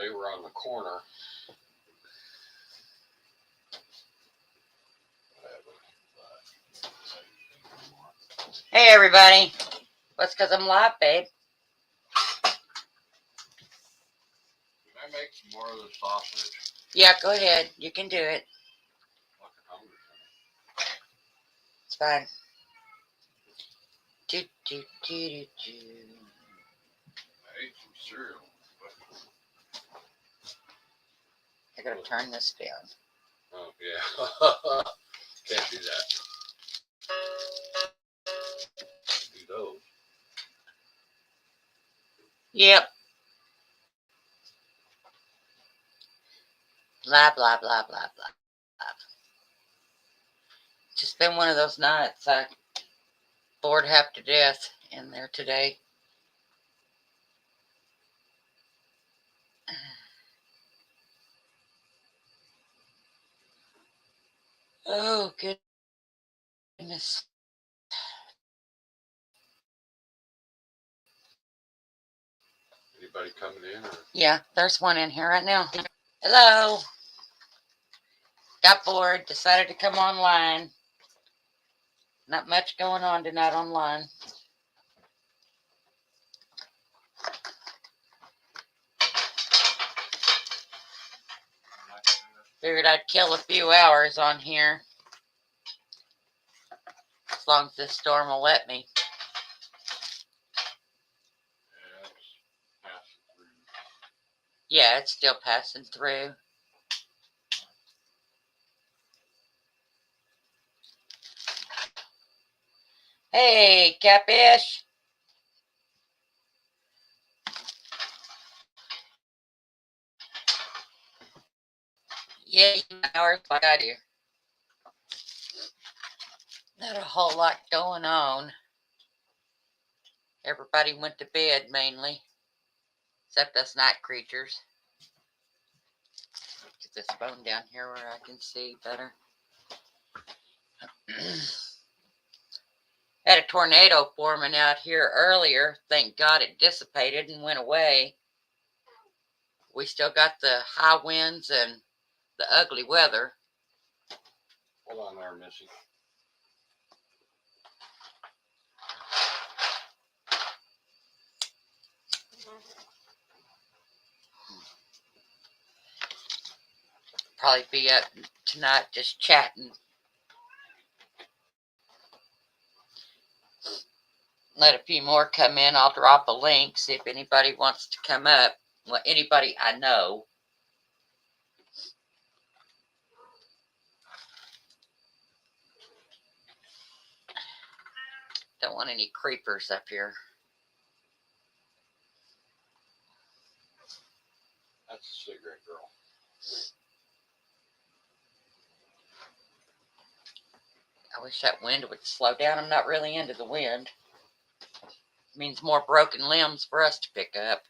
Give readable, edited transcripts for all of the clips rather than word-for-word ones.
They were on the corner. Hey everybody. What's because I'm live, babe? Can I make some more of the sausage? Yeah, go ahead. You can do it. I'm fucking hungry. It's fine. Do, do, do, do, do. I ate some cereal. I gotta turn this down. Oh, yeah. Can't do that. Do those. Yep. Blah, blah, blah, blah, blah. Just been one of those nights. I bored half to death in there today. Oh, goodness. Anybody coming in? Or? Yeah, there's one in here right now. Hello. Got bored. Decided to come online. Not much going on tonight online. Figured I'd kill a few hours on here. As long as this storm will let me. Yeah, it's still passing through. Hey, Catfish. Yeah, hours like I do. Not a whole lot going on. Everybody went to bed mainly. Except us night creatures. Get this phone down here where I can see better. Had a tornado forming out here earlier. Thank God it dissipated and went away. We still got the high winds and the ugly weather. Hold on there, Missy. Probably be up tonight just chatting. Let a few more come in. I'll drop a link, see if anybody wants to come up. Well, anybody I know. Don't want any creepers up here. That's a cigarette girl. I wish that wind would slow down. I'm not really into the wind. It means more broken limbs for us to pick up.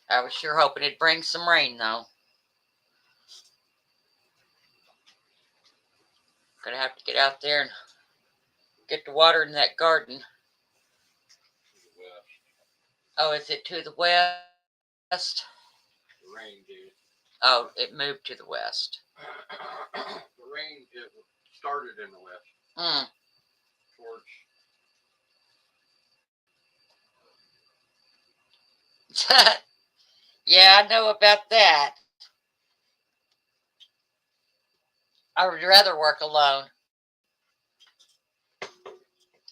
I was sure hoping it'd bring some rain, though. Gonna have to get out there and get the water in that garden. Oh, is it to the west? The rain did. Oh, it moved to the west. The rain, it started in the west. Towards. Yeah, I know about that. I would rather work alone.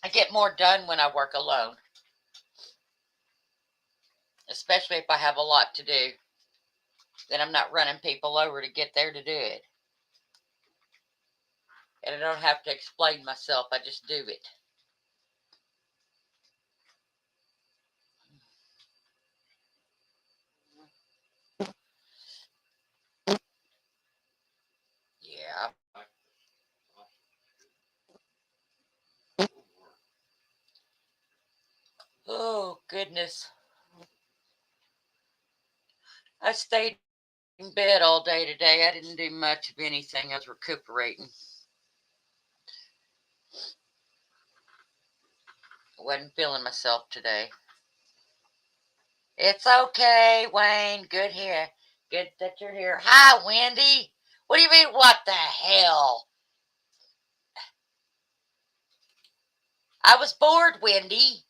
I get more done when I work alone. Especially if I have a lot to do. Then I'm not running people over to get there to do it. And I don't have to explain myself. I just do it. Yeah. Oh, goodness. I stayed in bed all day today. I didn't do much of anything. I was recuperating. I wasn't feeling myself today. It's okay, Wayne. Good here. Good that you're here. Hi, Wendy. What do you mean, what the hell? I was bored, Wendy.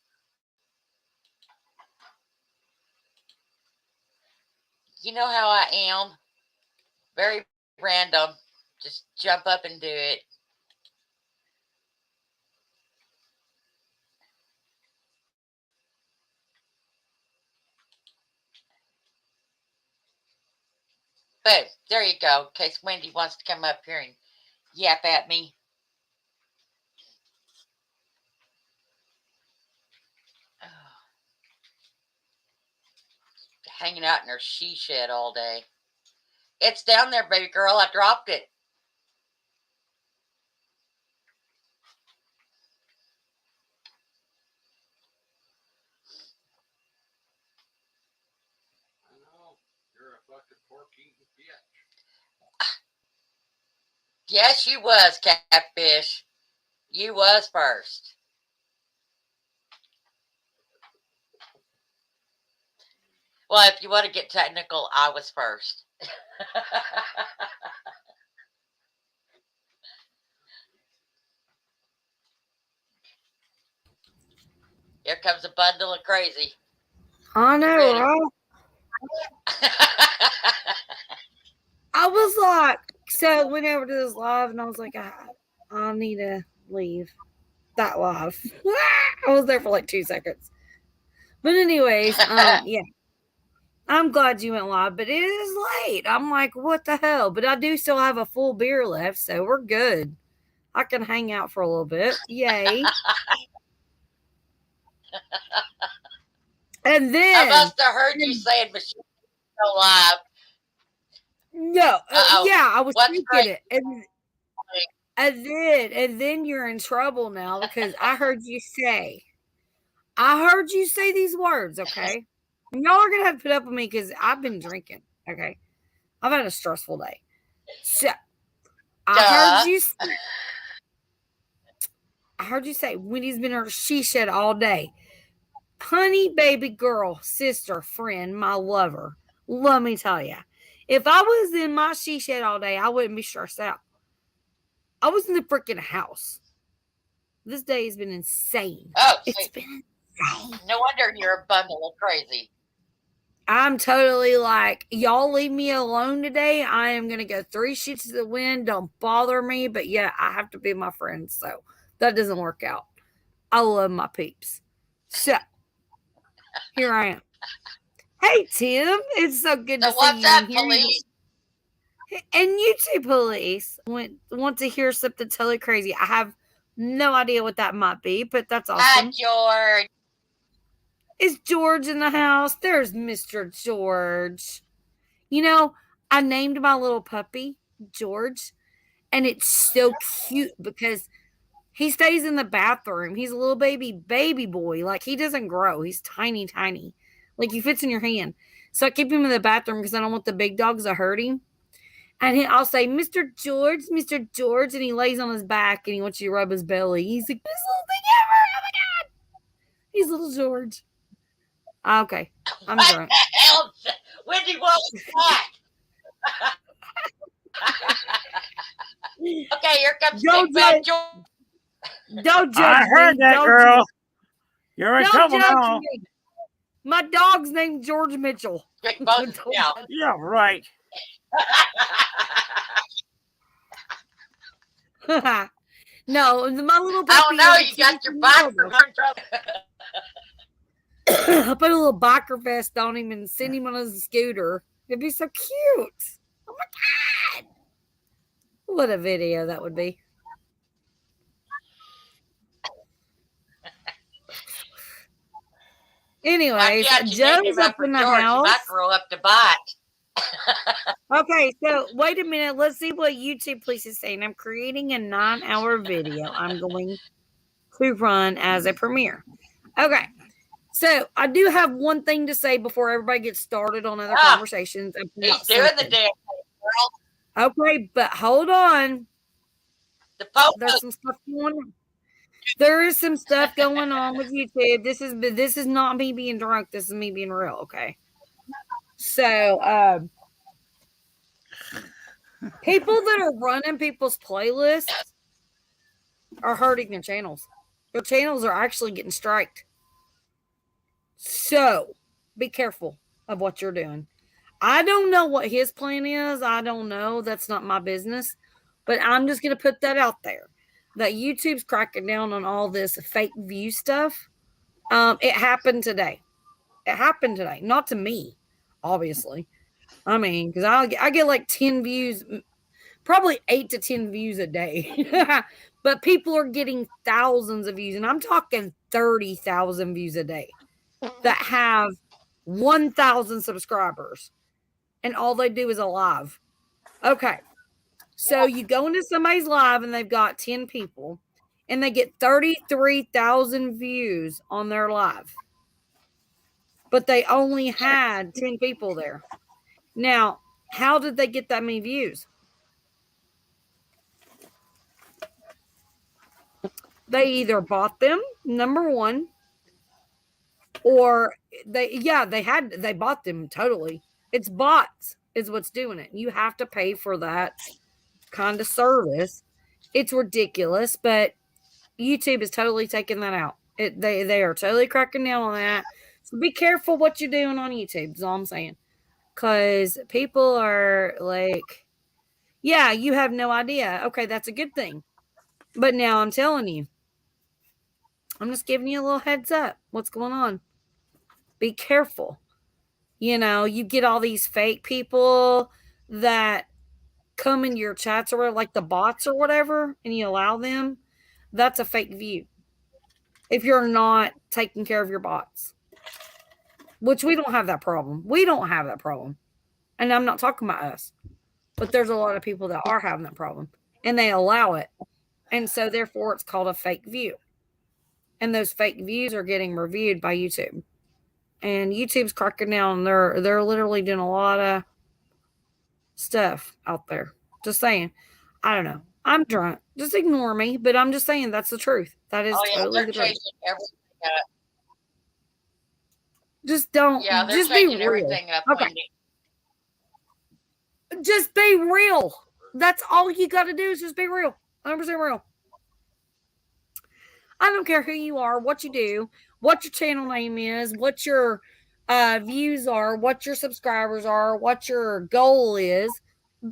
You know how I am. Very random. Just jump up and do it. Boom. There you go. In case Wendy wants to come up here and yap at me. Hanging out in her she shed all day. It's down there, baby girl. I dropped it. I know. You're a fucking pork-eating bitch. Yes, you was, Catfish. You was first. Well, if you want to get technical, I was first. Here comes a bundle of crazy. I know, right? I was like, so went over to this live and I was like, I need to leave that live. I was there for like 2 seconds. But anyways, yeah. I'm glad you went live, but it is late. I'm like, what the hell? But I do still have a full beer left, so we're good. I can hang out for a little bit. Yay. And then I must have heard you saying Michelle live. No, yeah, I was thinking it. And then you're in trouble now because I heard you say these words, okay? Y'all are gonna have to put up with me because I've been drinking, okay? I've had a stressful day. So I heard you say Wendy's been in her she shed all day. Honey, baby girl, sister, friend, my lover. Let me tell you, if I was in my she shed all day, I wouldn't be stressed out. I was in the freaking house. This day has been insane. Oh, it's been insane. No wonder you're a bundle of crazy. I'm totally like, y'all leave me alone today. I am going to go 3 sheets to the wind. Don't bother me. But yeah, I have to be my friend. So that doesn't work out. I love my peeps. So here I am. Hey, Tim. It's so good to see you. What's up, police? And you too, police. Want to hear something totally crazy. I have no idea what that might be, but that's awesome. Hi, George. Is George in the house? There's Mr. George. You know, I named my little puppy George, and it's so cute because he stays in the bathroom. He's a little baby boy. Like, he doesn't grow. He's tiny, tiny. Like, he fits in your hand. So I keep him in the bathroom because I don't want the big dogs to hurt him. And I'll say, Mr. George, and he lays on his back and he wants you to rub his belly. He's like, best little thing ever. Oh my God. He's little George. Okay. I'm drunk. What the hell? Wendy, what was that? Okay, here comes Big Bad George. Don't judge I heard me. that, Don't girl. You're in trouble judge now. me. My dog's named George Mitchell. Yeah, right. No, my little puppy. I don't know. You got your biker. I put a little biker vest on him and send him on his scooter. It'd be so cute. Oh my God. What a video that would be. Anyways, Joe's up in the house. You might grow up to bite. Okay, so wait a minute. Let's see what YouTube Police is saying. I'm creating a 9-hour video I'm going to run as a premiere. Okay, so I do have one thing to say before everybody gets started on other conversations. He's doing the damn thing, girl. Okay, but hold on. The photo. There's some stuff going on. There is some stuff going on with YouTube. This is not me being drunk. This is me being real. Okay. So, people that are running people's playlists are hurting their channels. Their channels are actually getting striked. So, be careful of what you're doing. I don't know what his plan is. I don't know. That's not my business. But I'm just going to put that out there. That YouTube's cracking down on all this fake view stuff. It happened today. It happened today. Not to me, obviously. I mean, because I get like 10 views, probably 8 to 10 views a day. But people are getting thousands of views. And I'm talking 30,000 views a day that have 1,000 subscribers. And all they do is a live. Okay. So you go into somebody's live and they've got 10 people and they get 33,000 views on their live. But they only had 10 people there. Now, how did they get that many views? They either bought them, number one, or they bought them totally. It's bots is what's doing it. You have to pay for that kind of service. It's ridiculous, but YouTube is totally taking that out. They are totally cracking down on that. So be careful what you're doing on YouTube, is all I'm saying. Because people are like, yeah, you have no idea. Okay, that's a good thing. But now I'm telling you, I'm just giving you a little heads up. What's going on? Be careful. You know, you get all these fake people that come into your chats or like the bots or whatever, and you allow them. That's a fake view. If you're not taking care of your bots. Which we don't have that problem. We don't have that problem. And I'm not talking about us. But there's a lot of people that are having that problem. And they allow it. And so therefore it's called a fake view. And those fake views are getting reviewed by YouTube. And YouTube's cracking down. They're literally doing a lot of stuff out there. Just saying. I don't know. I'm drunk. Just ignore me. But I'm just saying that's the truth. That is totally the truth. Just don't. Yeah, they're just changing be real. everything up. Okay. Wendy. Just be real. That's all you got to do is just be real. 100% real. I don't care who you are, what you do, what your channel name is, what your views are, what your subscribers are, what your goal is.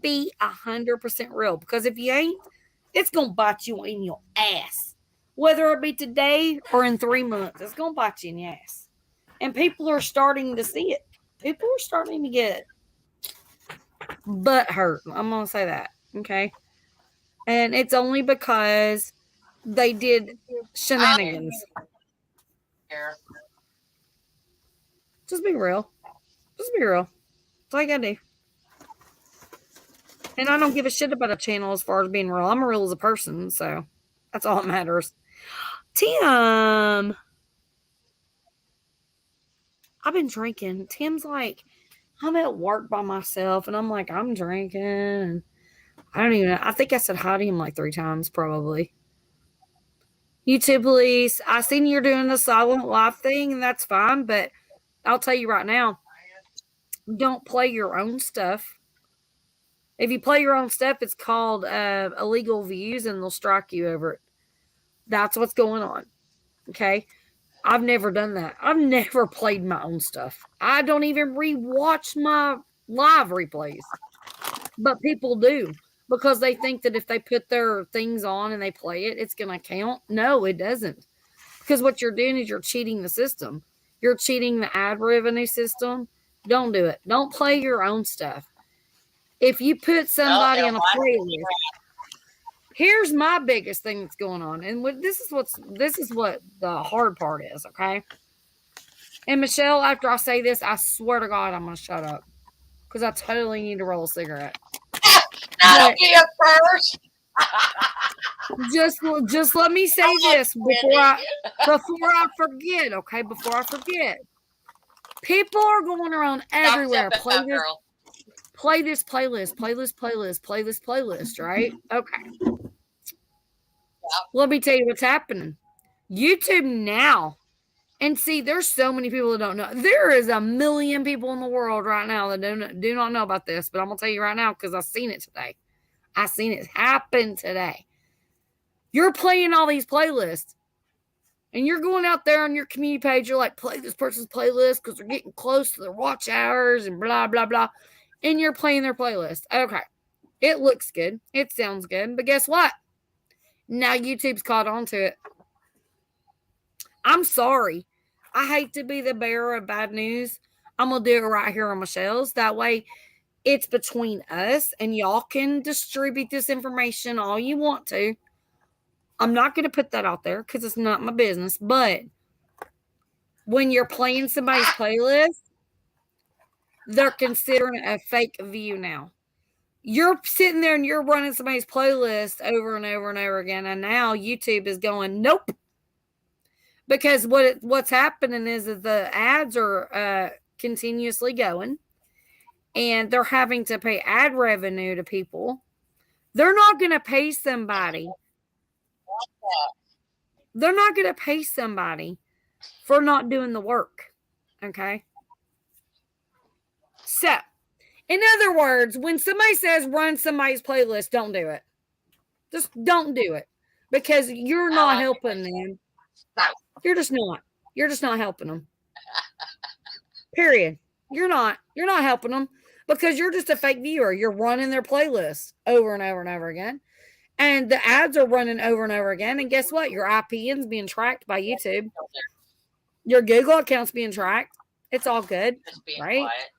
Be 100% real. Because if you ain't, it's going to bite you in your ass. Whether it be today or in 3 months, it's going to bite you in the ass. And people are starting to see it. People are starting to get butt hurt. I'm going to say that. Okay. And it's only because they did shenanigans. Just be real. Just be real. That's all you gotta do. And I don't give a shit about a channel as far as being real. I'm real as a person, so that's all that matters. Tim. I've been drinking. Tim's like, I'm at work by myself, and I'm like, I'm drinking. And I don't even know. I think I said hi to him like 3 times, probably. YouTube police, I seen you're doing the silent live thing, and that's fine, but I'll tell you right now, don't play your own stuff. If you play your own stuff, it's called illegal views, and they'll strike you over it. That's what's going on. Okay? I've never done that. I've never played my own stuff. I don't even rewatch my live replays. But people do. Because they think that if they put their things on and they play it, it's going to count. No, it doesn't. Because what you're doing is you're cheating the system. You're cheating the ad revenue system. Don't do it. Don't play your own stuff. If you put somebody on a playlist, here's my biggest thing that's going on. And this is what the hard part is, okay? And Michelle, after I say this, I swear to God, I'm going to shut up. Because I totally need to roll a cigarette. I'll be up first. Just let me say this before I forget, okay? Before I forget. People are going around everywhere. Play this playlist, right? Okay. Let me tell you what's happening. YouTube now. And see, there's so many people that don't know. There is a million people in the world right now that do not know about this. But I'm going to tell you right now because I've seen it today. I seen it happen today. You're playing all these playlists. And you're going out there on your community page. You're like, play this person's playlist because they're getting close to their watch hours and blah, blah, blah. And you're playing their playlist. Okay. It looks good. It sounds good. But guess what? Now YouTube's caught on to it. I'm sorry. I hate to be the bearer of bad news. I'm going to do it right here on Michelle's. That way, it's between us and y'all can distribute this information all you want to. I'm not going to put that out there because it's not my business. But when you're playing somebody's playlist, they're considering a fake view now. You're sitting there and you're running somebody's playlist over and over and over again. And now YouTube is going, nope. Because what's happening is that the ads are continuously going. And they're having to pay ad revenue to people. They're not going to pay somebody. They're not going to pay somebody for not doing the work. Okay? So, in other words, when somebody says run somebody's playlist, don't do it. Just don't do it. Because you're not helping them. You're just not. You're just not helping them. Period. You're not helping them because you're just a fake viewer. You're running their playlist over and over and over again. And the ads are running over and over again. And guess what? Your IPN's being tracked by YouTube. Your Google account's being tracked. It's all good. Right? Quiet.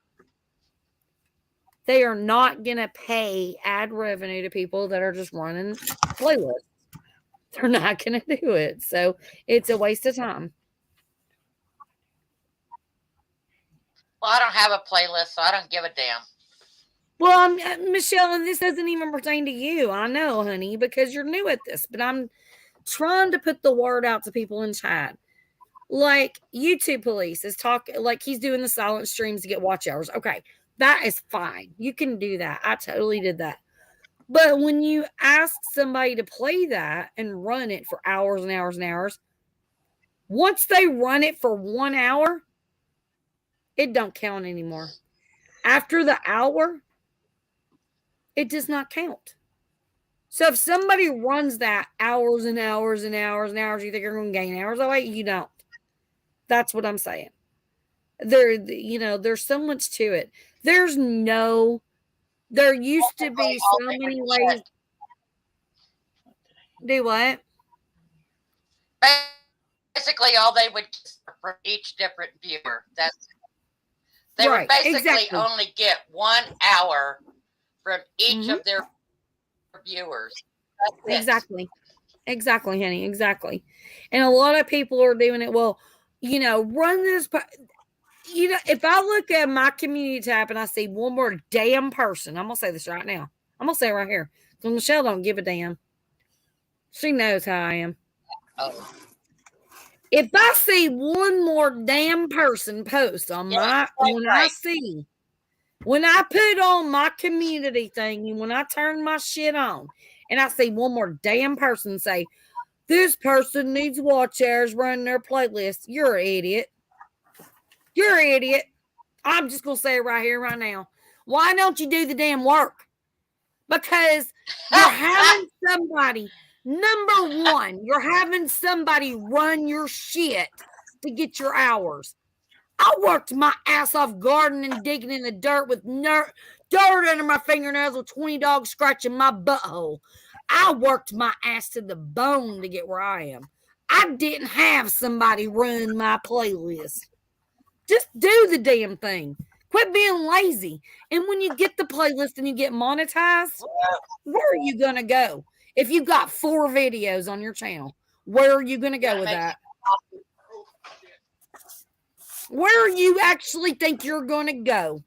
They are not going to pay ad revenue to people that are just running playlists. They're not going to do it. So it's a waste of time. Well, I don't have a playlist, so I don't give a damn. Well, Michelle, and this doesn't even pertain to you. I know, honey, because you're new at this. But I'm trying to put the word out to people in chat. Like, YouTube Police is talking, like he's doing the silent streams to get watch hours. Okay, that is fine. You can do that. I totally did that. But when you ask somebody to play that and run it for hours and hours and hours, once they run it for 1 hour, it don't count anymore. After the hour, it does not count. So if somebody runs that hours and hours and hours and hours, you think you're going to gain hours? Oh, wait, you don't. That's what I'm saying. There's so much to it. There used to be so many ways. Do what? Basically, all they would get for each different viewer. They would basically only get 1 hour from each of their viewers. Exactly, honey. Exactly. And a lot of people are doing it. Well, run this. If I look at my community tab and I see one more damn person, I'm going to say this right now. I'm going to say it right here. Because Michelle don't give a damn. She knows how I am. Oh. If I see one more damn person post on when I put on my community thing and when I turn my shit on and I see one more damn person say, this person needs watch hours running their playlist, you're an idiot. You're an idiot. I'm just going to say it right here, right now. Why don't you do the damn work? Because you're having somebody, number one, you're having somebody run your shit to get your hours. I worked my ass off gardening and digging in the dirt with dirt under my fingernails with 20 dogs scratching my butthole. I worked my ass to the bone to get where I am. I didn't have somebody run my playlist. Just do the damn thing. Quit being lazy. And when you get the playlist and you get monetized, where are you going to go? If you've got 4 videos on your channel, where are you going to go with that? Where you actually think you're going to go?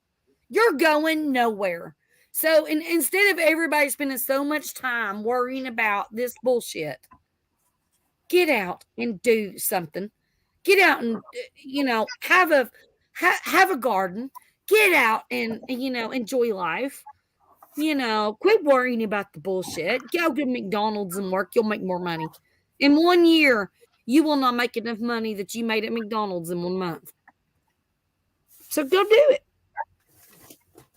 You're going nowhere. So instead of everybody spending so much time worrying about this bullshit, get out and do something. Get out and, have a garden. Get out and, enjoy life. Quit worrying about the bullshit. Go to McDonald's and work. You'll make more money. In 1 year, you will not make enough money that you made at McDonald's in 1 month. So go do it.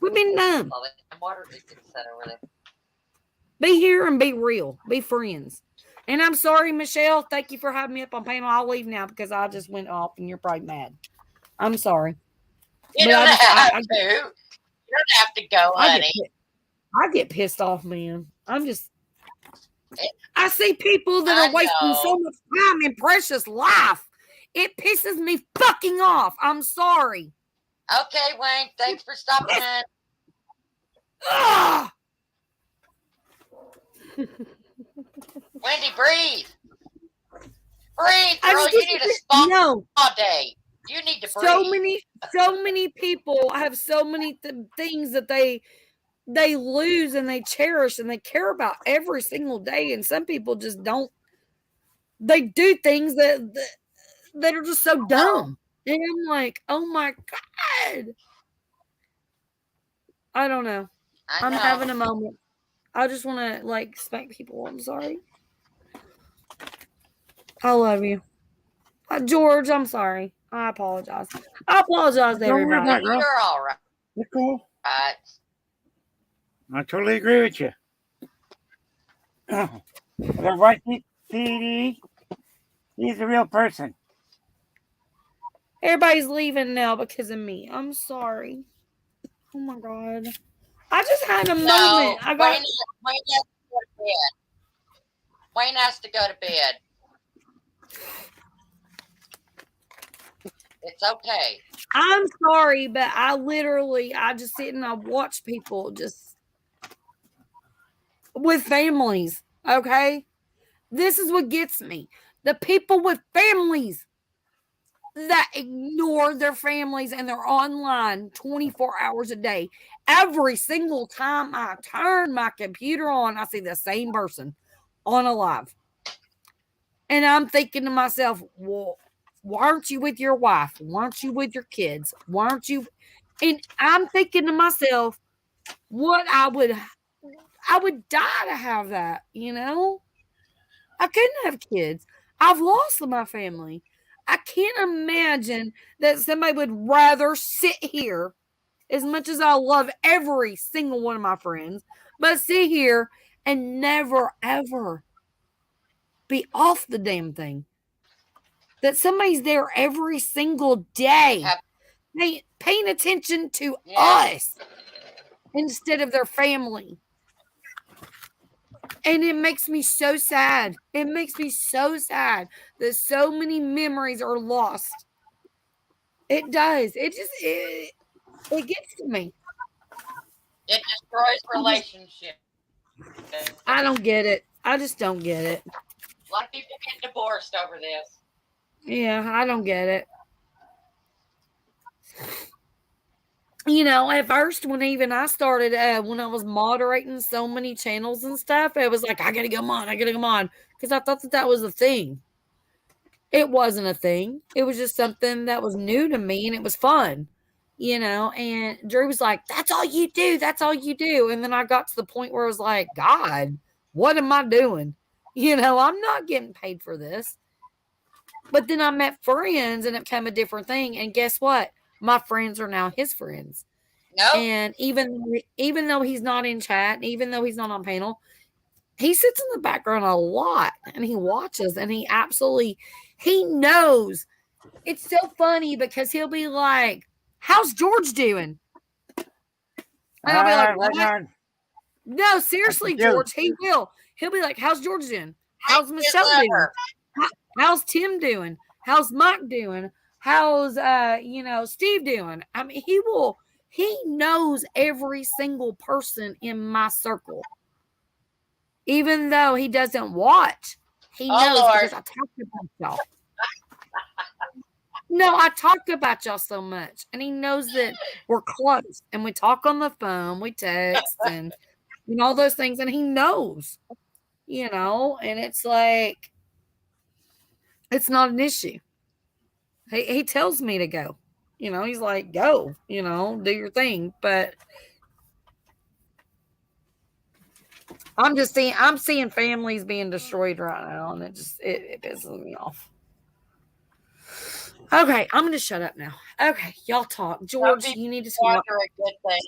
We've been dumb. Be here and be real. Be friends. And I'm sorry, Michelle. Thank you for having me up on panel. I'll leave now because I just went off and you're probably mad. I'm sorry. You don't have to. You don't have to go, honey. I get pissed off, man. I see people that are wasting so much time in precious life. It pisses me fucking off. I'm sorry. Okay, Wayne. Thanks for stopping in. Wendy, breathe. Breathe, girl. You need a spa day. You need to breathe. So many people have so many things that they lose and they cherish and they care about every single day. And some people just don't. They do things that are just so dumb. And I'm like, oh my God. I don't know. I'm having a moment. I just want to spank people. I'm sorry. I love you. George, I'm sorry. I apologize. I apologize to everybody. You're all right. You're cool. Right. I totally agree with you. The right CD, he's a real person. Everybody's leaving now because of me. I'm sorry. Oh my God. I just had a moment. Wayne has to go to bed. It's okay. I'm sorry, but I just sit and I watch people just with families. Okay. This is what gets me. The people with families that ignore their families and they're online 24 hours a day. Every single time I turn my computer on, I see the same person on a live. And I'm thinking to myself, well, why aren't you with your wife? Why aren't you with your kids? Why aren't you? And I'm thinking to myself, I would die to have that, I couldn't have kids. I've lost my family. I can't imagine that somebody would rather sit here, as much as I love every single one of my friends, but sit here and never, ever be off the damn thing. That somebody's there every single day, paying attention to us instead of their family. And it makes me so sad. It makes me so sad that so many memories are lost. It does. It gets to me. It destroys relationships. I don't get it. I just don't get it. A lot of people get divorced over this. Yeah, I don't get it. At first, when I started, when I was moderating so many channels and stuff, it was like, I gotta come on. Because I thought that was a thing. It wasn't a thing. It was just something that was new to me and it was fun. And Drew was like, that's all you do. That's all you do. And then I got to the point where I was like, God, what am I doing? I'm not getting paid for this. But then I met friends and it became a different thing. And guess what? My friends are now his friends. Nope. And even though he's not in chat, and even though he's not on panel, he sits in the background a lot and he watches and he knows. It's so funny because he'll be like, how's George doing? And I'll be like, what? No, seriously, George, he will. He'll be like, how's George doing? How's Michelle doing? How's Tim doing? How's Mike doing? How's Steve doing? I mean, he knows every single person in my circle. Even though he doesn't watch, he knows because I talk about y'all. No, I talk about y'all so much. And he knows that we're close. And we talk on the phone, we text and all those things. And he knows, and it's like, it's not an issue. He tells me to go. He's like, go, do your thing. But I'm seeing families being destroyed right now, and it pisses me off. Okay, I'm gonna shut up now. Okay, y'all talk. George, you need to Water talk. a good thing,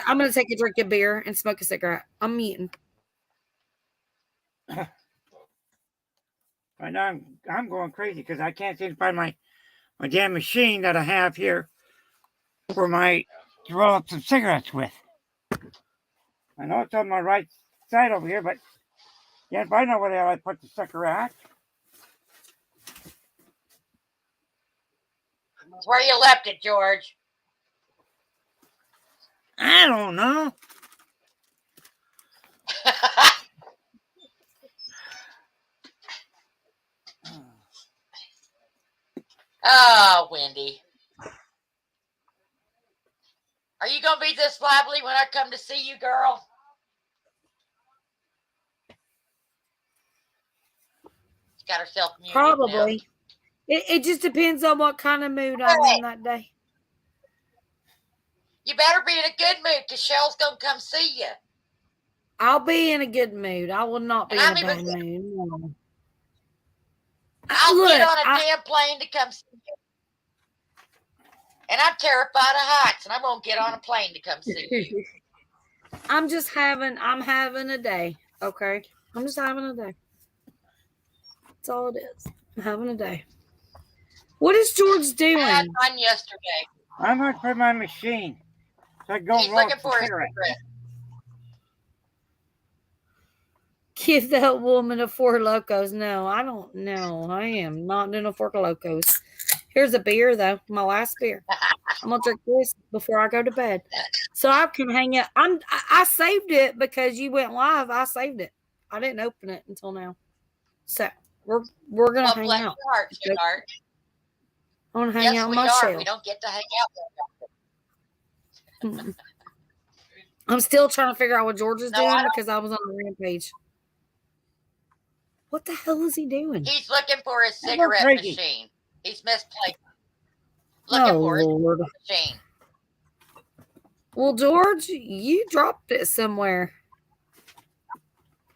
I'm gonna take a drink of beer and smoke a cigarette. I'm muting. Right now I'm going crazy because I can't seem to find my damn machine that I have here for to roll up some cigarettes with. I know it's on my right side over here, but can't find out where the hell I put the sucker at. Where you left it, George? I don't know. Oh, Wendy. Are you going to be this lively when I come to see you, girl? She's got herself muted Probably. now. It just depends on what kind of mood I'm in that day. You better be in a good mood because Shell's going to come see you. I'll be in a good mood. I will not be in a I'm bad even- mood. No. I'll Look, get on a damn plane to come see you. And I'm terrified of heights, and I'm going to get on a plane to come see you. I'm having a day, okay? I'm just having a day. That's all it is. I'm having a day. What is George doing? I had fun yesterday. I'm going for my machine. So I can go He's and roll looking up some for a cigarettes. cigarette. Give that woman a Four Locos. No, I don't know. I am not doing a Four Locos. Here's a beer, though. My last beer. I'm going to drink this before I go to bed. So I can hang out. I saved it because you went live. I saved it. I didn't open it until now. So we're going to hang Bless out. your heart, sweetheart. I want to hang out in my shell. We don't get to hang out. I'm still trying to figure out what George is doing because I was on a rampage. What the hell is he doing? He's looking for his cigarette machine. He's misplaced. Looking for his machine. Well, George, you dropped it somewhere.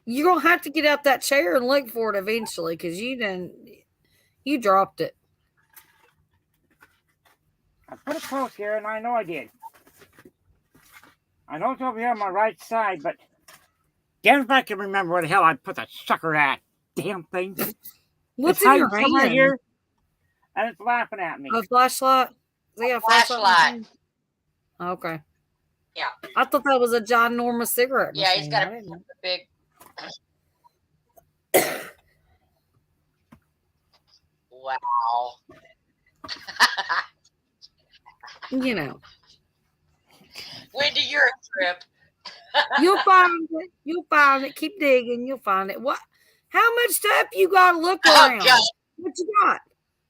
You're going to have to get out that chair and look for it eventually because you dropped it. I put it close here, and I know I did. I know it's over here on my right side, but damn if I can remember where the hell I put that sucker at. Damn thing. What's in your hand? Right here, and it's laughing at me. A flashlight? Is he a flashlight? Okay. Yeah. I thought that was a ginormous cigarette machine. Yeah, he's got a big... Wow. You know. Wendy, you're a trip. You'll find it. You'll find it. Keep digging. You'll find it. What? How much stuff you got to look around? God. What you got?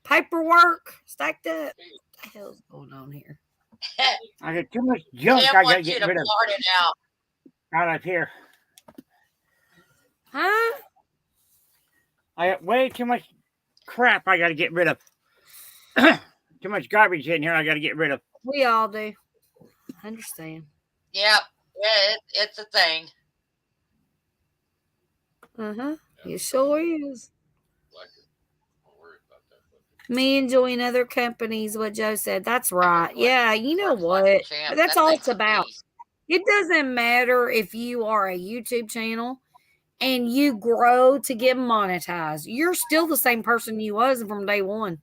Paperwork stacked up. What the hell's going on here? I got too much junk Tim I got to wants you get to rid of blurt it out. out of here. Huh? I got way too much crap I got to get rid of. Too much garbage in here I got to get rid of. We all do. I understand. Yep. Yeah, it's a thing. Uh-huh. It sure is. Me enjoying other companies, what Joe said. That's right. Yeah, you know what? That's all it's about. It doesn't matter if you are a YouTube channel and you grow to get monetized. You're still the same person you was from day one.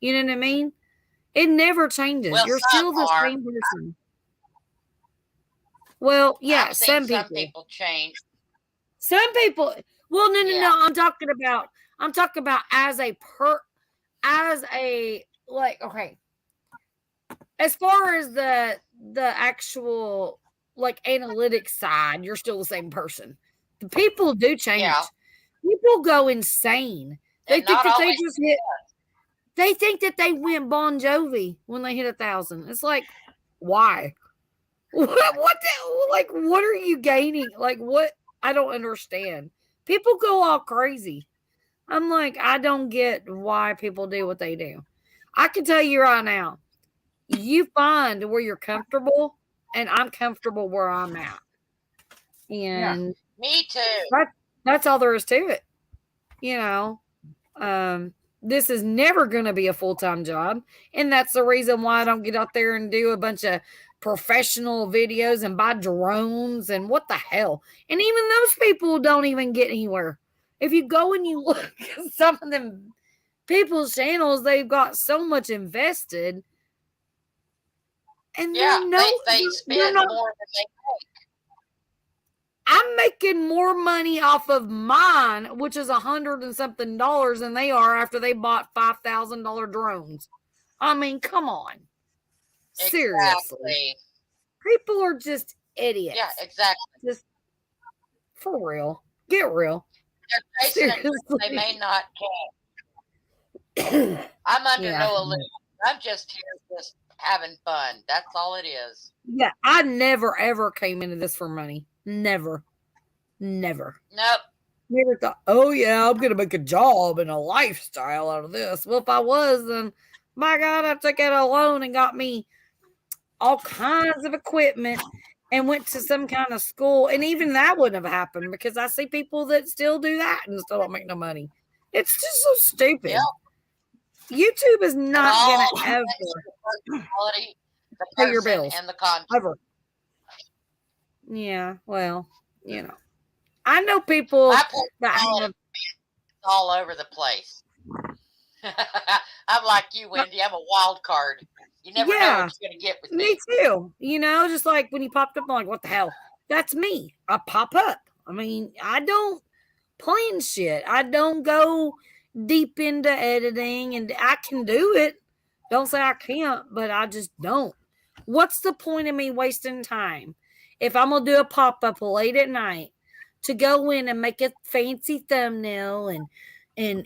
You know what I mean? It never changes. Well, you're still the same person. Well, yeah, some people change. Some people. Well, no. I'm talking about as okay. As far as the actual like analytics side, you're still the same person. The people do change. Yeah. People go insane. They think that they just hit. They think that they went Bon Jovi when they hit 1,000. It's like, why? What are you gaining? Like, what? I don't understand. People go all crazy. I'm like, I don't get why people do what they do. I can tell you right now, you find where you're comfortable, and I'm comfortable where I'm at. And Me too. that's all there is to it. This is never going to be a full-time job. And that's the reason why I don't get out there and do a bunch of professional videos and buy drones and what the hell. And even those people don't even get anywhere. If you go and you look at some of them people's channels, they've got so much invested. And Yeah, they they're spend not, more than they I'm making more money off of mine, which is $100 and something than they are after they bought $5,000 drones. I mean, come on. Seriously. Exactly. People are just idiots. Yeah, exactly. Just for real. Get real. They're chasing a dream they may not catch. I'm under no illusion. I'm just here just having fun. That's all it is. Yeah, I never ever came into this for money. Never. Nope. Never thought, oh yeah, I'm gonna make a job and a lifestyle out of this. Well, if I was, then my God, I took out a loan and got me all kinds of equipment and went to some kind of school. And even that wouldn't have happened because I see people that still do that and still don't make no money. It's just so stupid. Yep. YouTube is not gonna ever pay your bills and the content. ever. Yeah, well, I know people that have all over the place. I'm like you, Wendy. I'm a wild card. You never know what you're gonna get with me. Me too. Just like when you popped up, I'm like, what the hell? That's me. I pop up. I mean, I don't plan shit. I don't go deep into editing, and I can do it. Don't say I can't, but I just don't. What's the point of me wasting time if I'm gonna do a pop-up late at night to go in and make a fancy thumbnail and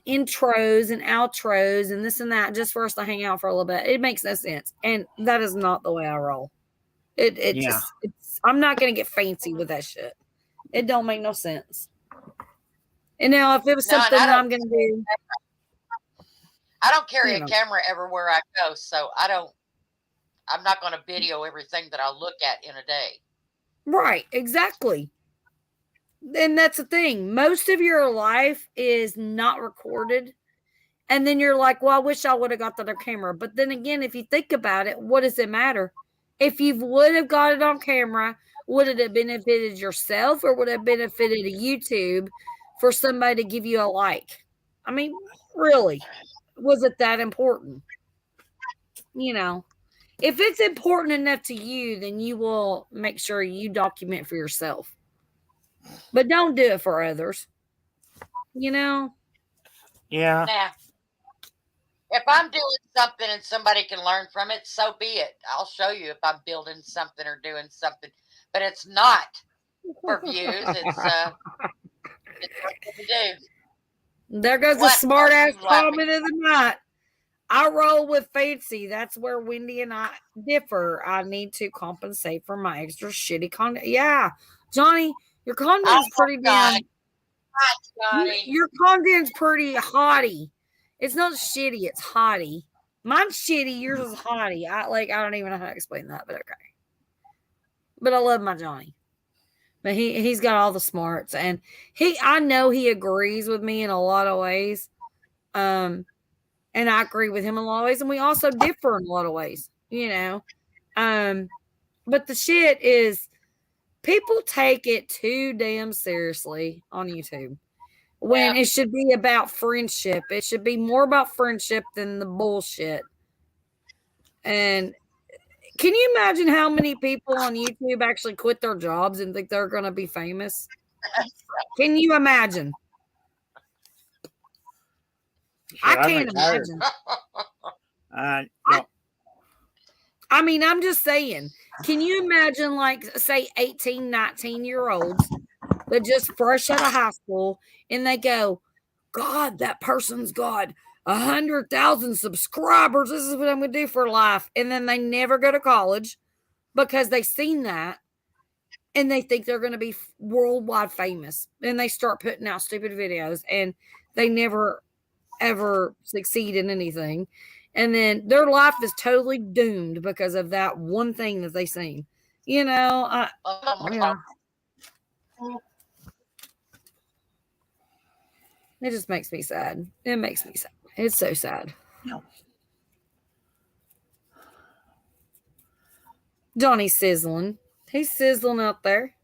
intros and outros and this and that just for us to hang out for a little bit? It makes no sense. And that is not the way I roll. I'm not going to get fancy with that shit. It don't make no sense. And now if it was something that I'm going to do. I don't carry a camera everywhere I go. So I'm not going to video everything that I look at in a day. Right. Exactly. And that's the thing. Most of your life is not recorded. And then you're like, well, I wish I would have got the other camera. But then again, if you think about it, what does it matter? If you would have got it on camera, would it have benefited yourself or would it have benefited YouTube for somebody to give you a like? I mean, really, was it that important? If it's important enough to you, then you will make sure you document for yourself. But don't do it for others. Yeah. Nah. If I'm doing something and somebody can learn from it, so be it. I'll show you if I'm building something or doing something. But it's not for views. It's what to do. There goes the smart ass comment of the night. I roll with fancy. That's where Wendy and I differ. I need to compensate for my extra shitty content. Yeah, Johnny. Your content's pretty damn. Your content's pretty haughty. It's not shitty. It's haughty. Mine's shitty. Yours is haughty. I don't even know how to explain that, but okay. But I love my Johnny. But he's got all the smarts, and I know he agrees with me in a lot of ways. And I agree with him in a lot of ways, and we also differ in a lot of ways. But the shit is. People take it too damn seriously on YouTube when it should be about friendship. It should be more about friendship than the bullshit. And can you imagine how many people on YouTube actually quit their jobs and think they're going to be famous? Can you imagine? I can't imagine. No. I mean, I'm just saying, can you imagine, say 18, 19-year-olds that just fresh out of high school and they go, God, that person's got 100,000 subscribers. This is what I'm going to do for life. And then they never go to college because they've seen that and they think they're going to be worldwide famous. And they start putting out stupid videos and they never, ever succeed in anything. And then their life is totally doomed because of that one thing that they seen. It just makes me sad. It makes me sad. It's so sad. No. Johnny's sizzling. He's sizzling out there.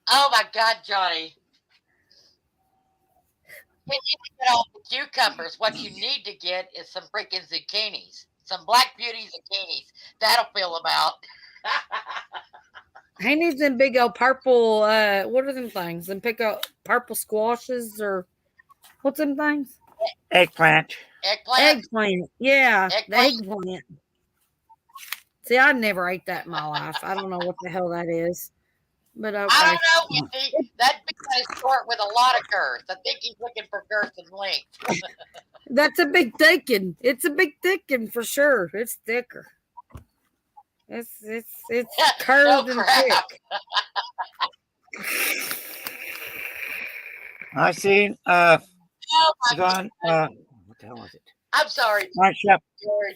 Oh my God, Johnny. When you get all the cucumbers, what you need to get is some freaking zucchinis. Some Black Beauty zucchinis. That'll fill them out. He needs them big old purple, what are them things? Them pick up purple squashes or what's them things? Eggplant. Eggplant. Eggplant. Yeah, the Eggplant. eggplant. See, I never ate that in my life. I don't know what the hell that is. But okay. I don't know, Wendy. That big guy's short with a lot of girth. I think he's looking for girth and length. That's a big thickin'. It's a big thickin' for sure. It's thicker. It's curved and crap. thick. I seen Oh it my was on what the hell was it? I'm sorry, Iron Chef. George.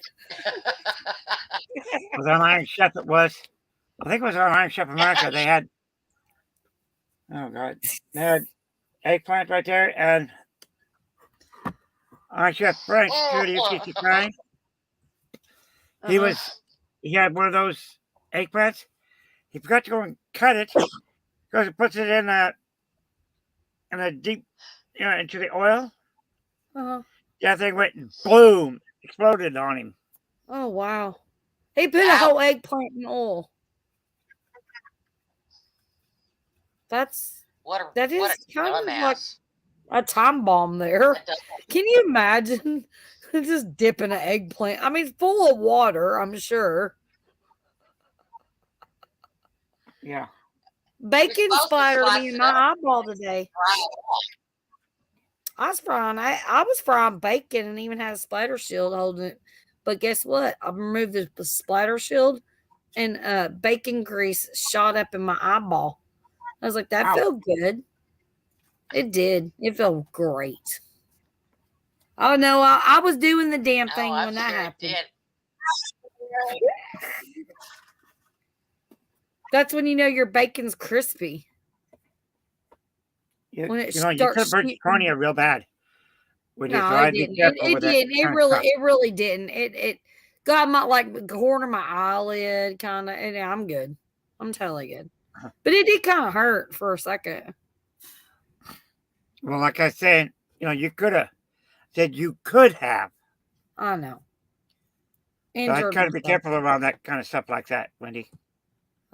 It was on Iron Chef. It was. I think it was on Iron Chef America. They had. Oh God! They had eggplant right there, and Iron Chef Frank, Judy, you keep crying. He had one of those eggplants. He forgot to go and cut it. Goes and puts it in a deep, into the oil. Uh-huh. That thing went and boom, exploded on him. Oh wow! He put a whole eggplant in oil. That is kind of like a time bomb there. Can you imagine just dipping an eggplant? I mean, it's full of water, I'm sure. Yeah. Bacon splattered me in my eyeball today. I was frying bacon and even had a splatter shield holding it. But guess what? I removed the splatter shield and bacon grease shot up in my eyeball. I was like, that felt good. It did. It felt great. Oh no, I was doing the damn thing when that happened. That's when you know your bacon's crispy. When it you could have burnt your cornea real bad. No, it didn't. It didn't. It really didn't. It got my corner of my eyelid kind of, and I'm good. I'm totally good. But it did kind of hurt for a second. Well, like I said, you could have said you could have. I know. So I kind of be careful around that kind of stuff like that, Wendy.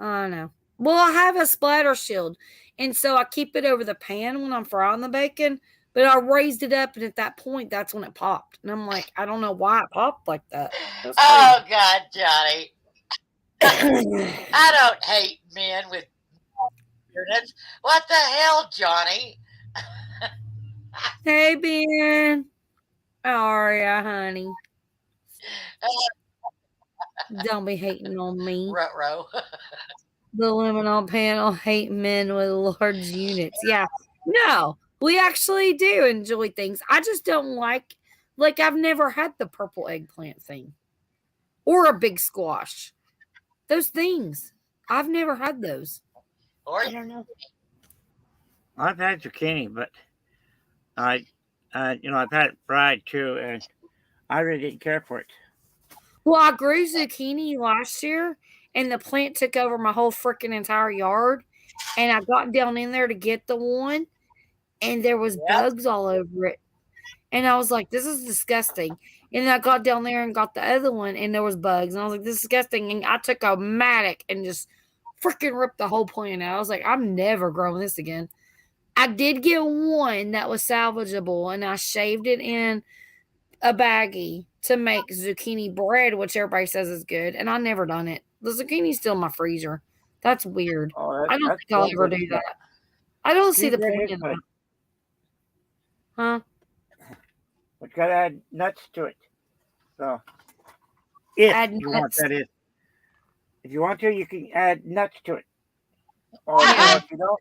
I know. Well, I have a splatter shield, and so I keep it over the pan when I'm frying the bacon. But I raised it up, and at that point, that's when it popped. And I'm like, I don't know why it popped like that. Oh God, Johnny! I don't hate men with weirdness. What the hell, Johnny? Hey, Ben. How are ya, honey? Don't be hating on me. Ruh-roh. The Luminol panel hate men with large units. Yeah. No, we actually do enjoy things. I just don't like I've never had the purple eggplant thing or a big squash. Those things. I've never had those. I don't know. I've had zucchini, but I've had it fried too, and I really didn't care for it. Well, I grew zucchini last year, and the plant took over my whole freaking entire yard. And I got down in there to get the one, and there was bugs all over it. And I was like, this is disgusting. And then I got down there and got the other one, and there was bugs. And I was like, this is disgusting. And I took a mattock and just freaking ripped the whole plant out. I was like, I'm never growing this again. I did get one that was salvageable, and I shaved it in a baggie to make zucchini bread, which everybody says is good. And I never done it. The zucchini's still in my freezer. That's weird. I don't think I'll ever do that. I don't see the point in that. Huh? But you gotta add nuts to it. So if you want to, you can add nuts to it. Or if you don't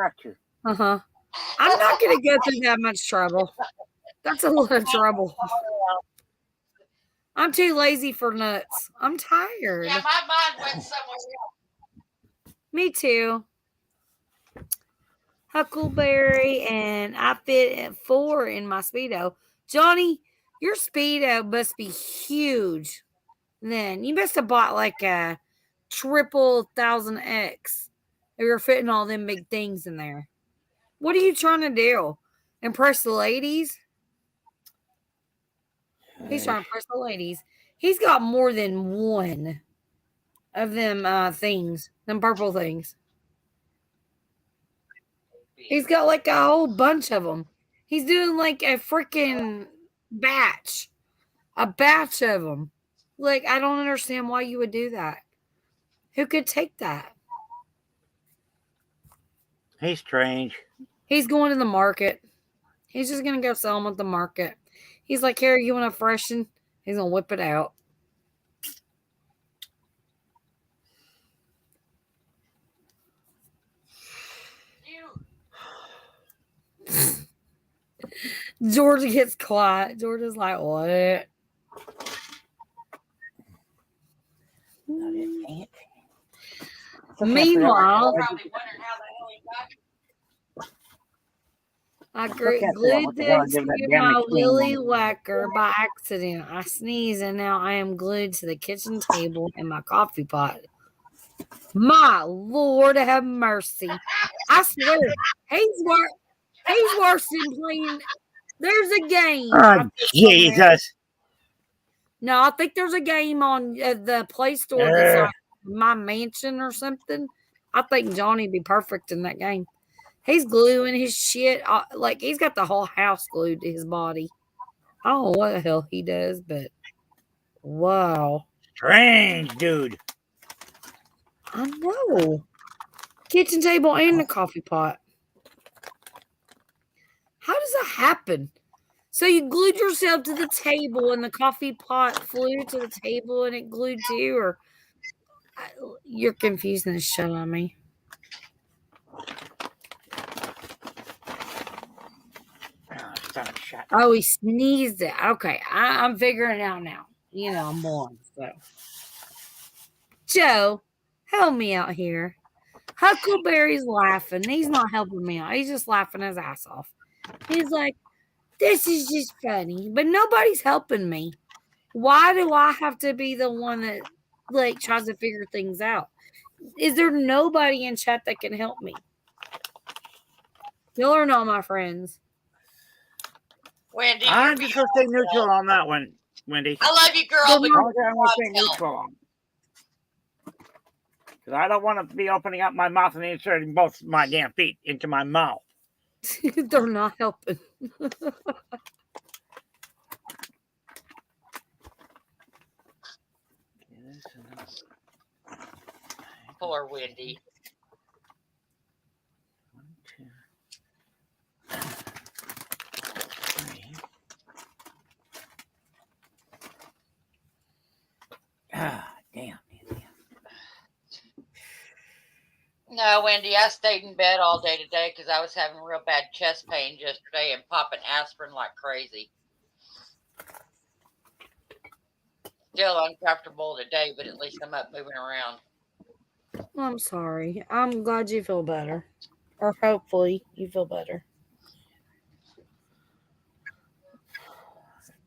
have to. Uh-huh. I'm not gonna go through that much trouble. That's a lot of trouble. I'm too lazy for nuts. I'm tired. Yeah, my mind went somewhere else. Me too. Huckleberry, and I fit at 4 in my Speedo. Johnny, your Speedo must be huge. Then you must have bought like a 1000X. You're fitting all them big things in there. What are you trying to do? Impress the ladies? He's trying to impress the ladies. He's got more than one of them things, them purple things. He's got like a whole bunch of them. He's doing like a freaking batch. A batch of them. Like, I don't understand why you would do that. Who could take that? He's strange. He's going to the market. He's just going to go sell them at the market. He's like, here, you want to freshen? He's going to whip it out. Georgia gets quiet. Georgia's like, what? Meanwhile, I glued this to my willy whacker by accident. I sneezed and now I am glued to the kitchen table and my coffee pot. My Lord have mercy. I swear, he's worse than playing. There's a game. Oh, Jesus. No, I think there's a game on the Play Store that's like My Mansion or something. I think Johnny'd be perfect in that game. He's gluing his shit. Like, he's got the whole house glued to his body. I don't know what the hell he does, but wow. Strange, dude. I know. Kitchen table and the coffee pot. How does that happen? So you glued yourself to the table and the coffee pot flew to the table and it glued to you? Or you're confusing the shit on me. Oh, he sneezed it. Okay, I'm figuring it out now. You know, I'm born. So, Joe, help me out here. Huckleberry's laughing. He's not helping me out. He's just laughing his ass off. He's like, this is just funny, but nobody's helping me. Why do I have to be the one that like tries to figure things out? Is there nobody in chat that can help me? Y'all are not my friends. Wendy, I'm just going to stay neutral on that one, Wendy. I love you, girl. I'm going to stay neutral on. Because I don't want to be opening up my mouth and inserting both my damn feet into my mouth. They're not helping. Poor Wendy. 1, 2, 3. Ah, damn. No, Wendy, I stayed in bed all day today because I was having real bad chest pain yesterday and popping aspirin like crazy. Still uncomfortable today, but at least I'm up moving around. I'm sorry. I'm glad you feel better. Or hopefully you feel better.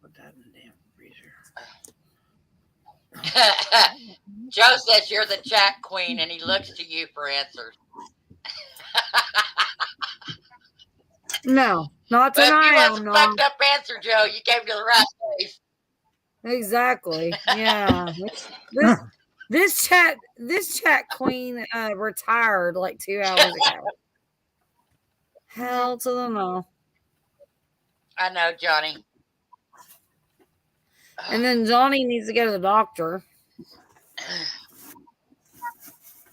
Put that in the damn freezer. Joe says you're the chat queen and he looks to you for answers. No, not But if tonight. you want a fucked up answer, Joe, you came to the right place. Exactly. Yeah. This chat queen retired like 2 hours ago. Hell to the no. I know, Johnny. And then Johnny needs to go to the doctor.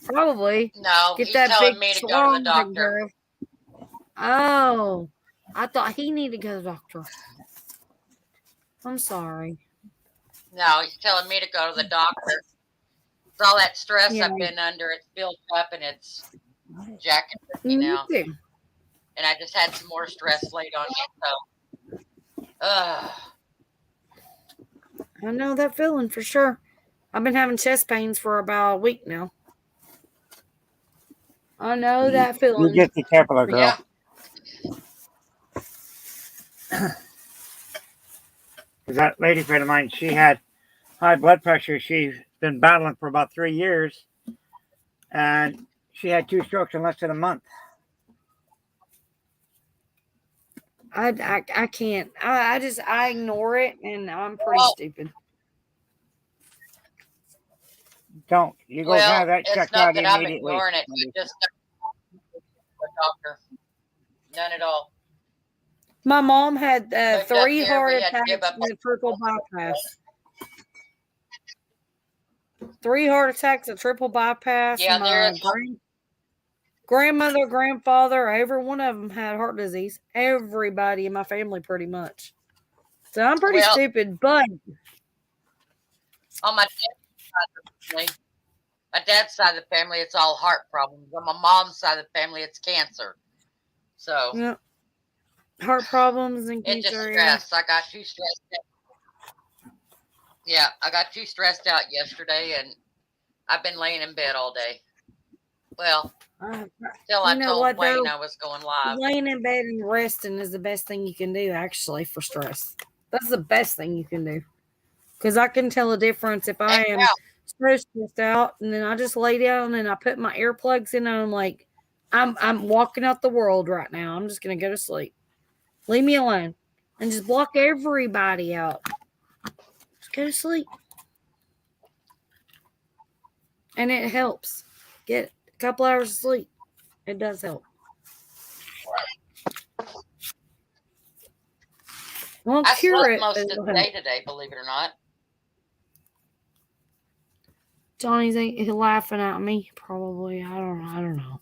Probably. No, Get he's that telling big me to go to the doctor. Oh, I thought he needed to go to the doctor. I'm sorry. No, he's telling me to go to the doctor. It's all that stress I've been under. It's built up and it's jacking me now. Too. And I just had some more stress laid on me. So, I know that feeling for sure. I've been having chest pains for about a week now. I know that feeling. You just be careful, girl. yeah. that lady friend of mine, she had high blood pressure. She's been battling for about 3 years, and she had 2 strokes in less than a month. I can't. I ignore it, and I'm pretty stupid. Don't. You go have that checked not out that I'm immediately. ignoring it. I just a doctor. None at all. My mom had Looked up 3 here, heart we had to give attacks up and a triple bypass. 3 heart attacks, a triple bypass. Yeah, my grandmother, grandfather, every one of them had heart disease. Everybody in my family, pretty much. So I'm pretty stupid, but on my dad's side of the family, it's all heart problems. On my mom's side of the family, it's cancer. So yeah, heart problems and it just cancer. stress. I got too stressed out. Yeah, I got too stressed out yesterday, and I've been laying in bed all day. Well, till I told Wayne I was going live. Laying in bed and resting is the best thing you can do, actually, for stress. That's the best thing you can do. Because I can tell a difference if I am so stressed out, and then I just lay down and I put my earplugs in, and I'm like, I'm walking out the world right now. I'm just gonna go to sleep. Leave me alone, and just block everybody out. Just go to sleep, and it helps. Get a couple hours of sleep. It does help. Won't cure it. Most of the day today, believe it or not. Johnny's laughing at me, probably. I don't know.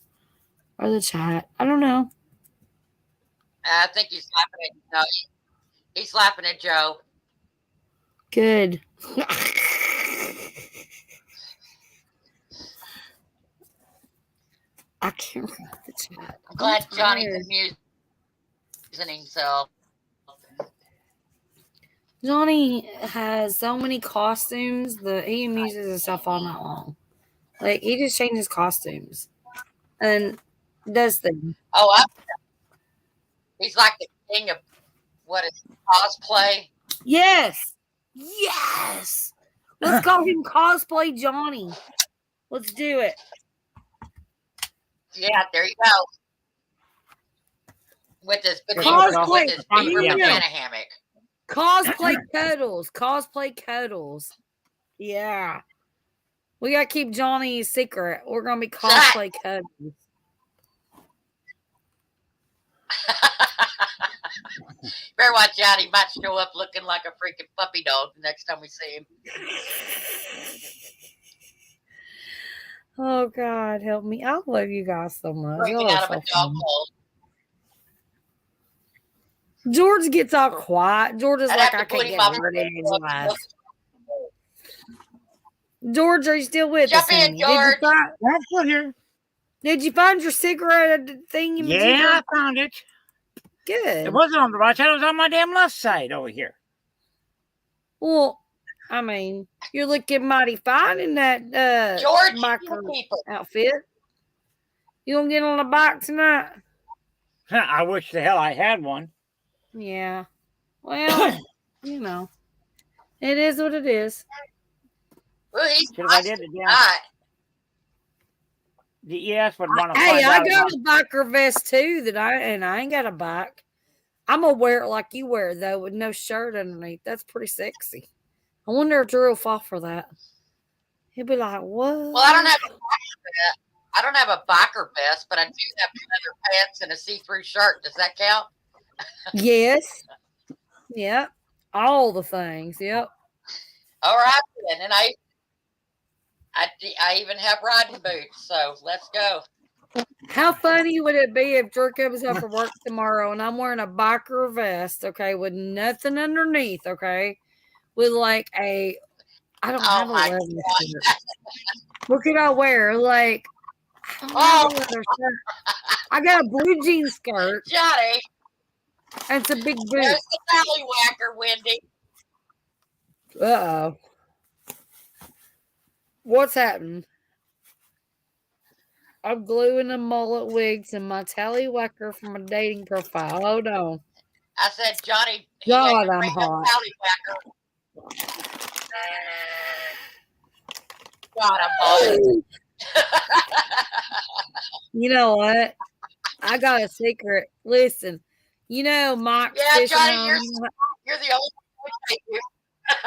Or the chat. I don't know. I think he's laughing at no, he's laughing at Joe. Good. I can't read the chat. I'm glad Johnny's amusing himself. Johnny has so many costumes that he amuses himself all night long. Like, he just changes costumes and does things. Oh, he's like the king of what is cosplay. Yes. Yes. Let's call him Cosplay Johnny. Let's do it. Yeah, there you go. With his beaver banana hammock. Cosplay Cuddles. Cosplay Cuddles. Yeah. We got to keep Johnny a secret. We're going to be Cosplay Cuddles. Better watch out. He might show up looking like a freaking puppy dog the next time we see him. Oh, God, help me. I love you guys so much. Breaking out of a dog hole. George gets all quiet. George is like, I can't get rid of his life. George, are you still with us? Jump in, George. I'm still here. Did you find your cigarette thing? Yeah, I found it. Good. It wasn't on the right side. It was on my damn left side over here. Well, I mean, you're looking mighty fine in that George biker outfit. You gonna get on a bike tonight? I wish the hell I had one. Yeah. Well, you know, it is what it is. Well, I did it, yeah. The ES would want to Hey, I got a biker vest too I ain't got a bike. I'm gonna wear it like you wear it, though, with no shirt underneath. That's pretty sexy. I wonder if Drew will fall for that. He'll be like, "What?" Well, I don't have a biker vest, but I do have leather pants and a see-through shirt. Does that count? Yes. Yep. All the things. Yep. All right, then. And I even have riding boots. So let's go. How funny would it be if Drew comes up for work tomorrow and I'm wearing a biker vest, okay, with nothing underneath, okay, with like I don't have a leather shirt. What could I wear? Like, I don't have a leather shirt. I got a blue jean skirt. Johnny. And some big boots. There's the tallywhacker, Wendy. Uh-oh. What's happening? I'm gluing the mullet wigs and my tallywhacker from a dating profile. Hold on. I said, Johnny, he God, had to I'm bring a hot. tallywhacker. God, I'm hot. You know what? I got a secret. Listen, you know Mike's Yeah, fishing Johnny, home. you're the only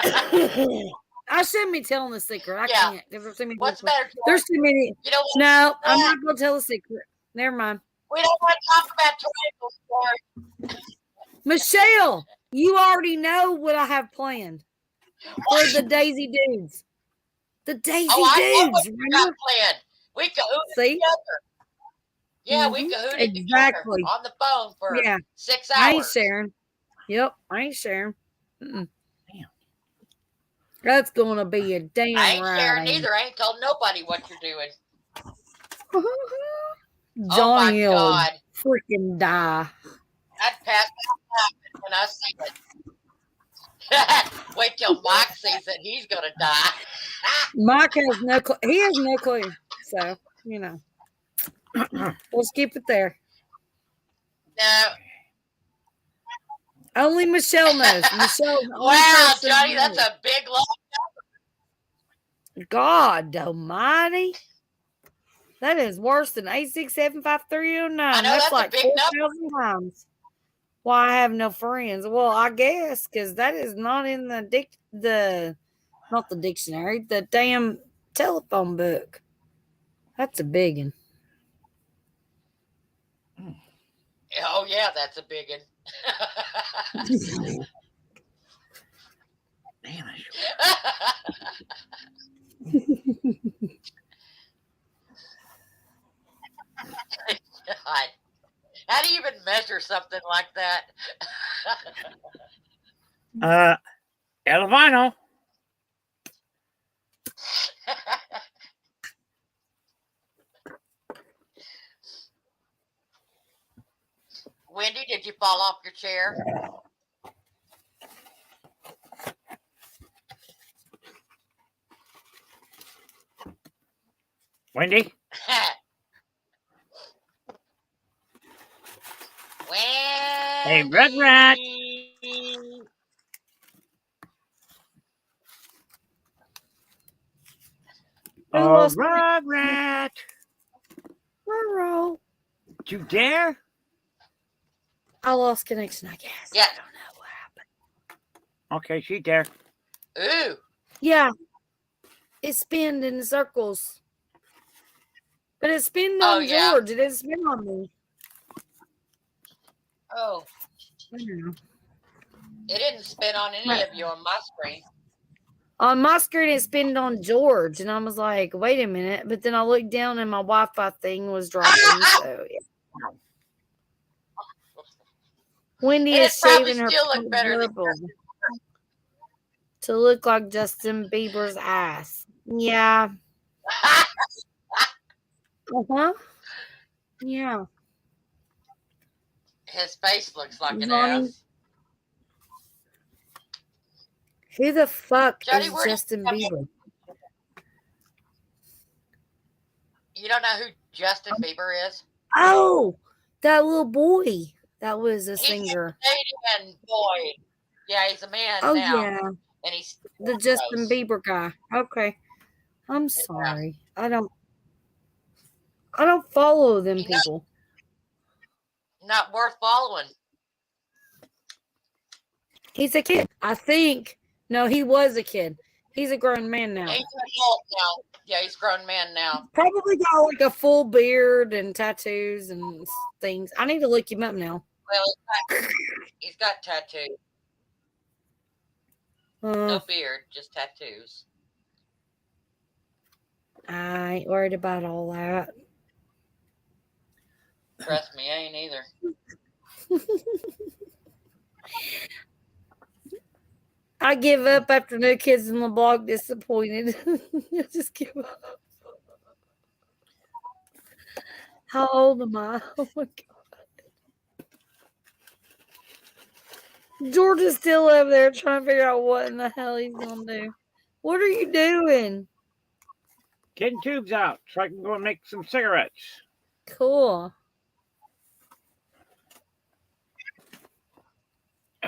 one. I shouldn't be telling the secret. I Yeah. can't. There's too many What's the people. matter? There's too many. You know what? No, I'm not gonna tell a secret. Never mind. We don't want to talk about tornadoes. Michelle, you already know what I have planned for the Daisy Dudes. The Daisy Oh, I know what Dudes. you got planned. We cahooted See? together. Yeah, we cahooted Exactly. together on the phone for 6 hours. I ain't sharing. Yep, I ain't sharing. Mm-mm. That's gonna be a damn I ain't sharing ride. either. I ain't told nobody what you're doing. Johnny oh my God. freaking die. I'd pass out when I see it. Wait till Mike sees it. He's gonna die. Mike has no clue. He has no clue. So, you know. We'll skip it there. No. Only Michelle knows. Michelle. Wow, Johnny, that's a big long. God almighty. That is worse than 8675309. That's like 4,000 times. Why I have no friends? Well, I guess because that is not in the not the dictionary, the damn telephone book. That's a big one. Oh yeah, that's a big one. Damn it. God. How do you even measure something like that? Elvino. Wendy, did you fall off your chair? Wendy? Hey, Rugrat. Oh, Rugrat. Rural. Did you dare? I lost connection, I guess. Yeah. I don't know what happened. Okay, she dare. Ooh. Yeah. It spinned in circles. But it spinned on George. It didn't spin on me. Oh. It didn't spin on any of you on my screen. On my screen, it spinned on George. And I was like, wait a minute. But then I looked down and my Wi-Fi thing was dropping. So, yeah. Wendy is shaving her to look like Justin Bieber's ass. Yeah. Yeah. His face looks like an ass. Who the fuck Johnny, is Justin Bieber? You don't know who Justin Bieber is? Oh, that little boy. That was a singer. He's a Canadian boy. Yeah, he's a man now. Yeah. And he's the Justin Bieber guy. Okay. I'm sorry. I don't follow them people. Not worth following. He's a kid. I think. No, he was a kid. He's a grown man now. He's an adult now. Yeah, he's a grown man now. Probably got like a full beard and tattoos and things. I need to look him up now. Well, he's got tattoos. No beard, just tattoos. I ain't worried about all that. Trust me, I ain't either. I give up after No Kids in the Block. Disappointed. I just give up. How old am I? Oh my God. George is still over there trying to figure out what in the hell he's going to do. What are you doing? Getting tubes out so I can go and make some cigarettes. Cool.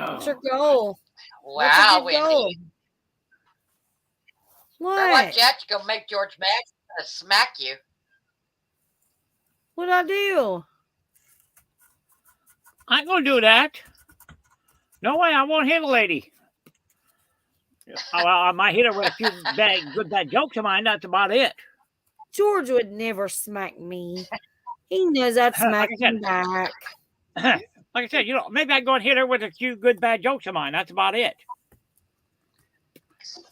What's your goal? Wow, What's your goal? Wendy. What? Watch out, you're gonna make George Max smack you. What'd I do? I ain't gonna do that. No way, I won't hit a lady. Oh, well, I might hit her with a few good bad jokes of mine. That's about it. George would never smack me. He knows I'd smack him back. Like I said, maybe I'd go and hit her with a few good bad jokes of mine. That's about it.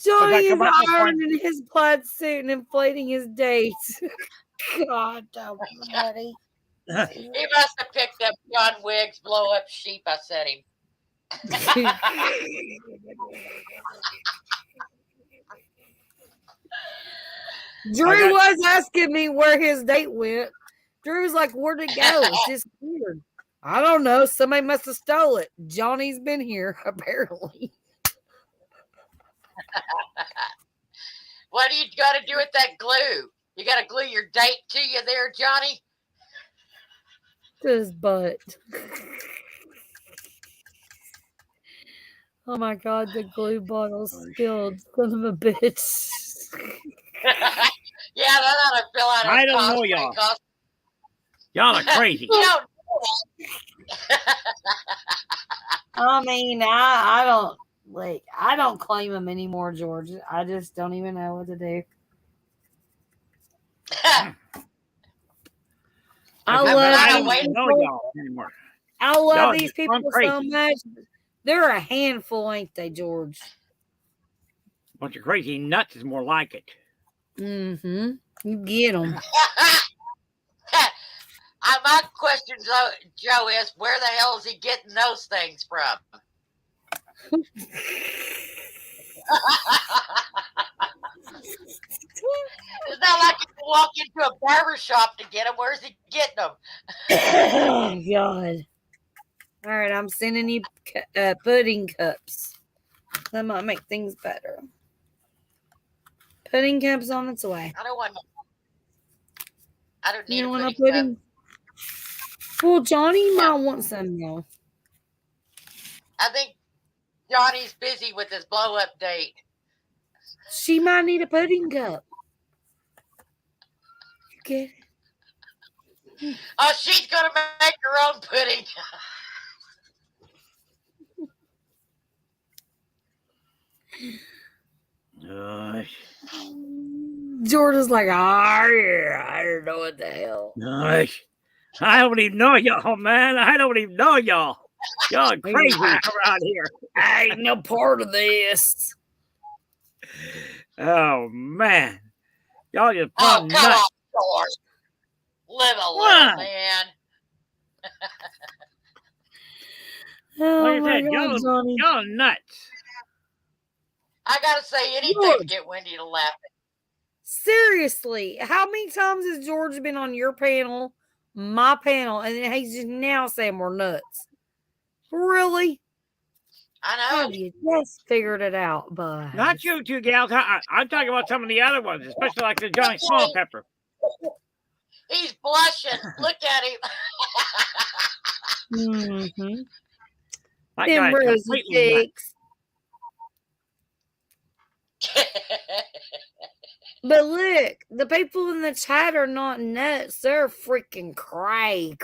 Johnny is ironing his plaid suit and inflating his dates. God almighty. He must have picked up John Wigg's blow up sheep. I said him. Drew was asking me where his date went. Drew was like, "Where'd it go? It's disappeared." I don't know. Somebody must have stole it. Johnny's been here, apparently. What do you got to do with that glue? You got to glue your date to you there, Johnny? To his butt. Oh my God, the glue bottle spilled. Son of a bitch. Yeah, that ought to fill out. I don't know y'all. Y'all are crazy. You don't know that. I mean, I don't I don't claim him anymore, George. I just don't even know what to do. I love these people so much. They're a handful, ain't they, George? Bunch of crazy nuts is more like it. Mm-hmm. You get them. My question, Joe, is where the hell is he getting those things from? It's not like you can walk into a barber shop to get them. Where's he getting them? Oh, God. All right, I'm sending you pudding cups. That might make things better. Pudding cups on its way. I don't need you a want pudding cup. Well, Johnny might want some, though. I think Johnny's busy with his blow-up date. She might need a pudding cup. You get it? Oh, she's going to make her own pudding. George is like, oh, yeah, I don't know what the hell. Nice. I don't even know y'all, man. I don't even know y'all. Y'all are crazy around here. I ain't no part of this. Oh, man. Y'all just come nuts. on, George. Live a little, man. Oh, my God, Johnny. Y'all nuts. I got to say anything to get Wendy to laugh. Seriously, how many times has George been on your panel, my panel, and he's just now saying we're nuts? Really? I know. Have you just figured it out, bud? Not you two gals. I'm talking about some of the other ones, especially like the Johnny Small Pepper. He's blushing. Look at him. Mm-hmm. That Them guy's rosy cheeks. But look, the people in the chat are not nuts. They're freaking cray.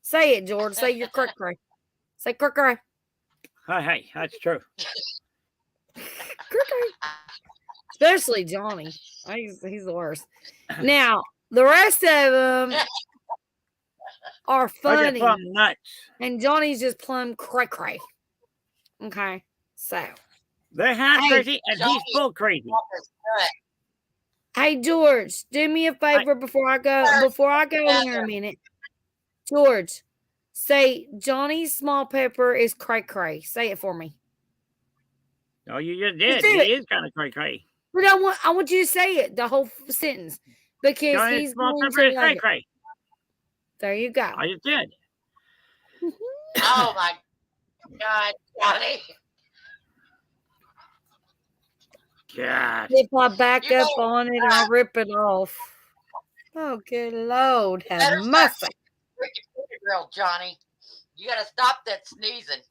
Say it, George. Say you're cray. Say cray. Hey, that's true. Cray. Especially Johnny. He's the worst. Now, the rest of them are funny. Nuts. And Johnny's just plumb cray. Okay, so. They're half crazy and he's full crazy. Hey, George, do me a favor before I go here a minute. George, say Johnny Small Pepper is cray. Say it for me. Oh, you just did. He is kind of cray. But I want you to say it, the whole sentence. Because Johnny he's Small going Pepper to is like cray. it. There you go. I just did. Oh, my God, Johnny. God. If I back up on it, I'll rip it off. Oh, good Lord, have mercy. Freaking girl, Johnny. You gotta stop that sneezing.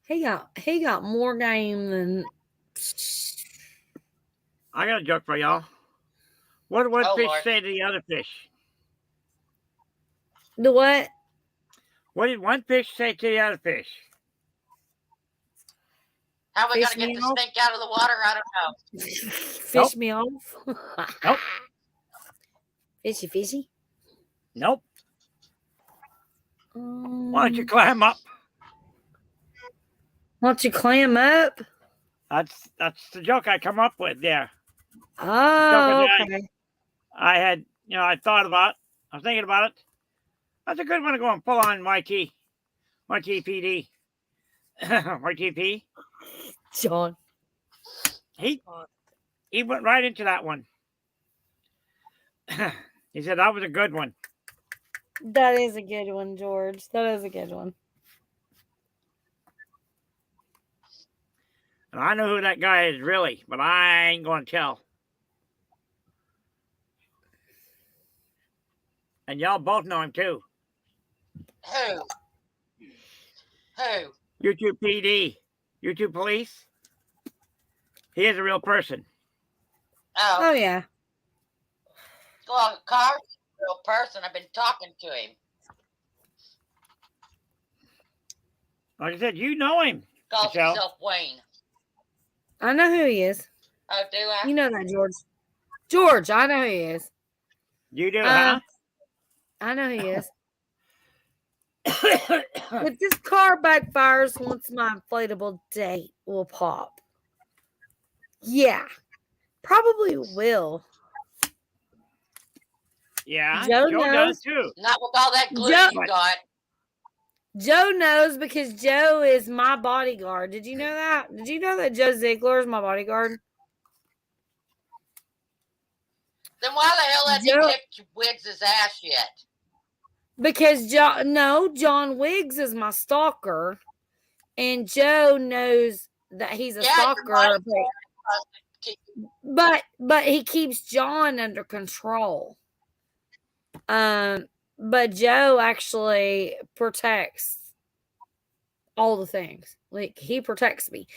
He got more game than. I got a joke for y'all. What did one Oh, fish Lord. say to the other fish? The what? What did one fish say to the other fish? How are we Fish gonna get me the off? stink out of the water? I don't know. Fish Nope. me off? Nope. Fishy. Nope. Why don't you climb up? Why don't you clam up? That's the joke I come up with there. Oh, Joke okay. I had, I thought about. I was thinking about it. That's a good one to go and pull on YT. YTPD. YTP. John. He went right into that one. He said that was a good one. That is a good one, George. That is a good one. And I know who that guy is really, but I ain't going to tell. And y'all both know him too. Who? YouTube PD. YouTube police. He is a real person. Oh, Oh, yeah. well, Carl's a real person. I've been talking to him. Like I said, you know him. Calls Michelle. himself Wayne. I know who he is. Oh, do I? You know that, George. George, I know who he is. You do, huh? I know who he is. If this car backfires once my inflatable date will pop. Yeah. Probably will. Yeah, Joe Joe knows. does too. Not with all that glue Joe- you got. Joe knows because Joe is my bodyguard. Did you know that? Did you know that Joe Ziegler is my bodyguard? Then why the hell hasn't he Joe- kicked Wiggs' ass yet? Because John Wiggs is my stalker, and Joe knows that he's a Yeah, stalker, you're but he keeps John under control. But Joe actually protects all the things. Like, he protects me.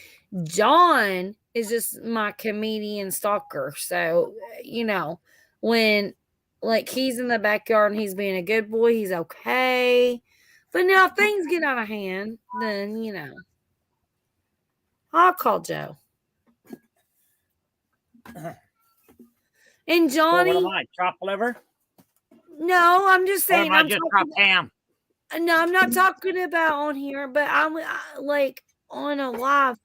John is just my comedian stalker. So, when like he's in the backyard and he's being a good boy, he's okay. But now if things get out of hand, then I'll call Joe. And So what Johnny, am I? Chop liver? no, I'm just Or saying am I just chop ham? No, I'm not talking about on here, but I'm like on a live.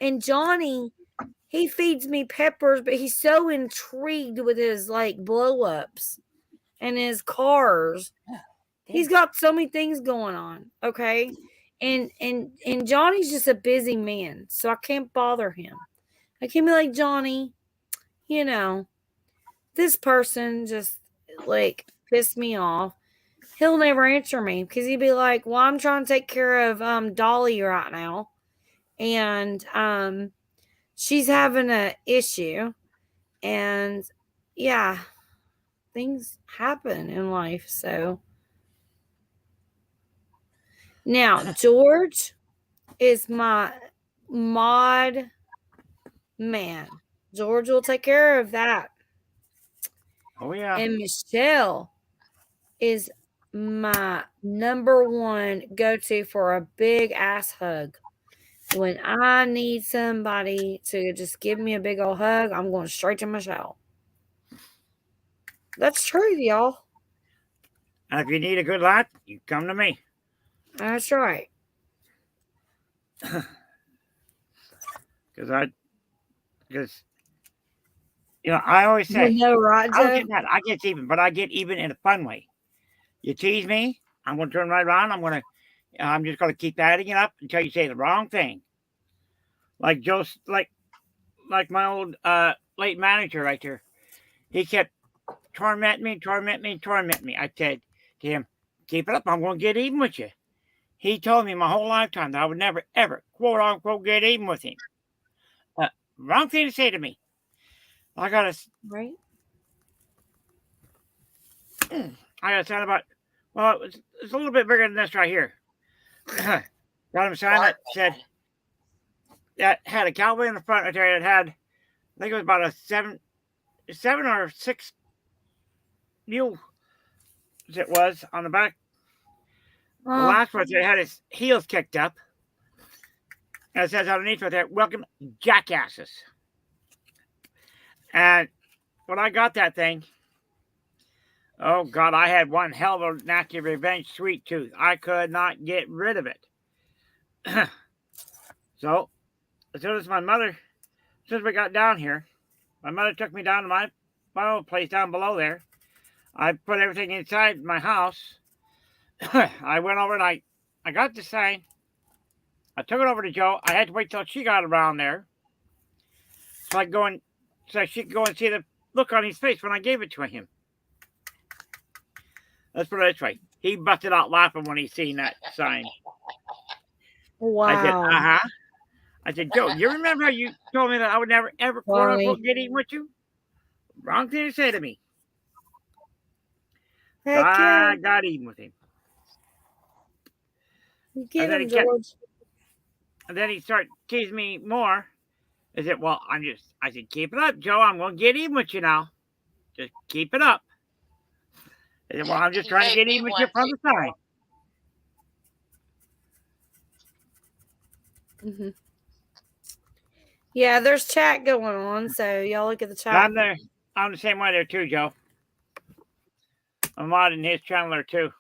And Johnny, he feeds me peppers, but he's so intrigued with his like blow ups and his cars. He's got so many things going on. Okay. And Johnny's just a busy man, so I can't bother him. I can't be like, Johnny, this person just like pissed me off. He'll never answer me because he'd be like, well, I'm trying to take care of Dolly right now. And she's having an issue. And yeah, things happen in life. So now George is my mod man. George will take care of that. Oh yeah. And Michelle is my number one go-to for a big ass hug. When I need somebody to just give me a big old hug, I'm going straight to Michelle. That's true, y'all. And if you need a good laugh, you come to me. That's right. Because I always say, You know, right, I don't Joe? get mad. I get even, but I get even in a fun way. You tease me, I'm going to turn right around. I'm just going to keep adding it up until you say the wrong thing. Like Joe's, like my old late manager right there. He kept tormenting me. I said to him, keep it up. I'm going to get even with you. He told me my whole lifetime that I would never, ever, quote unquote, get even with him. Wrong thing to say to me. I got to Right? sound about, well, it's a little bit bigger than this right here. Got him a sign that said, that had a cowboy in the front right there. It had, I think it was about a seven or six mule. It was on the back. The last one, it had his heels kicked up. And it says underneath right there, "Welcome, jackasses." And when I got that thing, oh God, I had one hell of a nasty revenge sweet tooth. I could not get rid of it. So, as soon as we got down here, my mother took me down to my old place down below there. I put everything inside my house. I went over and I got the sign. I took it over to Joe. I had to wait till she got around there so she could go and see the look on his face when I gave it to him. Let's put it this way. He busted out laughing when he seen that sign. Wow. I said, uh-huh. I said, Joe, you remember how you told me that I would never, ever, quote unquote, get even with you? Wrong thing to say to me. So I got even with him. Get him, George. And then he started teasing me more. I said, well, I said, keep it up, Joe. I'm going to get even with you now. Just keep it up. I said, well, I'm just trying to get even with you from the side. Mm-hmm. Yeah, there's chat going on, so y'all look at the chat. I'm the same way there too, Joe. I'm modding his channel there too.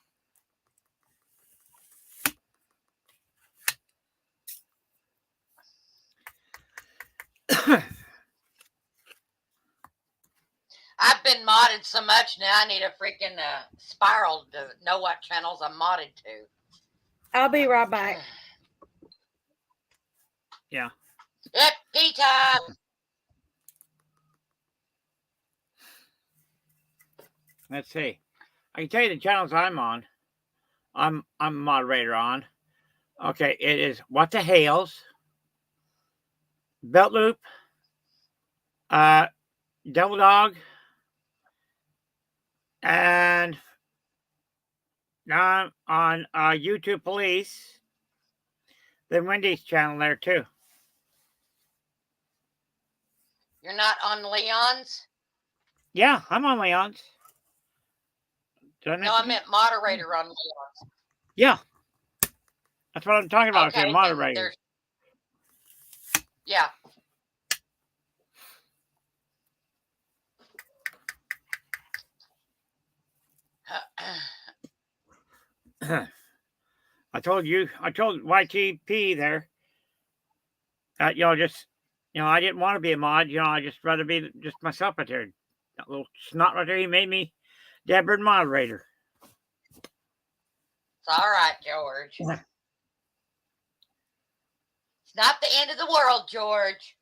I've been modded so much now. I need a freaking spiral to know what channels I'm modded to. I'll be right back. Yeah. Yep, tea time. Let's see. I can tell you the channels I'm on. I'm a moderator on. Okay, it is What the Hales, Belt Loop, Devil Dog, and now I'm on YouTube Police. Then Wendy's channel there too. You're not on Leon's? Yeah, I'm on Leon's. No, I meant moderator on Leon's. Yeah. That's what I'm talking about. Okay, moderator. Yeah. I told YTP there that, I didn't want to be a mod. I just rather be just myself out there. That little snot right there, he made me Deborah moderator. It's all right, George. It's not the end of the world, George.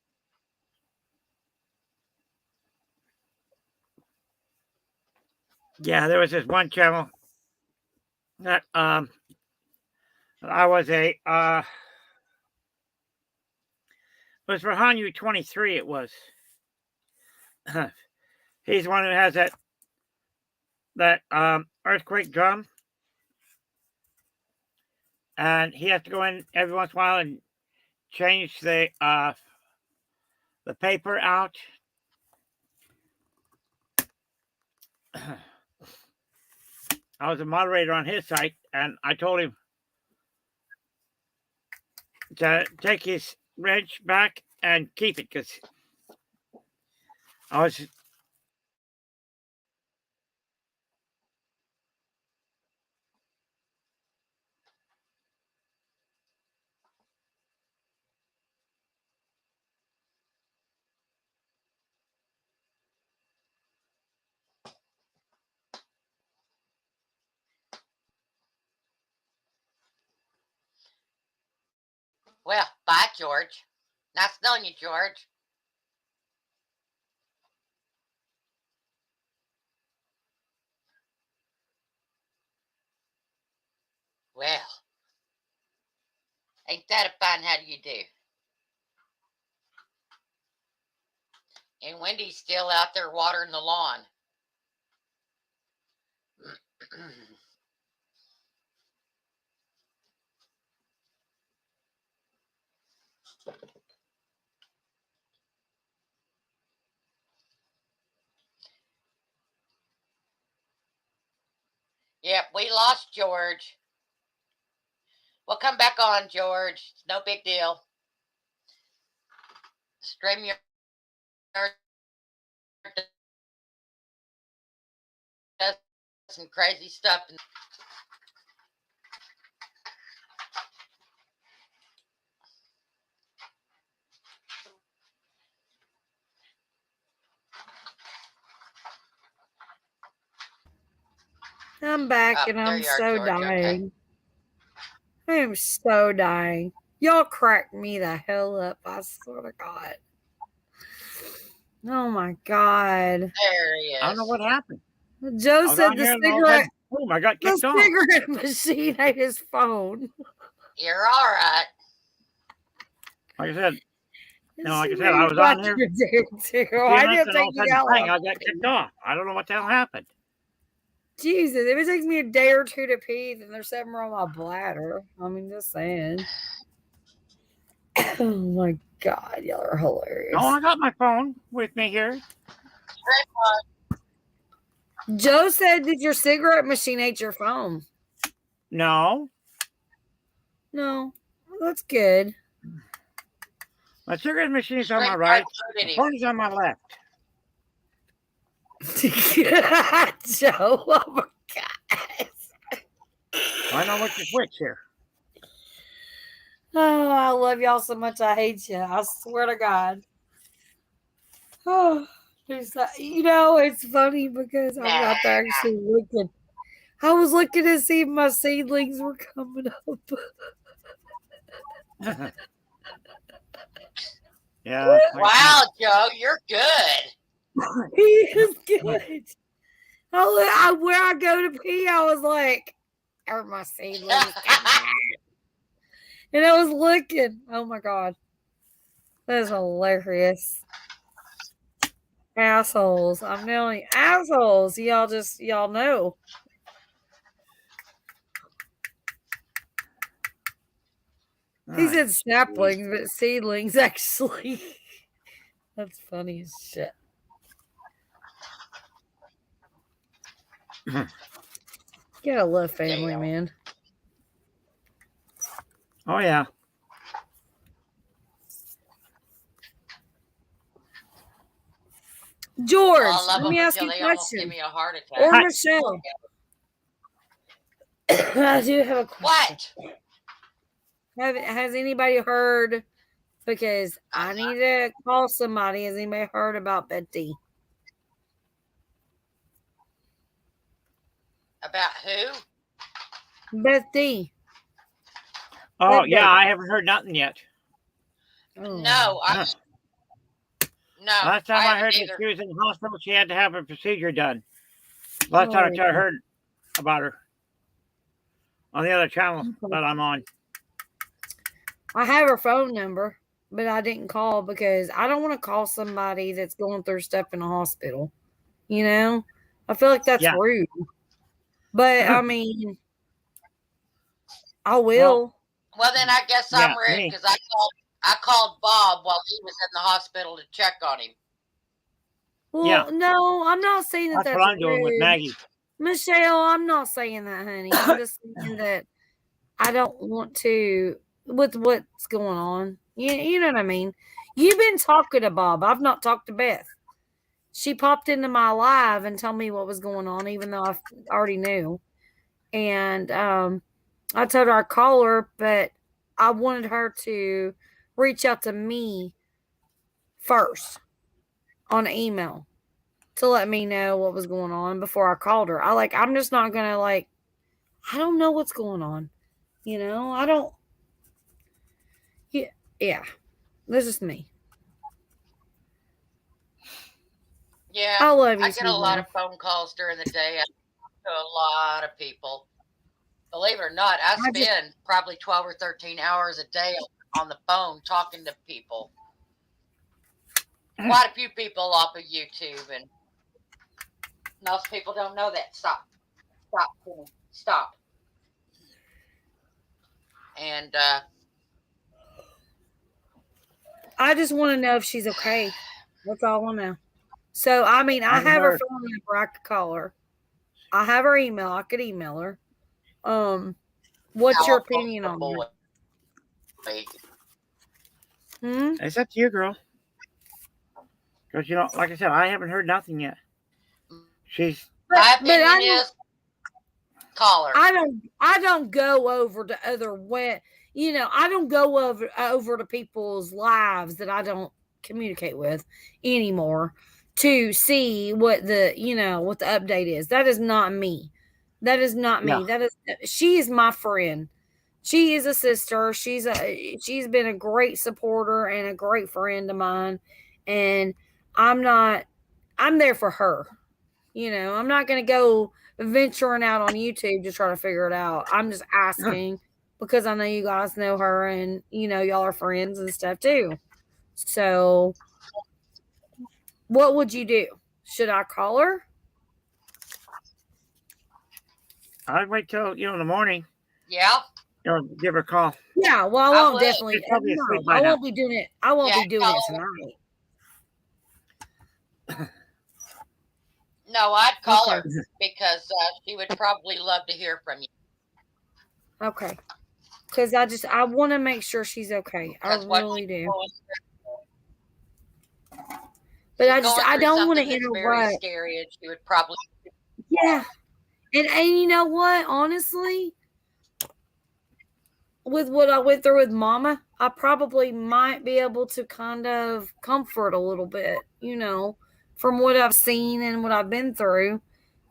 Yeah, there was this one channel that I was it was for Hanyu 23. It was. He's the one who has that earthquake drum, and he has to go in every once in a while and change the paper out. I was a moderator on his site, and I told him to take his wrench back and keep it because I was. Well, bye, George. Nice knowing you, George. Well, ain't that a fine how do you do? And Wendy's still out there watering the lawn. Yep, we lost George. We'll come back on, George. It's no big deal. StreamYard does some crazy stuff. I'm back Oh, and there I'm you are, so George. Okay. dying. I am so dying. Y'all cracked me the hell up. I swear to God. Oh my God. There he is. I don't know what happened. Joe I was said on the here and all of a cigarette, sudden, boom, I got the kicked off. cigarette machine ate his phone. You're all right. Like I said, no, like I She said, I made was like on here you did too. a few I minutes didn't and all take of a you sudden, that bang, long. I got kicked off. I don't know what the hell happened. Jesus, if it takes me a day or two to pee, then there's something wrong with my bladder. I mean, just saying. Oh my God, y'all are hilarious. No, I got my phone with me here. Joe said that your cigarette machine ate your phone. No, No, that's good. my cigarette machine's on my StreamYard right. booted The him. phone's on my left. Joe, oh my God. I know what you switch here. Oh, I love y'all so much. I hate you. I swear to God. Oh, it's funny because I'm not actually looking. I was looking to see if my seedlings were coming up. Yeah. Wow, Joe, you're good. He is good. Where I go to pee, I was like, are my seedlings coming out? And I was looking. Oh my God. That is hilarious. Assholes. I'm telling you, assholes. Y'all know. He said saplings, but seedlings actually. That's funny as shit. Gotta love family, man. Oh yeah. George, I love let me them ask until you a they almost give question. me a heart attack. Or Hi. Michelle. I do have a question. What? Has anybody heard? Because I need to call somebody. Has anybody heard about Betty? About who? Betty. Oh yeah, I haven't heard nothing yet. Oh. No, no. Last time I heard that either. she was in the hospital, she had to have a procedure done. Last time I heard about her on the other channel that I'm on. I have her phone number, but I didn't call because I don't want to call somebody that's going through stuff in a hospital. You know, I feel like that's rude. But I mean, I will. Well, then I guess I'm rude because I called Bob while he was in the hospital to check on him. Well, no, I'm not saying that's what I'm doing with Maggie. Michelle, I'm not saying that, honey. I'm just saying that I don't want to with what's going on. You know what I mean? You've been talking to Bob. I've not talked to Beth. She popped into my live and told me what was going on, even though I already knew. And I told her I'd call her, but I wanted her to reach out to me first on email to let me know what was going on before I called her. I'm just not gonna I don't know what's going on. You know, I don't. Yeah. This is me. Yeah, I love you. I get a lot of phone calls during the day. I talk to a lot of people. Believe it or not, I spend probably 12 or 13 hours a day on the phone talking to people. Quite a few people off of YouTube, and most people don't know that. Stop. And I just want to know if she's okay. That's all I want to know. So, I mean, I have her phone number. I could call her. I have her email. I could email her. What's your opinion on it? It's up to you, girl. Because, you know, like I said, I haven't heard nothing yet. My opinion is call her. I don't go over to other I don't go over to people's lives that I don't communicate with anymore to see what the update is. That is not me. That is not me. Yeah. She is my friend. She is a sister. She's been a great supporter and a great friend of mine. And I'm there for her. I'm not going to go venturing out on YouTube to try to figure it out. I'm just asking because I know you guys know her and, y'all are friends and stuff too. So what would you do? Should I call her? I'd wait till, in the morning. Yeah. Give her a call. Yeah, well, I won't definitely. I won't be doing it. I won't be doing it tonight. No, I'd call her because she would probably love to hear from you. Okay. Because I want to make sure she's okay. I really do. But I don't want to interrupt. Very scary, and she would probably. Yeah. And you know what? Honestly, with what I went through with Mama, I probably might be able to kind of comfort a little bit, from what I've seen and what I've been through.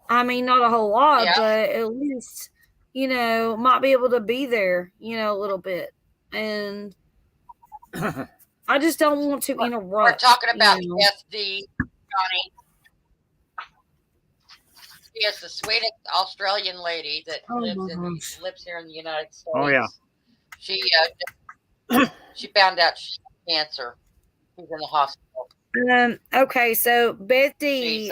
I mean, not a whole lot, but at least, might be able to be there, a little bit. And I just don't want to interrupt. We're talking about SD, Johnny. She is the sweetest Australian lady that lives here in the United States. Oh, yeah. She found out she had cancer. She's in the hospital. Okay, so Betty,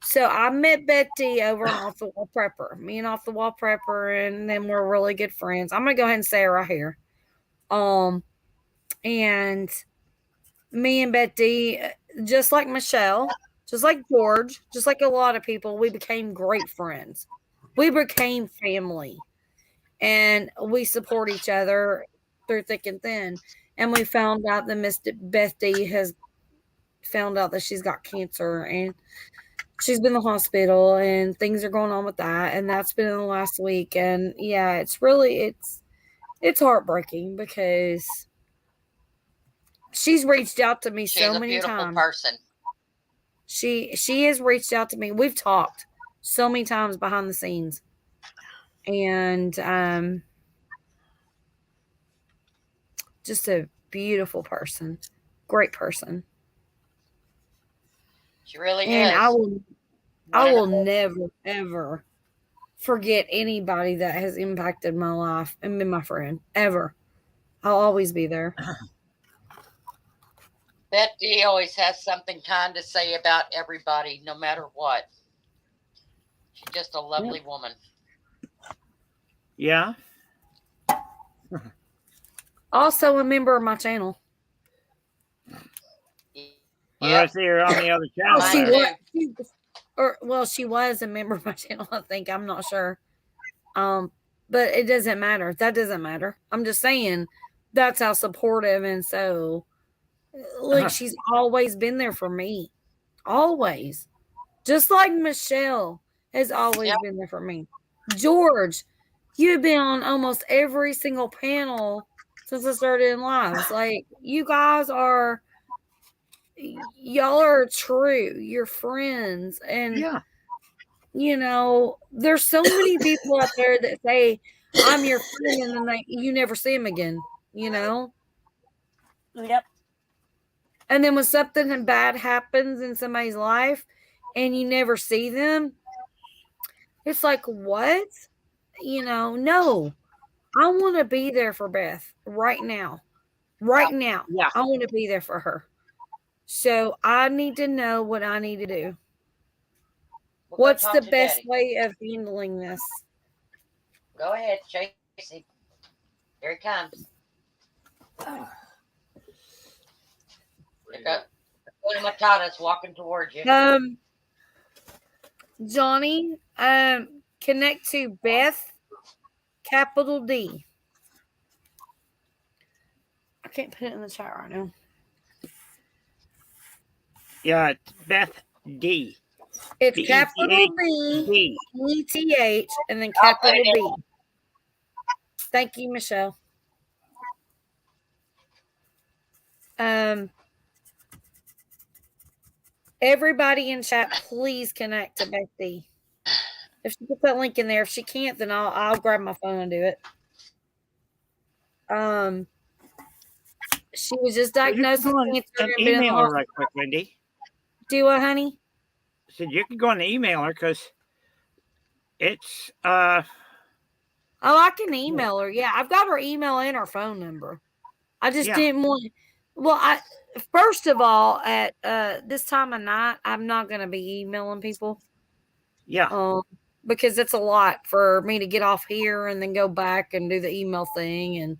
so I met Betty over on Off the Wall Prepper. Me and Off the Wall Prepper, and then we're really good friends. I'm gonna go ahead and say it right here. And me and Betty, just like Michelle, just like George, just like a lot of people, we became great friends. We became family, and we support each other through thick and thin. And we found out that Miss Betty has found out that she's got cancer, and she's been in the hospital, and things are going on with that. And that's been in the last week. And yeah, it's really, it's heartbreaking because she's reached out to me so many times. She's a beautiful person. She has reached out to me. We've talked so many times behind the scenes. And just a beautiful person. Great person. She really is. And I will never, ever forget anybody that has impacted my life and been my friend. Ever. I'll always be there. Betty always has something kind to say about everybody, no matter what. She's just a lovely woman. Yeah. Also a member of my channel. Well, I see her on the other channel. She was a member of my channel, I think. I'm not sure. But it doesn't matter. That doesn't matter. I'm just saying that's how supportive and so she's always been there for me. Always. Just like Michelle has always been there for me. George, you've been on almost every single panel since I started in lives. You guys are y'all are true. You're friends. And there's so many people out there that say I'm your friend and then you never see them again, Yep. And then when something bad happens in somebody's life and you never see them, it's like, what? No. I want to be there for Beth right now. Right now. Yeah. I want to be there for her. So I need to know what I need to do. What's the best way of handling this? Go ahead, Tracy. Here it comes. Go Hakuna Matata's walking towards you. Johnny, connect to Beth, capital D. I can't put it in the chat right now. Yeah, it's Beth D. It's B-E-T-H. capital B, E-T-H, and then capital B. Thank you, Michelle. Everybody in chat, please connect to Beth D. If she puts that link in there, if she can't, then I'll grab my phone and do it. She was just diagnosed with cancer and and been in the email her hospital. right quick, Wendy. Do what, honey? Said you can go and email her because it's Oh, I can email her. Yeah, I've got her email and her phone number. I just didn't want. Well, first of all, at this time of night, I'm not going to be emailing people. Yeah. Because it's a lot for me to get off here and then go back and do the email thing, and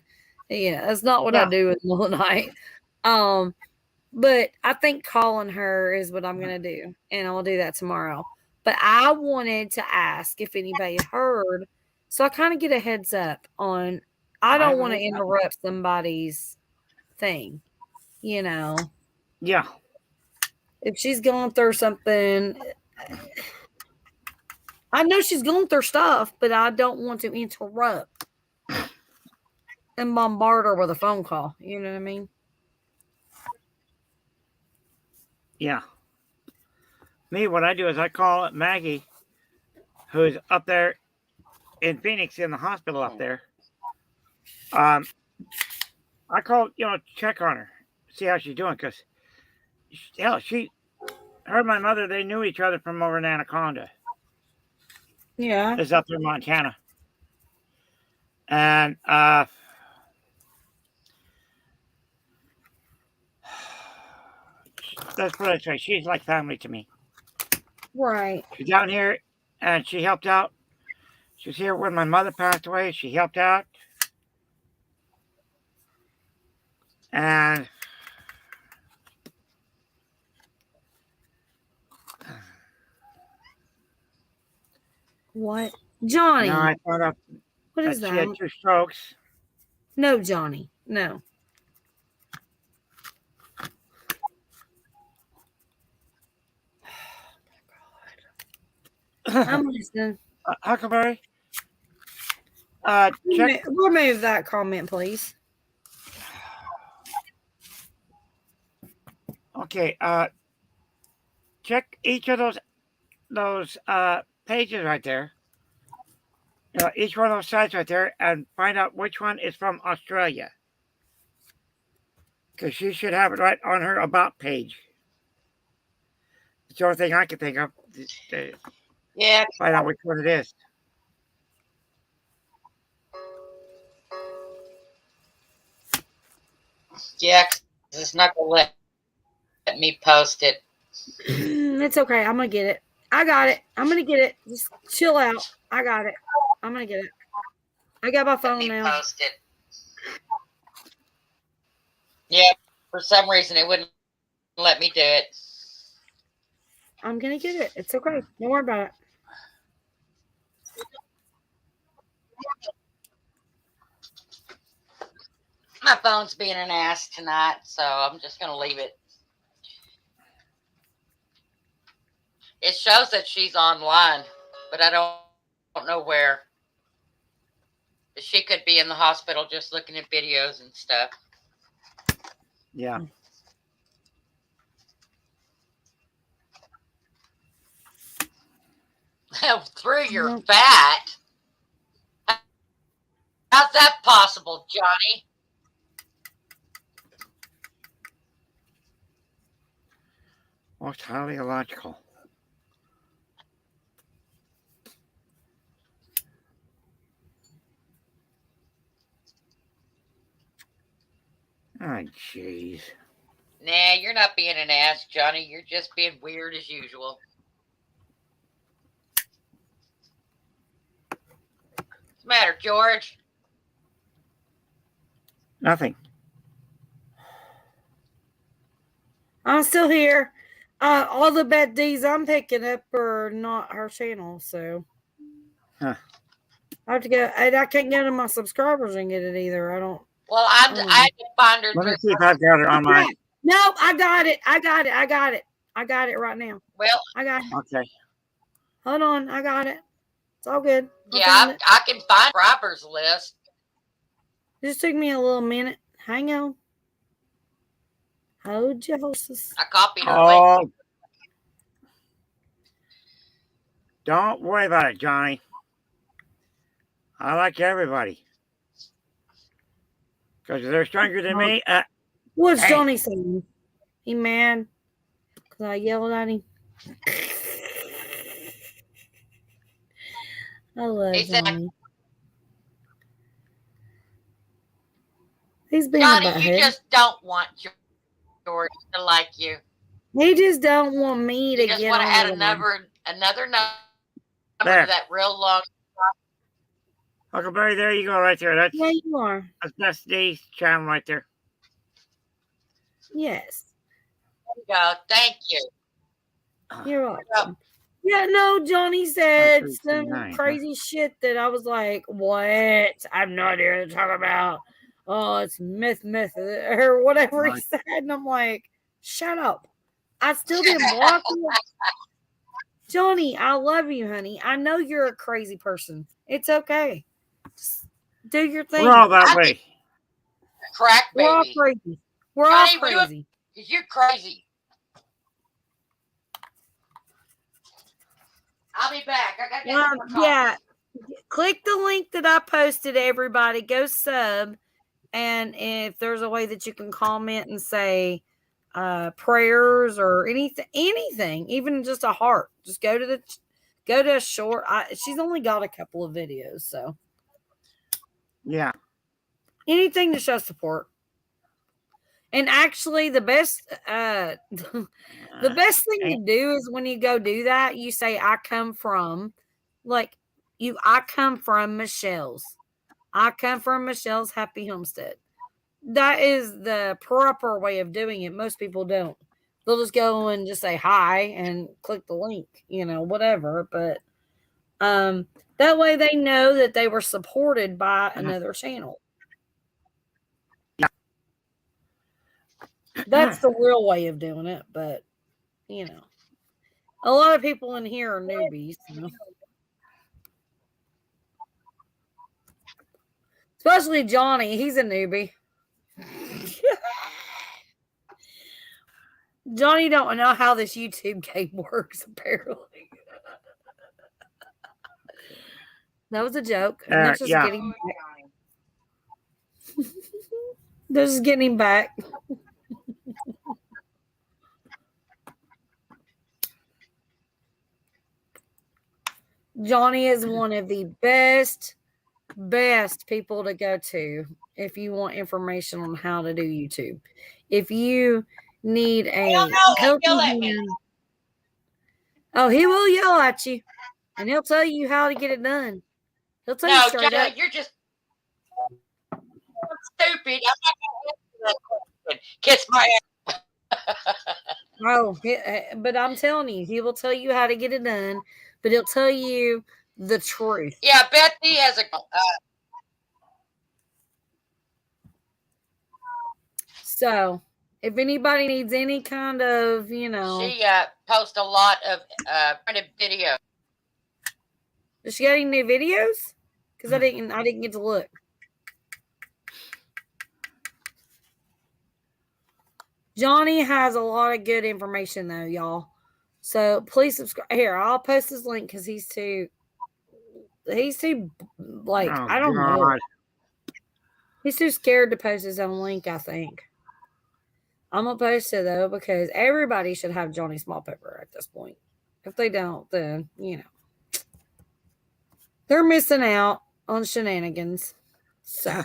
yeah, that's not what I do in the middle of the night. But I think calling her is what I'm going to do, and I'll do that tomorrow. But I wanted to ask if anybody heard, so I kind of get a heads up on. I don't want to interrupt somebody's thing, you know. Yeah. If she's going through something, I know she's going through stuff, but I don't want to interrupt and bombard her with a phone call. You know what I mean? Yeah. Me, what I do is I call Maggie, who's up there in Phoenix in the hospital up there. I call, check on her, see how she's doing, because hell, her and my mother, they knew each other from over in Anaconda. Yeah. It's up there in Montana. And that's what I say. She's like family to me. Right. She's down here and she helped out. She was here when my mother passed away. She helped out. And what? Johnny. now I found out what is that that? she had 2 strokes. No, Johnny. No. I'm listening. Huckleberry. Check. Remove that comment, please. Okay. Check each of those pages right there. Each one of those sites right there, and find out which one is from Australia. Because she should have it right on her about page. It's the only thing I can think of. Yeah. Find out which one it is. Yeah, 'cause it's not going to let me post it. It's okay. I'm going to get it. I got it. I'm going to get it. Just chill out. I got it. I'm going to get it. I got my phone now. Post it. Yeah, for some reason it wouldn't let me do it. I'm going to get it. It's okay. Don't worry about it. My phone's being an ass tonight, so I'm just going to leave it. It shows that she's online, but I don't know where. She could be in the hospital just looking at videos and stuff. Yeah. Through your fat? How's that possible, Johnny? Most highly illogical. Oh, jeez. Nah, you're not being an ass, Johnny. You're just being weird as usual. What's the matter, George? Nothing. I'm still here. All the bad D's I'm picking up are not her channel, so Huh. I have to go. And I can't go to my subscribers and get it either. I don't. Well, I had to find her. Let me see if I've got it on my. No, I got it. I got it right now. Well, I got it. Okay. Hold on. I got it. It's all good. yeah, I can find Robert's list. It just took me a little minute. Hang on. Hold your horses. I copied her link. Oh, don't worry about it, Johnny. I like everybody. Because they're stronger than me. What's Hey. Johnny saying? He mad because I yelled at him. I love He said- Johnny. He's being Johnny, about you just don't want George to like you. He just don't want me to You just get want to on add with him. another number There. to that real long. Huckleberry, there you go, right there. That's Yeah, you are. that's D's channel right there. Yes, Go. Thank you. you're welcome. Yeah, no, Johnny said some 329, huh? crazy shit that I was like, what? I have no idea what to talk about. Oh, it's myth, or whatever he Right. said. And I'm like, shut up. I still didn't block you. Johnny, I love you, honey. I know you're a crazy person. It's okay. Just do your thing. We're all that way. Crack We're all baby. crazy. We're all Johnny, we crazy. You're crazy. I'll be back. I got to get some more coffee. Yeah. Click the link that I posted, everybody. Go sub. And if there's a way that you can comment and say prayers or anything, even just a heart, just go to a short. She's only got a couple of videos, so Yeah. anything to show support. And actually, the best thing to do is when you go do that, you say, "I come from," I come from Michelle's. I come from Michelle's Happy Homestead. That is the proper way of doing it. Most people don't. They'll just go and just say hi and click the link, whatever. But that way they know that they were supported by another channel. That's the real way of doing it. But, a lot of people in here are newbies. Especially Johnny. He's a newbie. Johnny don't know how this YouTube game works, apparently. That was a joke. And they're just Yeah. getting back. They're just getting him back. Johnny is one of the best people to go to if you want information on how to do YouTube. If you need a helping hand. Oh, he will yell at you, and he'll tell you how to get it done. He'll tell you straight up. You're just stupid. I'm not going to answer that question. Kiss my ass. Oh, but I'm telling you, he will tell you how to get it done, but he'll tell you the truth. Yeah, Betsy has a. So, if anybody needs any kind of, She posts a lot of printed video. Is she getting new videos? Because I didn't get to look. Johnny has a lot of good information though, y'all. So please subscribe. Here, I'll post his link because he's too like, I don't know. He's too scared to post his own link, I think. I'm gonna post it though because everybody should have Johnny Small Pepper at this point. If they don't, then they're missing out on shenanigans. So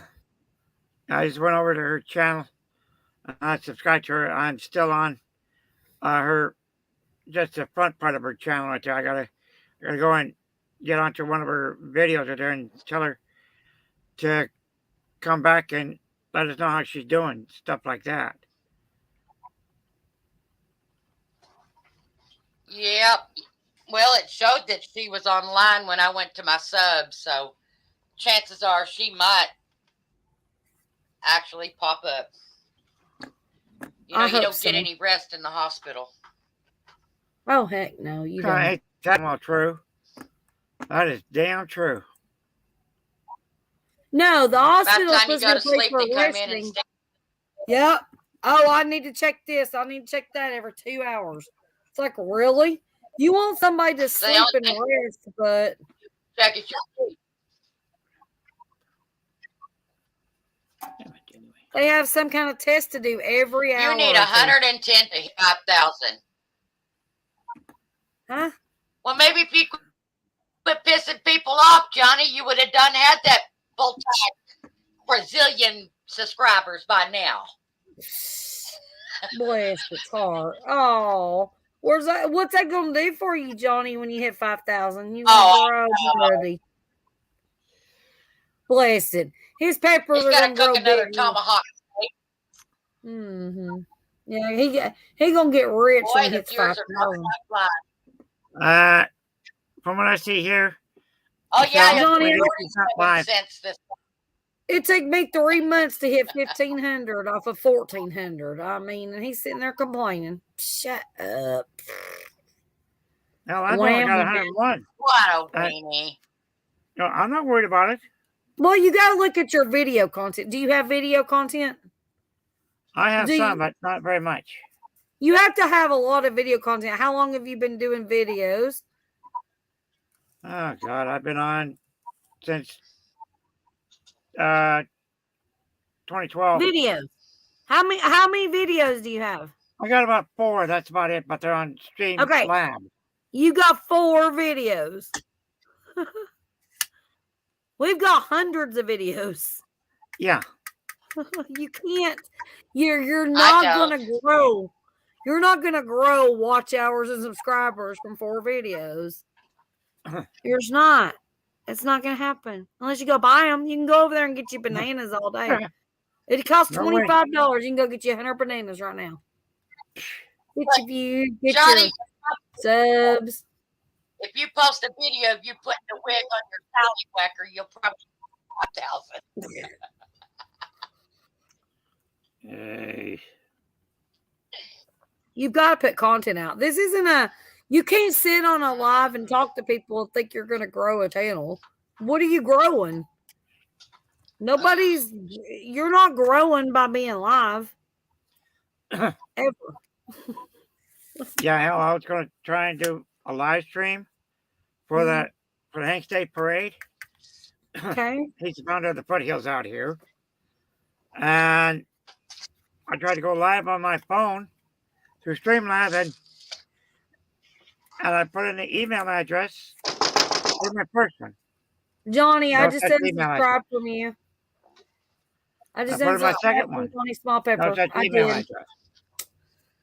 I just went over to her channel. I subscribed to her. I'm still on her, just the front part of her channel right there. I gotta go and get onto one of her videos right there and tell her to come back and let us know how she's doing, stuff like that. Yep. Well, it showed that she was online when I went to my sub, so chances are she might actually pop up. You I you hope don't so. get any rest in the hospital. Oh heck no, you don't. Ain't that well true? That is damn true. No, the By the hospital's time you supposed go to to pay sleep, for they come in and resting. stay. Yep. Oh, I need to check this. I need to check that every 2 hours. It's like, really? You want somebody to sleep only and rest, but check it. they have some kind of test to do every hour. You need or two. 110 to hit 5,000. Huh? Well, maybe if you quit pissing people off, Johnny, you would have had that full-time Brazilian subscribers by now. Bless its heart. Oh, where's that? What's that gonna do for you, Johnny? When you hit 5,000, you grow, buddy. Bless it. His peppers He's are got gonna to cook grow another big. tomahawk. Mm-hmm. Yeah, he gonna get rich Boy, when he the hits viewers 5,000. are flying. From what I see here, Oh yeah, Johnny, it's not live. cents this. It took me 3 months to hit 1,500 off of 1,400. I mean, and he's sitting there complaining. Shut up. No, I've only got 101. What a weenie. No, I'm not worried about it. Well, you got to look at your video content. Do you have video content? I have some, but not very much. You have to have a lot of video content. How long have you been doing videos? Oh God, I've been on since 2012. Videos. How many videos do you have? I got about 4. That's about it. But they're on Stream Lab. You got 4 videos. We've got hundreds of videos. Yeah. You can't. You're not gonna grow. You're not gonna grow watch hours and subscribers from 4 videos. You're not. It's not gonna happen unless you go buy them. You can go over there and get you bananas all day. It costs $25. You can go get you 100 bananas right now. Get your views, get Johnny, your subs. If you post a video of you putting a wig on your tallywhacker, you'll probably get 5,000. Hey. You've got to put content out. This isn't you can't sit on a live and talk to people and think you're going to grow a channel. What are you growing? You're not growing by being live. Ever. Yeah, hell, I was going to try and do a live stream for the Hank State Parade. Okay. He's the founder of the Foothills out here. And I tried to go live on my phone through Streamlabs, and I put in the email address in my person. Johnny, I just unsubscribed from you. I just put in my second one. Johnny Small Pepper. I did.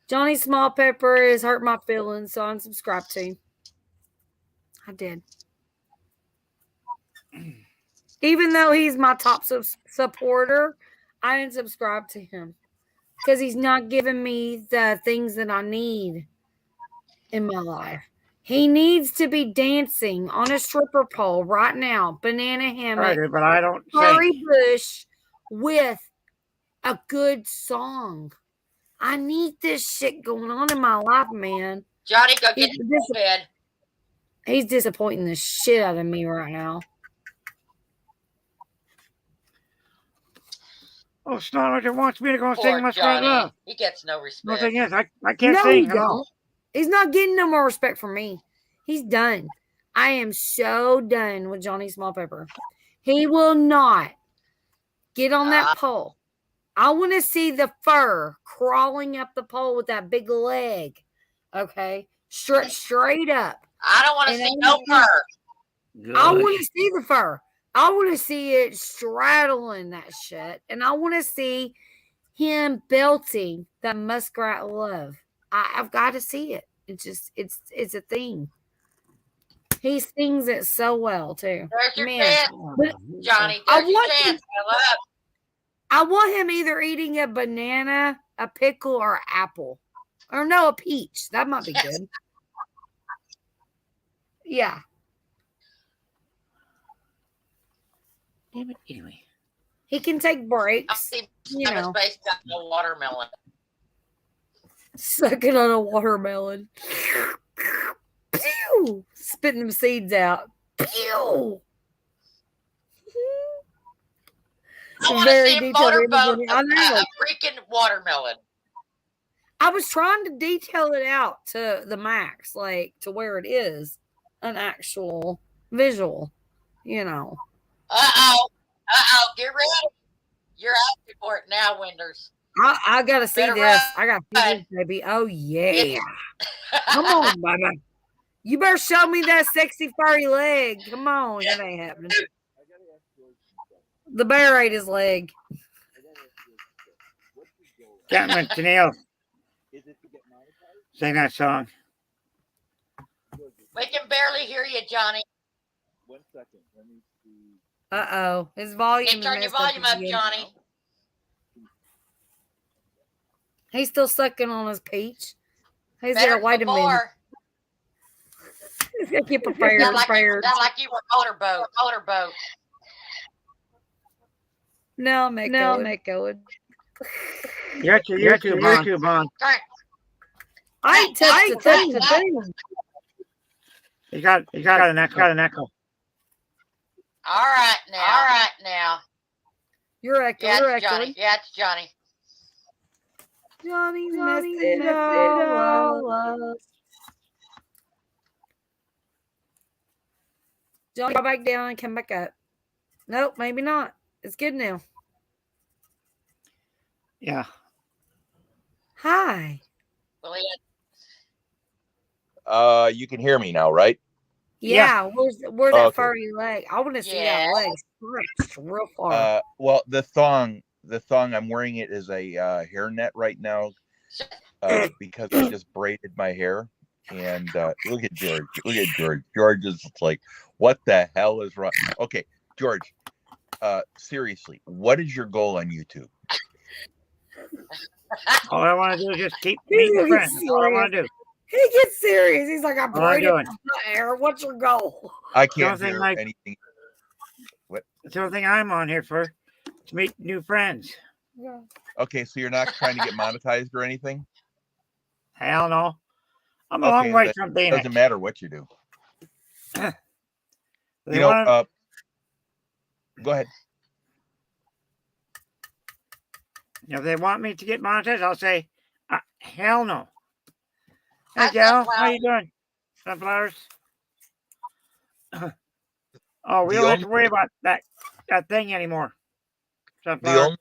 Johnny Small Pepper is hurt my feelings, so I unsubscribed to him. I did. Even though he's my top supporter, I didn't subscribe to him because he's not giving me the things that I need in my life. He needs to be dancing on a stripper pole right now, banana hammock, Right, but I don't curry bush with a good song. I need this shit going on in my life, man. Johnny, go get in bed. He's disappointing the shit out of me right now. Oh, Snarler wants me to go sing my sweet love. He gets no respect. The thing is, I can't sing. He don't. He's not getting no more respect from me. He's done. I am so done with Johnny Small Pepper. He will not get on that pole. I want to see the fur crawling up the pole with that big leg. Okay? Straight up. I don't want to see no fur. Good. I want to see the fur. I want to see it straddling that shit. And I want to see him belting that muskrat love. I've got to see it. It's a thing. He sings it so well too. There's your chance, Johnny. I want him either eating a banana, a pickle, or an apple. Or no, a peach. That might be good. Yeah. Damn it. Anyway. He can take I breaks. see You know, space got no watermelon. sucking on a watermelon. Pew! Spitting them seeds out. Pew! I want to Very see a detailed motorboat, imagery. I know. a freaking watermelon. I was trying to detail it out to the max, like to where it is an actual visual, you know. Uh-oh. Get ready. You're asking for it now, Winders. I gotta see Better this. run. I gotta see this, baby. Oh yeah. Come on, baby. You better show me that sexy furry leg. Come on, that ain't happening. The bear ate his leg. Catman Tennille. Sing that song. We can barely hear you, Johnny. 1 second. Let me see. Uh-oh. His volume. Hey, turn your volume up, Johnny. He's still sucking on his peach. He's Better there. Wait a minute. before. He's gonna get prepared. Sound like you were motorboat. No, I'm echoing. You're too Bon. I ain't touched the thing. You got an echo. All right now. You're echoing. Yeah, You're it's echoing. Johnny. Yeah, it's Johnny. Johnny messed it all up. Johnny, go back down and come back up. Nope, maybe not. It's good now. Yeah. Hi. Well, You can hear me now, right? Yeah, where's that Okay. furry leg? I want to see Yeah. that leg stretched real far. Well, the thong I'm wearing it is a hairnet right now because I just braided my hair. And look at George. George is like, what the hell is wrong? Okay, George. Seriously, what is your goal on YouTube? All I want to do is just keep meeting friends. That's all I want to do. He gets serious. He's like, I'm All I'm braiding doing. my hair. What's your goal? I can't Something hear like- anything. That's the only thing I'm on here for. To meet new friends. Okay, so you're not trying to get monetized or anything? Hell no. I'm a Okay, long way that from being Doesn't it. matter what you do. They You know, wanna- go ahead. if they want me to get monetized, I'll say, hell no. Hey, Hi, Gal, Sunflower. how you doing? Sunflowers. Oh, we The don't have to worry about that thing anymore. Sunflower.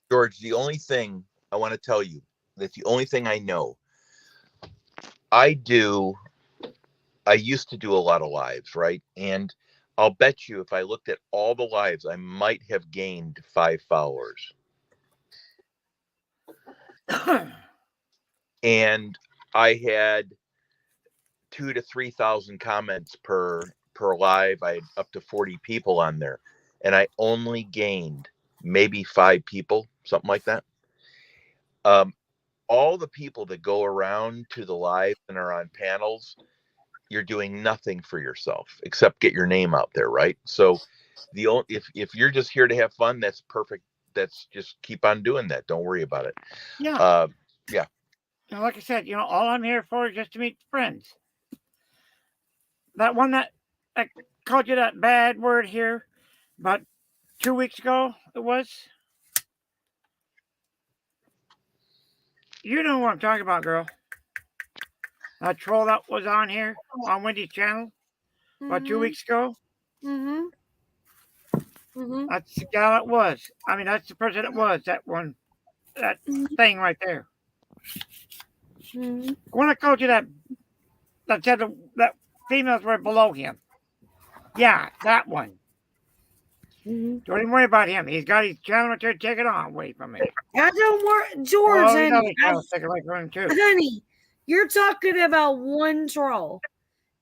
The only thing I want to tell you, that's the only thing I know. I used to do a lot of lives, right? And I'll bet you if I looked at all the lives, I might have gained 5 followers. And I had 2,000 to 3,000 comments per live. I had up to 40 people on there, and I only gained maybe 5 people, something like that. All the people that go around to the live and are on panels, you're doing nothing for yourself except get your name out there, right? So if you're just here to have fun, that's perfect. That's just keep on doing that. Don't worry about it. Yeah. Yeah. Like I said, all I'm here for is just to meet friends. That one that called you that bad word here about 2 weeks ago, it was. You know what I'm talking about, girl. That troll that was on here on Wendy's channel about 2 weeks ago. Mm-hmm. That's the gal it was. I mean, that's the person it was. That thing right there. Mm-hmm. When I called you that said that females were below him. Yeah, that one. Mm-hmm. Don't even worry about him. He's got his channel right there. Take it on away from me. I don't worry, George. Oh, honey, another channel take it away from him too. honey, you're talking about one troll.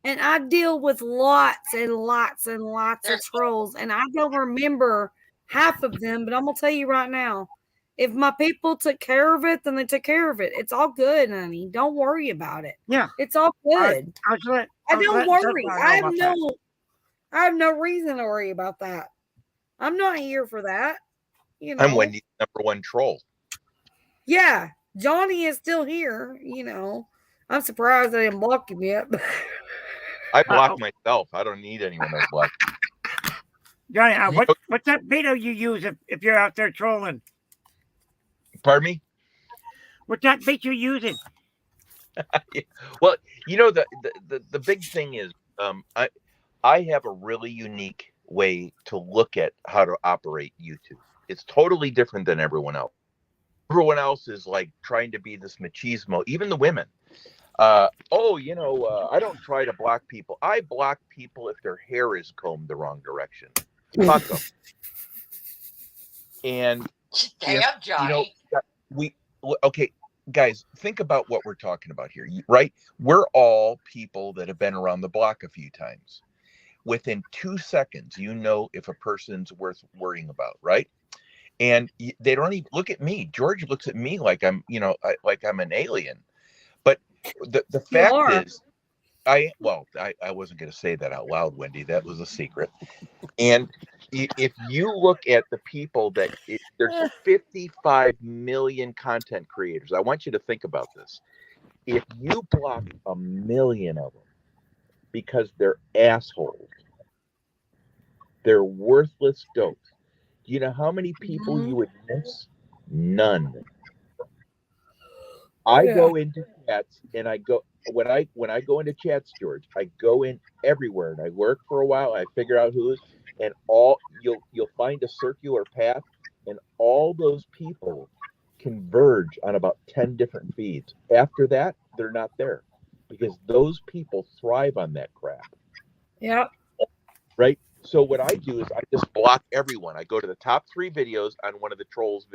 And I deal with lots and lots and lots of trolls. And I don't remember half of them, but I'm going to tell you right now, If my people took care of it, then they took care of it. It's all good, honey. Don't worry about it. Yeah. It's all good. I don't worry. I have no reason to worry about that. I'm not here for that. You know. I'm Wendy's #1 troll. Yeah, Johnny is still here. You know, I'm surprised I didn't block him yet. I block myself. I don't need anyone else blocked. Johnny, what's that video you use if you're out there trolling? Pardon me? What's that bait you're using? Well, you know, the big thing is I have a really unique way to look at how to operate YouTube. It's totally different than everyone else. Everyone else is like trying to be this machismo, even the women. I don't try to block people. I block people if their hair is combed the wrong direction. Fuck them. And damn, Johnny. Okay, guys, think about what we're talking about here, right? We're all people that have been around the block a few times. Within 2 seconds, you know if a person's worth worrying about, right? And they don't even look at me. George looks at me like I'm, like I'm an alien. But the fact is, I wasn't going to say that out loud, Wendy. That was a secret. And if you look at the people there's 55 million content creators. I want you to think about this. If you block 1 million of them because they're assholes, they're worthless dopes, do you know how many people you would miss? None. I go into chats and when I go into chats, George, I go in everywhere and I work for a while. I figure out who is, and you'll find a circular path, and all those people converge on about 10 different feeds. After that, they're not there because those people thrive on that crap. Yep. Right. So what I do is I just block everyone. I go to the top 3 videos on one of the trolls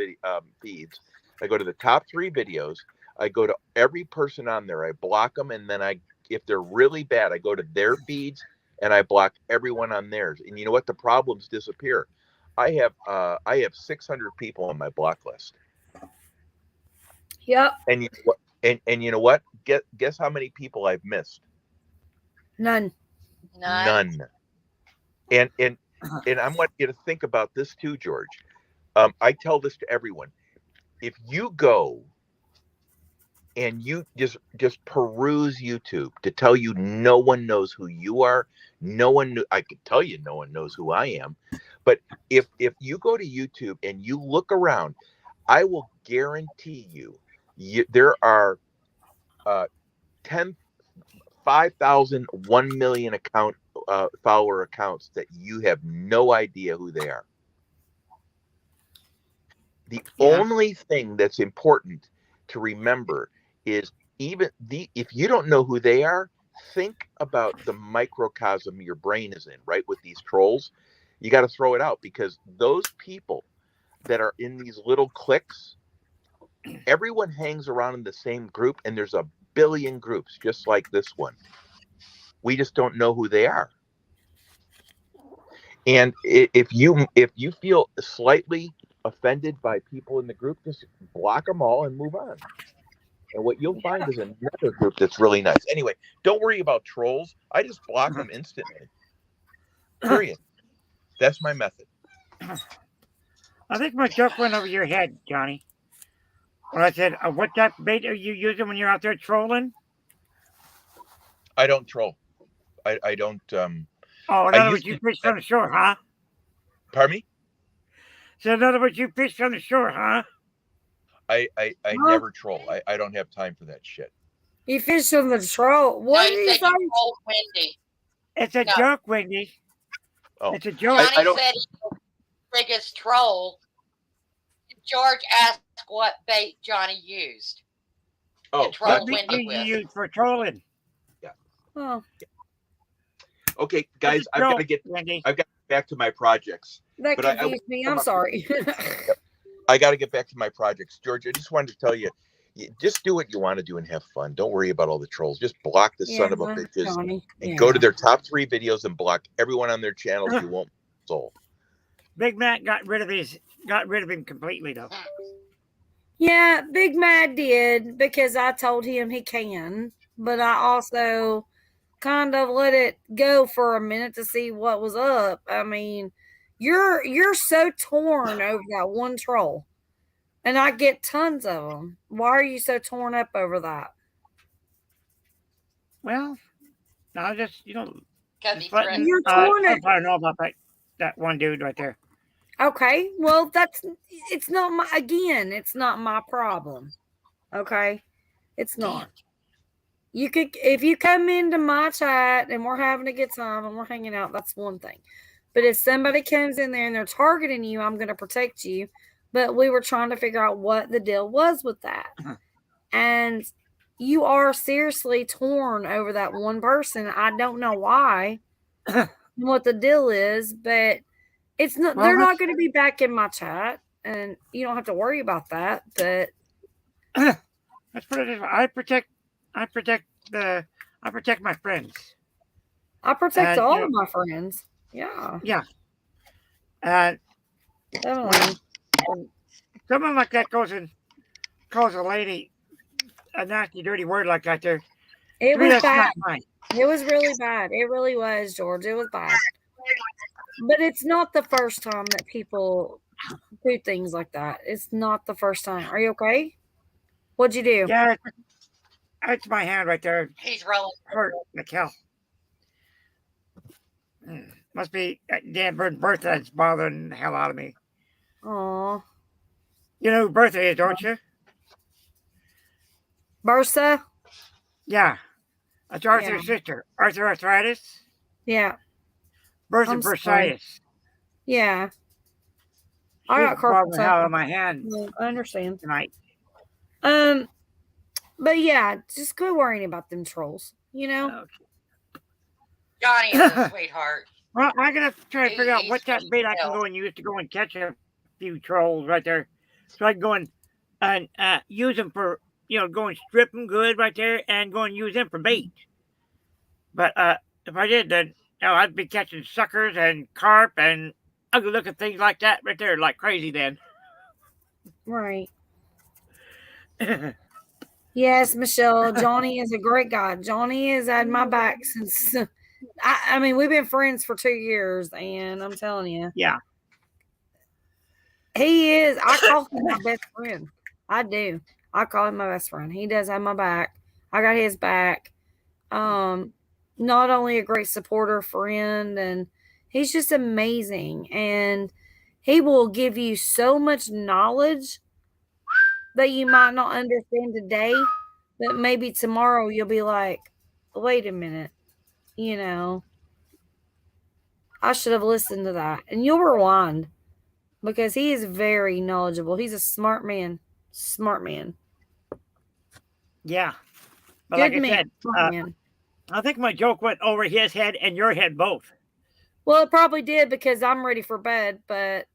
feeds. I go to the top 3 videos. I go to every person on there. I block them, and then if they're really bad, I go to their feeds and I block everyone on theirs. And you know what? The problems disappear. I have 600 people on my block list. Yep. And you know what? And you know what? Guess how many people I've missed? None. None. And I want you to think about this too, George. I tell this to everyone. If you go and you just peruse YouTube to tell you no one knows who you are, I could tell you no one knows who I am. But if you go to YouTube and you look around, I will guarantee you there are 5,000, 1 million follower accounts that you have no idea who they are. The only thing that's important to remember is if you don't know who they are, think about the microcosm your brain is in, right? With these trolls, you got to throw it out, because those people that are in these little cliques, everyone hangs around in the same group, and there's a billion groups just like this one. We just don't know who they are. And if you feel slightly offended by people in the group, just block them all and move on. And what you'll find is another group that's really nice. Anyway, don't worry about trolls. I just block them instantly. Period. That's my method. I think my joke went over your head, Johnny. When I said, what type of bait are you using when you're out there trolling? I don't troll. I don't. In other words, you fish from the shore, huh? Pardon me? So in other words, you fish from the shore, huh? I never troll. I don't have time for that shit. You fish from the troll. What No, are you saying? Wendy. It's a joke, Wendy. Oh. It's a joke. Johnny said he's the biggest troll. George asked what bait Johnny used. Oh, troll what Wendy bait with. you use for trolling? Yeah. Oh, Okay, guys, I've got to get back to my projects. that But I confused me. I'm sorry. I got to get back to my projects. George, I just wanted to tell you, just do what you want to do and have fun. Don't worry about all the trolls. Just block the son of a bitches Johnny. and go to their top 3 videos and block everyone on their channels. You won't soul. Big Mac got rid of him completely, though. Yeah, Big Mad did because I told him he can, but I also kind of let it go for a minute to see what was up. I mean, you're so torn over that one troll, and I get tons of them. Why are you so torn up over that? Well, I just Because he just letting threatened. You're torn up. Sunflower know about that one dude right there. Okay, well it's not my it's not my problem. Okay, it's not. You could if you come into my chat and we're having a good time and we're hanging out, that's one thing. But if somebody comes in there and they're targeting you, I'm going to protect you. But we were trying to figure out what the deal was with that. And you are seriously torn over that one person. I don't know why, what the deal is, but it's not. Well, they're not going to be back in my chat, and you don't have to worry about that. But let's put it this way: I protect my friends. I protect all of my friends. Yeah. Yeah. And Definitely. when someone like that goes and calls a lady a nasty, dirty word like that, there, It to me, was that's bad. not fine. It was really bad. It really was, George. It was bad. But it's not the first time that people do things like that. It's not the first time. Are you okay? What'd you do? Yeah, it's my hand right there. He's rolling. Hurt like hell. Must be that damn birthday that's bothering the hell out of me. Aw. You know who birthday is, don't you? Bursa? Yeah. That's Arthur's sister. Arthritis. Yeah. Bertha I'm sorry. Bursitis. Yeah. She's I got carpal bothering the hell out tunnel. of my hand I understand. tonight. But yeah, just quit worrying about them trolls. You know? Okay. Johnny is a sweetheart. Well, I'm gonna try to figure out He's what that bait I can go and use to go and catch a few trolls right there, so I can go and use them for go and strip them good right there and go and use them for bait. But if I did, then I'd be catching suckers and carp and ugly looking things like that right there, like crazy. Then. Right. Yes, Michelle. Johnny is a great guy. Johnny has had my back since. I mean, we've been friends for 2 years, and I'm telling you, Yeah. he is. I call him my best friend. I do. I call him my best friend. He does have my back. I got his back. Not only a great supporter, friend, and he's just amazing. And he will give you so much knowledge that you might not understand today, but maybe tomorrow you'll be like, wait a minute, I should have listened to that. And you'll rewind because he is very knowledgeable. He's a smart man. Smart man. Yeah. But Good like man. I said, Smart man. I think my joke went over his head and your head both. Well, it probably did because I'm ready for bed, but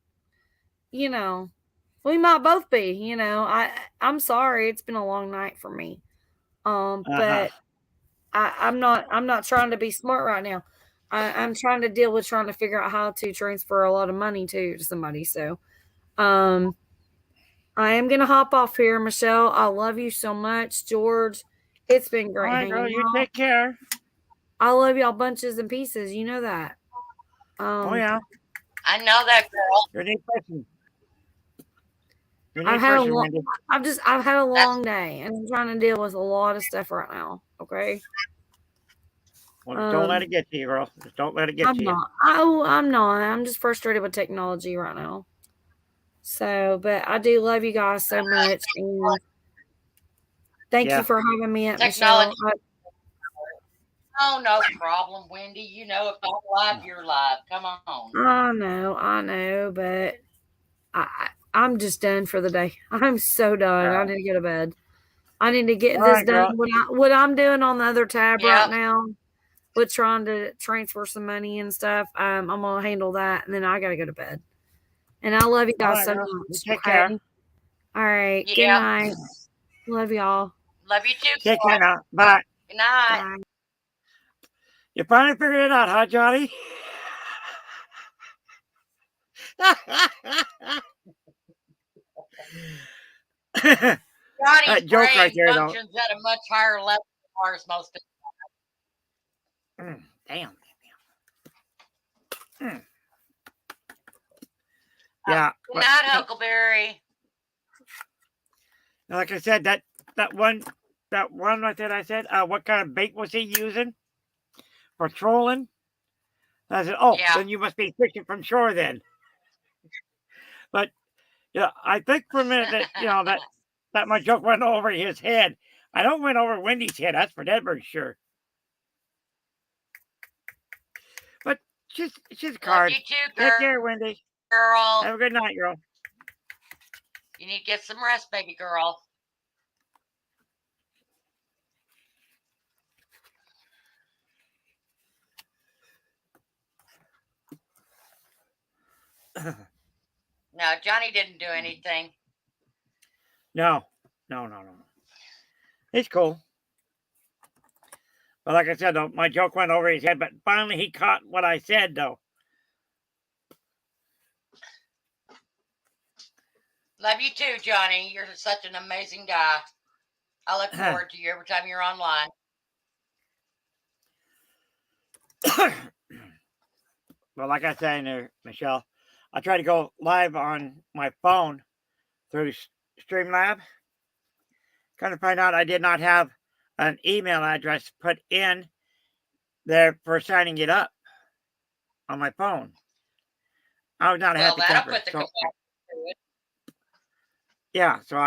we might both be, I'm sorry. It's been a long night for me. But I'm not trying to be smart right now. I'm trying to deal with trying to figure out how to transfer a lot of money to somebody. So, I am going to hop off here, Michelle. I love you so much, George. It's been great All right, hanging girl, you out. take care. I love y'all bunches and pieces. You know that. Oh yeah. I know that girl. You're a neat person. You're a I've neat had a person, long, Wendy. I've had a long day, and I'm trying to deal with a lot of stuff right now. Okay. Well, just don't let it get to you, girl. Just don't let it get I'm to you. not. I'm not. I'm just frustrated with technology right now. So, but I do love you guys so much, and thank you for having me at Michelle. Technology. Oh, no problem, Wendy. If I'm live, you're live. Come on. I know, but I'm just done for the day. I'm so done. I need to go to bed. I need to get this done. What I'm doing on the other tab right now, with trying to transfer some money and stuff, I'm gonna handle that, and then I gotta go to bed. And I love you guys so much. Take care. All right. Yeah. Good night. Love y'all. Love you too. Take care now. Bye. Good night. Bye. You finally figured it out, huh, Johnny? Johnny's That joke brain right there, though. functions at a much higher level than ours most of Damn. Yeah. the time. Not Huckleberry. Like I said, that one right there, I said, what kind of bait was he using for trolling? And I said, oh, Yeah. then you must be fishing from shore then. But yeah, I think for a minute that that my joke went over his head. I don't went over Wendy's head. That's for dead sure. But she's a card. Love you too, Take care, Wendy. girl. Have a good night, girl. You need to get some rest, baby girl. No, Johnny didn't do anything. No. He's cool. But like I said, though, my joke went over his head. But finally, he caught what I said, though. Love you too, Johnny. You're such an amazing guy. I look forward to you every time you're online. Well, like I said in there, Michelle, I try to go live on my phone through Streamlab. Kind of find out I did not have an email address put in there for signing it up on my phone. I was not a happy that'll camper. put the So, computer to it. yeah, so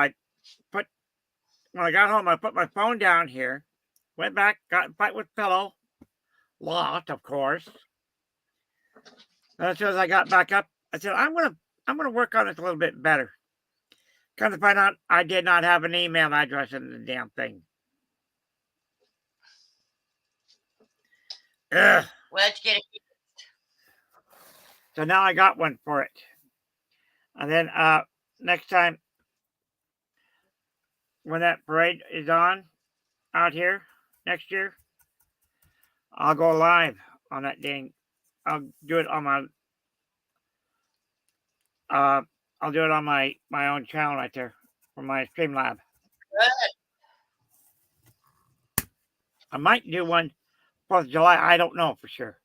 when I got home, I put my phone down here, went back, got in a fight with Pillow, lost, of course. And as soon as I got back up, I said, I'm gonna work on this a little bit better. Come to find out, I did not have an email address in the damn thing. Ugh. Well, let's get it. So now I got one for it. And then next time, when that parade is on out here next year, I'll go live on that dang. I'll do it on my I'll do it on my own channel right there for my Streamlab. Good. I might do one 4th of July. I don't know for sure.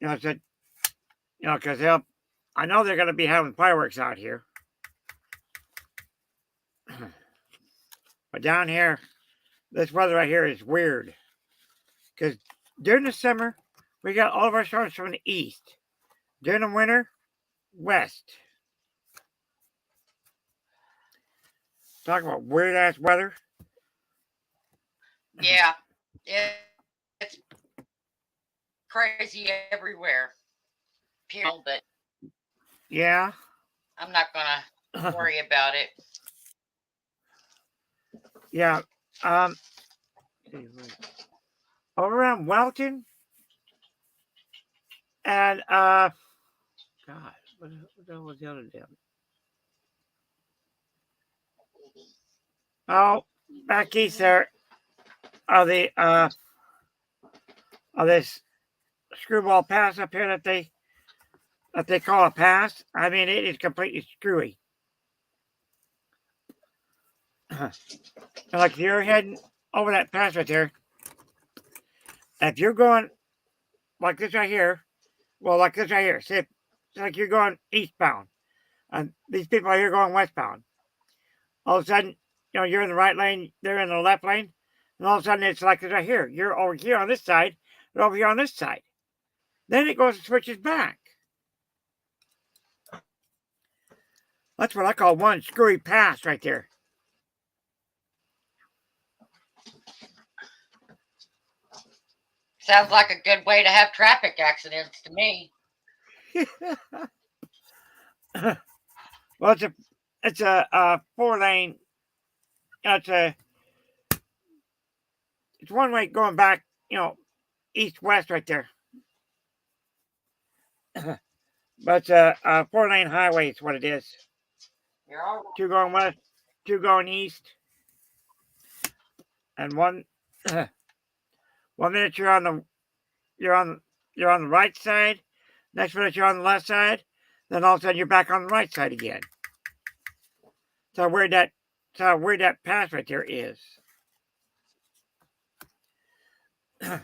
I said, because I know they're going to be having fireworks out here. But down here, this weather right here is weird. Because during the summer, we got all of our stars from the east. During the winter, west. Talk about weird ass weather. Yeah. It's crazy everywhere. But yeah. I'm not gonna worry about it. Yeah. Over around Welton. And God, what the hell was the other damn? Oh, back east there of the of this screwball pass up here that they call a pass. I mean, it is completely screwy. And like if you're heading over that pass right there, if you're going like this right here, well, like this right here, see, it's like you're going eastbound, and these people are here going westbound. All of a sudden, you're in the right lane, they're in the left lane, and all of a sudden it's like this right here. You're over here on this side, they're over here on this side. Then it goes and switches back. That's what I call one screwy pass right there. Sounds like a good way to have traffic accidents to me. Well, it's a 4-lane. It's one way going back, east west right there. But it's a 4-lane highway. Is what it is. You're all right. 2 going west, 2 going east, and one. 1 minute you're on the right side. Next minute you're on the left side. Then all of a sudden you're back on the right side again. So where that path right there is. And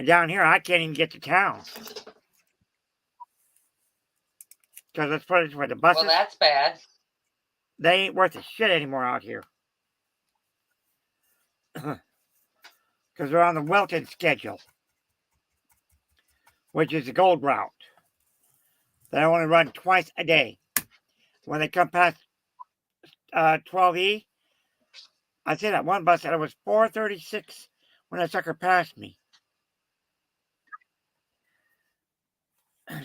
down here, I can't even get to town. Because let's put it this way, the buses, Well, that's bad. they ain't worth a shit anymore out here. Because they're on the Welton schedule, which is the gold route. They only run twice a day. When they come past 12E, I see that one bus that it was 4:36 when that sucker passed me.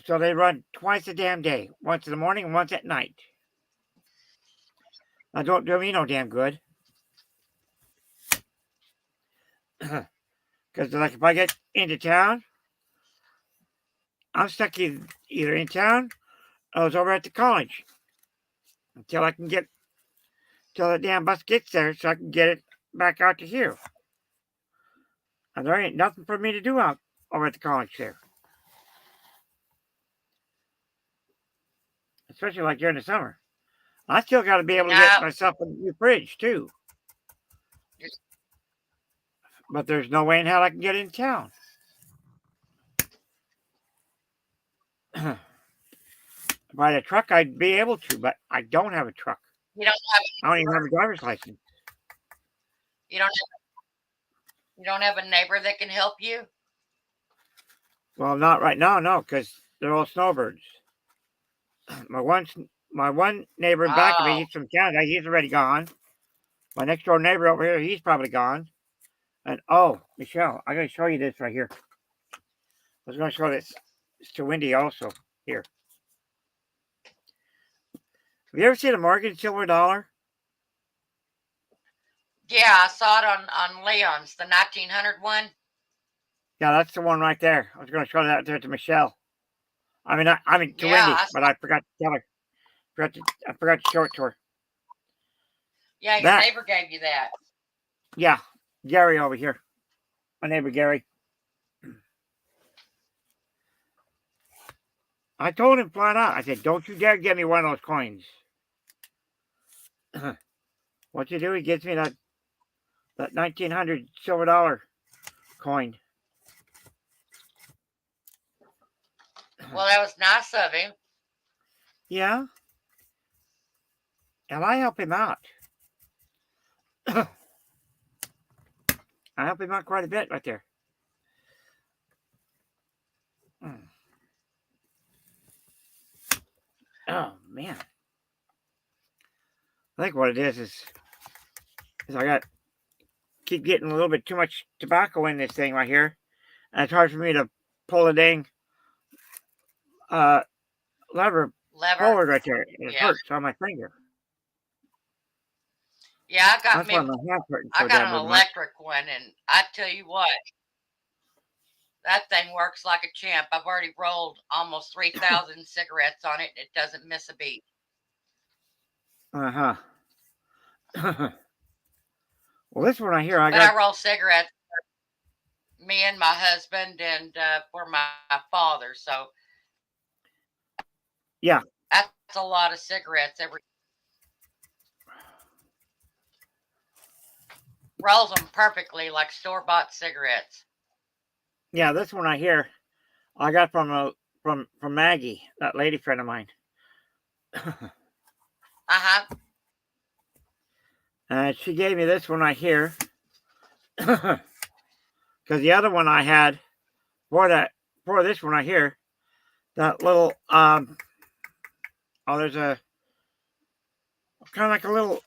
So they run twice a damn day. Once in the morning and once at night. Now don't do me no damn good. Because like if I get into town, I'm stuck either in town or I was over at the college. Until the damn bus gets there so I can get it back out to here. And there ain't nothing for me to do out over at the college there. Especially like during the summer. I still got to be able to get myself a new fridge too. But there's no way in hell I can get in town. If I had a truck, I'd be able to, but I don't have a truck. You don't I don't even have a driver's license. You don't have a neighbor that can help you? Well, not right now, no, because they're all snowbirds. My one neighbor in back of me, he's from Canada. He's already gone. My next door neighbor over here, he's probably gone. And oh, Michelle, I gotta show you this right here. I was gonna show this. It's to Wendy also. Here. Have you ever seen a Morgan silver dollar? Yeah, I saw it on Leon's, the 1900 one. Yeah, that's the one right there. I was gonna show that there to Michelle. I mean to Wendy, but I forgot to tell her. I forgot to show it to her. Yeah, your neighbor gave you that. Yeah, Gary over here. My neighbor Gary. I told him flat out. I said, "Don't you dare give me one of those coins." What you do? He gives me that 1900 silver dollar coin. Well, that was nice of him. Yeah. And I help him out. I help him out quite a bit right there. Oh, man. I think what it is I keep getting a little bit too much tobacco in this thing right here. And it's hard for me to pull the dang lever forward right there. It hurts on my finger. Yeah, I got an electric one, and I tell you what, that thing works like a champ. I've already rolled almost 3,000 cigarettes on it, and it doesn't miss a beat. Uh-huh. Well, this one right here, I roll cigarettes for me and my husband and for my father, so yeah, that's a lot of cigarettes every. Rolls them perfectly like store-bought cigarettes. Yeah, this one right here, I got from Maggie, that lady friend of mine. And she gave me this one right here, because the other one I had for this one right here, that little there's a kind of like a little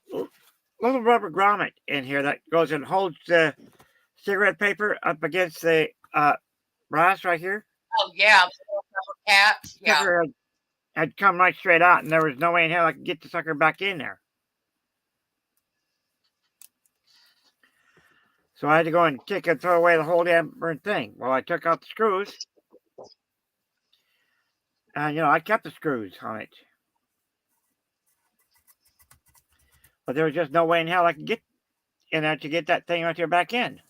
rubber grommet in here that goes and holds the cigarette paper up against the brass right here. Oh yeah, caps. Yeah, sucker had come right straight out, and there was no way in hell I could get the sucker back in there. So I had to go and take and throw away the whole damn burnt thing. Well, I took out the screws, and I kept the screws on it. But there was just no way in hell I could get in there to get that thing right there back in.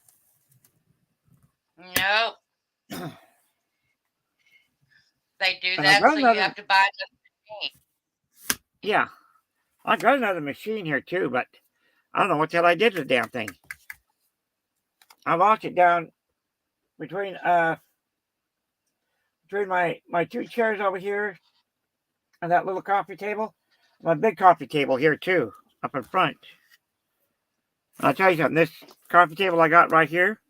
No. They do that, so you have to buy another machine. Yeah. I got another machine here too, but I don't know what the hell I did to the damn thing. I locked it down between my two chairs over here and that little coffee table. My big coffee table here too, up in front. I'll tell you something, this coffee table I got right here,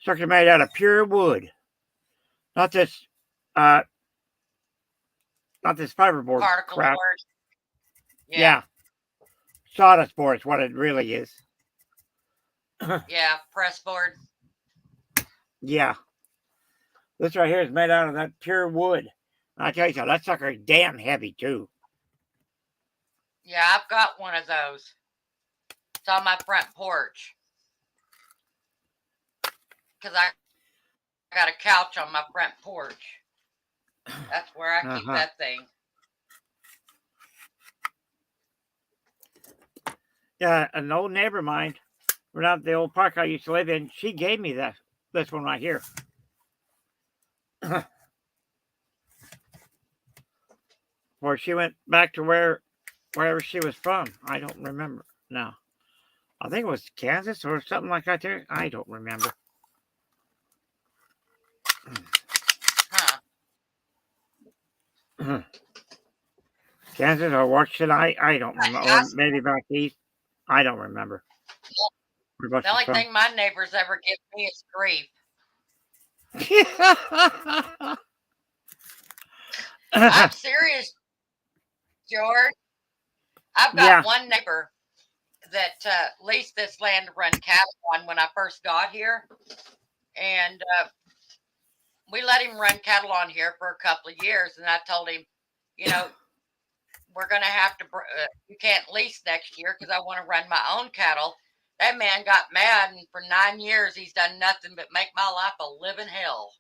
sucker made out of pure wood. Not this fiberboard Particle crap. board. Yeah. Sawdust board is what it really is. Yeah, press board. Yeah. This right here is made out of that pure wood. I tell you something, that sucker is damn heavy too. Yeah, I've got one of those. It's on my front porch. Because I got a couch on my front porch. That's where I keep that thing. Yeah, an old neighbor of mine, right out the old park I used to live in, she gave me this one right here. Or she went back to wherever she was from. I don't remember now. I think it was Kansas or something like that there. I don't remember. Huh. Kansas or Washington, I don't remember. Or maybe back east. I don't remember. The only thing my neighbors ever give me is grief. I'm serious, George. I've got one neighbor that leased this land to run cattle on when I first got here. And we let him run cattle on here for a couple of years. And I told him, we're going to have to, you can't lease next year because I want to run my own cattle. That man got mad, and for 9 years, he's done nothing but make my life a living hell.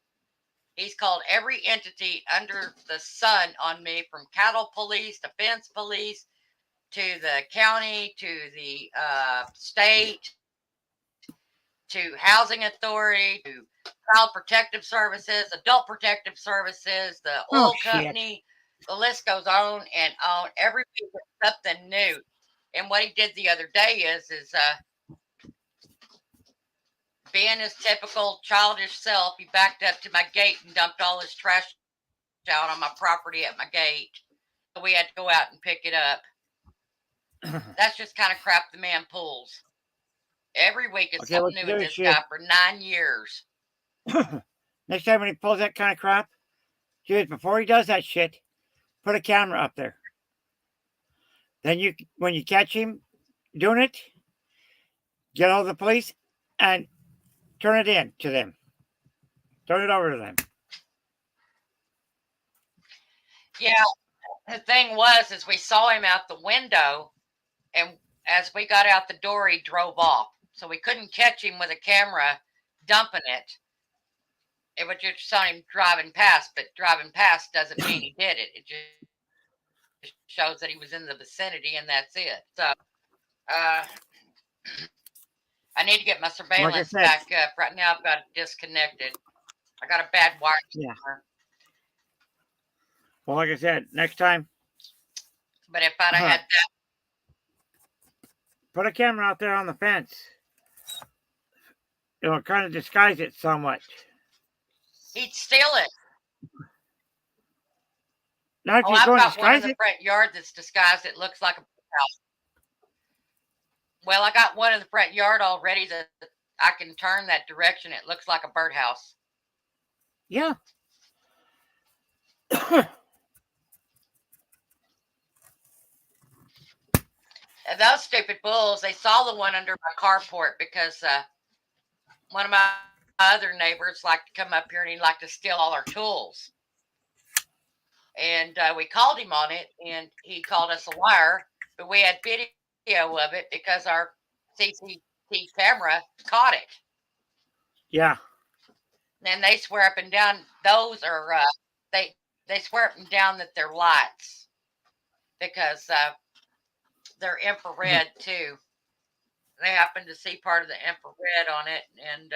He's called every entity under the sun on me, from cattle police to fence police to the county to the state to housing authority to child protective services, adult protective services, the oil company. The list goes on and on. Every week is something new. And what he did the other day is being his typical childish self, he backed up to my gate and dumped all his trash out on my property at my gate. So we had to go out and pick it up. That's just kind of crap the man pulls. Every week is something new with this guy for 9 years. Next time when he pulls that kind of crap, dude, before he does that shit, put a camera up there. Then when you catch him doing it, get all the police and turn it in to them. Turn it over to them. Yeah. The thing is we saw him out the window, and as we got out the door, he drove off. So we couldn't catch him with a camera dumping it. It was just saw him driving past, but driving past doesn't mean he did it. It just shows that he was in the vicinity, and that's it. So I need to get my surveillance back up. Right now, I've got it disconnected. I got a bad wire. Yeah. Well, like I said, next time. But if I'd have had that. Put a camera out there on the fence. It'll kind of disguise it somewhat. He'd steal it. Not I've got one in the front yard that's disguised. It looks like a house. Well, I got one in the front yard already that I can turn that direction. It looks like a birdhouse. Yeah. And those stupid bulls, they saw the one under my carport because one of my other neighbors liked to come up here and he'd like to steal all our tools. And we called him on it, and he called us a liar, but we had video of it because our CCTV camera caught it. Yeah. And they swear up and down those are they swear up and down that they're lights because they're infrared too. They happen to see part of the infrared on it, and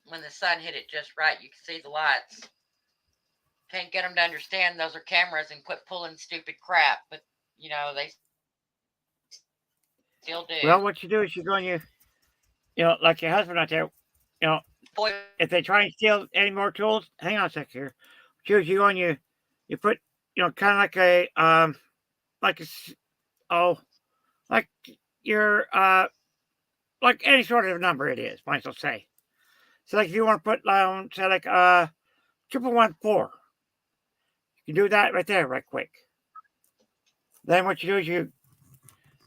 when the sun hit it just right, you can see the lights. Can't get them to understand those are cameras and quit pulling stupid crap, but They still do. Well, what you do is you go and like your husband out there, Boy, if they try and steal any more tools, hang on a second here. Choose you go and you put, kind of like like like your, like any sort of number it is, might as well say. So like if you want to put, say like, 1114, you do that right there, right quick. Then what you do is you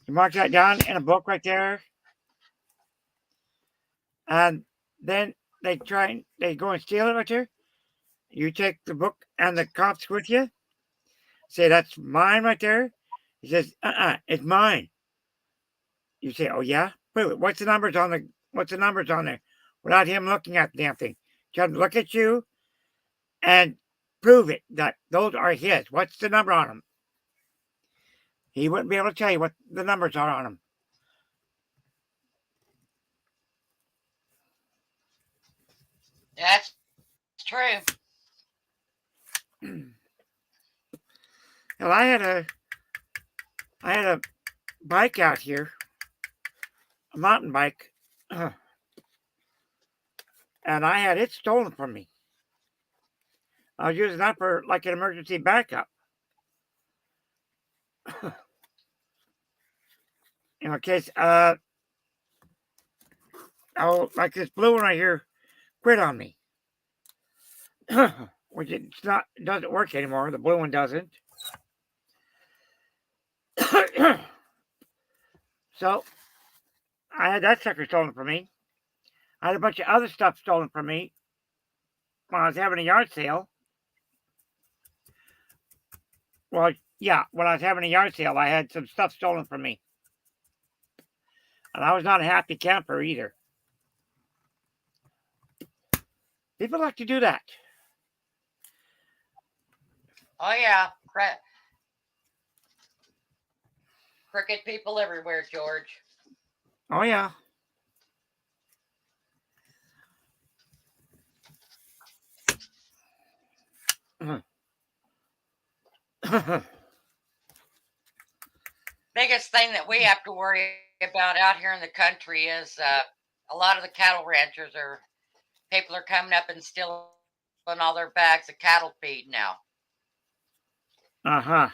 mark that down in a book right there. And then they go and steal it right there. You take the book and the cops with you. Say, that's mine right there. He says, it's mine. You say, oh yeah? Prove it. What's the numbers on there? Without him looking at the damn thing. Just look at you and prove it that those are his. What's the number on them? He wouldn't be able to tell you what the numbers are on them. That's true. Well, I had a bike out here, a mountain bike, and I had it stolen from me. I was using that for like an emergency backup. In case, like this blue one right here quit on me. Which it doesn't work anymore. The blue one doesn't. So I had that sucker stolen from me. I had a bunch of other stuff stolen from me when I was having a yard sale. Well, yeah, when I was having a yard sale, I had some stuff stolen from me. And I was not a happy camper either. People like to do that. Oh, yeah. Crooked people everywhere, George. Oh, yeah. Biggest thing that we have to worry about out here in the country is a lot of the cattle ranchers people are coming up and stealing all their bags of cattle feed now. Uh-huh.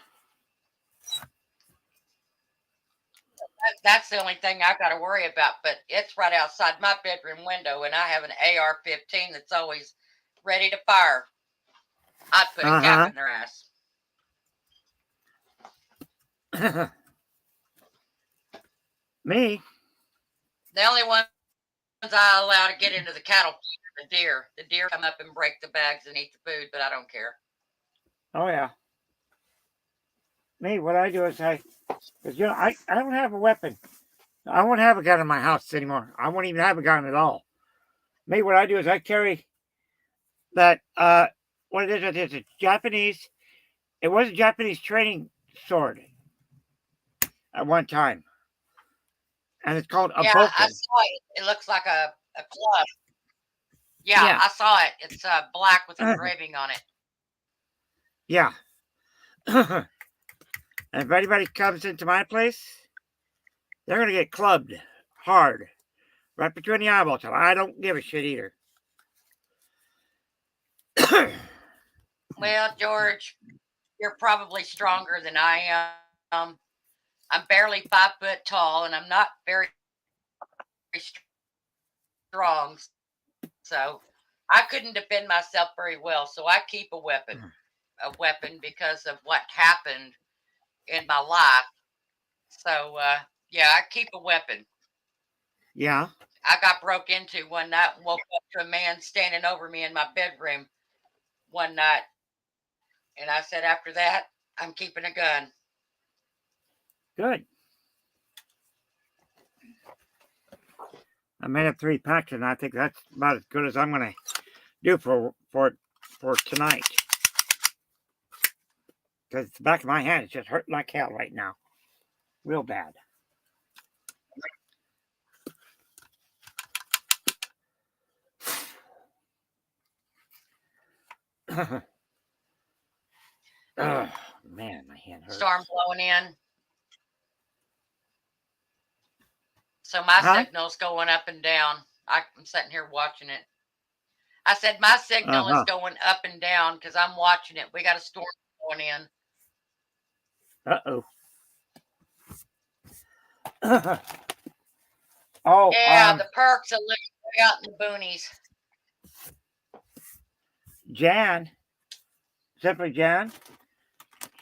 That's the only thing I've got to worry about, but it's right outside my bedroom window, and I have an AR-15 that's always ready to fire. I'd put a cap in their ass. Me? The only ones I allow to get into the cattle feed are the deer. The deer come up and break the bags and eat the food, but I don't care. Oh, yeah. Me, what I do is I don't have a weapon. I won't have a gun in my house anymore. I won't even have a gun at all. Me, what I do is I carry that, what it is, it's a Japanese, it was a Japanese training sword at one time. And it's called a Yeah, Boken. I saw it. It looks like a club. Yeah, I saw it. It's black with engraving on it. Yeah. And if anybody comes into my place, they're going to get clubbed hard. Right between the eyeballs. And I don't give a shit either. Well, George, you're probably stronger than I am. I'm barely 5 foot tall, and I'm not very strong. So I couldn't defend myself very well. So I keep a weapon because of what happened in my life. So, yeah, I keep a weapon. Yeah. I got broke into one night and woke up to a man standing over me in my bedroom one night. And I said, after that, I'm keeping a gun. Good. I made up 3 packs, and I think that's about as good as I'm going to do for tonight. Because the back of my hand is just hurting like hell right now. Real bad. Oh, man, my hand hurts. Storm blowing in. So my Huh? signal's going up and down. I'm sitting here watching it. I said my signal is going up and down because I'm watching it. We got a storm going in. Uh-oh. Oh, Yeah, the perks of living way out in the boonies. Jan, Simply Jan,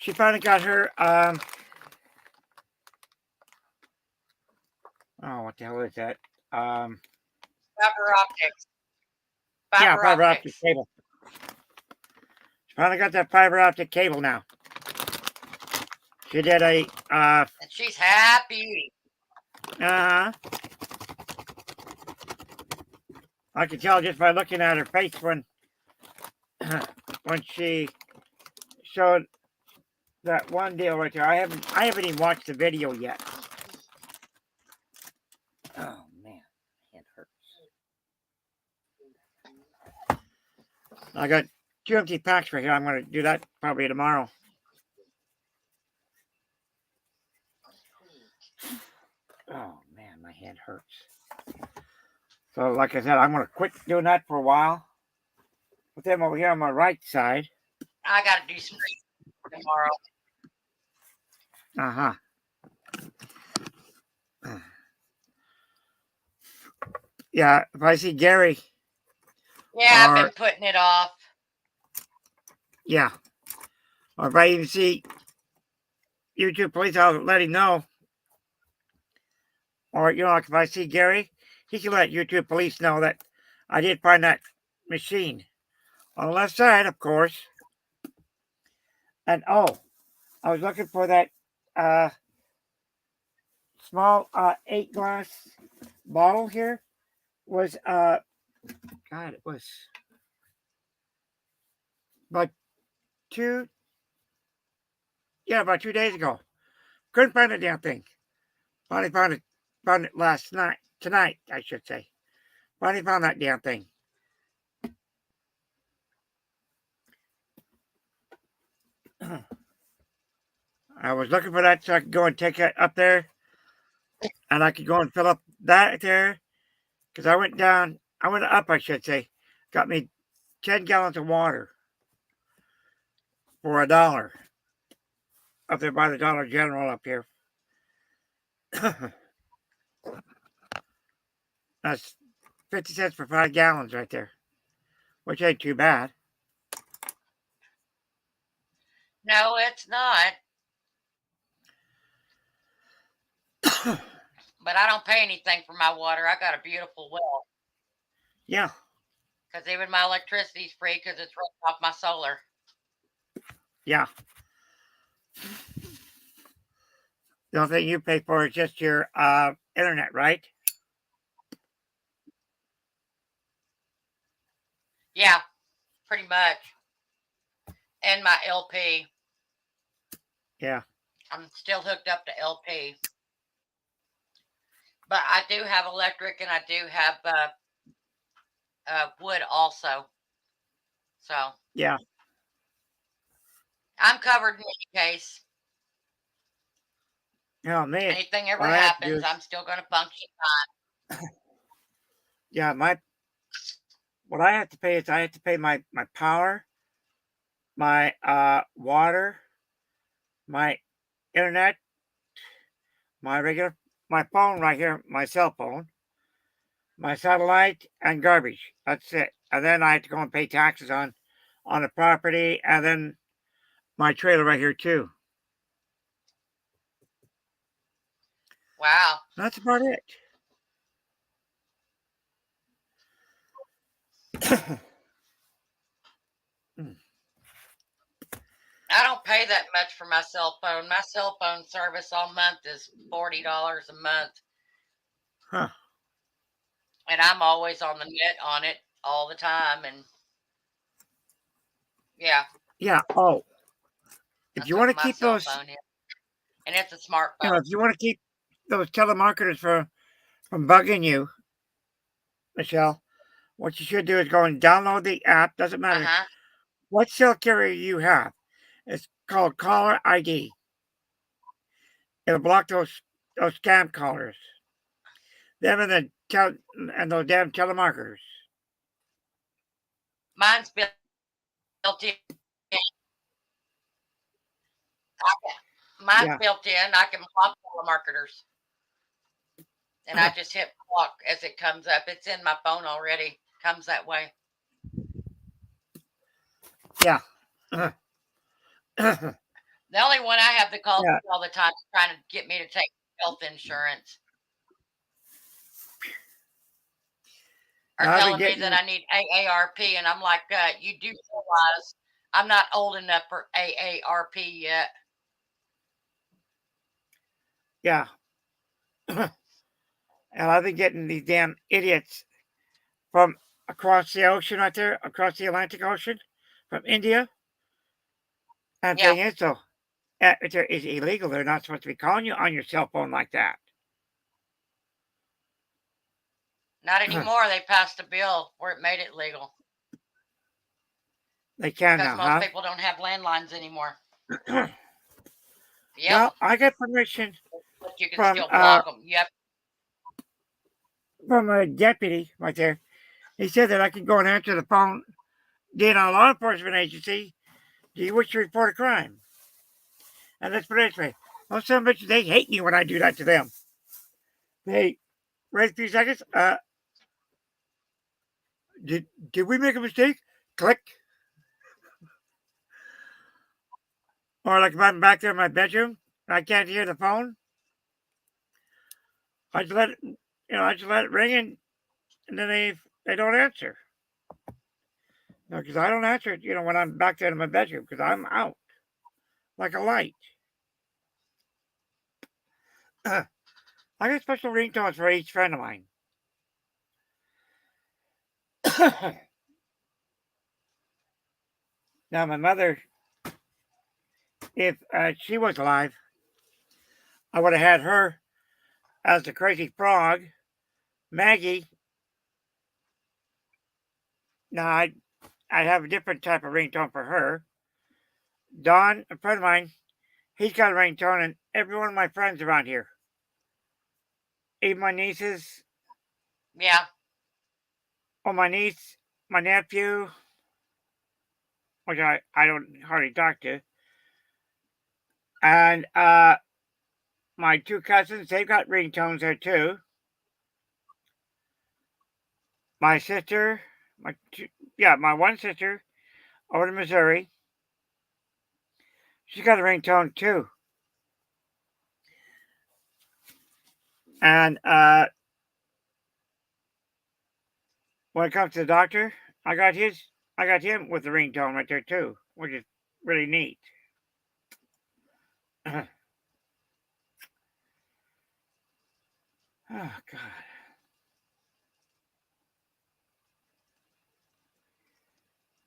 she finally got her, oh, what the hell is that? Fiber optics. Yeah, fiber optic cable. She finally got that fiber optic cable now. She did a, And she's happy. I could tell just by looking at her face when she showed that one deal right there. I haven't even watched the video yet. Oh man, it hurts. I got 2 empty packs right here. I'm gonna do that probably tomorrow. Oh man, my hand hurts. So like I said, I'm gonna quit doing that for a while. Put them over here on my right side. I got to do some tomorrow. Yeah, if I see Gary. Yeah, I've been putting it off. Yeah. Or if I even see YouTube police, I'll let him know. Or, like if I see Gary, he can let YouTube police know that I did find that machine. On the left side, of course. And, I was looking for that small 8-glass bottle here. Was, God, it was about 2 days ago. Couldn't find the damn thing. Finally found it tonight, I should say. Finally found that damn thing. I was looking for that so I could go and take it up there. And I could go and fill up that there. Because I went up, I should say. Got me 10 gallons of water for $1. Up there by the Dollar General up here. That's 50 cents for 5 gallons right there. Which ain't too bad. No, it's not. But I don't pay anything for my water. I got a beautiful well. Yeah. Because even my electricity's free because it's running off my solar. Yeah. The only thing you pay for is just your internet, right? Yeah, pretty much. And my LP. Yeah. I'm still hooked up to LP. But I do have electric and I do have wood also. So. Yeah. I'm covered in any case. Oh, man. Anything ever happens, I'm still going to function fine. Yeah, what I have to pay is I have to pay my power, my water, my internet, my phone right here, my cell phone, my satellite, and garbage. That's it. And then I have to go and pay taxes on the property, and then my trailer right here too. Wow. That's about it. I don't pay that much for my cell phone. My cell phone service all month is $40 a month. Huh. And I'm always on the net on it all the time. And yeah. Yeah. Oh. If you want to keep those. And it's a smartphone. You know, if you want to keep those telemarketers from bugging you, Michelle, what you should do is go and download the app. Doesn't matter what cell carrier you have. It's called Caller ID. It'll block those scam callers. Them and those damn telemarketers. Mine's built in. Mine's Yeah. built in. I can block telemarketers. And I just hit block as it comes up. It's in my phone already. Comes that way. Yeah. The only one I have that calls Yeah. me all the time is trying to get me to take health insurance. Or Now I've been telling me getting- that I need AARP, and I'm like, you do realize I'm not old enough for AARP yet. Yeah. And I've been getting these damn idiots from across the ocean right there, across the Atlantic Ocean, from India. And Yeah. thing is, though, it's illegal. They're not supposed to be calling you on your cell phone like that. Not anymore. They passed a bill where it made it legal. They can Because now, most people don't have landlines anymore. huh? Yeah, Well, I got permission but you can from, still block them. You have from a deputy right there. He said that I could go and answer the phone, being a law enforcement agency. Do you wish to report a crime? And let's put it this way. Most of them bitches, they hate me when I do that to them. They wait a few seconds. Did we make a mistake? Click. Or like if I'm back there in my bedroom and I can't hear the phone, I just let it ring and then they don't answer. Because I don't answer it, when I'm back there in my bedroom because I'm out like a light. I got special ringtones for each friend of mine. Now, my mother, if she was alive, I would have had her as the crazy frog. Maggie, now I'd have a different type of ringtone for her. Don, a friend of mine, he's got a ringtone, and every one of my friends around here, even my nieces, yeah. or my niece, my nephew, which I don't hardly talk to, and my two cousins, they've got ringtones there too. My sister, my one sister over in Missouri, she's got a ringtone too. And when it comes to the doctor, I got him with the ringtone right there too, which is really neat. Oh God.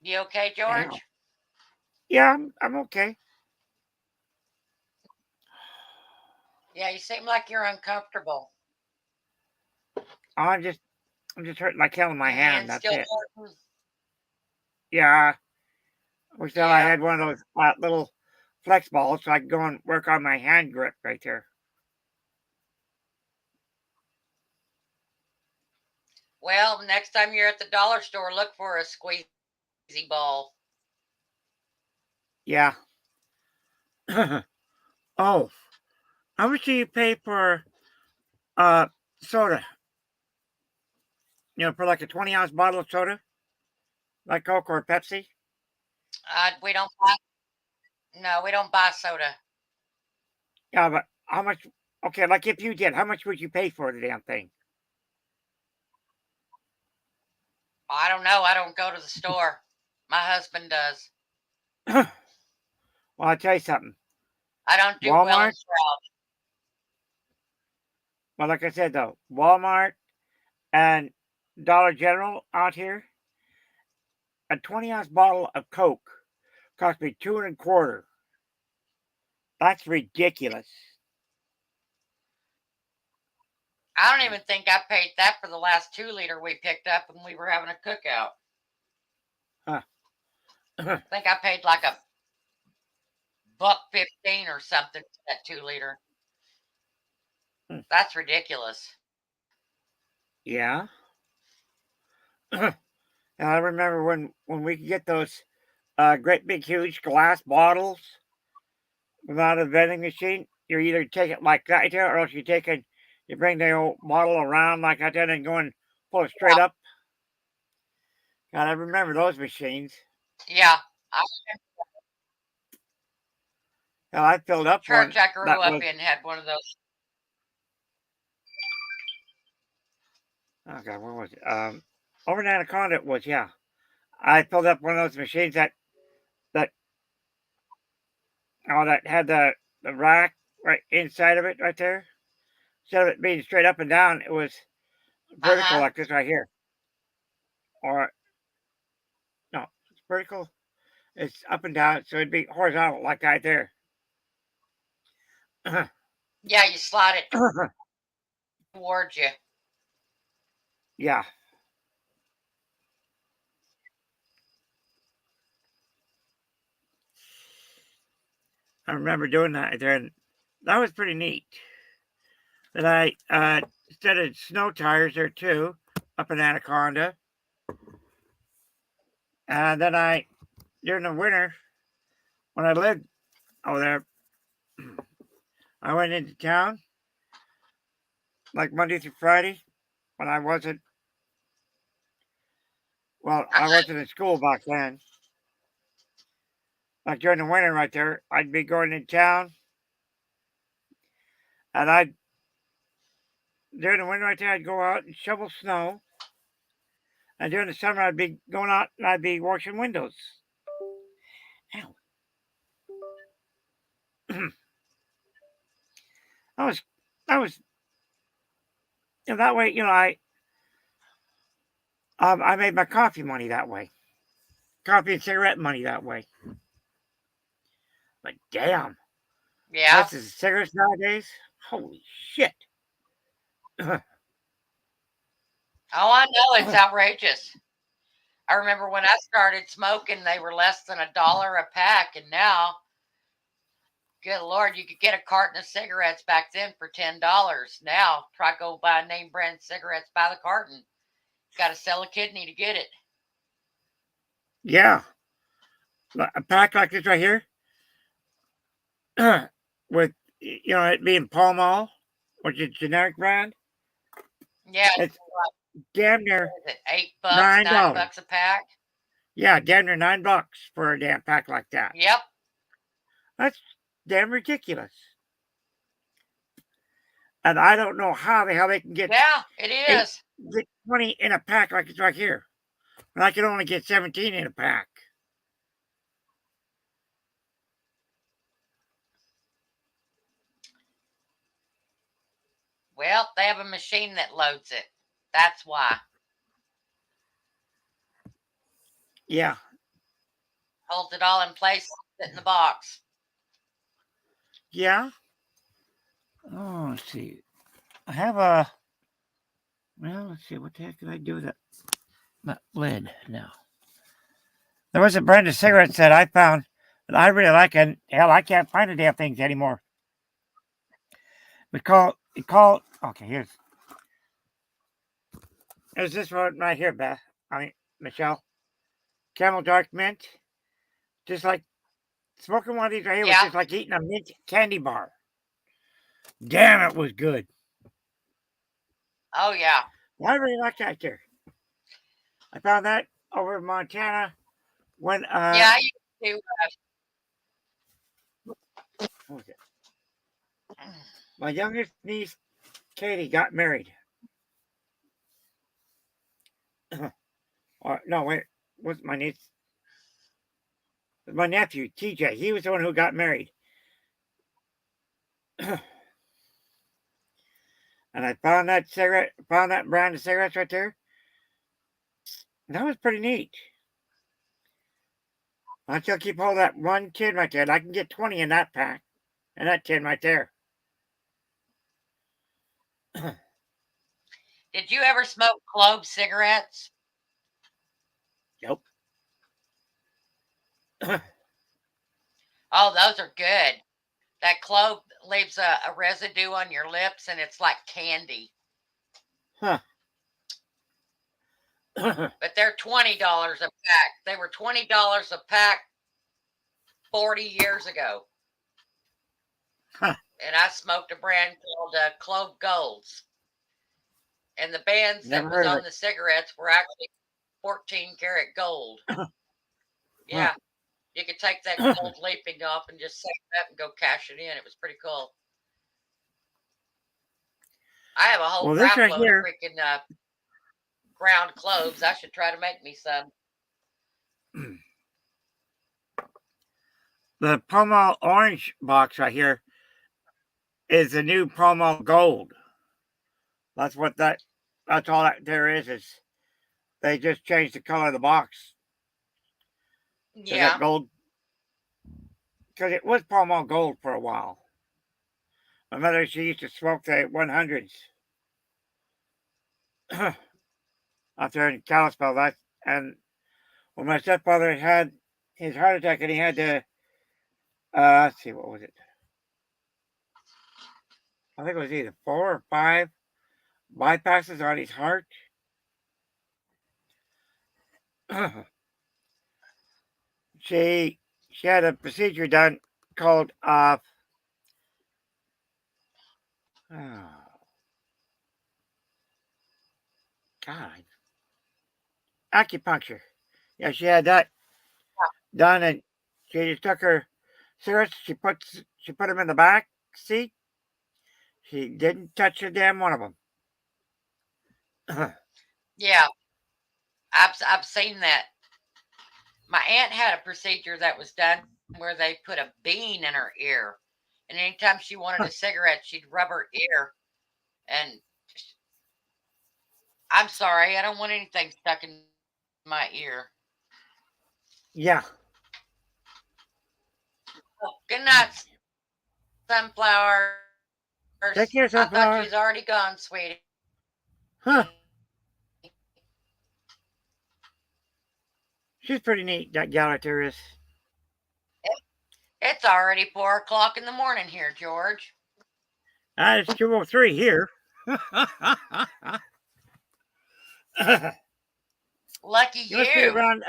You okay, George? Yeah, I'm okay. Yeah, you seem like you're uncomfortable. I'm just hurting like hell in my hand. That's still it. hurting? Yeah. Wish that I Yeah. had one of those little flex balls so I could go and work on my hand grip right there. Well, next time you're at the dollar store, look for a squeezy ball. Yeah. Oh, how much do you pay for soda? For like a 20-ounce bottle of soda, like Coke or Pepsi? We don't buy. No, we don't buy soda. Yeah, but how much? Okay, like if you did, how much would you pay for the damn thing? I don't know. I don't go to the store. My husband does. Well, I'll tell you something. I don't do well in Walmart? Sprout. Well, like I said though, Walmart and Dollar General out here, a 20-ounce bottle of Coke cost me $2.25. That's ridiculous. I don't even think I paid that for the last 2-liter we picked up when we were having a cookout. I think I paid like $1.15 or something for that 2-liter. That's ridiculous. Yeah. And I remember when we could get those great big huge glass bottles without a vending machine. You either take it like that here, or else you bring the old bottle around like that and go and pull it straight up. God, I remember those machines. Yeah. I, Hell, I filled up one church I grew that up was in had one of those. oh God, where was it? Over in Anaconda it was, yeah. I filled up one of those machines that that had the rack right inside of it right there. Instead of it being straight up and down, it was vertical like this right here. Or no, it's vertical. It's up and down, so it'd be horizontal like that there. Yeah, you slide it towards you. Yeah. I remember doing that there, and that was pretty neat. That I studied snow tires there too, up in Anaconda. And then during the winter, when I lived over there, I went into town like Monday through Friday when I wasn't in school back then. Like during the winter right there, I'd be going in town, and during the winter right there, I'd go out and shovel snow. And during the summer, I'd be going out and I'd be washing windows. Ow. that was that way. I made my coffee money that way, coffee and cigarette money that way. But damn, Yeah. prices of cigarettes nowadays, holy shit! Oh, I know, it's outrageous. I remember when I started smoking, they were less than $1 a pack, and now, good Lord, you could get a carton of cigarettes back then for $10. Now, try to go buy name brand cigarettes by the carton. Got to sell a kidney to get it. Yeah, a pack like this right here, with it being Pall Mall, which is generic brand. Yeah, it's damn near $8, $9 $9 a pack. Yeah, damn near $9 for a damn pack like that. Yep, that's damn ridiculous. And I don't know how the hell they can get. Yeah, it is. Get 20 in a pack like it's right here, and I can only get 17 in a pack. Well, they have a machine that loads it. That's why. Yeah. Holds it all in place, sit in the box. Yeah. Oh, let's see. I have let's see. What the heck did I do with that lid now? There was a brand of cigarettes that I found that I really like, and hell, I can't find the damn things anymore. Okay, here's this one right here, Beth. Michelle. Camel Dark Mint. Just like smoking one of these right here was just like eating a mint candy bar. Damn, it was good. Oh, yeah. I really like that there. I found that over in Montana when yeah, I used to. Okay. My youngest niece, Katie, got married. Or no, wait, what's my niece? My nephew, TJ. He was the one who got married. And I found that brand of cigarettes right there. That was pretty neat. I still keep hold of that one tin right there. And I can get 20 in that pack. And that tin right there. Did you ever smoke clove cigarettes? Nope. Oh, those are good. That clove leaves a residue on your lips, and it's like candy. Huh. But they're $20 a pack. They were $20 a pack 40 years ago. Huh. And I smoked a brand called Clove Golds. And the bands Never that heard was of on the cigarettes were actually 14 karat gold. Yeah. You could take that gold leaping off and just save that and go cash it in. It was pretty cool. I have a whole Well, this crap right load here- of freaking ground cloves. I should try to make me some. The promo orange box right here is the new promo gold. That's what that's all that there is they just changed the color of the box. to Yeah. that gold. Because it was promo gold for a while. My mother, she used to smoke the 100s. Out there in Kalispell. And when my stepfather had his heart attack and he had to, let's see, what was it? I think it was either 4 or 5 bypasses on his heart. She had a procedure done called acupuncture. Yeah, she had that done, and she just took her cigarettes. She put them in the back seat. She didn't touch a damn one of them. Yeah, I've seen that. My aunt had a procedure that was done where they put a bean in her ear, and anytime she wanted a cigarette, she'd rub her ear. And I'm sorry, I don't want anything stuck in my ear. Yeah. Oh, good night, Sunflower. Take care, I thought Sunflower. you was already gone, sweetie. Huh. She's pretty neat, that gal right there is. It's already 4 o'clock in the morning here, George. It's 2:03 here. Lucky You must be you. around,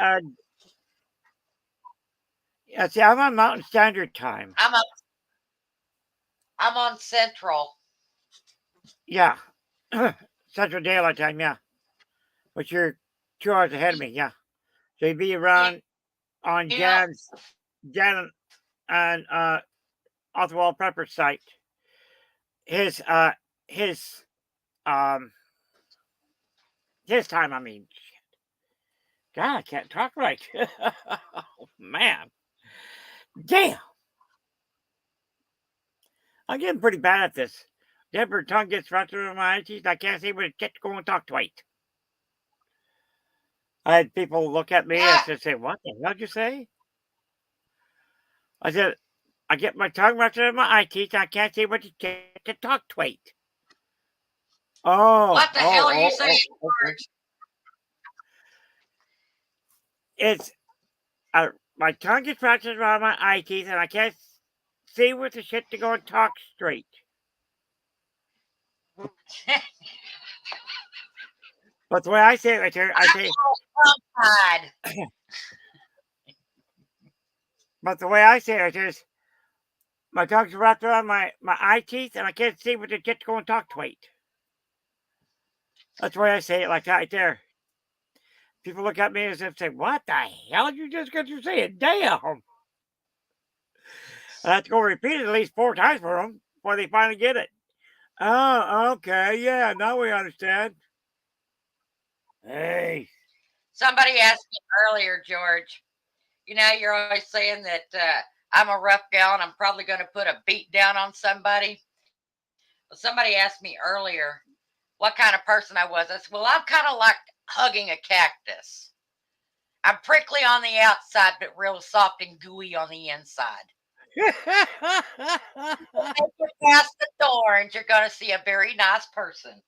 yeah, see, I'm on Mountain Standard Time. I'm on Central. Yeah. Central Daylight Time, yeah. But you're 2 hours ahead of me, yeah. So you'd be around on Yeah. Jan and Oswald Prepper's site. His time, I mean. God, I can't talk right. Oh, man. Damn. I'm getting pretty bad at this. Deborah tongue gets right through my teeth. I can't see what it gets going talk to it. I had people look at me and say, "What the hell did you say?" I said, "I get my tongue right through my eye teeth. I can't see what you get to talk to it." Oh. What the hell are you saying, George? It's my tongue gets wrapped around my eye teeth, and I can't see with the shit to go and talk straight. But the way I say it right there, I say. But the way I say it right there is, my tongue's wrapped around my eye teeth, and I can't see with the shit to go and talk to it. That's the way I say it, like that right there. People look at me as if say, "What the hell did you just get to say it? Damn!" I have to go repeat it at least 4 times for them before they finally get it. Oh, okay, yeah, now we understand. Hey. Somebody asked me earlier, George. You know, you're always saying that I'm a rough gal and I'm probably going to put a beat down on somebody. Well, somebody asked me earlier what kind of person I was. I said, well, I'm kind of like hugging a cactus. I'm prickly on the outside, but real soft and gooey on the inside. If you pass the door and you're going to see a very nice person.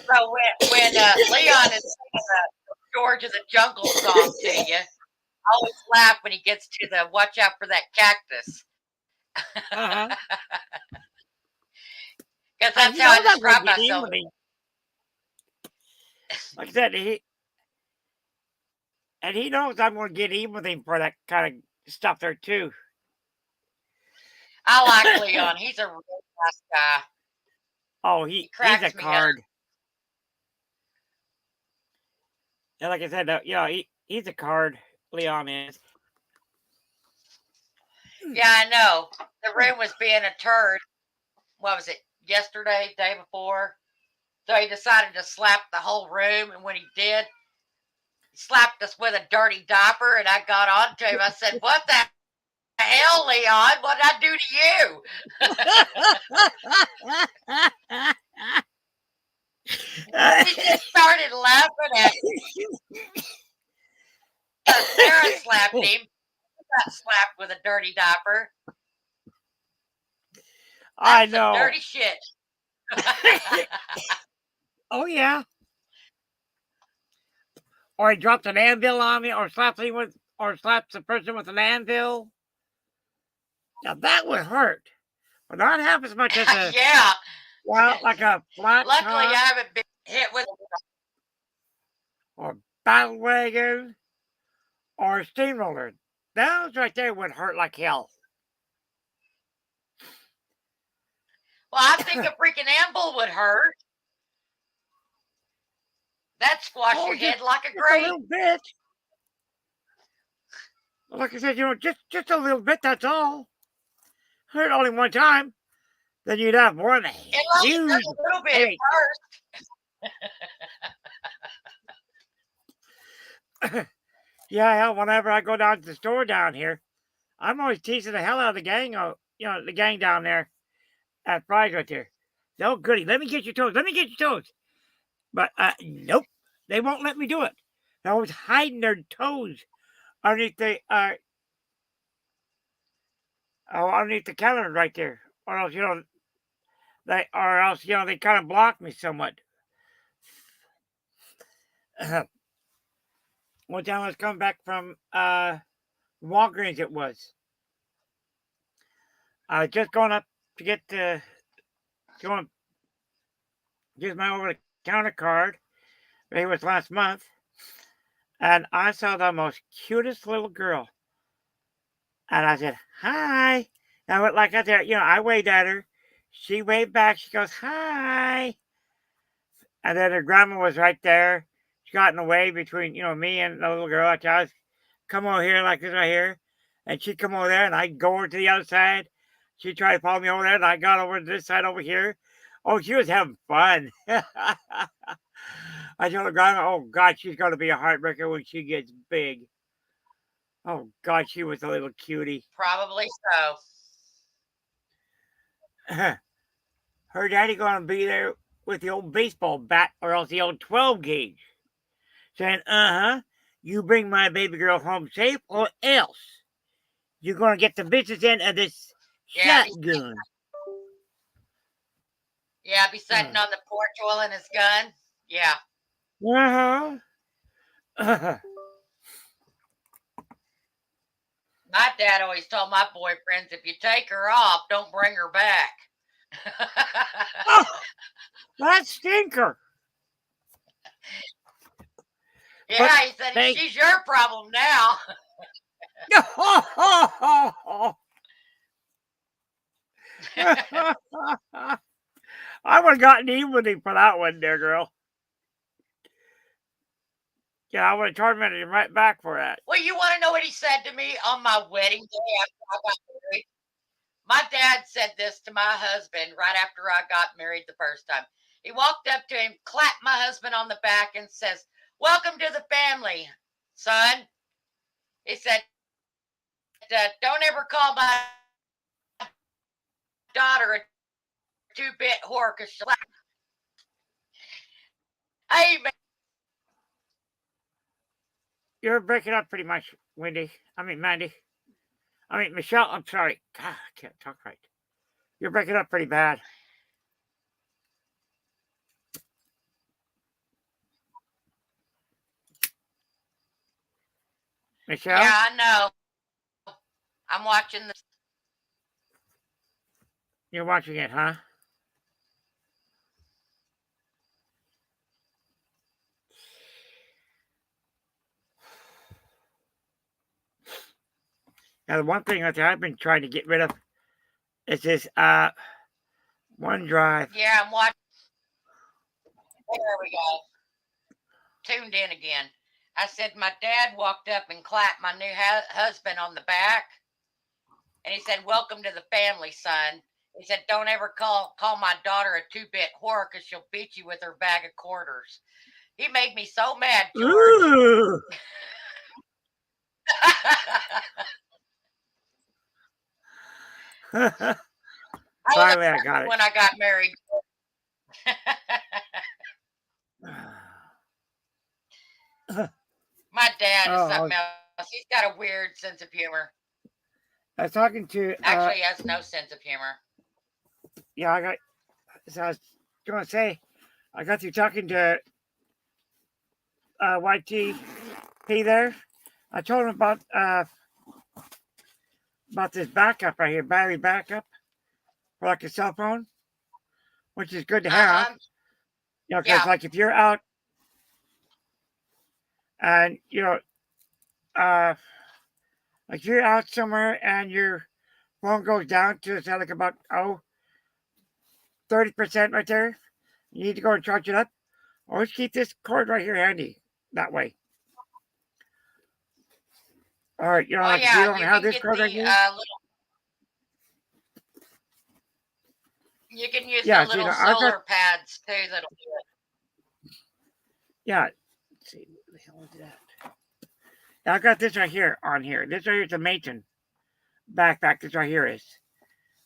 So when Leon is George is a jungle song to you, I always laugh when he gets to the watch out for that cactus. Because Because And that's he how I knows I'm describe gonna get even myself. with him. Like I said, he knows I'm gonna get even with him for that kind of stuff there too. I like Leon. He's a real nice guy. Oh, He he's a cracks me up. card. And like I said, he's a card. Leon is. Yeah, I know. The room was being a turd. What was it? Yesterday, day before. So he decided to slap the whole room, and when he did, he slapped us with a dirty diaper. And I got on to him. I said, "What the hell, Leon? What did I do to you?" He just started laughing at me. Sarah slapped him. He got slapped with a dirty diaper. I That's know. some dirty shit. Oh yeah. Or he dropped an anvil on me, or slaps the person with an anvil. Now that would hurt, but not half as much as a Yeah. like a flat Luckily, I top haven't been hit with. or battle wagon or a steamroller. Those right there would hurt like hell. Well, I think a freaking anvil would hurt. That'd squash Oh, your head like a Just a grape. little bit. Like I said, just a little bit. That's all. Hurt only one time. Then you'd have one It only huge. hurt a little bit headache. at first. Yeah, hell, whenever I go down to the store down here, I'm always teasing the hell out of the gang. The gang down there at Fry's right there. No goody. Let me get your toes. Let me get your toes. But nope, they won't let me do it. They're always hiding their toes underneath the underneath the counter right there, or else they kind of block me somewhat. One time I was coming back from Walgreens, it was. I was just going up to get my over-the-counter card. It was last month. And I saw the most cutest little girl. And I said, hi. And I went like that there. I waved at her. She waved back. She goes, hi. And then her grandma was right there. She got in the way between, me and the little girl. I was come over here like this right here. And she'd come over there, and I'd go over to the other side. She tried to follow me over there, and I got over to this side over here. Oh, she was having fun. I told the grandma, oh, God, she's going to be a heartbreaker when she gets big. Oh, God, she was a little cutie. Probably so. Her daddy going to be there with the old baseball bat or else the old 12 gauge. Saying, you bring my baby girl home safe or else you're going to get the business end of this shotgun. Yeah, be sitting on the porch oiling his gun. Yeah. My dad always told my boyfriends, if you take her off, don't bring her back. Oh, that stinker. Yeah, he said, she's your problem now. I would have gotten even with him for that one there, girl. Yeah, I would have tormented him right back for that. Well, you want to know what he said to me on my wedding day after I got married? My dad said this to my husband right after I got married the first time. He walked up to him, clapped my husband on the back, and says, "Welcome to the family, son." He said, "Don't ever call my daughter a two-bit whore because she'll..." Hey, man. You're breaking up pretty much, Mandy. Michelle, I'm sorry. God, I can't talk right. You're breaking up pretty bad. Michelle? Yeah, I know. I'm watching this. You're watching it, huh? Now, the one thing that I've been trying to get rid of is this OneDrive. Yeah, I'm watching. There we go. Tuned in again. I said my dad walked up and clapped my new husband on the back, and he said, "Welcome to the family, son." He said, "Don't ever call my daughter a 2-bit whore because she'll beat you with her bag of quarters." He made me so mad, George. Ooh. Finally, I got it. When I got married. My dad is something else. He's got a weird sense of humor. I was talking to. Actually, he has no sense of humor. Yeah, so I was going to say, I got you talking to YTP there. I told him about this backup right here, battery backup for like a cell phone, which is good to have. You know, because like if you're out and like you're out somewhere and your phone goes down to say like about 30% right there, you need to go and charge it up. Always keep this cord right here handy that way. All right, you know, like if you don't have this cord right here. You can use the little solar pads too. That'll do it. Yeah. Let's see, what the hell is that? Yeah, I got this right here on here. This right here is a Maton backpack. This right here is.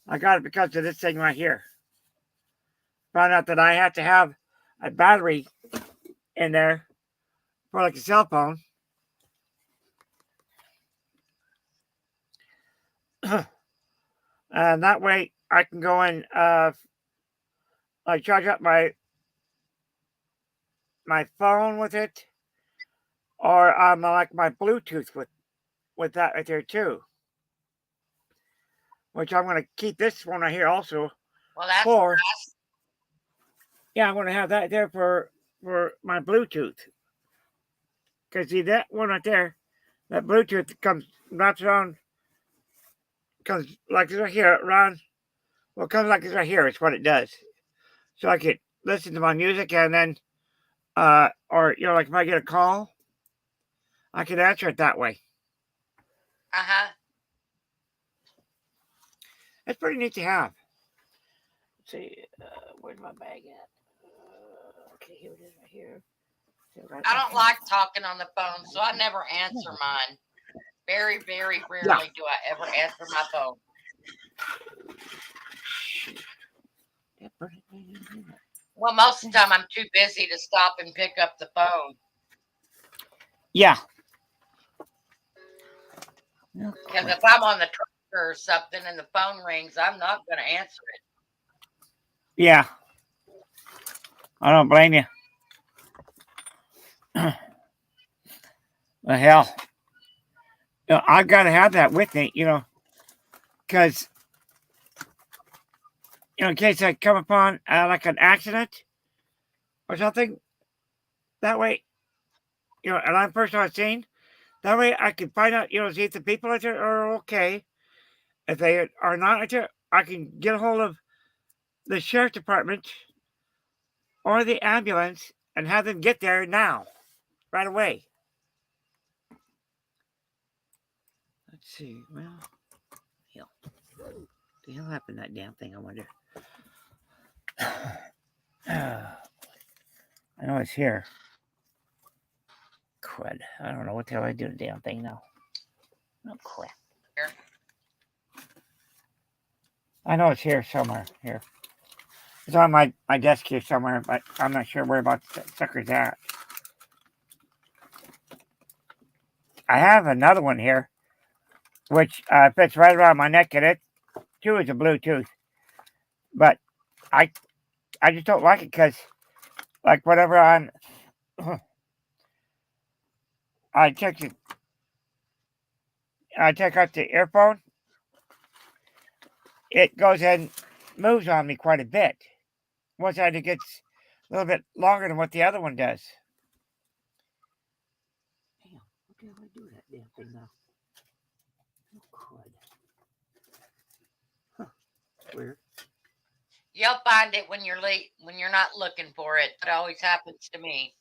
I got it because of this thing right here. Found out that I have to have a battery in there for like a cell phone. And that way I can go and like charge up my phone with it, or like my Bluetooth with that right there too. Which I'm going to keep this one right here also. Well, that's for. Nice. Yeah, I'm going to have that there for my Bluetooth. Because see that one right there, that Bluetooth wraps around, comes like this right here, around. Well, it comes like this right here. It's what it does. So I could listen to my music and then, or like if I get a call, I can answer it that way. It's pretty neat to have. Let's see, where's my bag at? Okay, here it is right here. I don't like talking on the phone, so I never answer mine. Very, very rarely do I ever answer my phone. Well, most of the time I'm too busy to stop and pick up the phone. Yeah. Because if I'm on the tractor or something and the phone rings, I'm not going to answer it. Yeah. I don't blame you. The hell. I've got to have that with me, because, in case I come upon like an accident or something, that way, and I'm first on scene, that way I can find out, see if the people out there are okay. If they are not out there, I can get a hold of the sheriff's department or the ambulance and have them get there now, right away. Let's see. Well, hell. What the hell happened to that damn thing, I wonder? I know it's here. Crud. I don't know what the hell I do to the damn thing now. Oh, crap. Here. I know it's here somewhere. Here. It's on my desk here somewhere, but I'm not sure where about the sucker's at. I have another one here, which fits right around my neck, and it too is a Bluetooth. But I just don't like it because, like, whenever I take out the earphone, it goes and moves on me quite a bit. One side it gets a little bit longer than what the other one does. Damn, what the hell do I do with that damn thing now? Oh, crud. You'll find it when you're late, when you're not looking for it. It always happens to me.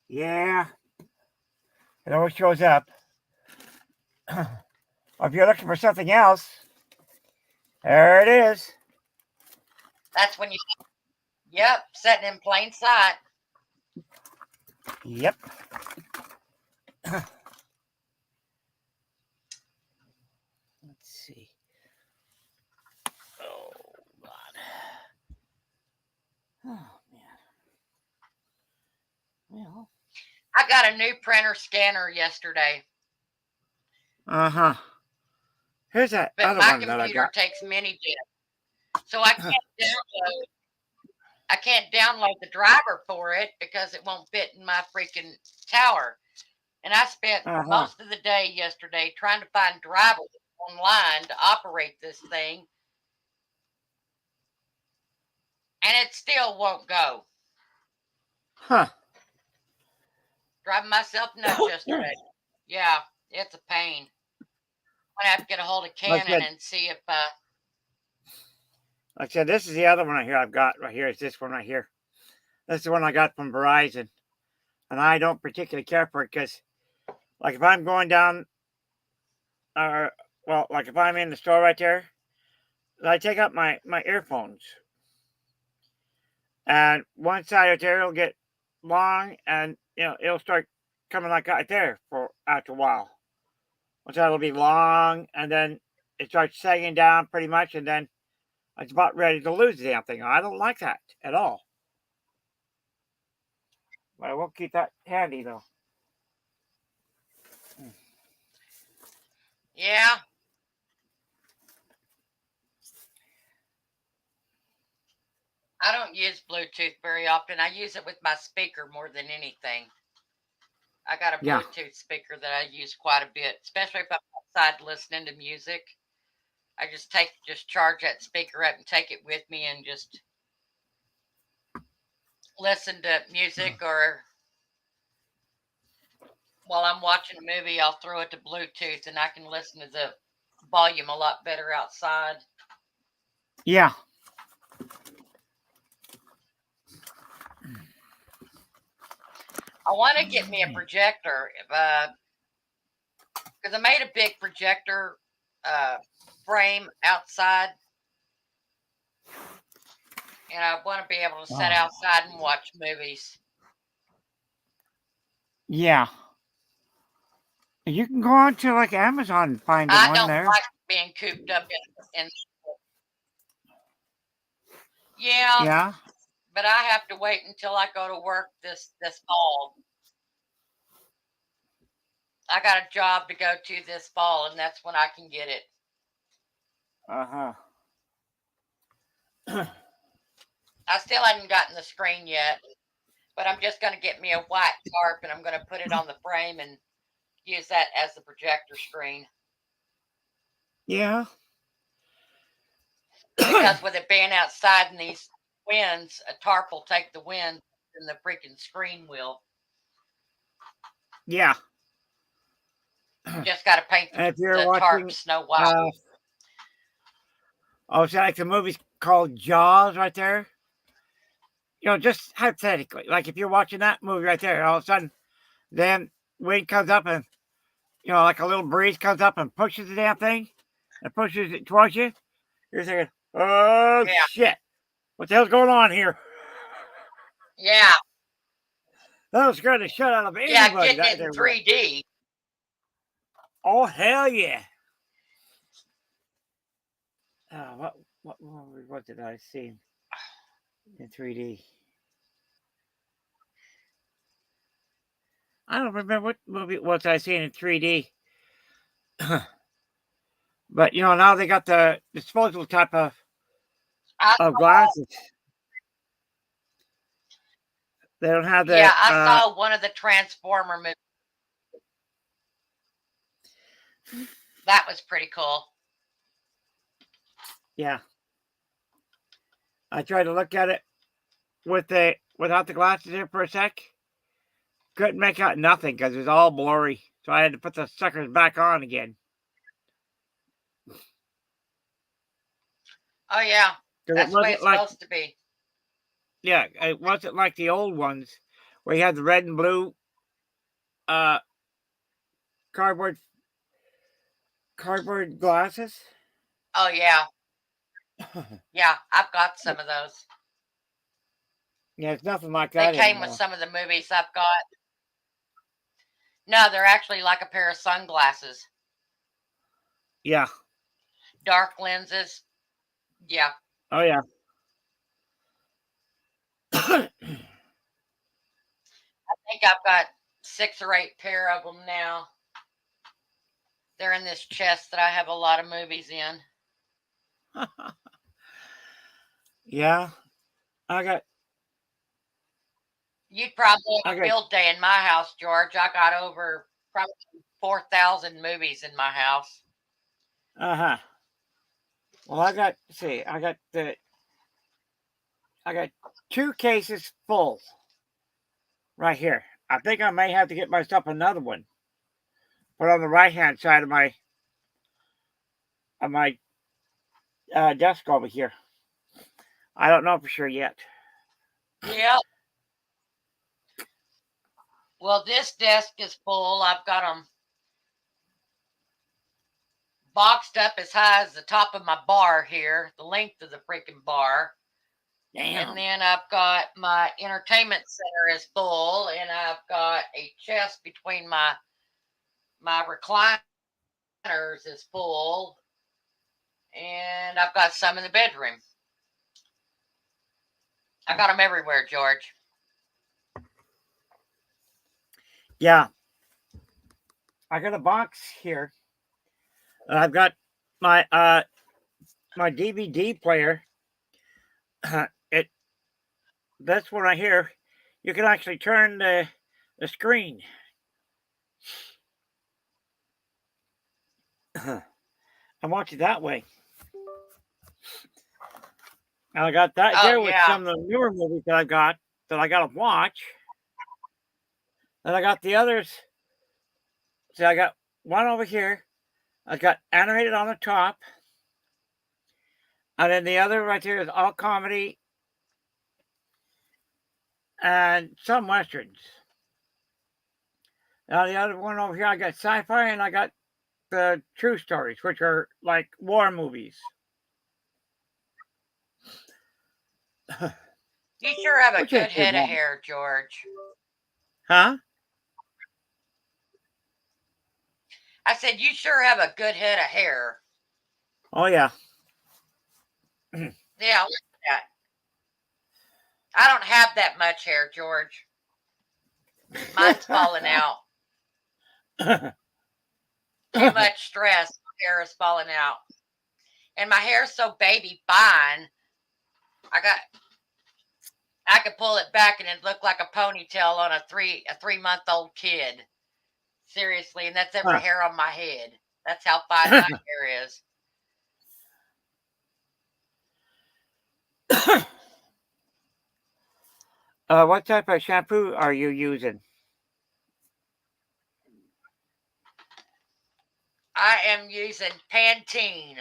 Yeah. It always shows up. Or if you're looking for something else, there it is. That's when you. Yep, sitting in plain sight. Yep. Let's see. Oh, God. Oh, man. Well. I got a new printer scanner yesterday. Uh-huh. Here's that But other my one that I computer got. takes mini disk. So I can't download the driver for it because it won't fit in my freaking tower. And I spent most of the day yesterday trying to find drivers online to operate this thing. And it still won't go. Huh. Driving myself nuts yesterday. Yeah, it's a pain. I'm gonna have to get a hold of Canon and see if like I said, this is the other one here I've got right here. It's this one right here. This is the one I got from Verizon. And I don't particularly care for it because, like, if I'm going down, like if I'm in the store right there, I take out my earphones. And one side right there will get long and, it'll start coming like right there for after a while. One side will be long and then it starts sagging down pretty much and then it's about ready to lose the damn thing. I don't like that at all. But I will keep that handy though. yeah. I don't use Bluetooth very often. I use it with my speaker more than anything. I got a Bluetooth speaker that I use quite a bit, especially if I'm outside listening to music. I just charge that speaker up and take it with me and just listen to music, or while I'm watching a movie, I'll throw it to Bluetooth and I can listen to the volume a lot better outside. Yeah. I want to get me a projector because I made a big projector frame outside, and I want to be able to sit outside and watch movies. Yeah. You can go on to like Amazon and find one there. I don't like being cooped up in Yeah. But I have to wait until I go to work this fall. I got a job to go to this fall, and that's when I can get it. Uh-huh. I still haven't gotten the screen yet, but I'm just going to get me a white tarp, and I'm going to put it on the frame and use that as the projector screen. Yeah. Because with it being outside in these winds, a tarp will take the wind and the freaking screen will. Yeah. Just got to paint the tarp Snow White. It's like the movie's called Jaws right there. Just hypothetically, like if you're watching that movie right there, all of a sudden, then wind comes up and, like a little breeze comes up and pushes the damn thing and pushes it towards you. You're thinking, oh, shit. What the hell's going on here? Yeah. That'll scare the shit out of anybody. Yeah, getting it in 3D. Oh, hell yeah. What did I see in 3D? I don't remember what movie it was I seen in 3D. But, now they got the disposable type of glasses. They don't have the... Yeah, I saw one of the Transformer movies. That was pretty cool. Yeah. I tried to look at it without the glasses in for a sec. Couldn't make out nothing because it was all blurry. So I had to put the suckers back on again. Oh, yeah. 'Cause That's the way it's supposed to be. Yeah, it wasn't like the old ones where you had the red and blue cardboard glasses. Oh yeah. Yeah, I've got some of those. Yeah, it's nothing like They that came anymore. with some of the movies I've got. No, they're actually like a pair of sunglasses. Yeah. Dark lenses. Yeah. Oh yeah. I think I've got 6 or 8 pair of them now. They're in this chest that I have a lot of movies in. Yeah. I got You'd probably have Okay. a field day in my house, George. I got over probably 4,000 movies in my house. Uh-huh. Well, I got 2 cases full right here. I think I may have to get myself another one. Put on the right-hand side of my desk over here. I don't know for sure yet. Yeah. Well, this desk is full. I've got them boxed up as high as the top of my bar here, the length of the freaking bar. Damn. And then I've got my entertainment center is full, and I've got a chest between my recliners is full, and I've got some in the bedroom. I got them everywhere, George. Yeah. I got a box here. I've got my my DVD player. This one right here, you can actually turn the screen. I watch it that way. And I got that here with some of the newer movies that I got to watch. And I got the others. See, I got one over here. I got animated on the top. And then the other right here is all comedy and some westerns. Now the other one over here, I got sci-fi and I got the true stories, which are like war movies. You sure have a good head of hair, George. Huh? I said, you sure have a good head of hair. Oh, yeah. Yeah, look at that. I don't have that much hair, George. Mine's falling out. Too much stress. My hair is falling out. And my hair's so baby fine. I could pull it back and it look like a ponytail on a 3-month-old kid. Seriously, and that's every hair on my head. That's how fine my hair is. What type of shampoo are you using? I am using Pantene.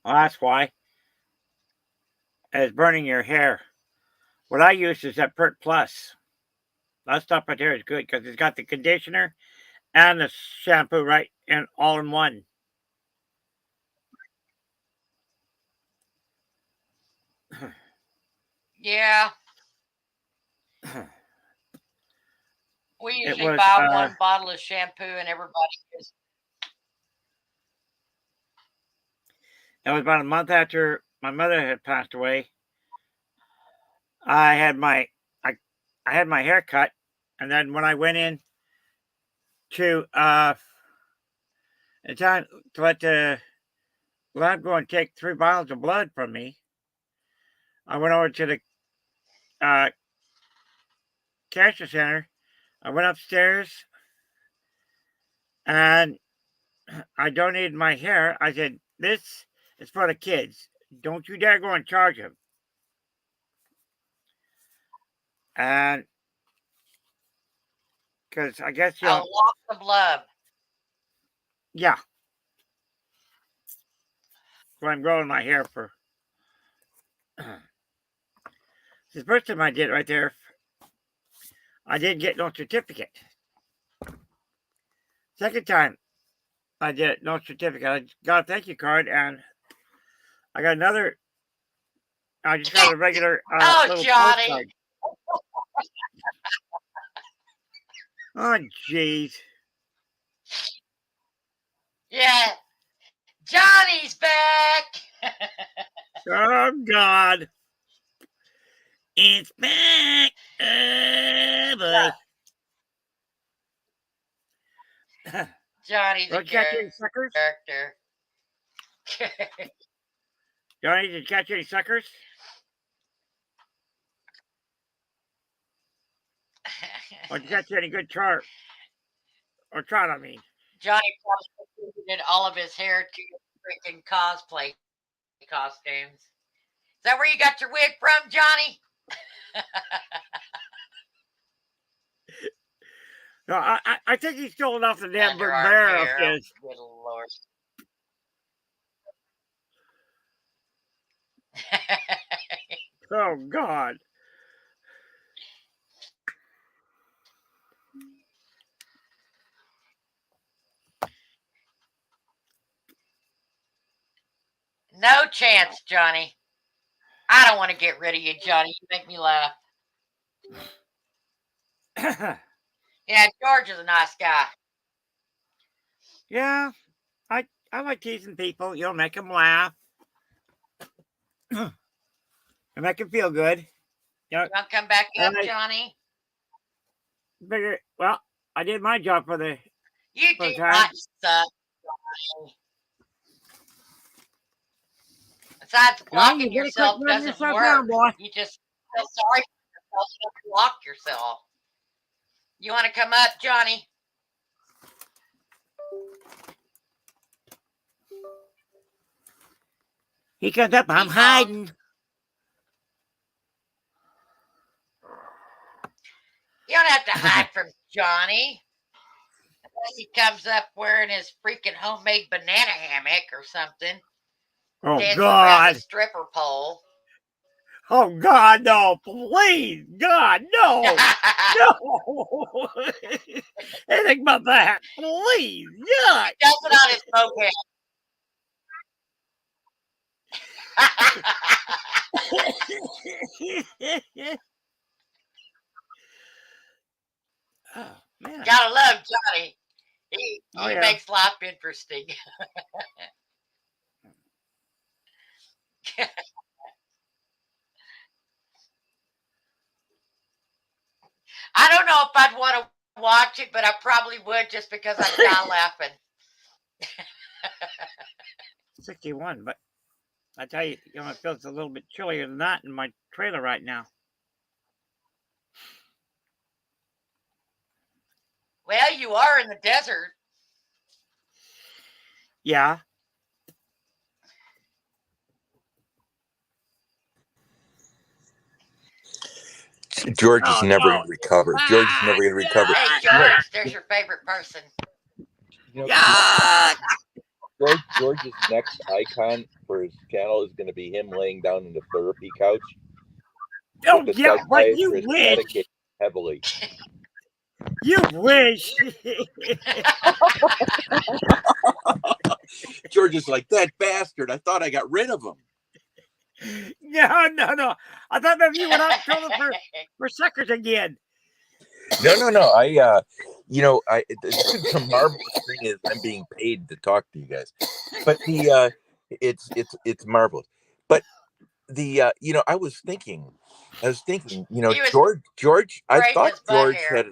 Well, that's why. It's burning your hair. What I use is that Pert Plus. That stuff right there is good because it's got the conditioner and the shampoo right in all in one. Yeah. We usually buy one bottle of shampoo and everybody is. It was about a month after my mother had passed away. I had my hair cut, and then when I went in to to let the lab go and take 3 vials of blood from me, I went over to the cancer center. I went upstairs and I donated my hair. I said, "This is for the kids. Don't you dare go and charge them." And because I guess A lot of love. Yeah. So I'm growing my hair for. This first time I did it right there, I didn't get no certificate. Second time I did it, no certificate. I got a thank you card, and I got another. I just got a regular Oh, little Johnny. postcard. Oh, jeez. Yeah. Johnny's back. Oh, God. It's back. Boy. Johnny's a Don't catch any suckers? character. Johnny, did you catch any suckers? Or did you catch any good trout? Or trout, I mean. Johnny probably did all of his hair to freaking cosplay costumes. Is that where you got your wig from, Johnny? No, I think he stole it off the damn Under our bear of hair. his. Good Lord. Oh, God. No chance, Johnny. I don't want to get rid of you, Johnny. You make me laugh. Yeah, George is a nice guy. Yeah, I like teasing people. You know, make them laugh. And make them feel good. You want to come back up, Alright. Johnny? Figure, well, I did my job for the. You do Okay. not suck, Johnny. Besides, blocking you gotta yourself quit letting doesn't yourself work. down, boy. You just feel sorry for yourself and block yourself. You want to come up, Johnny? He comes up, I'm He's hiding. You don't have to hide from Johnny. Unless he comes up wearing his freaking homemade banana hammock or something. Oh, Dancing around God. the stripper pole. Oh, God, no. Please. God, no. No. Anything but that. Please. God. Does it on his moped. Oh, man. Gotta love Johnny. He Oh, yeah. makes life interesting. I don't know if I'd want to watch it, but I probably would just because I'd die laughing. 61, but I tell you, it feels a little bit chillier than that in my trailer right now. Well, you are in the desert. Yeah. George is Oh, never no. going to recover. George is never going to recover. Hey, George, there's your favorite person. You know, Yeah. George's next icon for his channel is going to be him laying down in the therapy couch. Oh, with the yeah, but you psychiatrist wish. medicating heavily. You wish. George is like, that bastard. I thought I got rid of him. No. I thought maybe you went out and told him for suckers again. No. The marvelous thing is I'm being paid to talk to you guys, but it's marvelous. But I was thinking, George. I thought George had.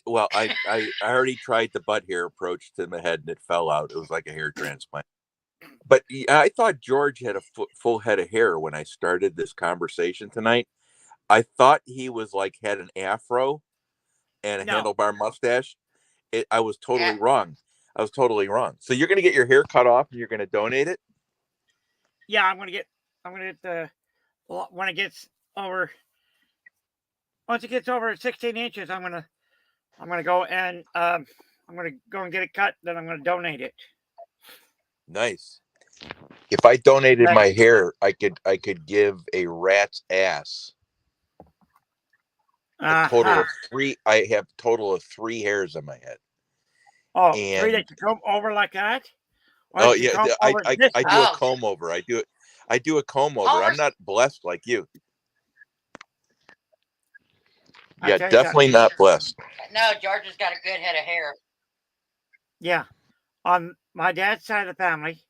Well, I already tried the butt hair approach to the head and it fell out. It was like a hair transplant. But I thought George had a full head of hair when I started this conversation tonight. I thought he was had an afro and a handlebar mustache. I was totally wrong. I was totally wrong. So you're going to get your hair cut off and you're going to donate it? Yeah, I'm going to get when it gets over. Once it gets over 16 inches, I'm going to go and I'm going to go and get it cut. Then I'm going to donate it. Nice. If I donated Right. my hair, I could give a rat's ass a total of three. I have a total of 3 hairs on my head. Oh, 3 And that you comb over like that? Or oh that you yeah, comb over this I way? do a Oh, comb over. I do a comb over. I'm Homer's, not blessed like you. I Yeah, tell you definitely something. not blessed. no, George has got a good head of hair. Yeah. On my dad's side of the family,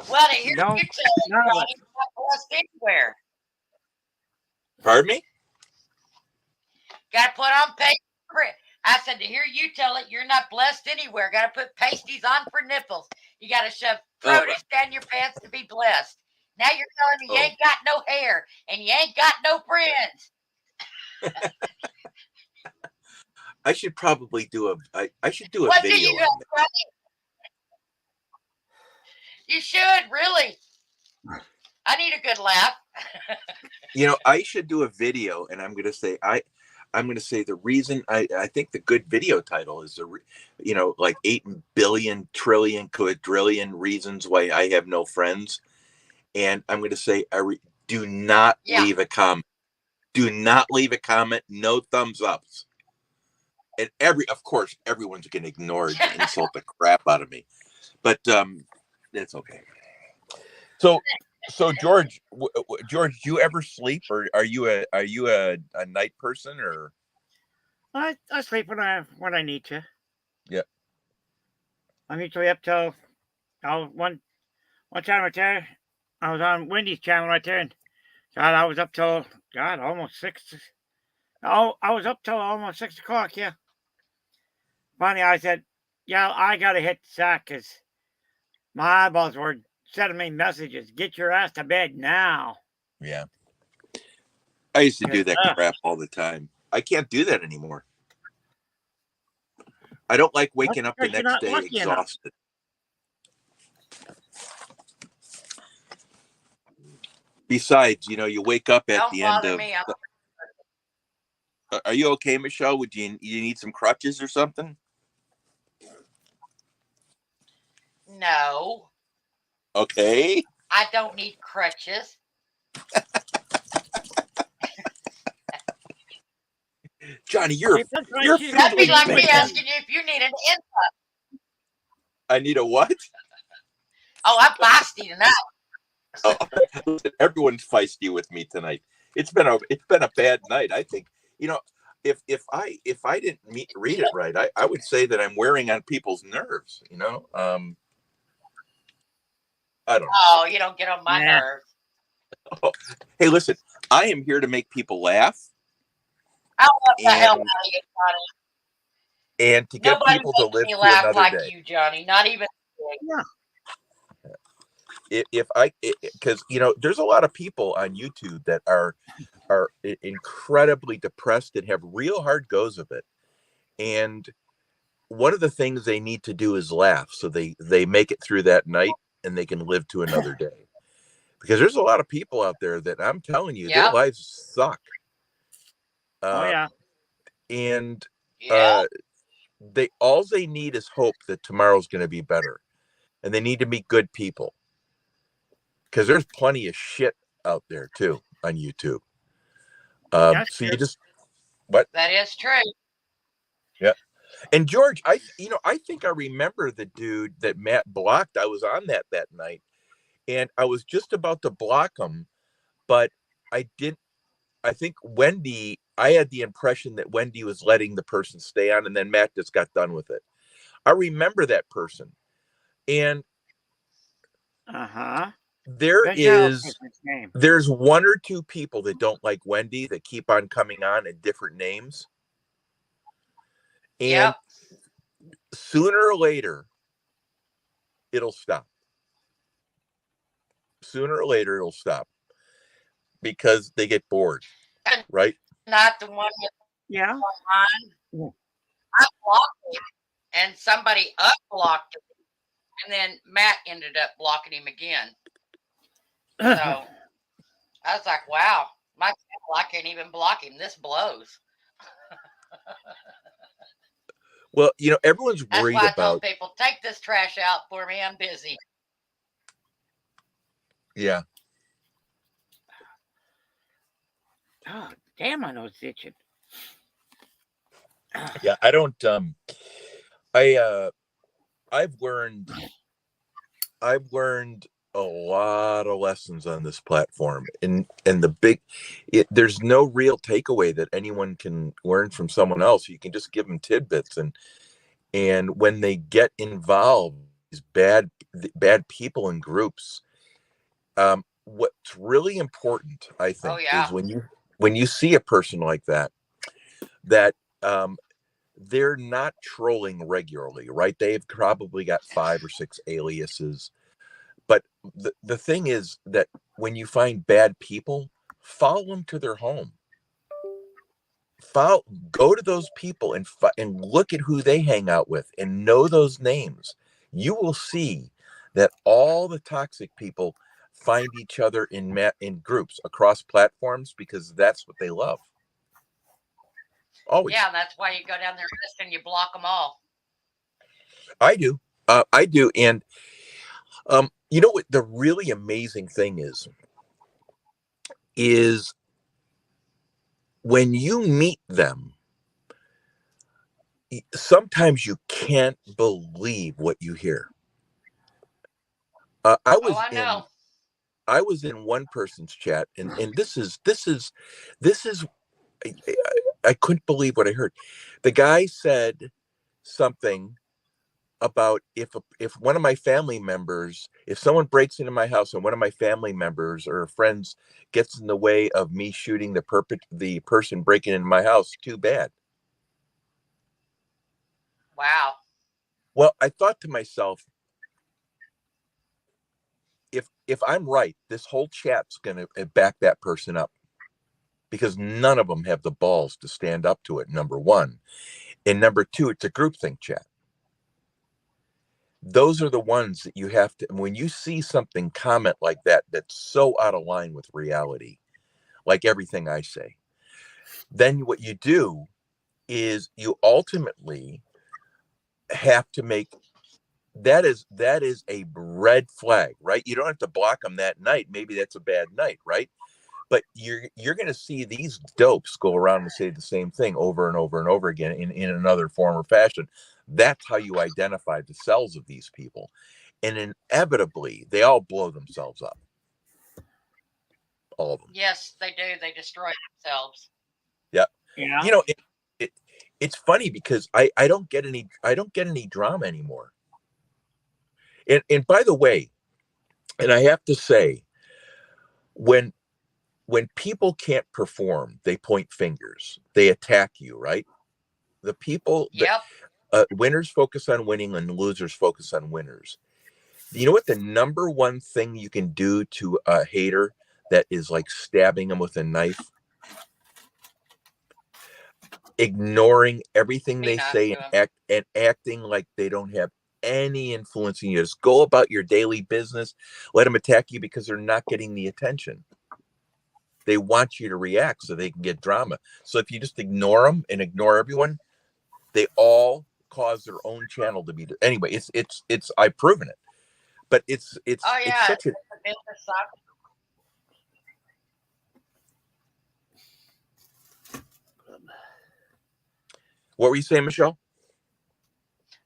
Well, to hear no, you tell it, none of us. Johnny, you're not blessed anywhere. Pardon me? Got to put on pasties. I said, to hear you tell it, you're not blessed anywhere. Got to put pasties on for nipples. You got to shove produce down your pants to be blessed. Now you're telling me you ain't got no hair and you ain't got no friends. I should probably do I should do a What do video you on got, Johnny? You should, really. I need a good laugh. You know, I should do a video, and I'm going to say the reason I think the good video title is like 8 billion trillion quadrillion reasons why I have no friends, and I'm going to say do not leave a comment. Do not leave a comment. No thumbs ups. And of course, everyone's going to ignore it and insult the crap out of me, but it's okay. So George, do you ever sleep, or are you a night person, or? I sleep when I need to. Yeah. I'm usually up till one time right there. I was on Wendy's channel right there, and God, I was up till almost 6. Oh, I was up till almost 6 o'clock. Yeah. Finally, I said, "Yeah, I gotta hit the sack because my eyeballs were sending me messages. Get your ass to bed now." Yeah. I used to do that crap all the time. I can't do that anymore. I don't like waking up the next day exhausted. Besides, you wake up at the end of. Me. Are you okay, Michelle? Would you need some crutches or something? No. Okay. I don't need crutches. Johnny, you're that'd be like me asking you if you need an input. I need a what? Oh, I'm feisty tonight. Oh, everyone's feisty with me tonight. It's been a bad night. I think if I didn't read it right, I would say that I'm wearing on people's nerves. I don't know. Oh, you don't get on my nerves. Oh, hey, listen, I am here to make people laugh. I love the hell out of you, Johnny. And to get people to live to laugh another like day. You, Johnny. Not even. Because there's a lot of people on YouTube that are incredibly depressed and have real hard goes of it, and one of the things they need to do is laugh, so they make it through that night and they can live to another day. Because there's a lot of people out there that I'm telling you, their lives suck. And all they need is hope that tomorrow's going to be better, and they need to meet good people. Because there's plenty of shit out there too on YouTube. So you just what? That is true. Yeah. And George, I think I remember the dude that Matt blocked. I was on that night, and I was just about to block him, but I didn't. I think Wendy. I had the impression that Wendy was letting the person stay on, and then Matt just got done with it. I remember that person, and there's 1 or 2 people that don't like Wendy that keep on coming on in different names. And sooner or later, it'll stop. Sooner or later, it'll stop because they get bored, right? Not the one with on. I blocked him, and somebody unblocked him, and then Matt ended up blocking him again. So I was like, "Wow, my channel, I can't even block him. This blows." Well, everyone's worried That's why I about. told people, take this trash out for me. I'm busy. Yeah. Oh, damn, my nose is itching. Yeah. I don't, I've learned a lot of lessons on this platform, and there's no real takeaway that anyone can learn from someone else. You can just give them tidbits, and when they get involved, these bad people in groups, what's really important, I think, yeah. is when you see a person like that um, they're not trolling regularly, right? They've probably got 5 or 6 aliases. But the thing is that when you find bad people, follow them to their home. Go to those people and look at who they hang out with and know those names. You will see that all the toxic people find each other in groups across platforms because that's what they love. Always. Yeah, that's why you go down their list and you block them all. I do. And you know what the really amazing thing is when you meet them, sometimes you can't believe what you hear. I was in one person's chat, and this is I couldn't believe what I heard. The guy said something about if one of my family members, if someone breaks into my house and one of my family members or friends gets in the way of me shooting the person breaking into my house, too bad. Wow. Well, I thought to myself, if I'm right, this whole chat's going to back that person up, because none of them have the balls to stand up to it, number one. And number two, it's a groupthink chat. Those are the ones that you have to, when you see something comment like that, that's so out of line with reality, like everything I say, then what you do is you ultimately have to make, that is a red flag, right? You don't have to block them that night. Maybe that's a bad night, right? But you're going to see these dopes go around and say the same thing over and over and over again in another form or fashion. That's how you identify the cells of these people. And inevitably, they all blow themselves up. All of them. Yes, they do. They destroy themselves. Yeah. Yeah. You know, it's funny because I don't get any drama anymore. And by the way, and I have to say, when people can't perform, they point fingers, they attack you, right? The people, yep. Winners focus on winning and losers focus on winners. You know what the number one thing you can do to a hater that is like stabbing them with a knife? Ignoring everything they say and acting like they don't have any influence in you. Just go about your daily business. Let them attack you because they're not getting the attention. They want you to react so they can get drama. So if you just ignore them and ignore everyone, they all cause their own channel to be. Anyway, it's I've proven it. But it's such a. What were you saying, Michelle?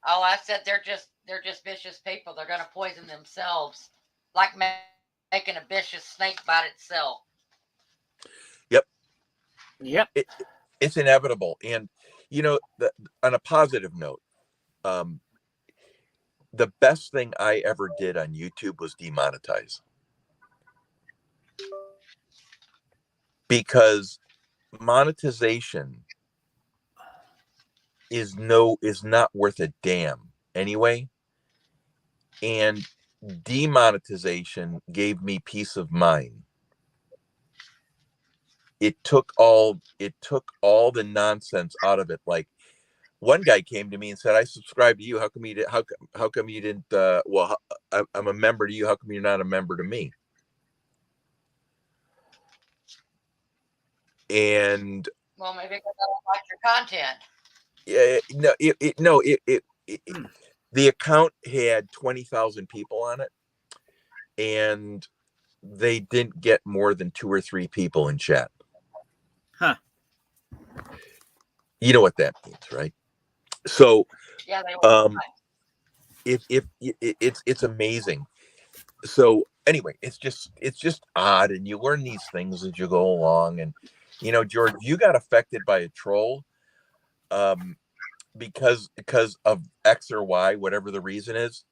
Oh, I said they're just vicious people. They're going to poison themselves, like making a vicious snake bite itself. Yep. It's inevitable. And, you know, on a positive note, the best thing I ever did on YouTube was demonetize. Because monetization is not worth a damn anyway. And demonetization gave me peace of mind. It took all the nonsense out of it. Like, one guy came to me and said, "I subscribe to you. How come you didn't? Well, I'm a member to you. How come you're not a member to me?" And well, maybe because I don't like your content. Yeah, the account had 20,000 people on it, and they didn't get more than 2 or 3 people in chat. Huh. You know what that means, right? So, Yeah, they were. if it's amazing. So anyway, it's just odd, and you learn these things as you go along. And George, you got affected by a troll, because of X or Y, whatever the reason is.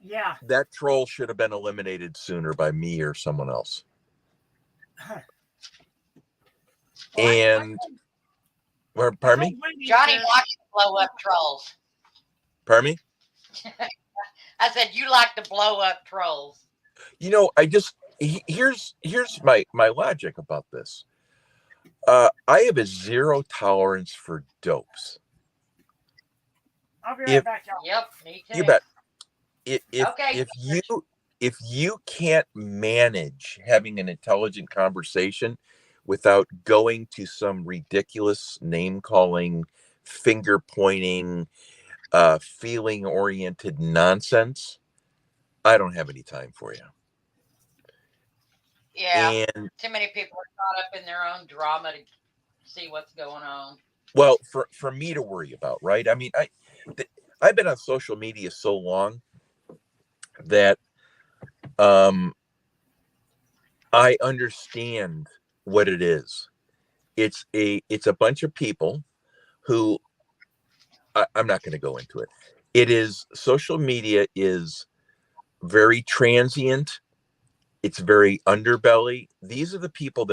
Yeah. That troll should have been eliminated sooner by me or someone else. And pardon me? Johnny likes to blow up trolls. Pardon me? I said you like to blow up trolls. Here's my logic about this. I have a 0 tolerance for dopes. I'll be right back, y'all. Yep, me too. You bet. Okay. If you can't manage having an intelligent conversation without going to some ridiculous name calling, finger pointing, feeling oriented nonsense, I don't have any time for you. Yeah. And too many people are caught up in their own drama to see what's going on. well, for me to worry about, right? I mean, I've been on social media so long that I understand what it is. It's a bunch of people who I'm not going to go into it. It is, social media is very transient. It's very underbelly. These are the people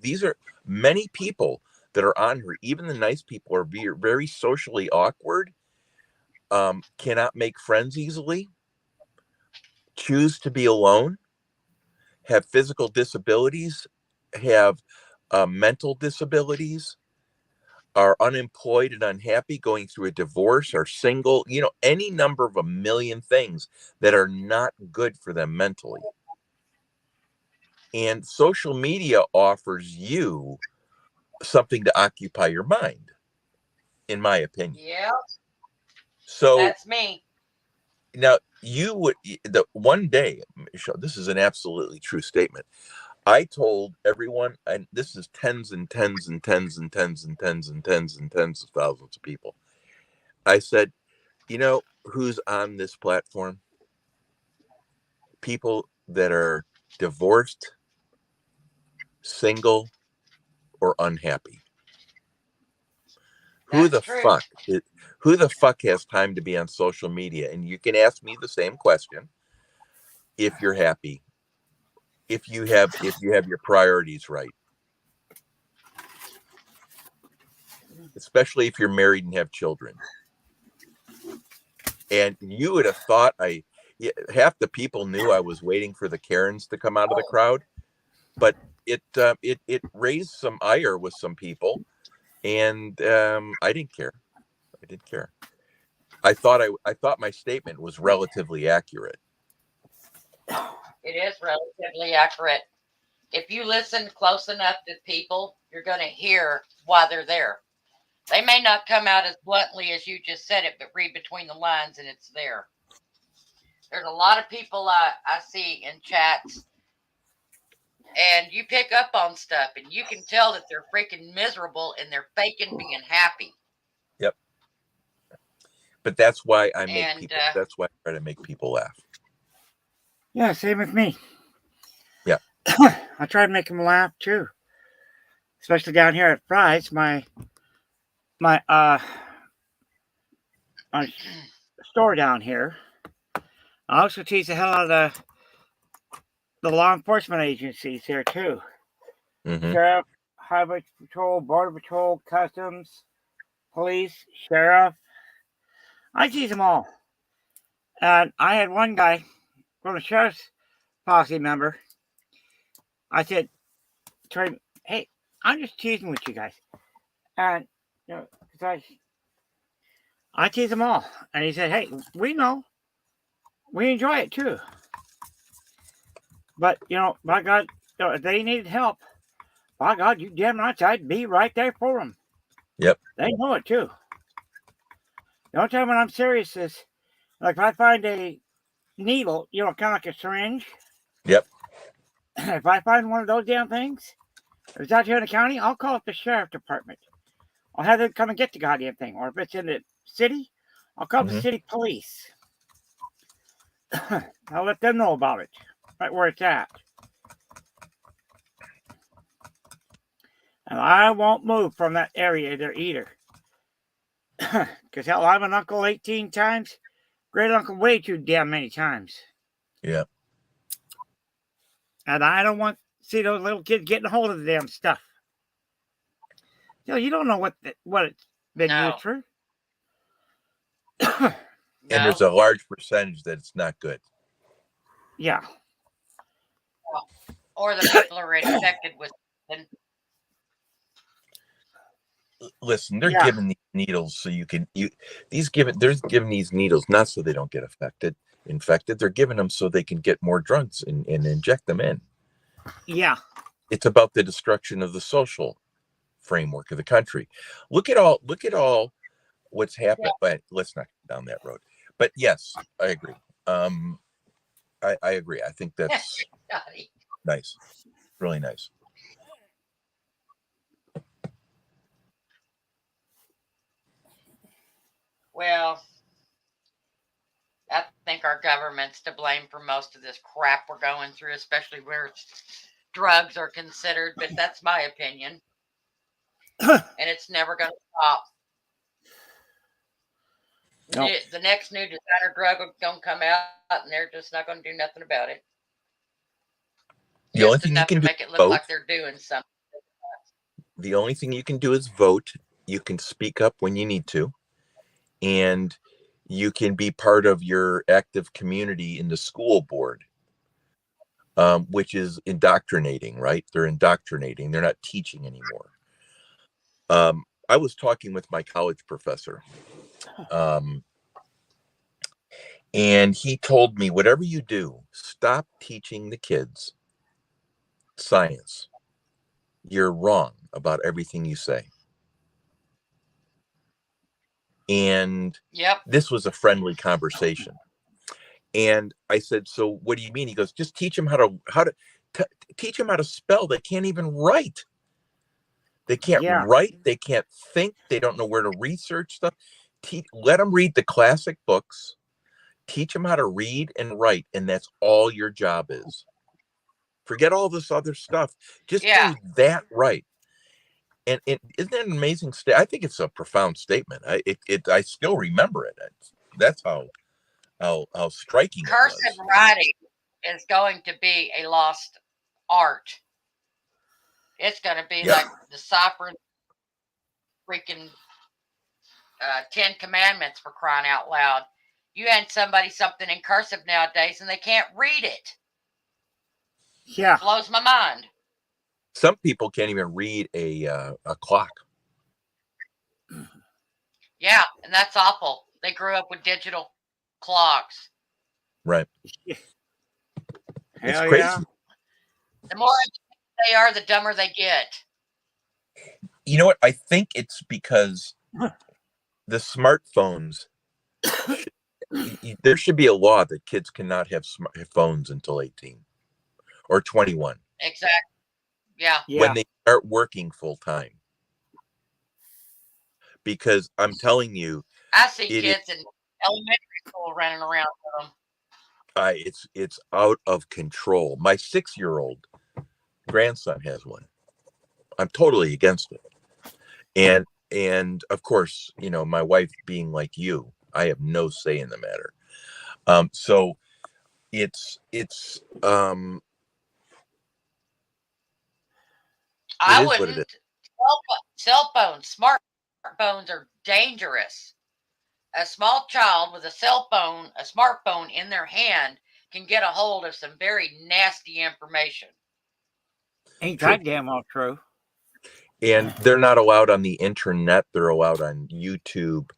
these are many people that are on here. Even the nice people are very socially awkward, cannot make friends easily, choose to be alone, have physical disabilities, have mental disabilities, are unemployed and unhappy, going through a divorce, are single, any number of a million things that are not good for them mentally. And social media offers you something to occupy your mind, in my opinion. Yeah. So that's me. Now, the one day, Michelle, this is an absolutely true statement. I told everyone, and this is tens and tens and tens and tens and tens and tens and tens of thousands of people. I said, who's on this platform? People that are divorced, single, or unhappy. Who the fuck has time to be on social media? And you can ask me the same question. If you're happy, if you have your priorities right, especially if you're married and have children. And you would have thought half the people knew I was waiting for the Karens to come out of the crowd, but it raised some ire with some people, and I didn't care. I thought my statement was relatively accurate. It is relatively accurate. If you listen close enough to people, you're going to hear why they're there. They may not come out as bluntly as you just said it, but read between the lines and it's there. There's a lot of people I see in chats, and you pick up on stuff, and you can tell that they're freaking miserable and they're faking being happy. Yep. But that's why I make that's why I try to make people laugh. Yeah, same with me. Yeah. I try to make them laugh too. Especially down here at Fry's, my store down here. I also tease the hell out of the law enforcement agencies here too. Mm-hmm. Sheriff, Highway Patrol, Border Patrol, Customs, Police, Sheriff. I tease them all. And I had one guy from the Sheriff's Posse member. I said to him, hey, I'm just teasing with you guys. And, because I tease them all. And he said, hey, we know. We enjoy it too. But, by God, if they needed help, by God, you damn right, I'd be right there for them. Yep. They know it too. The only time when I'm serious is, like, if I find a needle, kind of like a syringe, Yep. If I find one of those damn things, if it's out here in the county, I'll call up the sheriff department. I'll have them come and get the goddamn thing. Or if it's in the city, I'll call the city police. I'll let them know about it, right where it's at. And I won't move from that area there either. Because hell, I'm an uncle 18 times. Great uncle way too damn many times. Yeah. And I don't want to see those little kids getting a hold of the damn stuff. You don't know what it's been used for. And there's a large percentage that it's not good. Yeah. Or the people are infected with it. Listen, they're giving these needles so they're giving these needles not so they don't get infected. They're giving them so they can get more drugs and inject them in. Yeah. It's about the destruction of the social framework of the country. Look at all what's happened. Yeah. But let's not go down that road. But yes, I agree. I agree. I think that's nice. Really nice. Well, I think our government's to blame for most of this crap we're going through, especially where drugs are considered, but that's my opinion. And it's never going to stop. Nope. The next new designer drug is going to come out, and they're just not going to do nothing about it. The only thing you can do make it look like they're doing something. The only thing you can do is vote. You can speak up when you need to. And you can be part of your active community in the school board, which is indoctrinating, right? They're indoctrinating. They're not teaching anymore. I was talking with my college professor, and he told me, whatever you do, stop teaching the kids science. You're wrong about everything you say. And this was a friendly conversation. And I said, so what do you mean? He goes, just teach them how to teach them how to spell. They can't even write. They can't write. They can't think. They don't know where to research stuff. Let them read the classic books. Teach them how to read and write. And that's all your job is. Forget all this other stuff. Just do that right. And isn't that an amazing I think it's a profound statement. I still remember it. That's how striking. Cursive writing is going to be a lost art. It's going to be like the cipher, freaking 10 Commandments, for crying out loud. You hand somebody something in cursive nowadays and they can't read it. Yeah, it blows my mind. Some people can't even read a clock. Yeah, and that's awful. They grew up with digital clocks. Right. It's crazy. Yeah. The more they are, the dumber they get. You know what? I think it's because the smartphones, there should be a law that kids cannot have phones until 18 or 21. Exactly. Yeah. When they start working full time. Because I'm telling you, I see kids in elementary school running around with them. It's out of control. My 6-year-old grandson has one. I'm totally against it. And of course, my wife being like you, I have no say in the matter. So it's I wouldn't. Cell phones, smartphones are dangerous. A small child with a cell phone, a smartphone in their hand, can get a hold of some very nasty information. Ain't that damn all true? And they're not allowed on the internet. They're allowed on YouTube,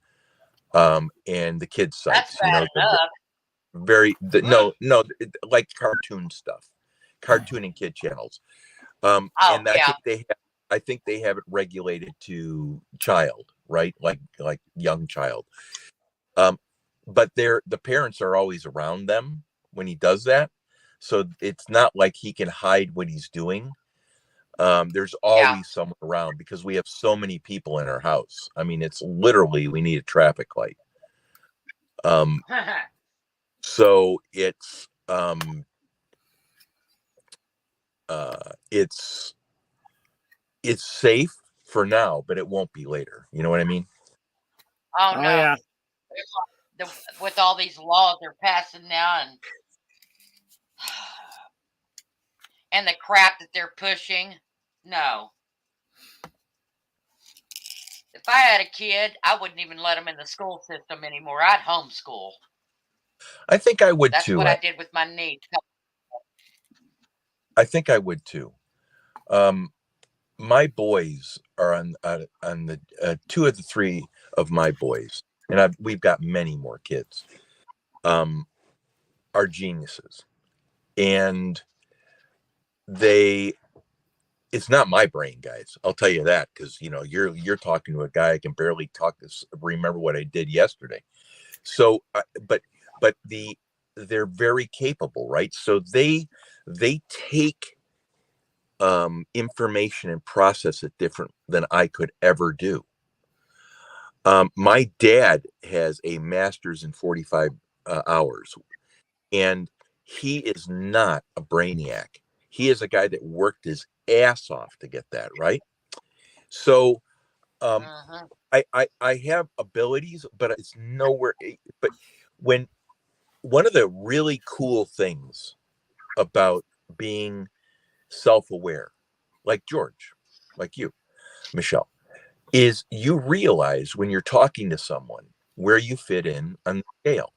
and the kids' sites. That's bad enough. Like cartoon stuff, cartoon and kid channels. And I think they have it regulated to child, right? Like young child. But the parents are always around them when he does that. So it's not like he can hide what he's doing. There's Yeah. always someone around because we have so many people in our house. I mean, it's literally, we need a traffic light. So it's safe for now, but it won't be later. You know what I mean? Oh, Oh no. yeah. With all these laws they're passing now and the crap that they're pushing. No. If I had a kid, I wouldn't even let him in the school system anymore. I'd homeschool. I think I would That's too. what I did with my niece. I think I would too. My boys are on the 2 of the 3 of my boys, and we've got many more kids. Are geniuses, and it's not my brain, guys. I'll tell you that, because you're talking to a guy I can barely remember what I did yesterday. So, but they're very capable, right? So they take information and process it different than I could ever do. My dad has a master's in 45 hours, and he is not a brainiac. He is a guy that worked his ass off to get that, right? So I have abilities, but it's nowhere. But when one of the really cool things about being self-aware, like George, like you, Michelle, is you realize when you're talking to someone where you fit in on the scale.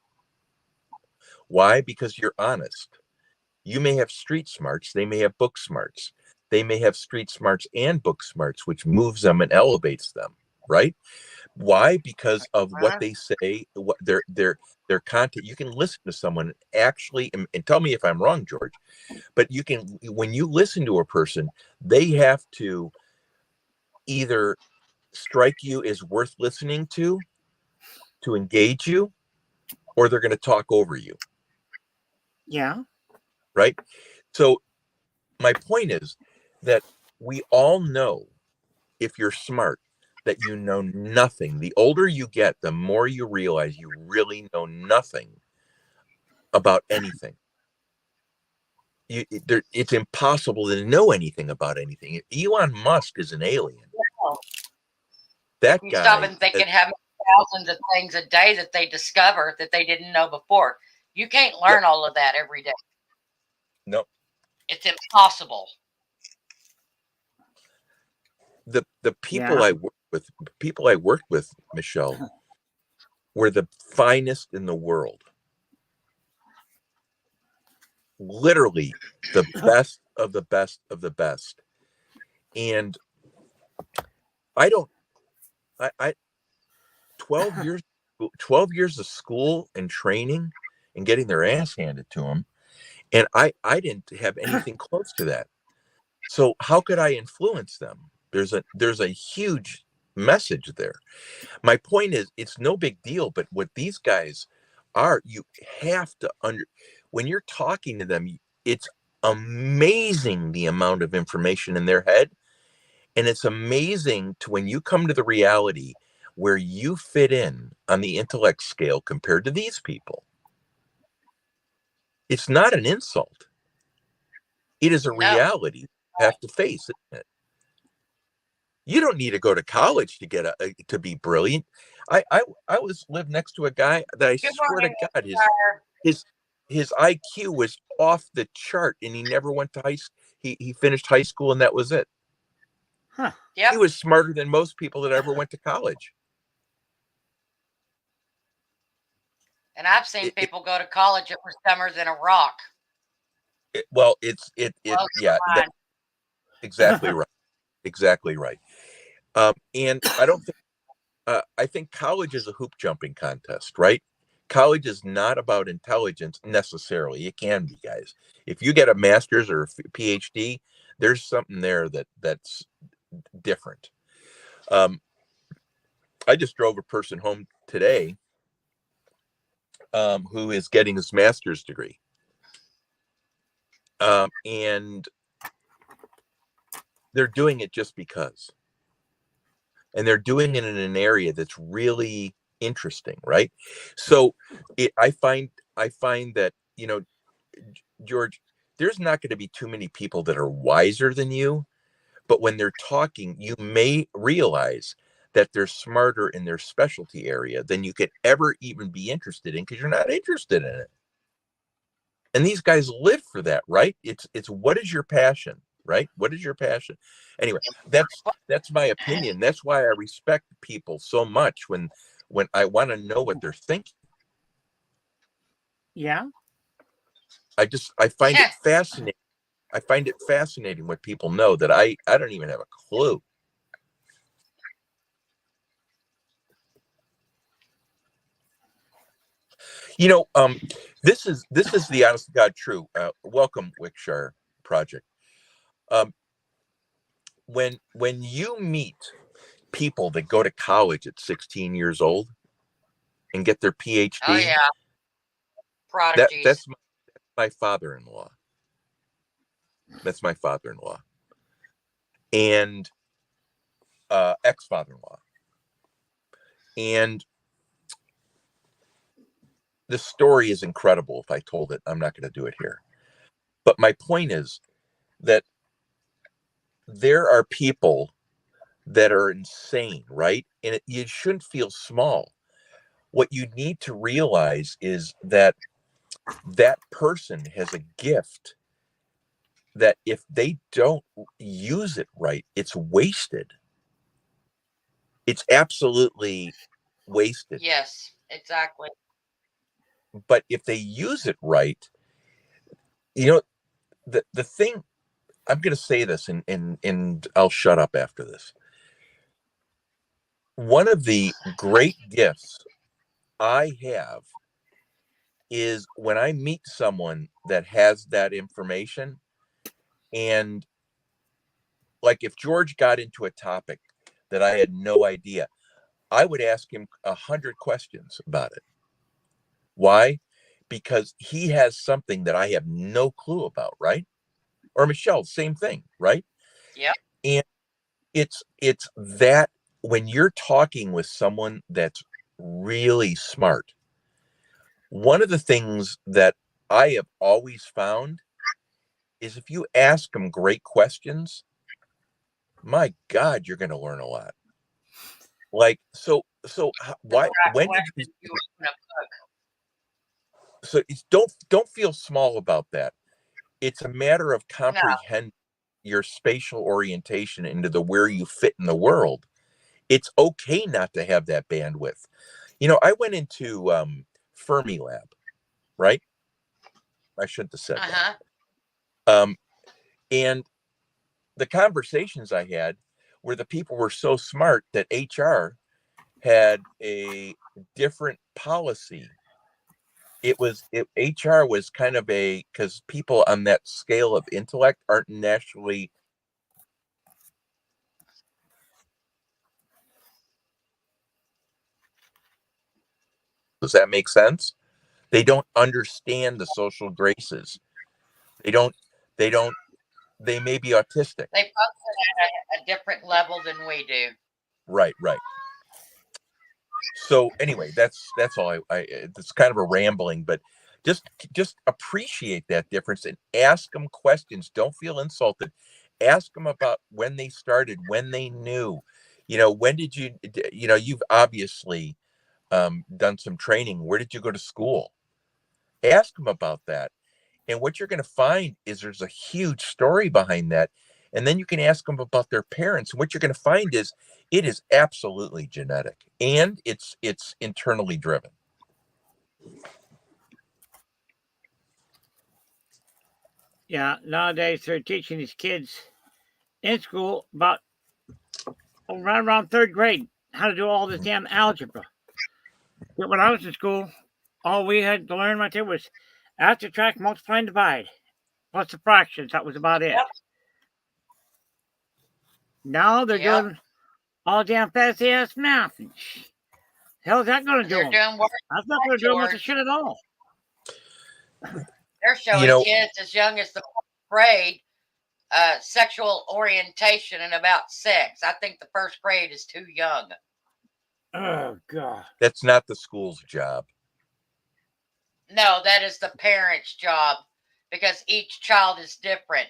Why? Because you're honest. You may have street smarts, they may have book smarts. They may have street smarts and book smarts, which moves them and elevates them, right? Why? Because of what they say, what their content. You can listen to someone actually, and tell me if I'm wrong, George, but when you listen to a person, they have to either strike you as worth listening to engage you, or they're going to talk over you. Yeah. Right. So my point is that we all know, if you're smart, that you know nothing. The older you get, the more you realize you really know nothing about anything. It's impossible to know anything about anything. Elon Musk is an alien. That you guy. Stop and think and have thousands of things a day that they discover that they didn't know before. You can't learn all of that every day. No. It's impossible. The people I worked with, Michelle, were the finest in the world. Literally the best of the best of the best. And I 12 years of school and training and getting their ass handed to them, and I didn't have anything close to that. So how could I influence them? There's a huge message there. My point is, it's no big deal, but what these guys are, you have to when you're talking to them, it's amazing the amount of information in their head. And it's amazing when you come to the reality where you fit in on the intellect scale compared to these people. It's not an insult. It is a reality you have to face, isn't it? You don't need to go to college to get to be brilliant. I lived next to a guy that I swear to God, his IQ was off the chart, and he never went to high school. He finished high school, and that was it. Huh. Yep. He was smarter than most people that ever went to college. And I've seen people go to college that were dumber than a rock. Exactly right. Exactly right. And I think college is a hoop jumping contest, right? College is not about intelligence necessarily. It can be, guys. If you get a master's or a PhD, there's something there that's different. I just drove a person home today who is getting his master's degree. And they're doing it just because. And they're doing it in an area that's really interesting, right? So I find that, you know, George, there's not going to be too many people that are wiser than you, but when they're talking, you may realize that they're smarter in their specialty area than you could ever even be interested in, because you're not interested in it. And these guys live for that, right? It's what is your passion, right? What is your passion? Anyway, that's my opinion. That's why I respect people so much when I want to know what they're thinking. Yeah. I find it fascinating. I find it fascinating what people know that I don't even have a clue. You know, this is the honest to God true. Welcome, Wickshire Project. When you meet people that go to college at 16 years old and get their PhD, oh yeah, prodigies. That's my father-in-law. That's my father-in-law and ex-father-in-law. And the story is incredible. If I told it, I'm not going to do it here. But my point is that there are people that are insane, right? And you shouldn't feel small. What you need to realize is that that person has a gift that if they don't use it right, it's wasted. It's absolutely wasted. Yes, exactly. But if they use it right, you know, the thing, I'm going to say this and I'll shut up after this. One of the great gifts I have is when I meet someone that has that information, and like if George got into a topic that I had no idea, I would ask him 100 questions about it. Why? Because he has something that I have no clue about, right? Or Michelle, same thing, right? Yeah. And it's that when you're talking with someone that's really smart, one of the things that I have always found is if you ask them great questions, my God, you're going to learn a lot. Like, so why, when did you, so don't feel small about that. It's a matter of comprehending your spatial orientation into the where you fit in the world. It's okay not to have that bandwidth. You know, I went into Fermilab, right? I shouldn't have said that. And the conversations I had where the people were so smart that HR had a different policy. HR was kind of because people on that scale of intellect aren't naturally. Does that make sense? They don't understand the social graces. They may be autistic. They function at a different level than we do. Right. So anyway, that's all it's kind of a rambling, but just appreciate that difference and ask them questions. Don't feel insulted. Ask them about when they started, when they knew, you know, when did you, you know, you've obviously done some training. Where did you go to school? Ask them about that. And what you're going to find is there's a huge story behind that. And then you can ask them about their parents. And what you're going to find is it is absolutely genetic and it's internally driven. Yeah, nowadays they're teaching these kids in school about around third grade how to do all this damn algebra. But when I was in school, all we had to learn right there was add, subtract, multiply, and divide, plus the fractions. That was about it. Yep. Now they're doing all damn fancy ass math. The hell's that going to do? That's not going to do much of shit at all. They're showing kids as young as the grade sexual orientation and about sex. I think the first grade is too young. Oh God. That's not the school's job. No, that is the parent's job because each child is different.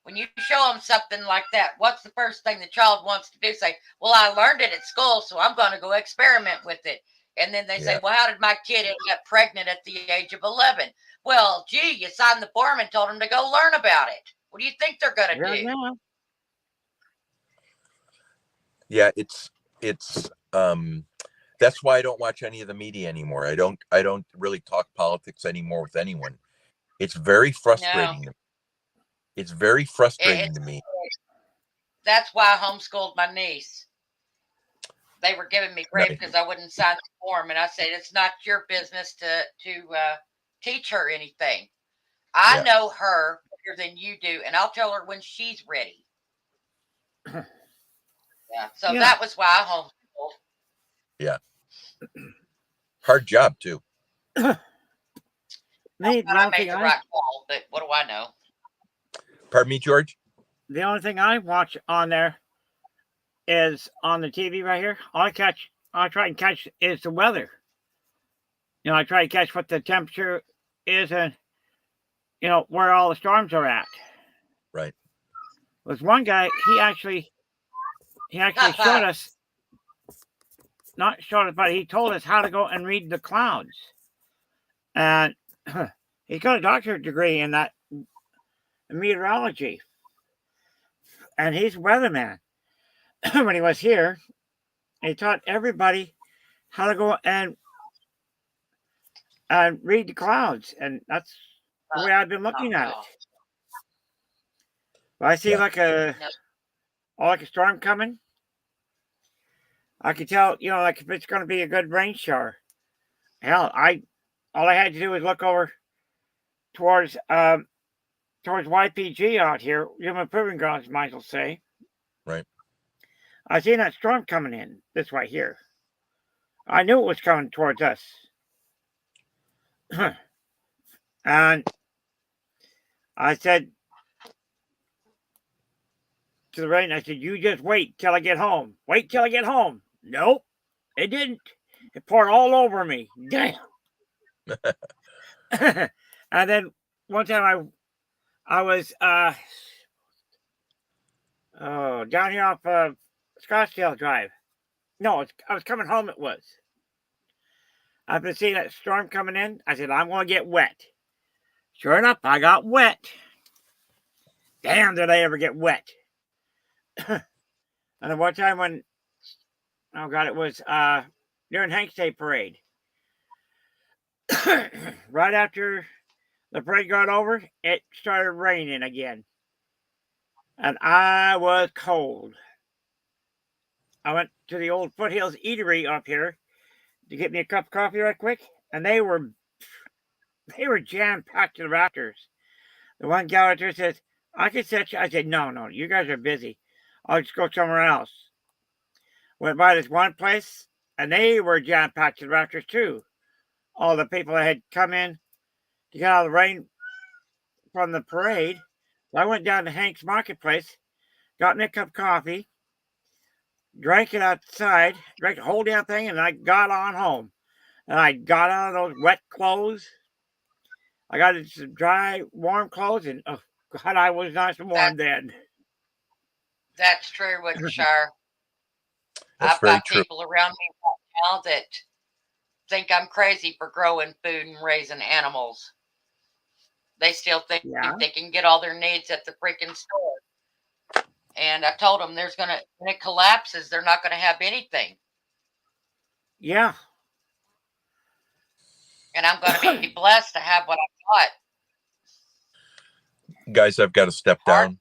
When you show them something like that, what's the first thing the child wants to do? Say, well, I learned it at school, so I'm going to go experiment with it. And then they say, Yeah. well, how did my kid end up pregnant at the age of 11? Well, gee, you signed the form and told them to go learn about it. What do you think they're going to do? Yeah, it's that's why I don't watch any of the media anymore. I don't really talk politics anymore with anyone. It's very frustrating to me. It's very frustrating to me. That's why I homeschooled my niece. They were giving me grief because I wouldn't sign the form, and I said, it's not your business to teach her anything. I know her better than you do, and I'll tell her when she's ready. So that was why I homeschooled. Yeah. Hard job too. I made the right call, but what do I know? Pardon me, George? The only thing I watch on there is on the TV right here. All I try and catch is the weather. You know, I try to catch what the temperature is and, you know, where all the storms are at. Right. There's one guy, he actually showed us, not showed us, but he told us how to go and read the clouds. And he's got a doctorate degree in that meteorology. And he's a weatherman. When he was here, he taught everybody how to go and read the clouds. And that's the way I've been looking at it. If I see like a storm coming, I can tell, you know, like if it's going to be a good rain shower. Hell, all I had to do was look over towards YPG out here, Human Proving Grounds, might as well say. Right. I seen that storm coming in this way here. I knew it was coming towards us. And I said to the rain, I said, you just wait till I get home. Wait till I get home. Nope, it didn't. It poured all over me. Damn. And then one time I was down here off Scottsdale Drive. No, I was coming home. It was. I've been seeing that storm coming in. I said, I'm going to get wet. Sure enough, I got wet. Damn, did I ever get wet. And then one time when, oh God, it was during Hank's Day Parade. Right after the parade got over, it started raining again. And I was cold. I went to the old Foothills Eatery up here to get me a cup of coffee right quick. And they were jam-packed to the rafters. The one gal out there says, I can set you. I said, no, you guys are busy. I'll just go somewhere else. Went by this one place, and they were jam-packed to the rafters too. All the people that had come in to get out of the rain from the parade. So I went down to Hank's Marketplace, got me a cup of coffee, drank it outside, drank the whole damn thing, and I got on home. And I got out of those wet clothes. I got into some dry, warm clothes, and oh God, I was nice and warm then. That's true, Woodshire. That's I've very got true. people around me right now that think I'm crazy for growing food and raising animals. They still think they can get all their needs at the freaking store. And I told them when it collapses, they're not going to have anything. Yeah. And I'm going to be blessed to have what I got. Guys, I've got to step down.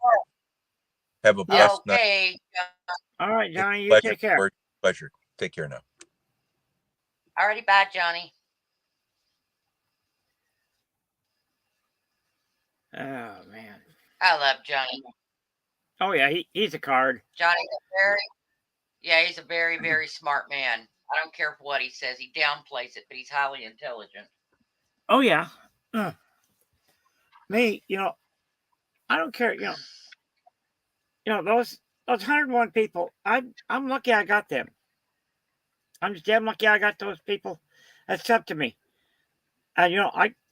Have a blessed night. Okay. All right, Johnny, you take care. Pleasure. Take care now. Alrighty, bye, Johnny. Oh, man. I love Johnny. Oh, yeah, he's a card. Johnny's he's a very, very smart man. I don't care what he says. He downplays it, but he's highly intelligent. Oh, yeah. Me, I don't care. Those 101 people. I'm lucky I got them. I'm just damn lucky I got those people that sub to me. And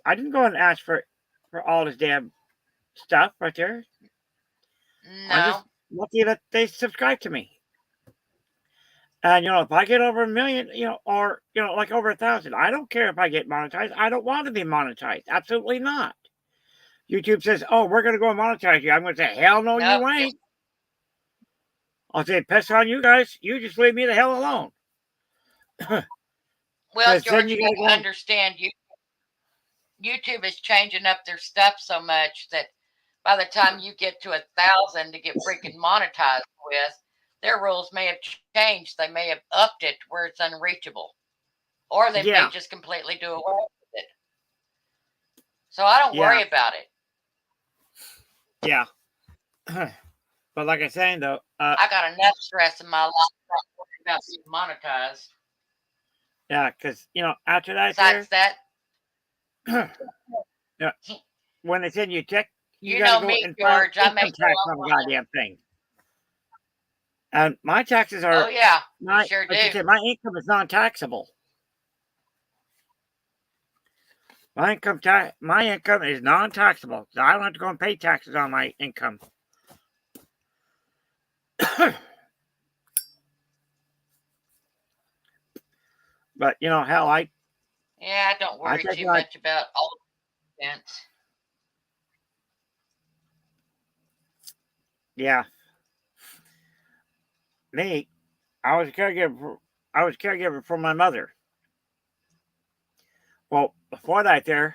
I didn't go and ask for all this damn stuff right there. I'm just No. lucky that they subscribe to me. And if I get over 1 million, or like over 1,000, I don't care if I get monetized. I don't want to be monetized. Absolutely not. YouTube says, "Oh, we're going to go and monetize you." I'm going to say, "Hell no, Nope. you ain't." I'll say, "Piss on you guys. You just leave me the hell alone." Well, 'Cause then George, you you gotta got go- to understand, YouTube is changing up their stuff so much that by the time you get to 1,000 to get freaking monetized with, their rules may have changed. They may have upped it to where it's unreachable, or they Yeah. may just completely do away with it. So I don't worry about it. Yeah. But like I was saying though, I got enough stress in my life about being monetized. yeah, because after that, Besides that, when they send you a check, you you gotta know go me, and file George. I income make tax a on lot the of money. goddamn thing. And my taxes are Oh yeah, my you sure like you do. said, my income is non-taxable. My income is non-taxable, so I don't have to go and pay taxes on my income. But hell, Yeah, I don't worry take too like much about all the events. yeah. Me, I was a caregiver for my mother. Well, before that, when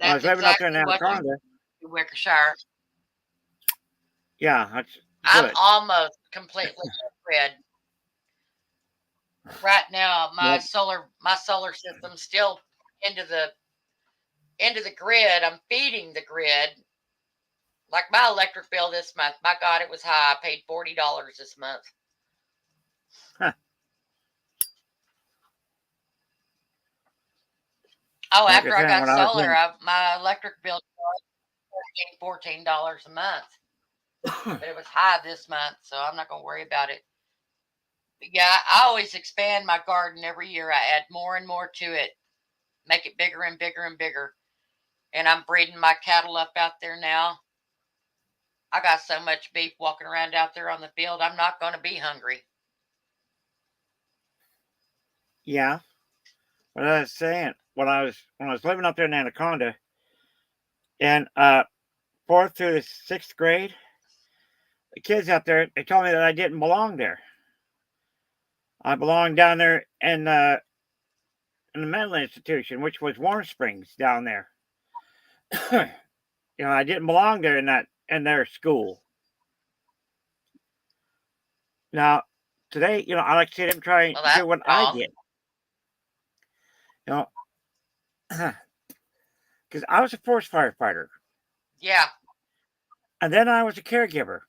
I was That's living up there in exactly what you Anaconda, do, Wickershire. yeah, that's I'm good. almost completely off-grid. Right now, my Yep. solar system's still into the grid. I'm feeding the grid. Like my electric bill this month, my God, it was high. I paid $40 this month. Huh. Oh, Like after I I said, got when I was solar, my electric bill was $14 a month. But it was high this month, so I'm not going to worry about it. But yeah, I always expand my garden every year. I add more and more to it, make it bigger and bigger and bigger. And I'm breeding my cattle up out there now. I got so much beef walking around out there on the field, I'm not going to be hungry. yeah. What I was saying, when I was living up there in Anaconda, and 4th through the 6th grade, the kids up there, they told me that I didn't belong there. I belonged down there in the mental institution, which was Warm Springs down there. I didn't belong there in their school. Now, today, I like to see them try and Well, that's do what wrong. I did. Because I was a forest firefighter. Yeah. And then I was a caregiver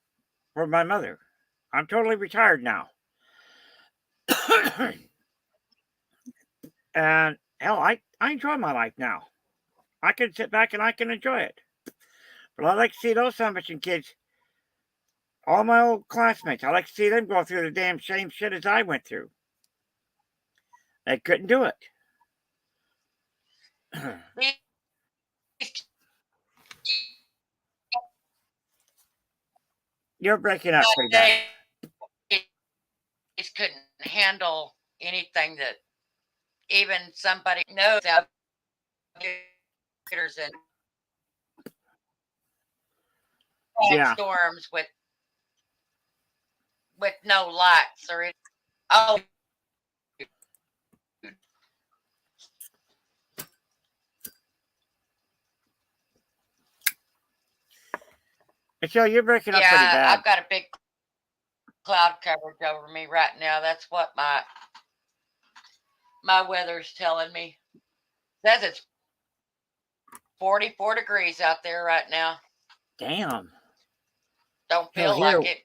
for my mother. I'm totally retired now. And hell, I enjoy my life now. I can sit back and I can enjoy it. But I like to see those Summation kids, all my old classmates, I like to see them go through the damn same shit as I went through. They couldn't do it. You're breaking up pretty bad. Just couldn't handle anything that even somebody knows out and Yeah. storms with no lights or anything. Oh, So you're breaking up pretty yeah, bad. I've got a big cloud coverage over me right now. That's what my weather's telling me. Says it's 44 degrees out there right now. Damn. Don't Hell, feel like it.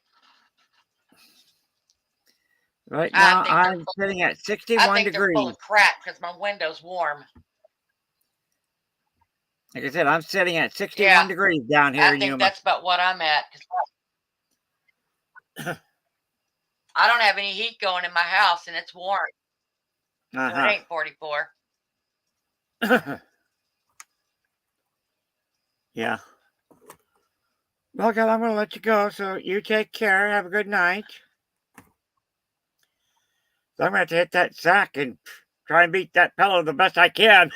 Right now, I'm sitting at 61 I think they're full degrees. of crap because my window's warm. Like I said, I'm sitting at 61 Yeah. degrees down here I in think Yuma. that's about what I'm at. I don't have any heat going in my house, and it's warm. So it Uh-huh. ain't 44. Yeah. Well, girl, I'm going to let you go, so you take care. Have a good night. So I'm going to have to hit that sack and try and beat that pillow the best I can.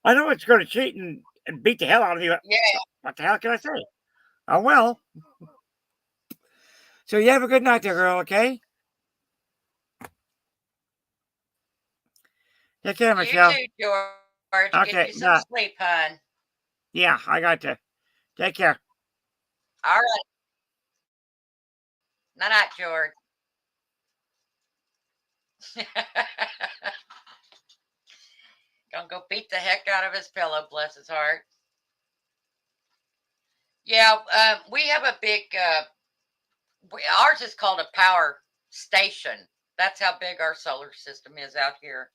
I know it's going to cheat and beat the hell out of you. Yeah. What the hell can I say? Oh, well. So you have a good night there, girl, okay? Take care, Michelle. You too, George. Okay, Get you some sleep, hon. Yeah, I got to. Take care. All right. Night, George. Gonna go beat the heck out of his pillow, bless his heart. Yeah, we have a big, ours is called a power station. That's how big our solar system is out here.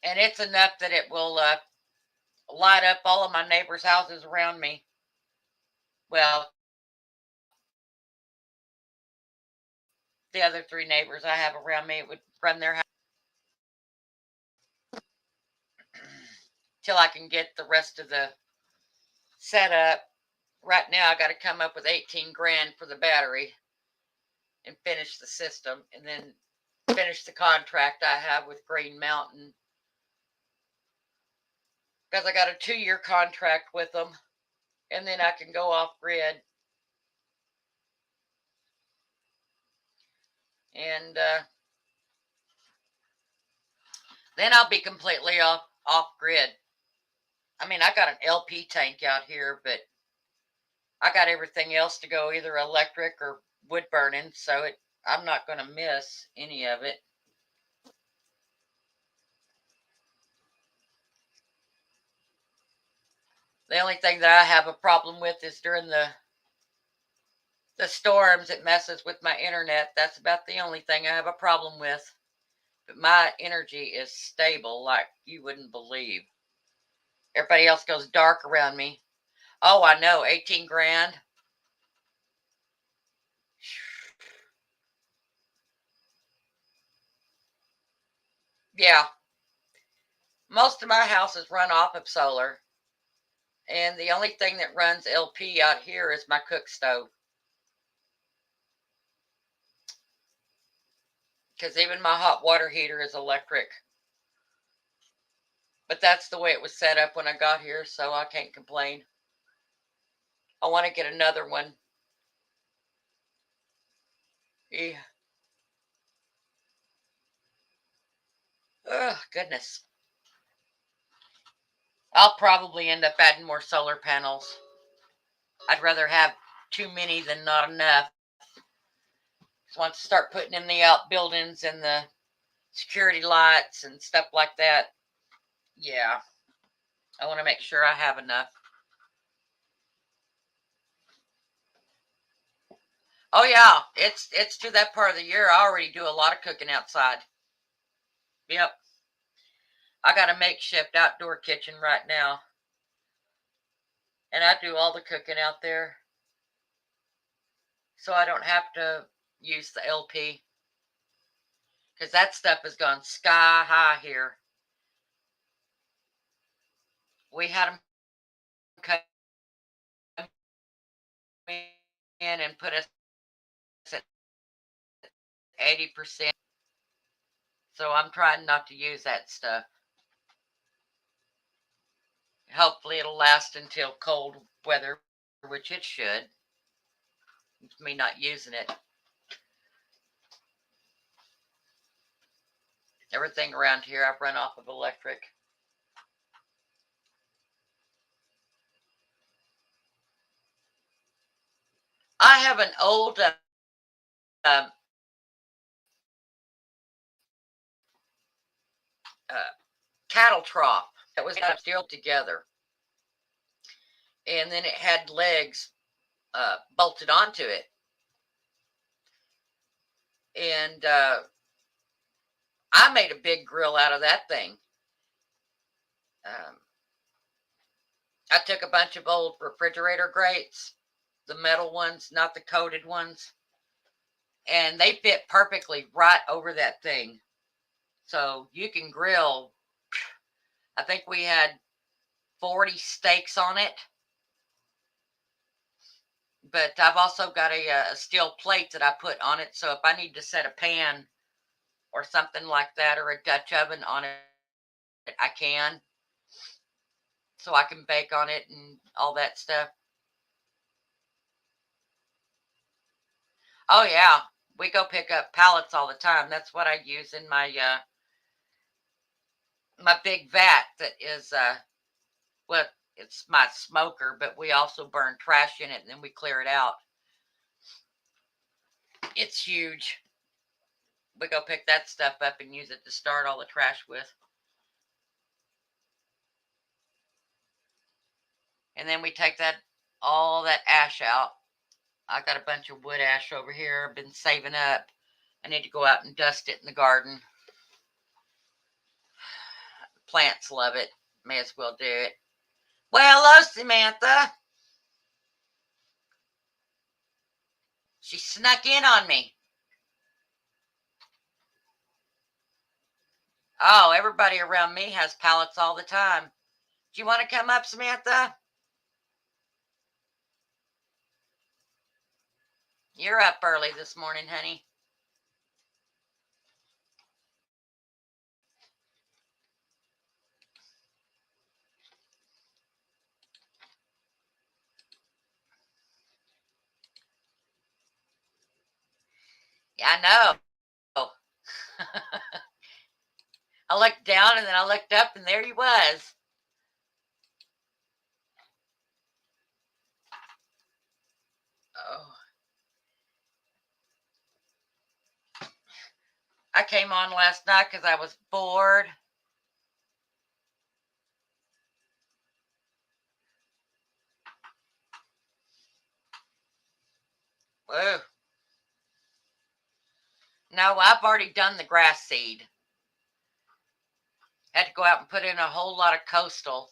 And it's enough that it will light up all of my neighbors' houses around me. Well, the other 3 neighbors I have around me, it would run their house till I can get the rest of the setup. Right now, I got to come up with 18 grand for the battery and finish the system, and then finish the contract I have with Green Mountain, because I got a 2-year contract with them, and then I can go off grid. And then I'll be completely off grid. I mean, I got an LP tank out here, but I got everything else to go either electric or wood burning, so I'm not going to miss any of it. The only thing that I have a problem with is during the storms, it messes with my internet. That's about the only thing I have a problem with. But my energy is stable like you wouldn't believe. Everybody else goes dark around me. Oh, I know, 18 grand. Yeah. Most of my houses run off of solar. And the only thing that runs LP out here is my cook stove. Because even my hot water heater is electric. But that's the way it was set up when I got here, so I can't complain. I want to get another one. Yeah. Oh, goodness. I'll probably end up adding more solar panels. I'd rather have too many than not enough. So once I start putting in the outbuildings and the security lights and stuff like that, yeah, I want to make sure I have enough. Oh yeah, it's to that part of the year. I already do a lot of cooking outside. Yep. I got a makeshift outdoor kitchen right now. And I do all the cooking out there. So I don't have to use the LP. Because that stuff has gone sky high here. We had them come in and put us at 80%. So I'm trying not to use that stuff. Hopefully it'll last until cold weather, which it should. It's me not using it. Everything around here I've run off of electric. I have an old cattle trough that was still together. And then it had legs bolted onto it. And I made a big grill out of that thing. I took a bunch of old refrigerator grates, the metal ones, not the coated ones, and they fit perfectly right over that thing. So you can grill. I think we had 40 steaks on it. But I've also got a steel plate that I put on it. So if I need to set a pan or something like that, or a Dutch oven on it, I can. So I can bake on it and all that stuff. Oh yeah, we go pick up pallets all the time. That's what I use in my my big vat that is well, it's my smoker, but we also burn trash in it and then we clear it out. It's huge. We go pick that stuff up and use it to start all the trash with. And then we take all that ash out. I got a bunch of wood ash over here. I've been saving up. I need to go out and dust it in the garden. Plants love it. May as well do it. Well, hello, Samantha. She snuck in on me. Oh, everybody around me has pallets all the time. Do you want to come up, Samantha? You're up early this morning, honey. Yeah, I know. I looked down and then I looked up and there he was. Oh. I came on last night because I was bored. Whoa. No, I've already done the grass seed. Had to go out and put in a whole lot of coastal.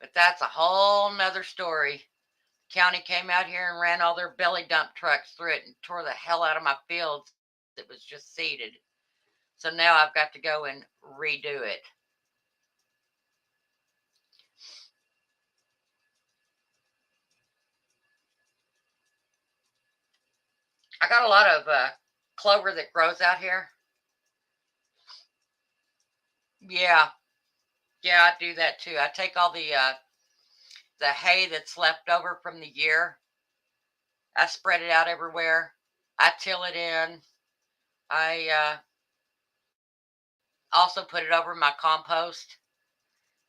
But that's a whole nother story. County came out here and ran all their belly dump trucks through it and tore the hell out of my fields. It was just seeded. So now I've got to go and redo it. I got a lot of clover that grows out here. Yeah. Yeah, I do that too. I take all the hay that's left over from the year. I spread it out everywhere. I till it in. I also put it over my compost.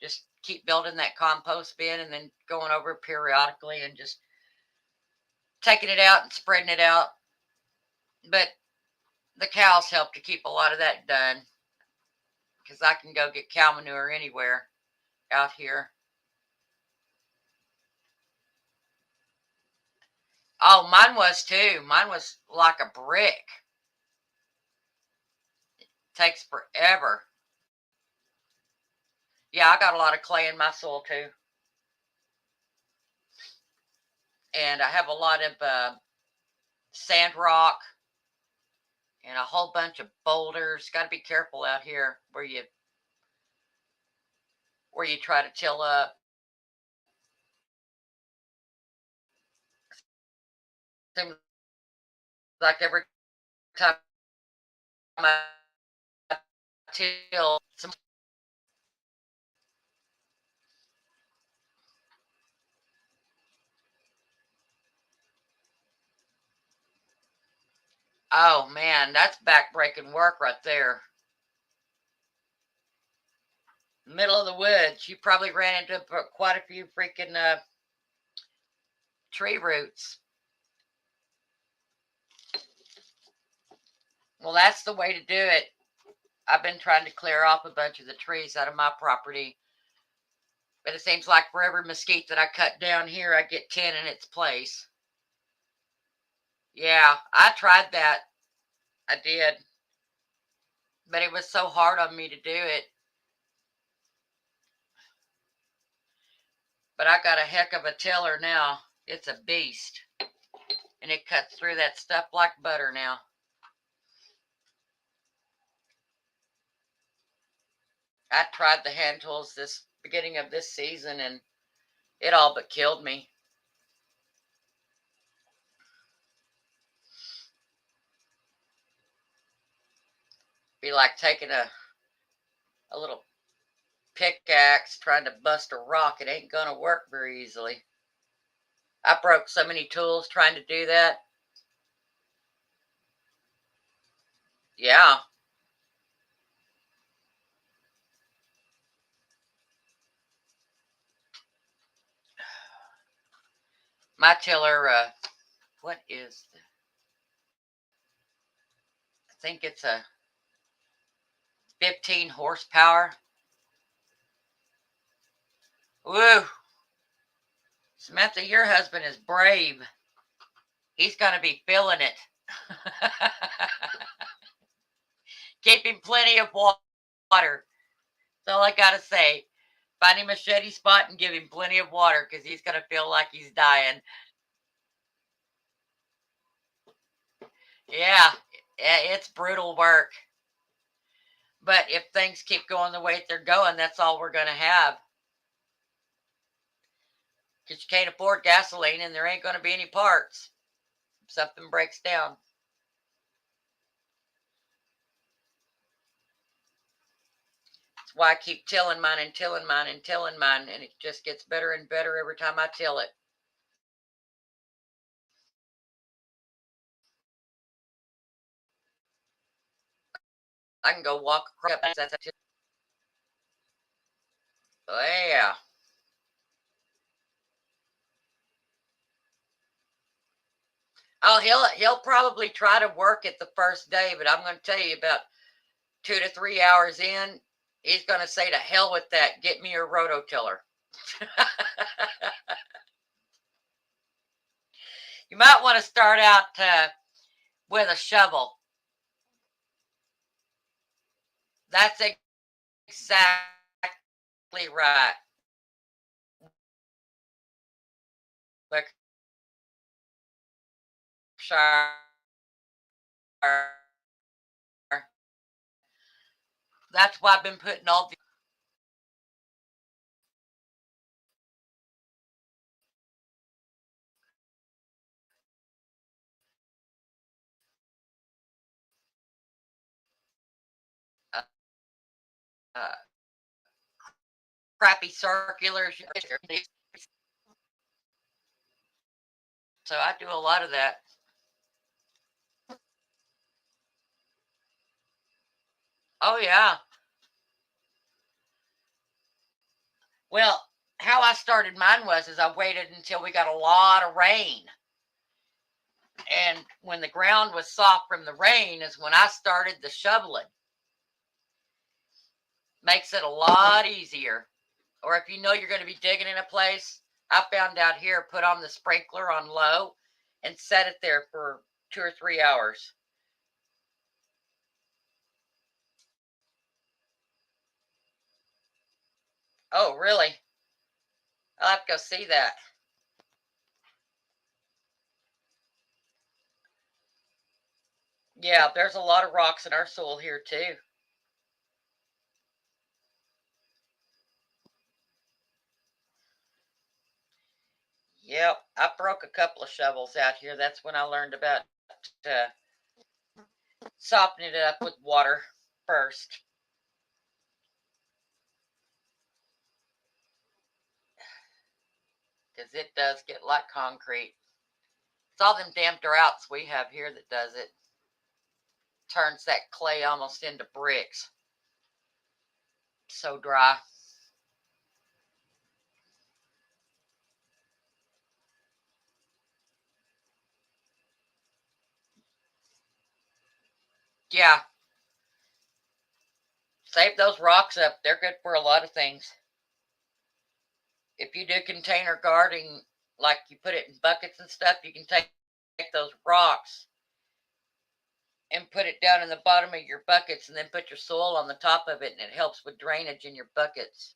Just keep building that compost bin and then going over it periodically and just taking it out and spreading it out. But the cows help to keep a lot of that done because I can go get cow manure anywhere out here. Oh, mine was too. Mine was like a brick. It takes forever. Yeah, I got a lot of clay in my soil too. And I have a lot of sand rock and a whole bunch of boulders. Got to be careful out here where you try to till up. Seems like every time I till some. Oh man, that's backbreaking work right there. Middle of the woods. You probably ran into quite a few freaking tree roots. Well, that's the way to do it. I've been trying to clear off a bunch of the trees out of my property. But it seems like for every mesquite that I cut down here, I get 10 in its place. Yeah, I tried that. I did. But it was so hard on me to do it. But I got a heck of a tiller now. It's a beast. And it cuts through that stuff like butter now. I tried the hand tools this beginning of this season and it all but killed me. Be like taking a little pickaxe trying to bust a rock. It ain't gonna work very easily. I broke so many tools trying to do that. Yeah. My tiller, what is the, I think it's a 15 horsepower. Woo. Samantha, your husband is brave. He's going to be feeling it. Keep him plenty of water. That's all I got to say. Find him a shady spot and give him plenty of water because he's going to feel like he's dying. Yeah, it's brutal work. But if things keep going the way they're going, that's all we're going to have. Because you can't afford gasoline and there ain't going to be any parts. If something breaks down. That's why I keep tilling mine and tilling mine and tilling mine. And it just gets better and better every time I till it. I can go walk across that. Oh, yeah. Oh, he'll probably try to work it the first day, but I'm going to tell you about 2 to 3 hours in, he's going to say to hell with that. Get me a rototiller. You might want to start out with a shovel. That's exactly right. That's why I've been putting all the crappy circulars. So I do a lot of that. Oh, yeah. Well, how I started mine is I waited until we got a lot of rain. And when the ground was soft from the rain is when I started the shoveling. Makes it a lot easier. Or if you know you're going to be digging in a place, I found out here, put on the sprinkler on low and set it there for 2 or 3 hours. Oh, really? I'll have to go see that. Yeah, there's a lot of rocks in our soil here too. Yep, I broke a couple of shovels out here. That's when I learned about softening it up with water first. Because it does get like concrete. It's all them damn droughts we have here that does it. Turns that clay almost into bricks. So dry. Yeah. Save those rocks up. They're good for a lot of things. If you do container gardening, like you put it in buckets and stuff, you can take those rocks and put it down in the bottom of your buckets, and then put your soil on the top of it, and it helps with drainage in your buckets.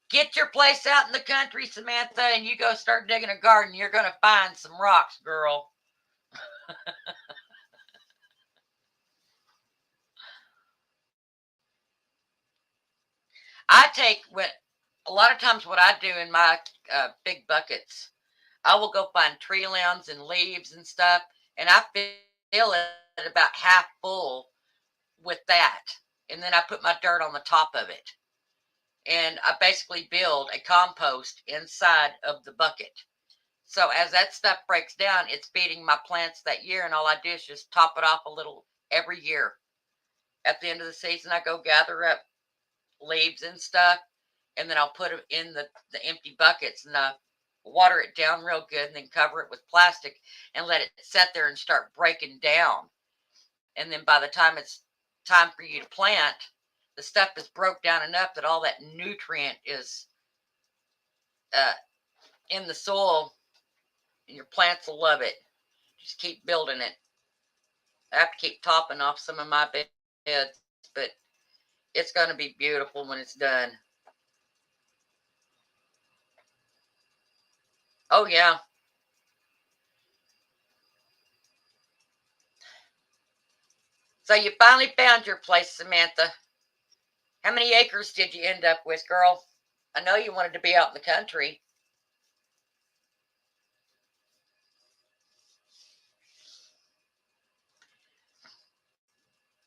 Get your place out in the country, Samantha, and you go start digging a garden. You're going to find some rocks, girl. I take a lot of times what I do in my big buckets, I will go find tree limbs and leaves and stuff, and I fill it about half full with that. And then I put my dirt on the top of it. And I basically build a compost inside of the bucket. So as that stuff breaks down, it's feeding my plants that year. And all I do is just top it off a little every year. At the end of the season, I go gather up leaves and stuff, and then I'll put them in the empty buckets, and I water it down real good, and then cover it with plastic and let it sit there and start breaking down. And then by the time it's time for you to plant, the stuff is broke down enough that all that nutrient is in the soil, and your plants will love it. Just keep building it. I have to keep topping off some of my beds, but it's going to be beautiful when it's done. Oh, yeah. So you finally found your place, Samantha. How many acres did you end up with, girl? I know you wanted to be out in the country.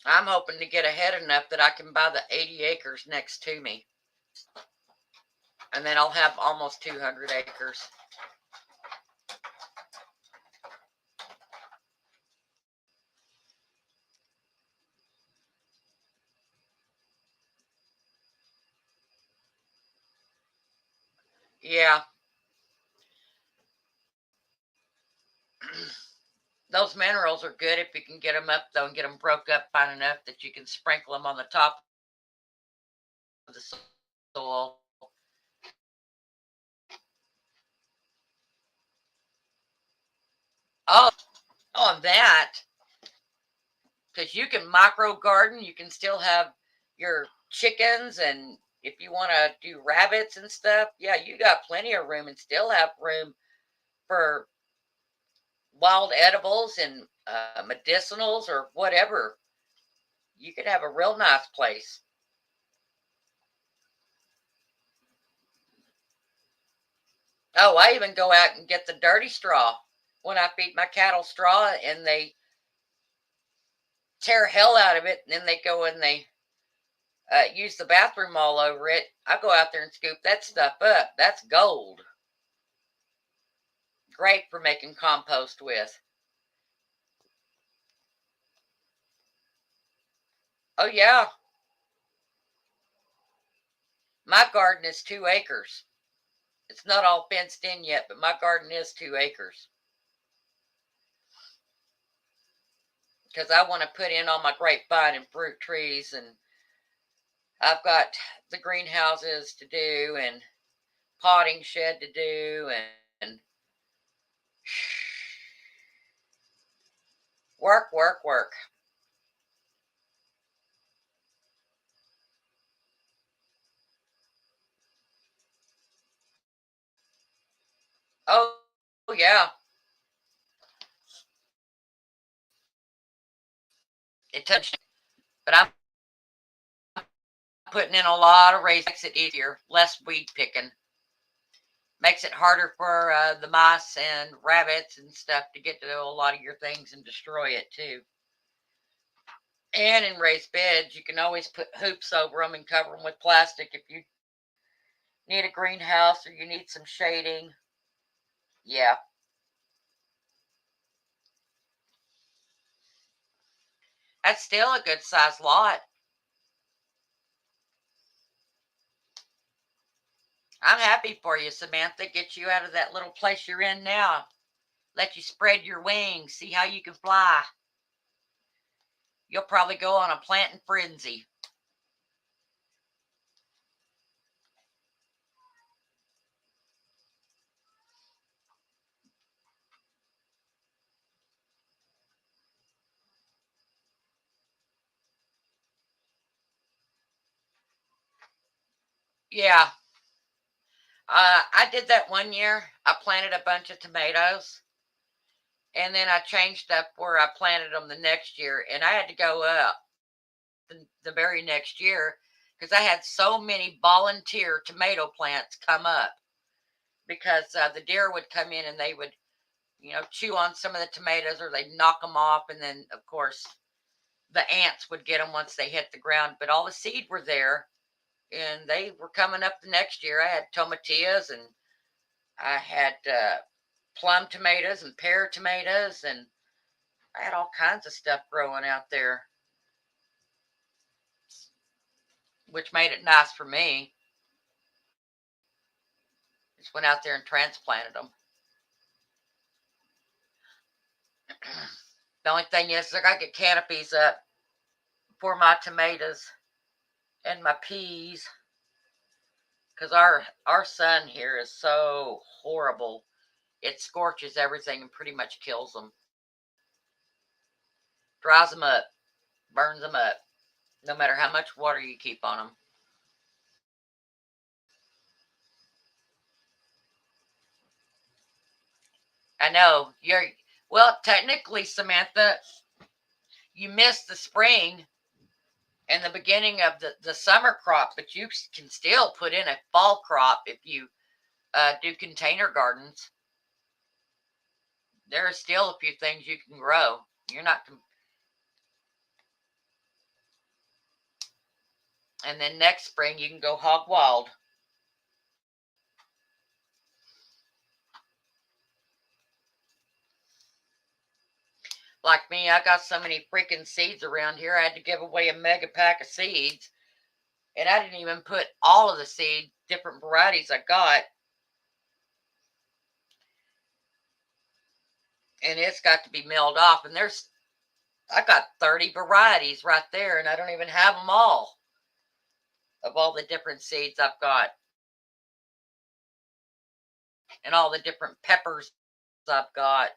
I'm hoping to get ahead enough that I can buy the 80 acres next to me. And then I'll have almost 200 acres. Yeah. Those minerals are good if you can get them up, though, and get them broke up fine enough that you can sprinkle them on the top of the soil. Oh, on that, because you can micro garden, you can still have your chickens, and if you want to do rabbits and stuff, yeah, you got plenty of room and still have room for wild edibles and medicinals or whatever. You could have a real nice place. Oh, I even go out and get the dirty straw when I feed my cattle straw, and they tear hell out of it, and then they go and they use the bathroom all over it. I go out there and scoop that stuff up. That's gold. Great for making compost with. Oh, yeah. My garden is 2 acres. It's not all fenced in yet, but my garden is 2 acres. Because I want to put in all my grapevine and fruit trees, and I've got the greenhouses to do and potting shed to do, and work. Oh, yeah. It touched, but I'm putting in a lot of raisins. Makes it easier, less weed picking. Makes it harder for the mice and rabbits and stuff to get to a lot of your things and destroy it too. And in raised beds, you can always put hoops over them and cover them with plastic if you need a greenhouse or you need some shading. Yeah. That's still a good sized lot. I'm happy for you, Samantha. Get you out of that little place you're in now. Let you spread your wings. See how you can fly. You'll probably go on a planting frenzy. Yeah. I did that one year. I planted a bunch of tomatoes, and then I changed up where I planted them the next year, and I had to go up the very next year because I had so many volunteer tomato plants come up because the deer would come in and they would, chew on some of the tomatoes or they'd knock them off, and then of course the ants would get them once they hit the ground. But all the seed were there, and they were coming up the next year. I had tomatillas, and I had plum tomatoes and pear tomatoes, and I had all kinds of stuff growing out there, which made it nice for me. Just went out there and transplanted them. The only thing is, I got to get canopies up for my tomatoes and my peas, because our sun here is so horrible. It scorches everything and pretty much kills them. Dries them up, burns them up, no matter how much water you keep on them. I know well, technically, Samantha, you missed the spring and the beginning of the summer crop, but you can still put in a fall crop if you do container gardens. There are still a few things you can grow. You're not. And then next spring, you can go hog wild. Like me, I got so many freaking seeds around here. I had to give away a mega pack of seeds. And I didn't even put all of the seed, different varieties I got. And it's got to be milled off. And I got 30 varieties right there, and I don't even have them all of all the different seeds I've got. And all the different peppers I've got.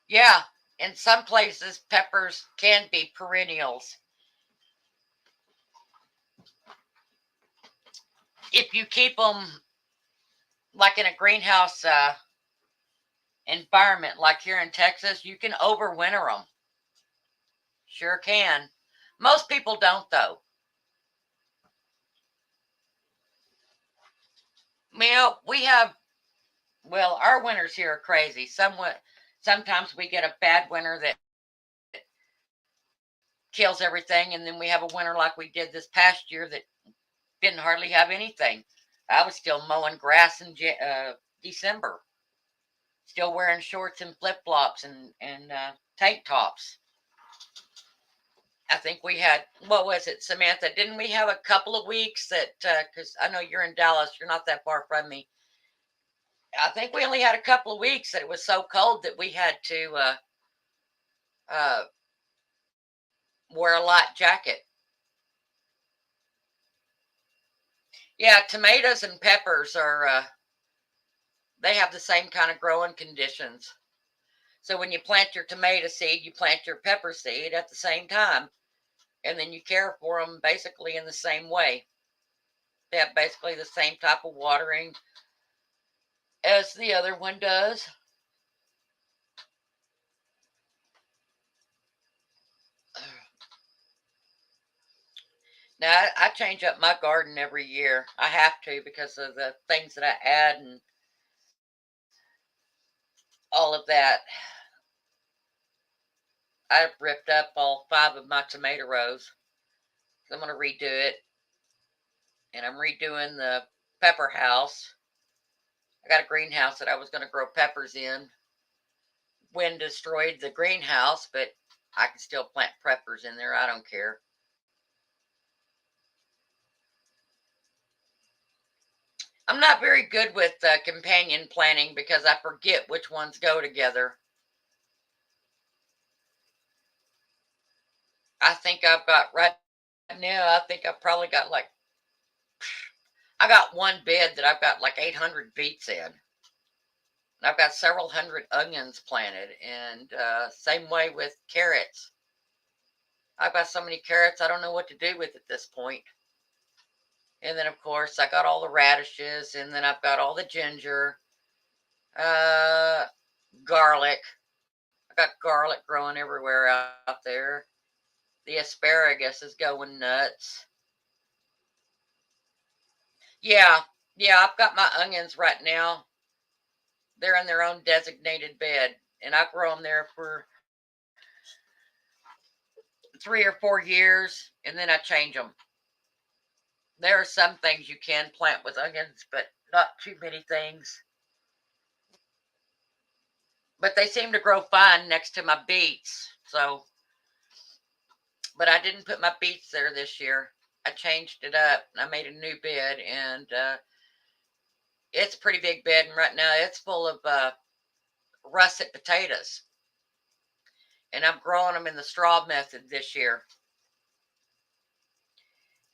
Yeah, in some places, peppers can be perennials. If you keep them like in a greenhouse environment, like here in Texas, you can overwinter them. Sure can. Most people don't, though. Our winters here are crazy. Sometimes we get a bad winter that kills everything, and then we have a winter like we did this past year that didn't hardly have anything. I was still mowing grass in December, still wearing shorts and flip-flops and tank tops. I think we had, what was it, Samantha? Didn't we have a couple of weeks that, because I know you're in Dallas, you're not that far from me. I think we only had a couple of weeks that it was so cold that we had to wear a light jacket. Yeah, tomatoes and peppers they have the same kind of growing conditions. So when you plant your tomato seed, you plant your pepper seed at the same time. And then you care for them basically in the same way. They have basically the same type of watering as the other one does. Now, I change up my garden every year. I have to because of the things that I add and all of that. I've ripped up all 5 of my tomato rows. I'm going to redo it. And I'm redoing the pepper house. I got a greenhouse that I was going to grow peppers in. Wind destroyed the greenhouse, but I can still plant peppers in there. I don't care. I'm not very good with companion planting because I forget which ones go together. I think I've got right now, I've probably got I got one bed that I've got like 800 beets in. I've got several hundred onions planted, and same way with carrots. I've got so many carrots, I don't know what to do with at this point. And then, of course, I got all the radishes, and then I've got all the ginger, garlic. I got garlic growing everywhere out there. The asparagus is going nuts. Yeah, I've got my onions right now. They're in their own designated bed, and I grow them there for 3 or 4 years, and then I change them. There are some things you can plant with onions, but not too many things. But they seem to grow fine next to my beets. So, but I didn't put my beets there this year. I changed it up, and I made a new bed, and it's a pretty big bed, and right now it's full of russet potatoes. And I'm growing them in the straw method this year.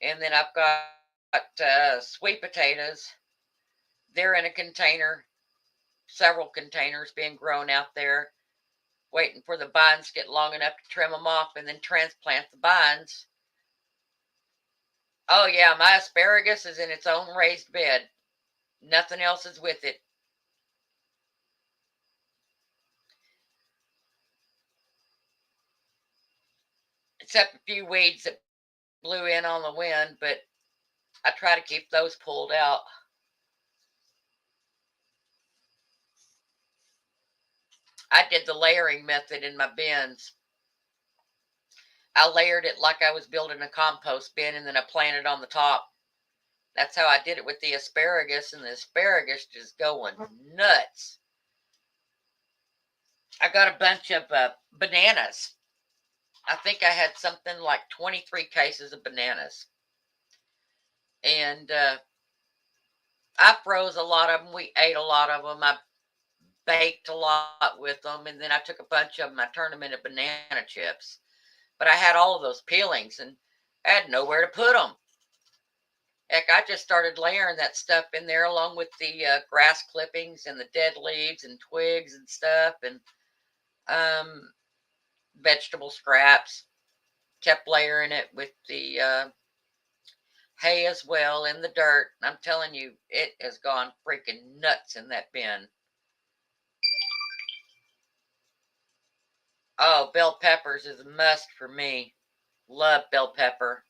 And then I've got sweet potatoes. They're in a container, several containers being grown out there, waiting for the vines to get long enough to trim them off and then transplant the vines. Oh yeah, my asparagus is in its own raised bed. Nothing else is with it. Except a few weeds that blew in on the wind, but I try to keep those pulled out. I did the layering method in my bins. I layered it like I was building a compost bin, and then I planted on the top. That's how I did it with the asparagus, and the asparagus just going nuts. I got a bunch of bananas. I think I had something like 23 cases of bananas. And I froze a lot of them. We ate a lot of them. I baked a lot with them. And then I took a bunch of them. I turned them into banana chips. But I had all of those peelings, and I had nowhere to put them. Heck, I just started layering that stuff in there along with the grass clippings and the dead leaves and twigs and stuff, and vegetable scraps. Kept layering it with the hay as well in the dirt. I'm telling you, it has gone freaking nuts in that bin. Oh, bell peppers is a must for me. Love bell pepper.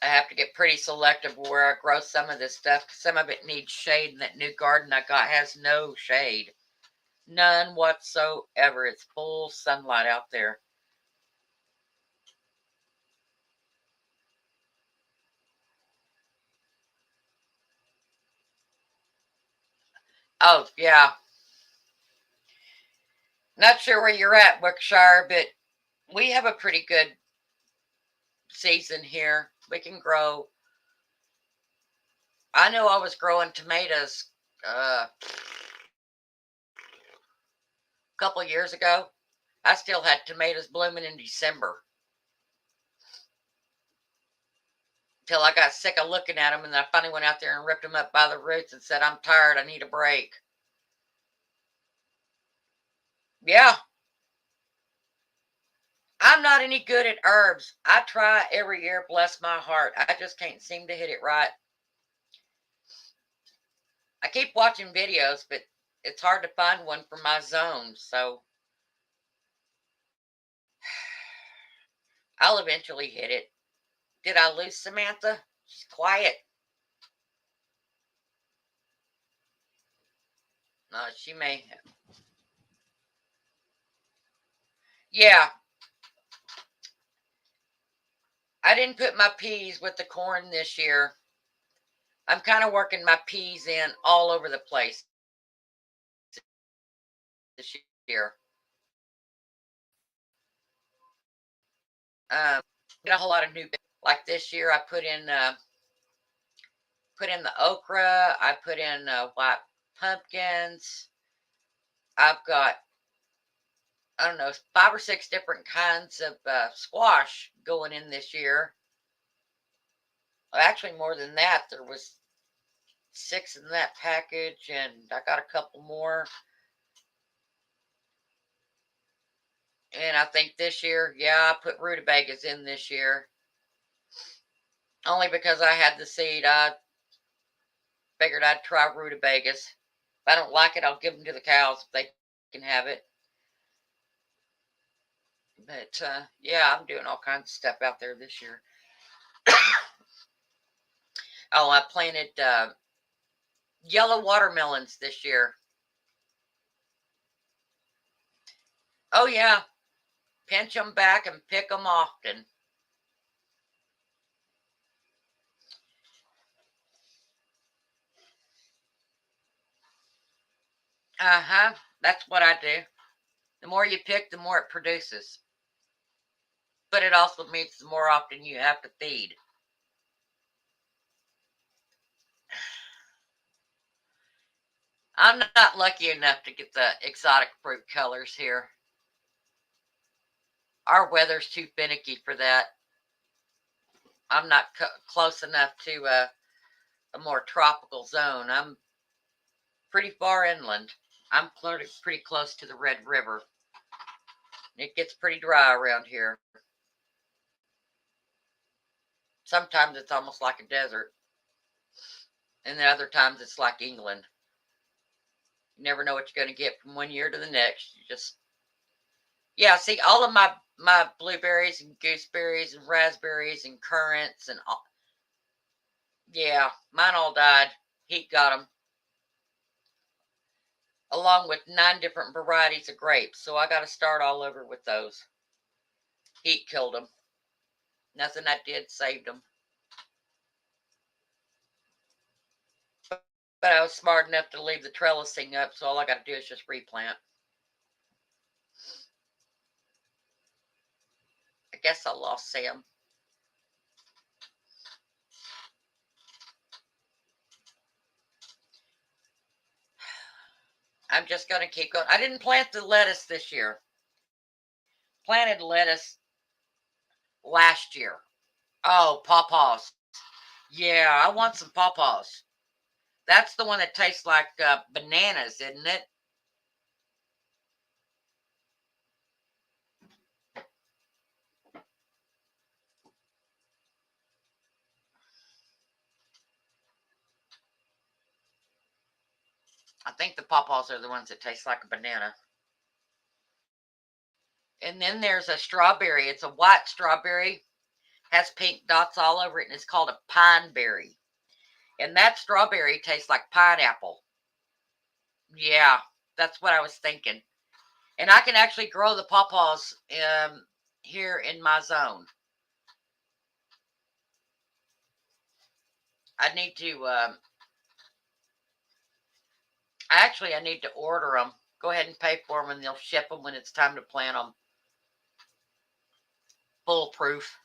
I have to get pretty selective where I grow some of this stuff, because some of it needs shade, and that new garden I got has no shade. None whatsoever. It's full sunlight out there. Oh, yeah. Not sure where you're at, Wickshire, but we have a pretty good season here. We can grow. I know I was growing tomatoes a couple years ago. I still had tomatoes blooming in December. Till I got sick of looking at them, and then I finally went out there and ripped them up by the roots and said, I'm tired, I need a break. Yeah. I'm not any good at herbs. I try every year, bless my heart. I just can't seem to hit it right. I keep watching videos, but it's hard to find one for my zone, so I'll eventually hit it. Did I lose Samantha? She's quiet. No, she may have. Yeah. I didn't put my peas with the corn this year. I'm kind of working my peas in all over the place this year. Get a whole lot of new, like this year I put in the okra, I put in white pumpkins. I've got I don't know, 5 or 6 different kinds of squash going in this year. Well, actually, more than that. There was 6 in that package, and I got a couple more. And I think this year, yeah, I put rutabagas in this year. Only because I had the seed. I figured I'd try rutabagas. If I don't like it, I'll give them to the cows if they can have it. But yeah, I'm doing all kinds of stuff out there this year. Oh, I planted yellow watermelons this year. Oh yeah, pinch them back and pick them often. Uh-huh, that's what I do. The more you pick, the more it produces. But it also means the more often you have to feed. I'm not lucky enough to get the exotic fruit colors here. Our weather's too finicky for that. I'm not close enough to a more tropical zone. I'm pretty far inland. I'm pretty close to the Red River. It gets pretty dry around here. Sometimes it's almost like a desert. And then other times it's like England. You never know what you're going to get from one year to the next. You just, yeah, see, all of my blueberries and gooseberries and raspberries and currants and all, yeah, mine all died. Heat got them. Along with 9 different varieties of grapes. So I got to start all over with those. Heat killed them. Nothing I did saved them. But I was smart enough to leave the trellising up, so all I got to do is just replant. I guess I lost Sam. I'm just going to keep going. I didn't plant the lettuce this year. Planted lettuce last year. Oh, pawpaws. Yeah, I want some pawpaws. That's the one that tastes like bananas, isn't it? I think the pawpaws are the ones that taste like a banana. And then there's a strawberry. It's a white strawberry. Has pink dots all over it, and it's called a pine berry. And that strawberry tastes like pineapple. Yeah, that's what I was thinking. And I can actually grow the pawpaws here in my zone. I need to, I need to order them. Go ahead and pay for them, and they'll ship them when it's time to plant them. Foolproof.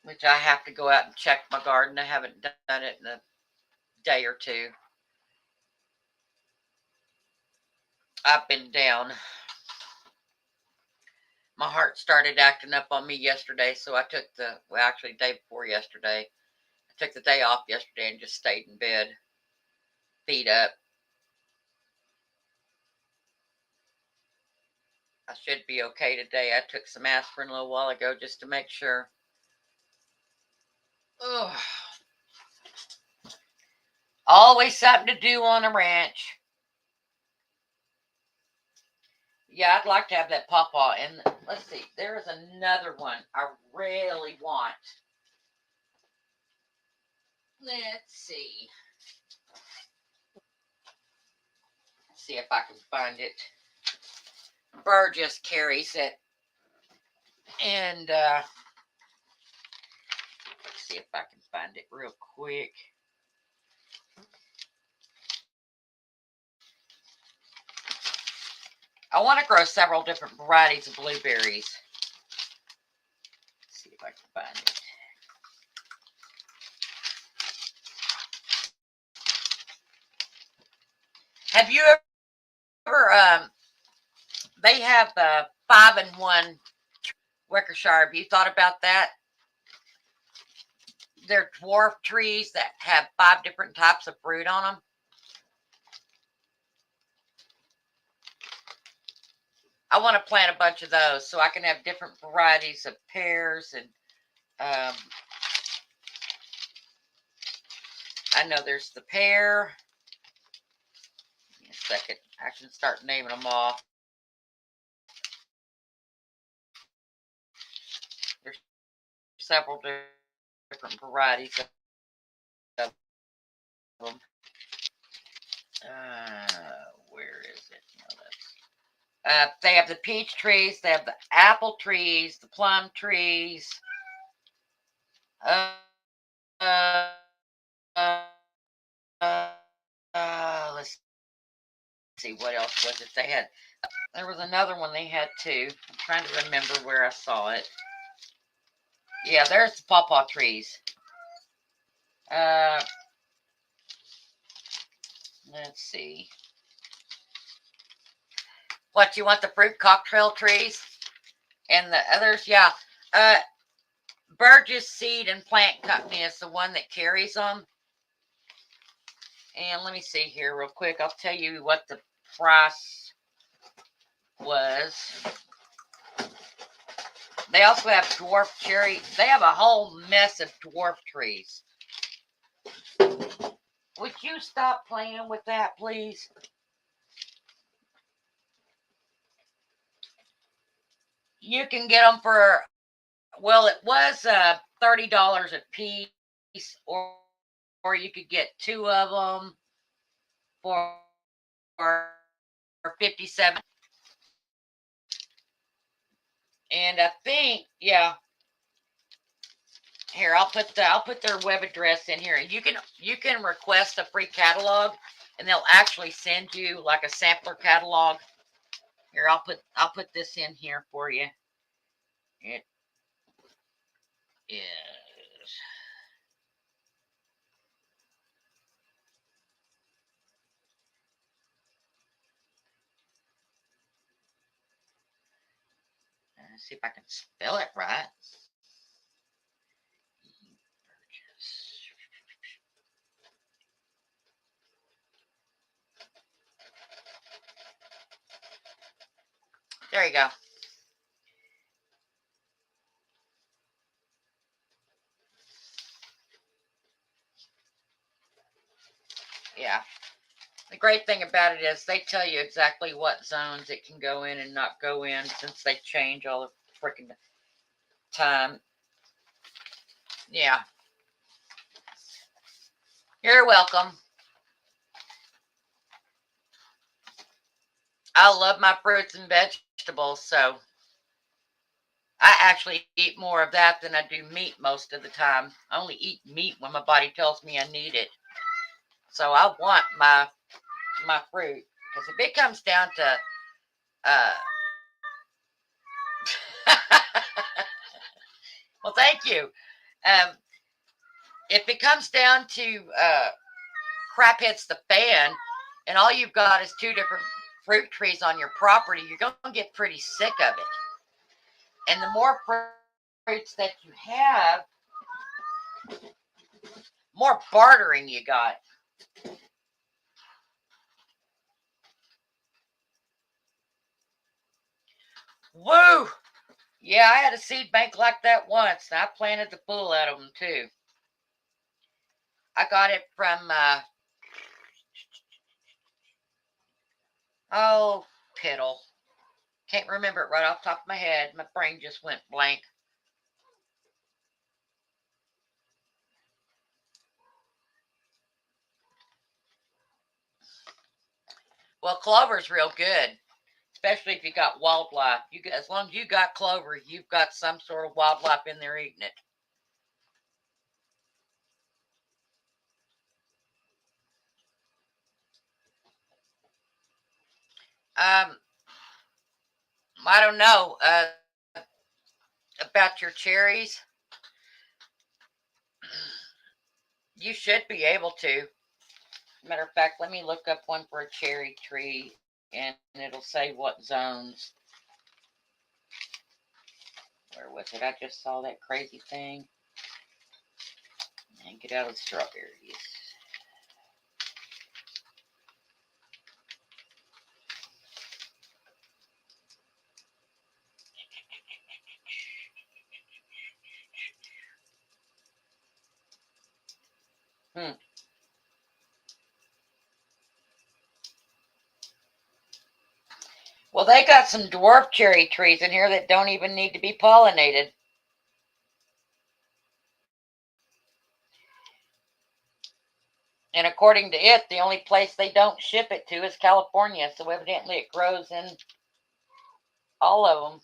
Which I have to go out and check my garden. I haven't done it in a day or two. I've been down. My heart started acting up on me yesterday, so I took actually day before yesterday. I took the day off yesterday and just stayed in bed, feet up. I should be okay today. I took some aspirin a little while ago just to make sure. Ugh. Always something to do on a ranch. Yeah, I'd like to have that pawpaw. And let's see, there is another one I really want. Let's see. Let's see if I can find it. Burgess carries it. And let's see if I can find it real quick. I want to grow several different varieties of blueberries. Let's see if I can find it. Have you ever, they have 5-in-1 Wickershire. Have you thought about that? They're dwarf trees that have 5 different types of fruit on them. I want to plant a bunch of those so I can have different varieties of pears and I know there's the pear. Give me a second. I can start naming them off. There's several different varieties of them. Where is it? No, they have the peach trees. They have the apple trees, the plum trees. Let's see, what else was it they had? There was another one they had too. I'm trying to remember where I saw it. Yeah, there's the pawpaw trees. Let's see. What, you want the fruit cocktail trees? And the others? Yeah. Burgess Seed and Plant Company is the one that carries them. And let me see here real quick. I'll tell you what the price was. They also have dwarf cherry. They have a whole mess of dwarf trees. Would you stop playing with that, please? You can get them for, well, it was $30 a piece, or you could get 2 of them for 57. And I think, yeah. Here, I'll put their web address in here. You can request a free catalog, and they'll actually send you like a sampler catalog. Here, I'll put this in here for you. It is. Let's see if I can spell it right. There you go. Yeah. The great thing about it is they tell you exactly what zones it can go in and not go in, since they change all the freaking time. Yeah. You're welcome. I love my fruits and vegetables, so I actually eat more of that than I do meat most of the time. I only eat meat when my body tells me I need it. So I want my fruit, because if it comes down to well, thank you. If it comes down to crap hits the fan, and all you've got is 2 different fruit trees on your property, you're going to get pretty sick of it. And the more fruits that you have, more bartering you got. Woo! Yeah, I had a seed bank like that once, and I planted the fool out of them too. I got it from, oh, piddle. Can't remember it right off the top of my head. My brain just went blank. Well, clover's real good, especially if you got wildlife. As long as you got clover, you've got some sort of wildlife in there eating it. I don't know about your cherries. You should be able to. Matter of fact, let me look up one for a cherry tree, and it'll say what zones. Where was it? I just saw that crazy thing. And get out of the strawberries. Well, they got some dwarf cherry trees in here that don't even need to be pollinated. And according to it, the only place they don't ship it to is California. So evidently it grows in all of them.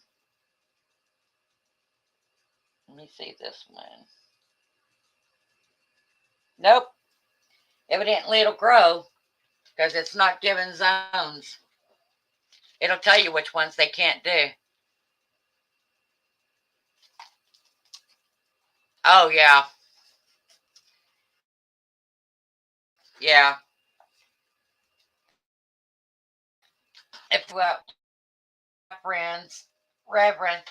Let me see this one. Nope. Evidently it'll grow because it's not given zones. It'll tell you which ones they can't do. Oh, yeah. Yeah. If friends, Reverend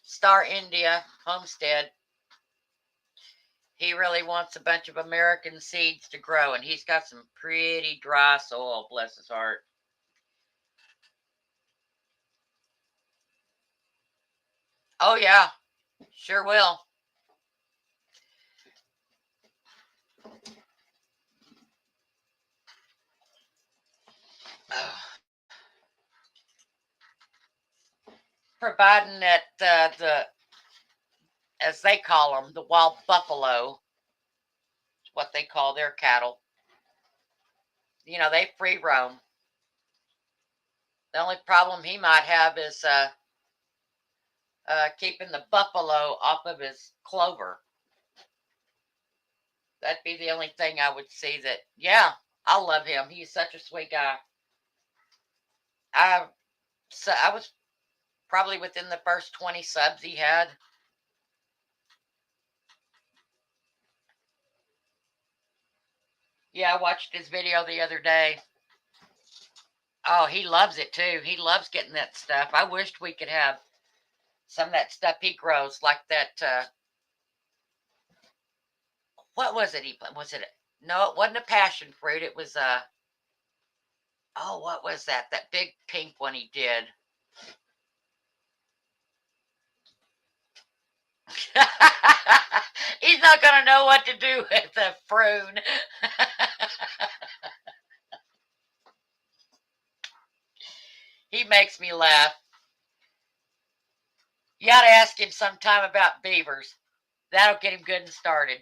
Star India Homestead, he really wants a bunch of American seeds to grow, and he's got some pretty dry soil, bless his heart. Oh, yeah. Sure will. Providing that the, as they call them, the wild buffalo, what they call their cattle, you know, they free roam. The only problem he might have is keeping the buffalo off of his clover. That'd be the only thing I would see that, yeah, I love him. He's such a sweet guy. I was probably within the first 20 subs he had. Yeah, I watched his video the other day. Oh, he loves it too. He loves getting that stuff. I wished we could have some of that stuff he grows, like that. What was it? Was it? No, it wasn't a passion fruit. It was oh, what was that? That big pink one he did. He's not gonna know what to do with the prune. He makes me laugh. You ought to ask him sometime about beavers. That'll get him good and started.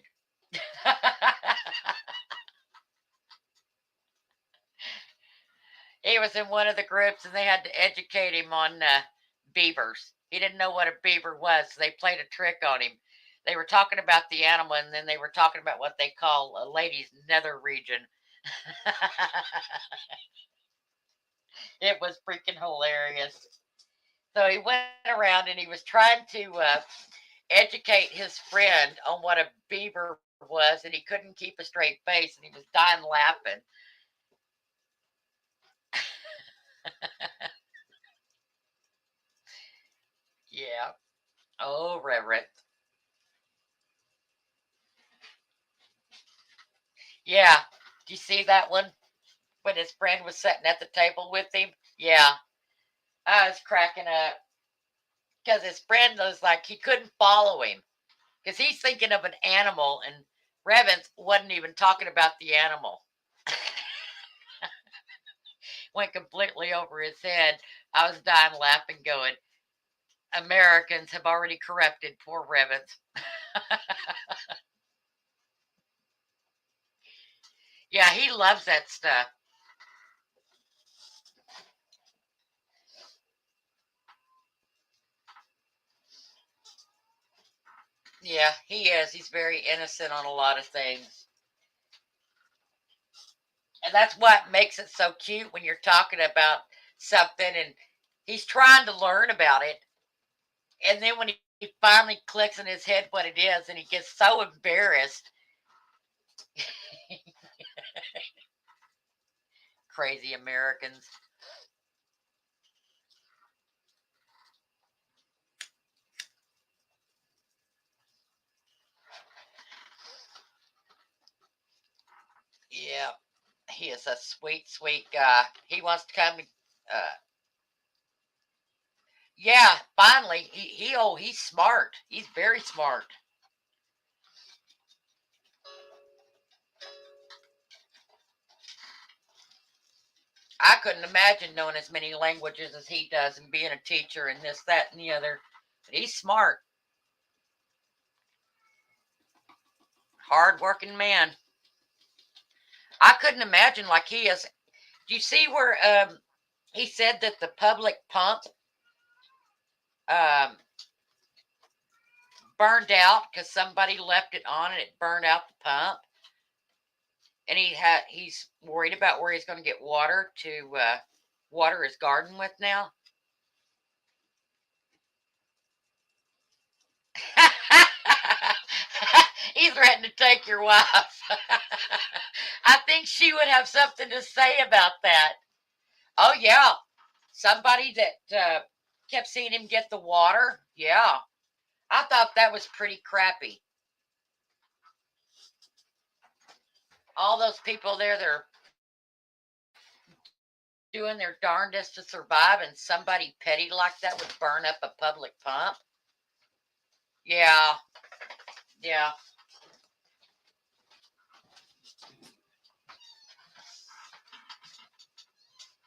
He was in one of the groups and they had to educate him on beavers. He didn't know what a beaver was, so they played a trick on him. They were talking about the animal, and then they were talking about what they call a lady's nether region. It was freaking hilarious. So he went around and he was trying to educate his friend on what a beaver was, and he couldn't keep a straight face, and he was dying laughing. Yeah. Oh, Reverend. Yeah. Do you see that one? When his friend was sitting at the table with him? Yeah. I was cracking up. Because his friend was like, he couldn't follow him. Because he's thinking of an animal, and Reverend wasn't even talking about the animal. Went completely over his head. I was dying laughing, going, Americans have already corrupted poor Reverend. Yeah, he loves that stuff. Yeah, he is. He's very innocent on a lot of things. And that's what makes it so cute when you're talking about something and he's trying to learn about it. And then when he finally clicks in his head what it is, and he gets so embarrassed Crazy Americans. Yeah, he is a sweet, sweet guy. He wants to come. Yeah, finally, he's smart. He's very smart. I couldn't imagine knowing as many languages as he does and being a teacher and this, that, and the other. But he's smart. Hard-working man. I couldn't imagine like he is. Do you see where he said that the public pump um, burned out because somebody left it on and it burned out the pump? And he's worried about where he's going to get water to water his garden with now. He threatened to take your wife. I think she would have something to say about that. Oh, yeah. Somebody that kept seeing him get the water. Yeah. I thought that was pretty crappy. All those people there, they're doing their darndest to survive, and somebody petty like that would burn up a public pump. Yeah. Yeah.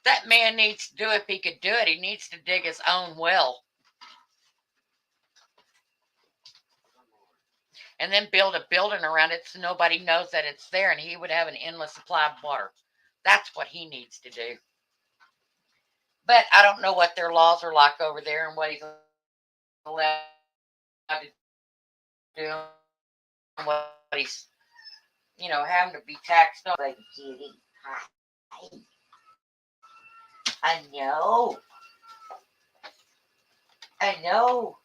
That man needs to do it if he could do it. He needs to dig his own well. And then build a building around it so nobody knows that it's there, and he would have an endless supply of water. That's what he needs to do. But I don't know what their laws are like over there and what he's allowed to do and what he's, having to be taxed on. Baby kitty. Hi. I know. I know.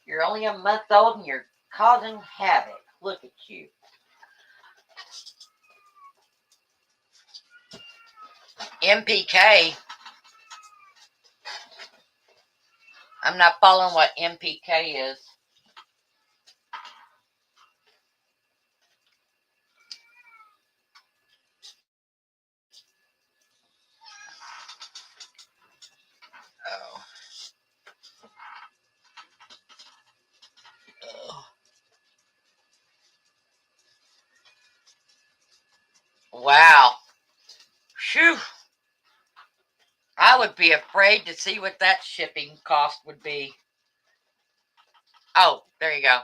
You're only a month old and you're causing havoc. Look at you. MPK. I'm not following what MPK is. Oh. Wow. Phew. I would be afraid to see what that shipping cost would be. Oh, there you go.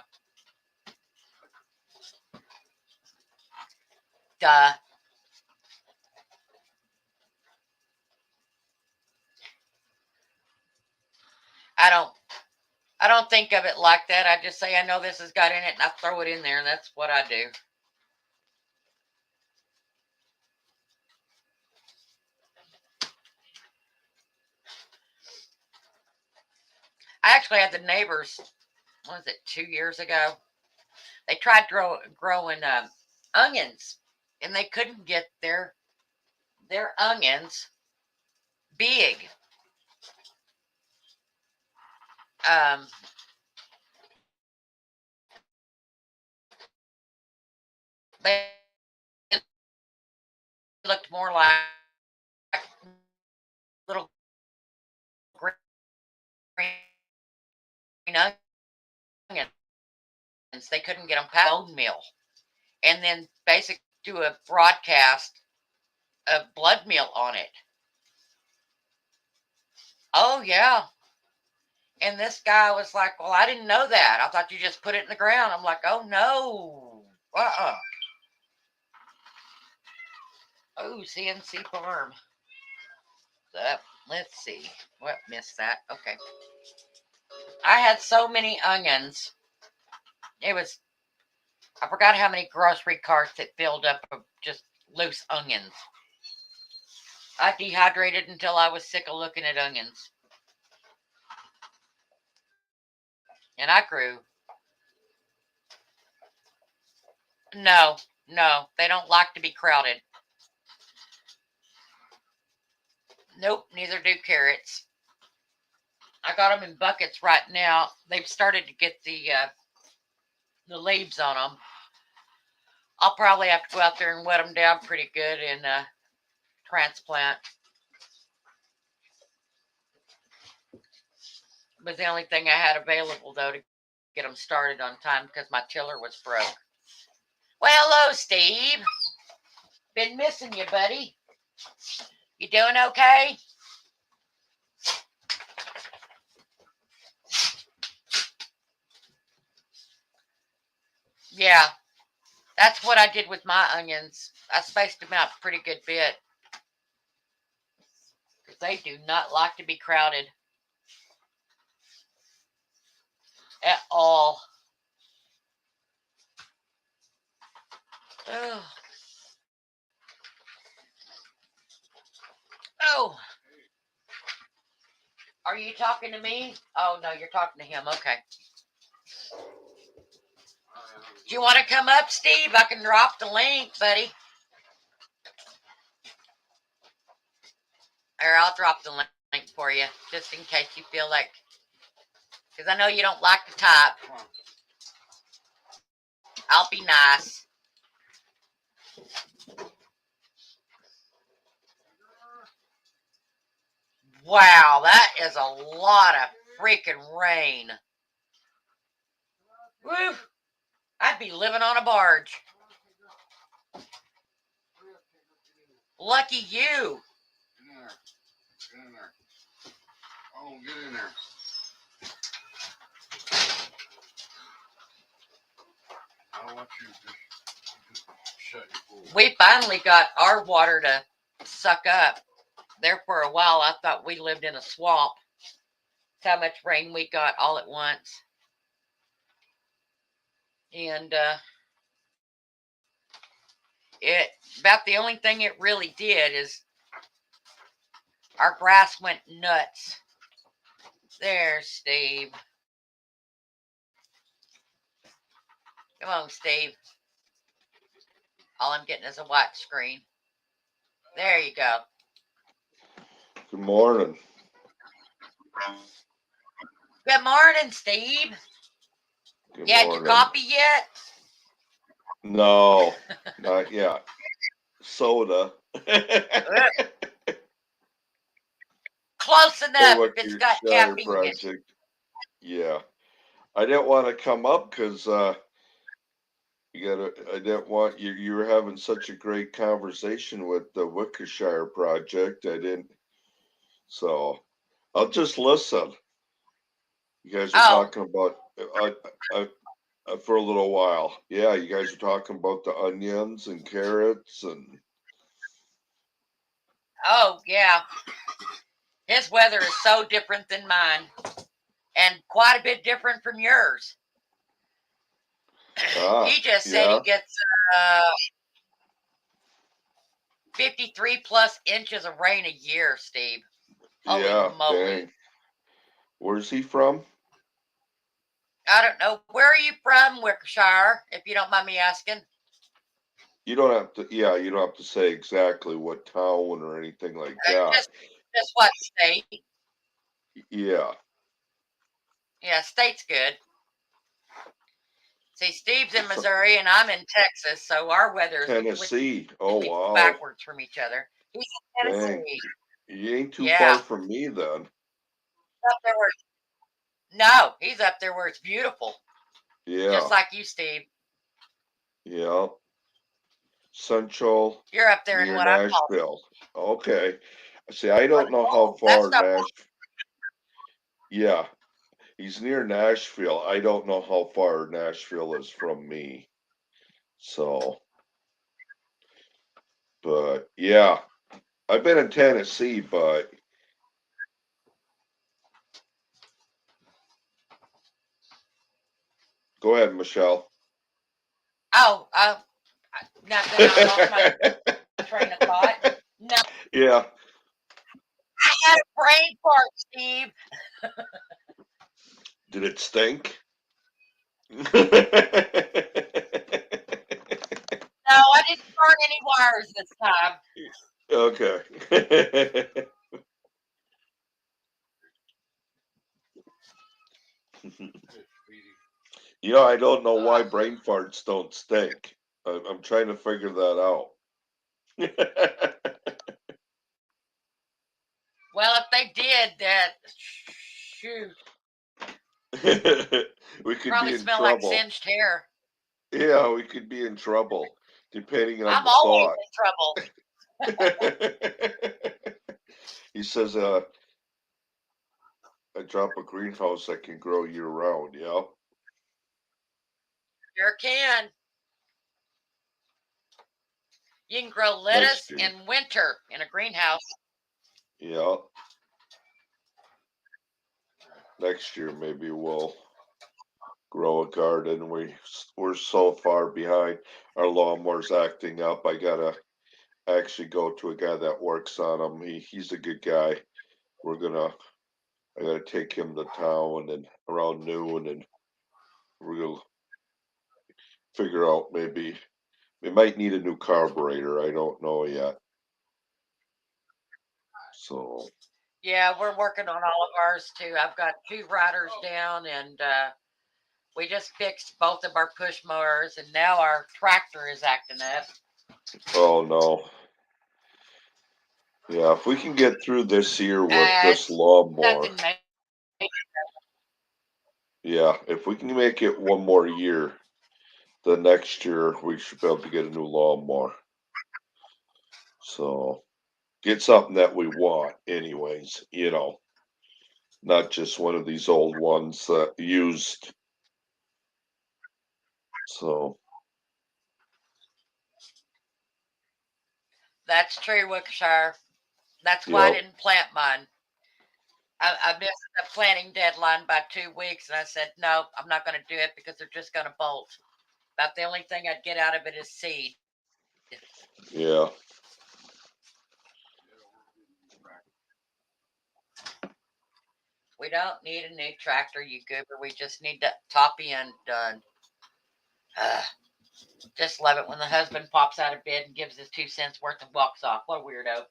Duh. I don't think of it like that. I just say I know this has got in it and I throw it in there, and that's what I do. I actually had the neighbors, what was it, 2 years ago? They tried growing onions, and they couldn't get their onions big. They looked more like little green onions. They couldn't get them past bone meal, and then basically do a broadcast of blood meal on it. Oh yeah. And this guy was like, well, I didn't know that. I thought you just put it in the ground. I'm like, oh no. Oh, CNC farm. So, let's see. What, missed that? Okay. I had so many onions. I forgot how many grocery carts that filled up of just loose onions. I dehydrated until I was sick of looking at onions. And I grew No, they don't like to be crowded. Nope, neither do carrots. I got them in buckets right now. They've started to get the leaves on them. I'll probably have to go out there and wet them down pretty good and transplant. Was the only thing I had available though to get them started on time because my tiller was broke. Well, hello, Steve. Been missing you, buddy. You doing okay? Yeah, that's what I did with my onions. I spaced them out a pretty good bit. Because they do not like to be crowded. At all. Oh. Oh. Are you talking to me? Oh, no, you're talking to him. Okay. Do you want to come up, Steve? I can drop the link, buddy. Or I'll drop the link for you, just in case you feel like, because I know you don't like to type. I'll be nice. Wow, that is a lot of freaking rain. Woo! I'd be living on a barge. Lucky you. Get in there. Get in there. Oh, get in there. I don't want you to just shut your pool. We finally got our water to suck up. There for a while, I thought we lived in a swamp. That's how much rain we got all at once. And it about the only thing it really did is our grass went nuts. There's Steve. Come on, Steve. All I'm getting is a white screen. There you go. Good morning. Good morning, Steve. Good You had your morning. coffee yet? No, not yet. Soda. Close enough What if it's your got Shire caffeine in it. project? Yeah, I didn't want to come up because you gotta. I didn't want you. You were having such a great conversation with the Wickershire project. I didn't. So I'll just listen. You guys are Oh, talking about. For a little while. Yeah, you guys are talking about the onions and carrots and oh, yeah. His weather is so different than mine, and quite a bit different from yours. He just said yeah. he gets 53 plus inches of rain a year, Steve. Holy Yeah, moly. dang. Where's he from? I don't know. Where are you from, Wickershire, if you don't mind me asking? You don't have to, yeah, you don't have to say exactly what town or anything like that. Just what state? Yeah. Yeah, state's good. See, Steve's in Missouri and I'm in Texas, so our weather is Tennessee. Oh, wow. backwards from each other. He's in Tennessee. Dang. You ain't too far from me then. Up there where, no, he's up there where it's beautiful. Yeah. Just like you, Steve. Yeah. Central. You're up there in what I call Nashville. Okay. See, I don't know how far Nashville. Yeah. He's near Nashville. I don't know how far Nashville is from me. So, but yeah, I've been in Tennessee, but go ahead, Michelle. Oh, not that I lost my train of thought. No. Yeah. I had a brain fart, Steve. Did it stink? wires this time. Okay. You know, I don't know why brain farts don't stink. I'm trying to figure that out. Well, if they did that, shoot, We could probably be in smell like trouble. singed hair. Yeah, we could be in trouble, depending on I'm the always thought. in trouble. He says, I drop a greenhouse that can grow year round. Yeah. Sure can. You can grow Next lettuce year. in winter in a greenhouse. Yeah. Next year, maybe we'll grow a garden. We're so far behind. Our lawnmower's acting up. I gotta actually go to a guy that works on them. He's a good guy. I gotta take him to town and around noon, and we're gonna figure out maybe we might need a new carburetor. I don't know yet. So Yeah, we're working on all of ours too. I've got 2 riders down, and we just fixed both of our push mowers, and now our tractor is acting up. oh no. Yeah, if we can get through this year with this It's lawnmower, nothing major. yeah, if we can make it one more year, the next year we should be able to get a new lawnmower. So get something that we want, anyways. Not just one of these old ones that used. So That's true, Wickshire. That's why I yep, didn't plant mine. I missed the planting deadline by 2 weeks, and I said, no, I'm not going to do it because they're just going to bolt. About the only thing I'd get out of it is seed. yeah. We don't need a new tractor, you goober. We just need that top end done. Just love it when the husband pops out of bed and gives his 2 cents worth and walks off. What a weirdo.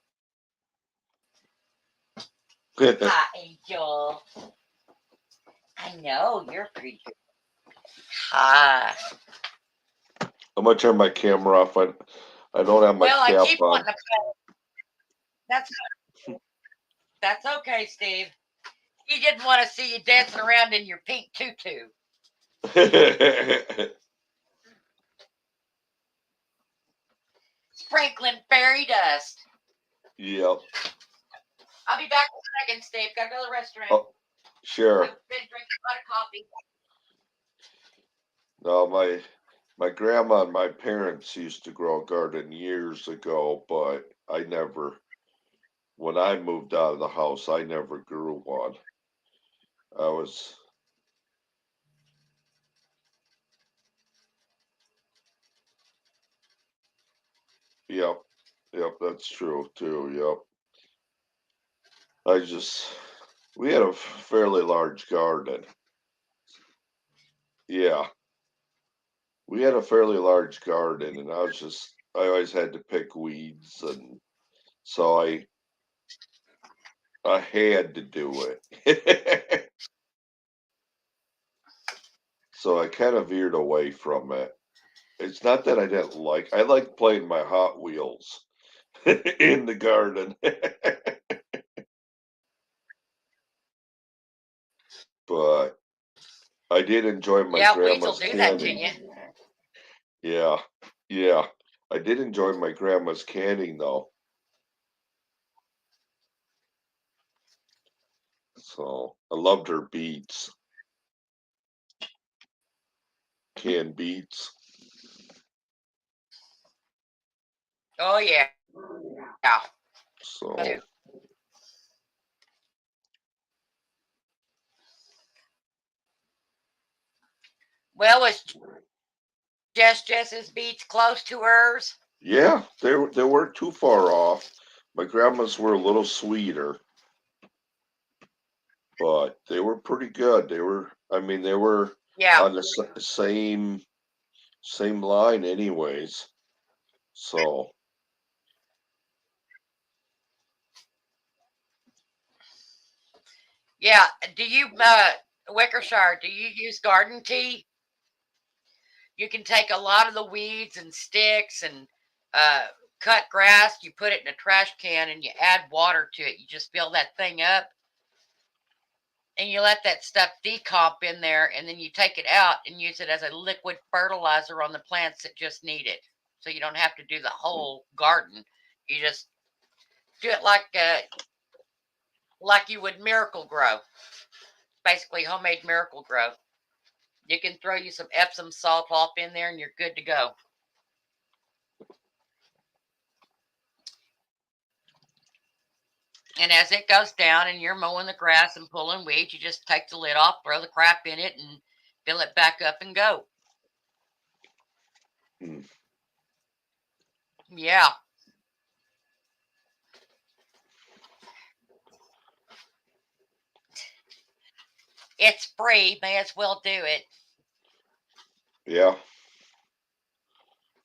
Hi, Angel. I know, you're pretty good. Hi. I'm gonna turn my camera off. I don't have my Well, I cap keep on. wanting to play. That's okay, Steve. He didn't want to see you dancing around in your pink tutu. Sprinkling fairy dust. Yep. I'll be back in a second, Steve. Gotta go to the restroom. Oh, sure. I've been drinking a lot of coffee. No, my grandma and my parents used to grow a garden years ago, but when I moved out of the house, I never grew one. Yep, that's true too. Yep. We had a fairly large garden. Yeah, we had a fairly large garden, and I always had to pick weeds, and so I had to do it. So I kind of veered away from it. It's not that I like playing my Hot Wheels in the garden. But I did enjoy my Yeah, weeds will grandma's do that to canning. you. Yeah. I did enjoy my grandma's canning though. So I loved her beets. Canned beets. Oh, yeah. Yeah. So Well, was Jess's beats close to hers? yeah, they weren't too far off. My grandma's were a little sweeter, but they were pretty good. They were Yeah. on the same line anyways. So Yeah. Do you, Wickershire, do you use garden tea? You can take a lot of the weeds and sticks and cut grass. You put it in a trash can and you add water to it. You just fill that thing up and you let that stuff decomp in there, and then you take it out and use it as a liquid fertilizer on the plants that just need it. So you don't have to do the whole garden. You just do it like you would Miracle Grow. Basically, homemade Miracle Grow. You can throw you some Epsom salt off in there, and you're good to go. And as it goes down and you're mowing the grass and pulling weeds, you just take the lid off, throw the crap in it, and fill it back up and go. Hmm. Yeah. It's free. May as well do it. Yeah.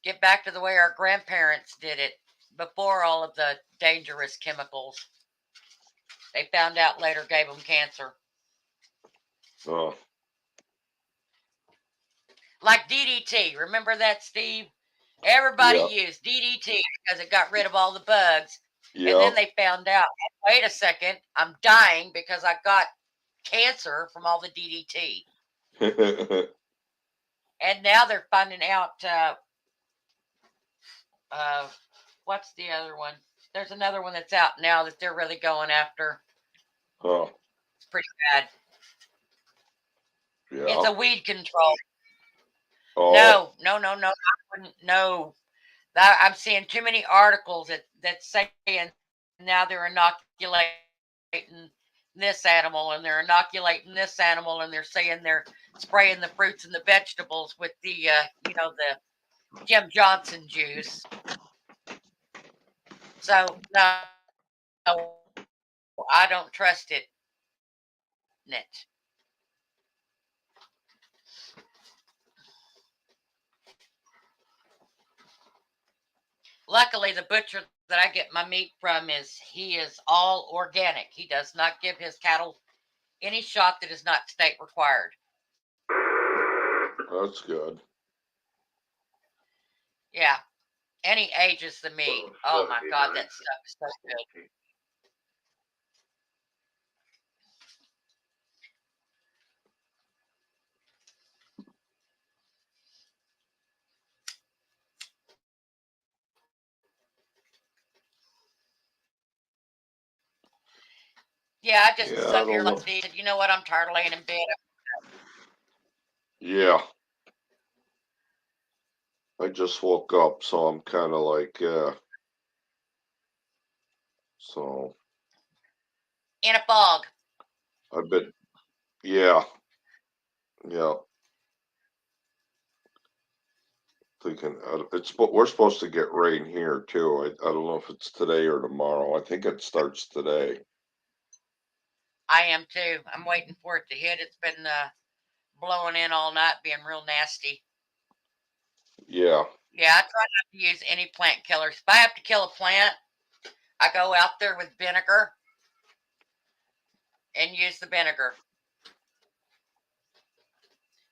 Get back to the way our grandparents did it before all of the dangerous chemicals. They found out later gave them cancer. Oh. Like DDT. Remember that, Steve? Everybody used DDT because it got rid of all the bugs. Yeah. And then they found out, wait a second, I'm dying because I got cancer from all the DDT. And now they're finding out, what's the other one? There's another one that's out now that they're really going after. Oh. It's pretty bad. Yeah. It's a weed control. Oh. No. I wouldn't. No. I'm seeing too many articles that saying now they're inoculating this animal and they're inoculating this animal and they're saying they're spraying the fruits and the vegetables with the the Jim Johnson juice. So no, I don't trust it. Luckily, the butcher that I get my meat from he is all organic. He does not give his cattle any shot that is not state required. That's good. Yeah. And he ages the meat. Oh my God, that stuff is so good. Yeah, I just sat here like Steve. You know what? I'm tired of laying in bed. Yeah. I just woke up, so I'm kind of like, so. In a fog. I've been, yeah. Thinking we're supposed to get rain here too. I don't know if it's today or tomorrow. I think it starts today. I am too. I'm waiting for it to hit. It's been blowing in all night, being real nasty. Yeah. Yeah, I try not to use any plant killers. If I have to kill a plant, I go out there with vinegar and use the vinegar.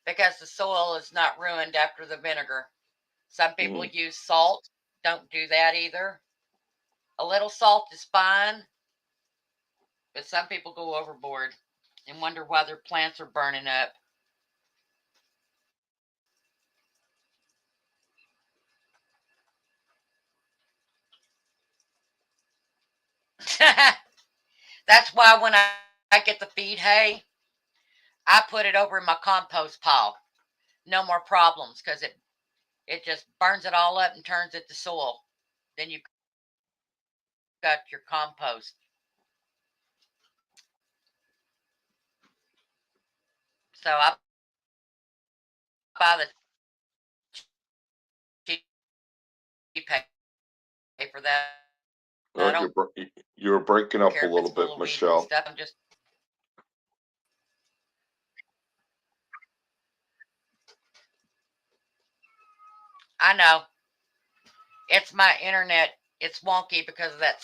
Because the soil is not ruined after the vinegar. Some people use salt. Don't do that either. A little salt is fine. But some people go overboard and wonder why their plants are burning up. That's why when I get the feed hay, I put it over in my compost pile. No more problems because it just burns it all up and turns it to soil. Then you got your compost. So I buy the cheap hay for that. You're breaking up a little bit, Michelle. I'm just I know. It's my internet. It's wonky because of that.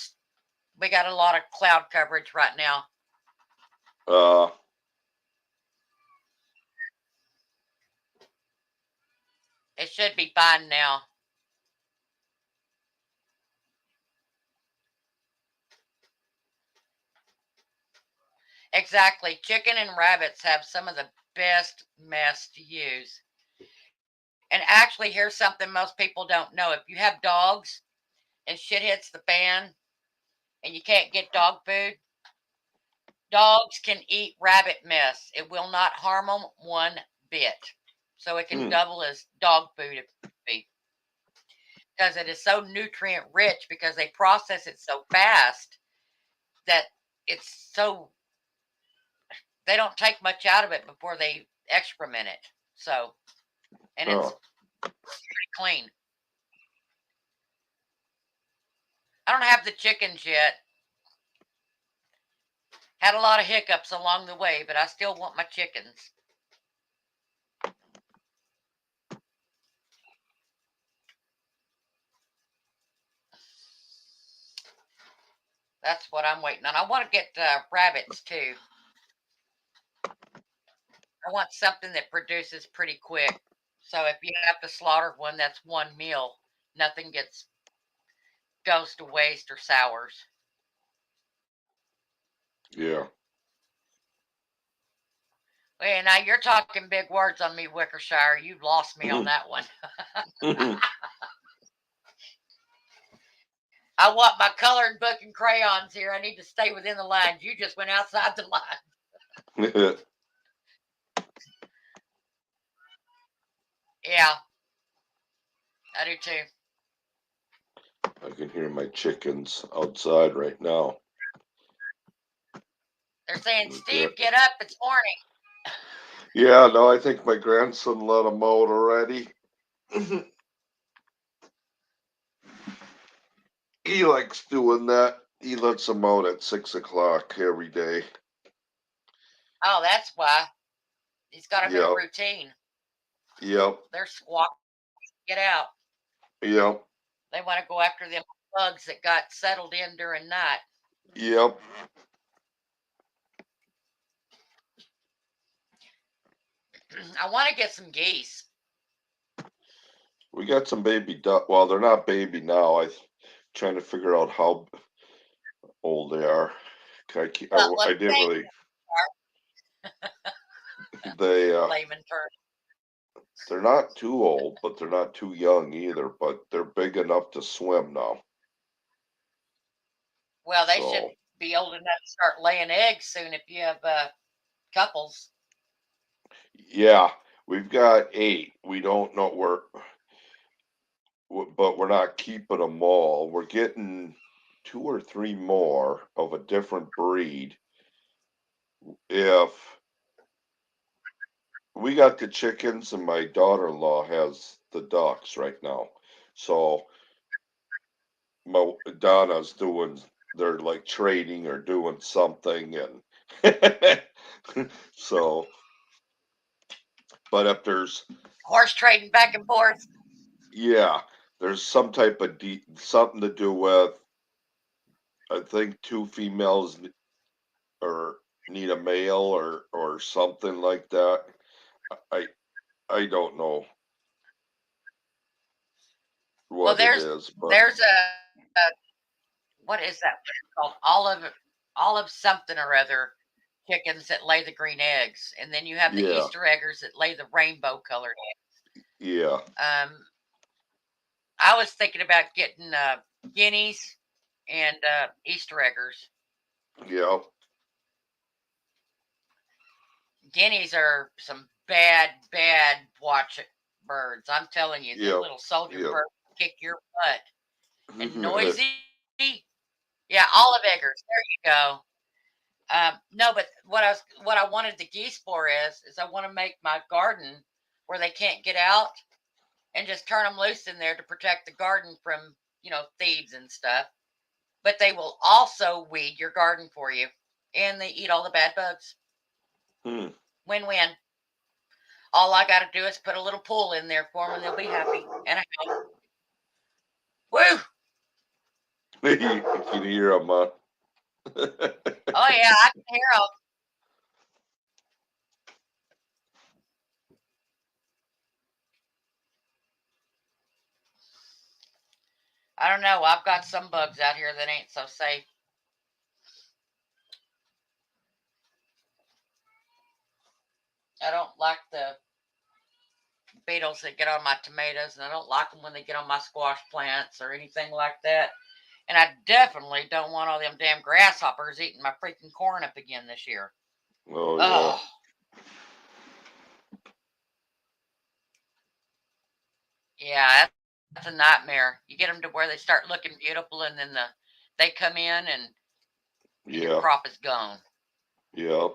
We got a lot of cloud coverage right now. Uh, It should be fine now. Exactly. Chicken and rabbits have some of the best mess to use. And actually, here's something most people don't know. If you have dogs and shit hits the fan and you can't get dog food, dogs can eat rabbit mess. It will not harm them one bit. So it can double as dog food if it be. Because it is so nutrient rich because they process it so fast that it's so they don't take much out of it before they excrement it. So, and it's pretty clean. I don't have the chickens yet. Had a lot of hiccups along the way, but I still want my chickens. That's what I'm waiting on. I want to get rabbits too. I want something that produces pretty quick. So if you have to slaughter one, that's one meal. Nothing goes to waste or sours. yeah. Hey, now you're talking big words on me, Wickershire. You've lost me on that one. I want my colored book and crayons here. I need to stay within the lines. You just went outside the line. Yeah, I do too. I can hear my chickens outside right now. They're saying, Steve, get up. It's morning. Yeah, no, I think my grandson let them out already. He likes doing that. He lets them out at 6 o'clock every day. Oh, that's why. He's got a new routine. Yep. They're squawking. Get out. Yep. They want to go after them bugs that got settled in during night. Yep. I want to get some geese. We got some baby duck. Well, they're not baby now. I'm trying to figure out how old they are. I didn't really. They're not too old, but they're not too young either. But they're big enough to swim now. Well, they should be old enough to start laying eggs soon if you have couples. Yeah, we've got 8. We don't know but we're not keeping them all. We're getting 2 or 3 more of a different breed. If we got the chickens and my daughter-in-law has the ducks right now. So Donna's they're like trading or doing something and so but if there's horse trading back and forth. Yeah, there's some type of something to do with I think 2 females or need a male or something like that. I don't know what it is, but there's a what is that called? Olive something or other chickens that lay the green eggs, and then you have the Easter eggers that lay the rainbow colored eggs. Yeah. I was thinking about getting guineas and Easter eggers. Yeah. Guineas are some bad watch birds. I'm telling you, the little soldier birds kick your butt. And noisy. Yeah, olive eggers. There you go. No, but what I wanted the geese for is I want to make my garden where they can't get out and just turn them loose in there to protect the garden from, thieves and stuff. But they will also weed your garden for you, and they eat all the bad bugs. Win-win. All I got to do is put a little pool in there for them, and they'll be happy. And woo! You can hear them, Oh yeah, I can hear them. I don't know. I've got some bugs out here that ain't so safe. I don't like the beetles that get on my tomatoes, and I don't like them when they get on my squash plants or anything like that. And I definitely don't want all them damn grasshoppers eating my freaking corn up again this year. Oh, yeah. Yeah, that's a nightmare. You get them to where they start looking beautiful, and then they come in and your Yeah. crop is gone. Yeah.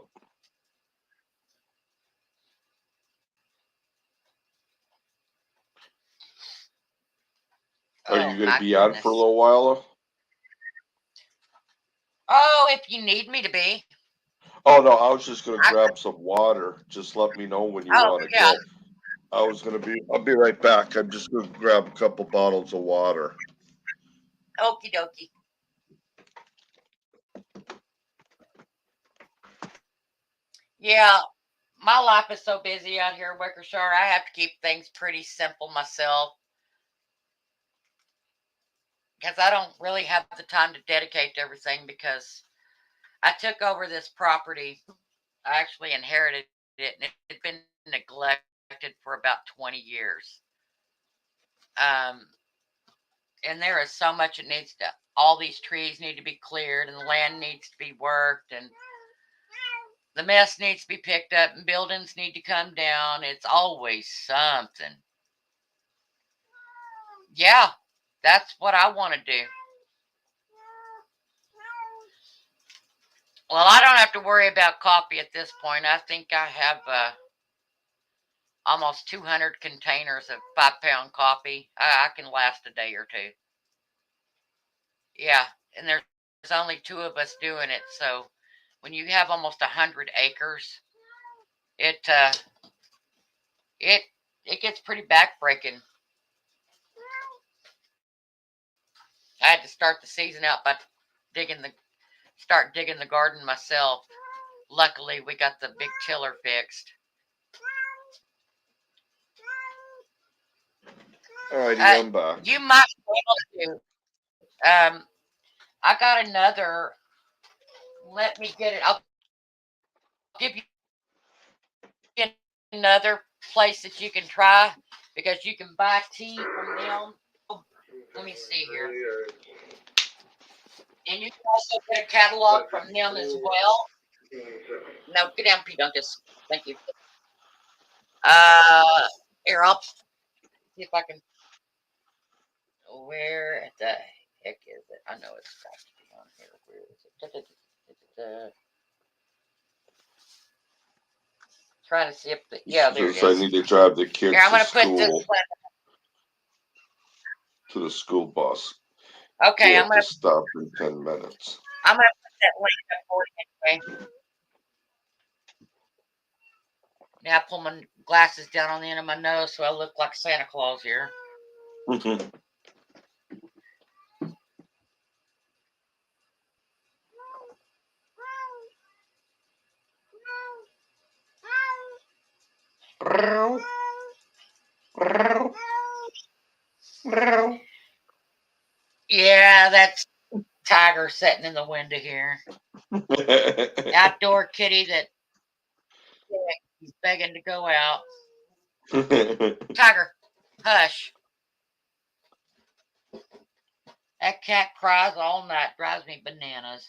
Are you going to be on for a little while? Oh, if you need me to be. Oh, no, I was just going to grab some water. Just let me know when you want to go. I'll be right back. I'm just going to grab a couple bottles of water. Okie dokie. Yeah, my life is so busy out here in Wickershire. I have to keep things pretty simple myself because I don't really have the time to dedicate to everything because I took over this property. I actually inherited it, and it had been neglected for about 20 years. And there is so much it needs to, all these trees need to be cleared, and the land needs to be worked, and the mess needs to be picked up, and buildings need to come down. It's always something. Yeah, that's what I want to do. Well, I don't have to worry about coffee at this point. I think I have almost 200 containers of 5-pound coffee. I can last a day or two. Yeah, and there's only 2 of us doing it. So when you have almost 100 acres, it gets pretty backbreaking. I had to start the season out by start digging the garden myself. Luckily, we got the big tiller fixed. All righty, I'm back. You might be able to. I got another. Let me get it. I'll give you another place that you can try because you can buy tea from them. Let me see here. And you can also get a catalog from them as well. No, get down, Pedungus. Thank you. Here, I'll see if I can. Where the heck is it? I know it's got to be on here. Where is it? Trying to see if there it is. I need to drive the kids here, I'm gonna to school. put this to the school bus. Okay, I'm gonna stop in 10 minutes. I'm gonna put that link up for you anyway. Now I pull my glasses down on the end of my nose so I look like Santa Claus here. Yeah, that's Tiger sitting in the window here. Outdoor kitty that he's begging to go out. Tiger, hush. That cat cries all night, drives me bananas.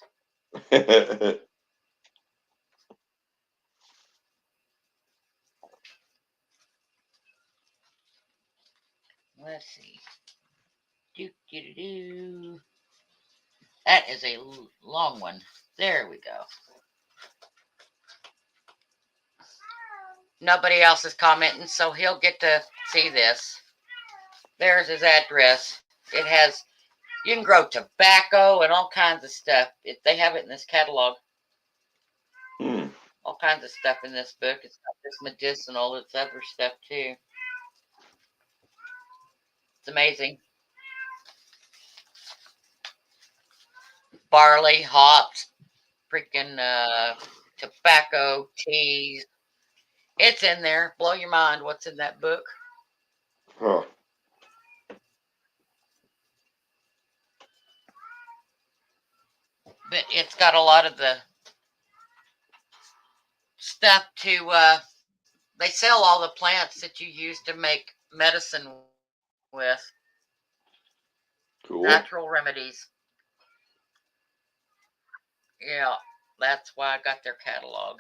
Let's see. Do. That is a long one. There we go. Nobody else is commenting, so he'll get to see this. There's his address. It has, you can grow tobacco and all kinds of stuff. They have it in this catalog. All kinds of stuff in this book. It's not just medicinal, it's other stuff too. It's amazing. Barley, hops, freaking tobacco, teas. It's in there. Blow your mind what's in that book. Huh. got a lot of the stuff to, they sell all the plants that you use to make medicine with. Cool. Natural remedies. Yeah, that's why I got their catalog.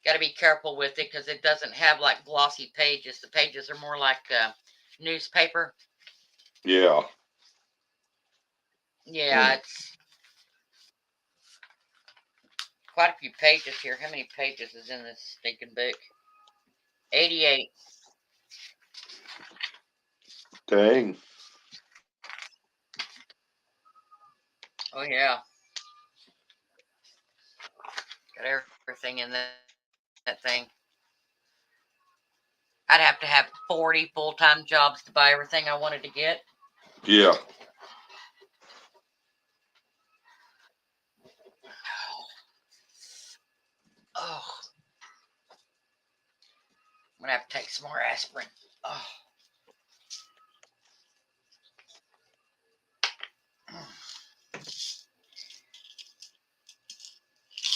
Got to be careful with it because it doesn't have like glossy pages. The pages are more like newspaper. Yeah. Yeah, it's quite a few pages here. How many pages is in this stinking book? 88. Dang. Oh, yeah. Got everything in that thing. I'd have to have 40 full-time jobs to buy everything I wanted to get. Yeah. Oh. I'm going to have to take some more aspirin. Oh.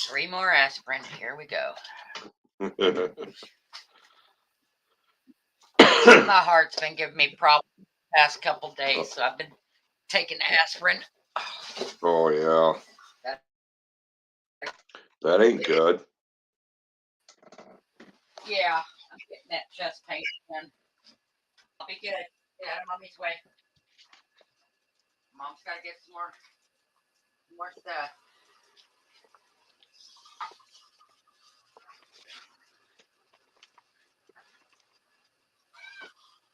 Three more aspirin. Here we go. My heart's been giving me problems the past couple days, so I've been taking aspirin. Oh, yeah. That ain't good. Yeah, I'm getting that chest pain again. I'll be good. Get out of Mommy's way. Mom's got to get some more stuff.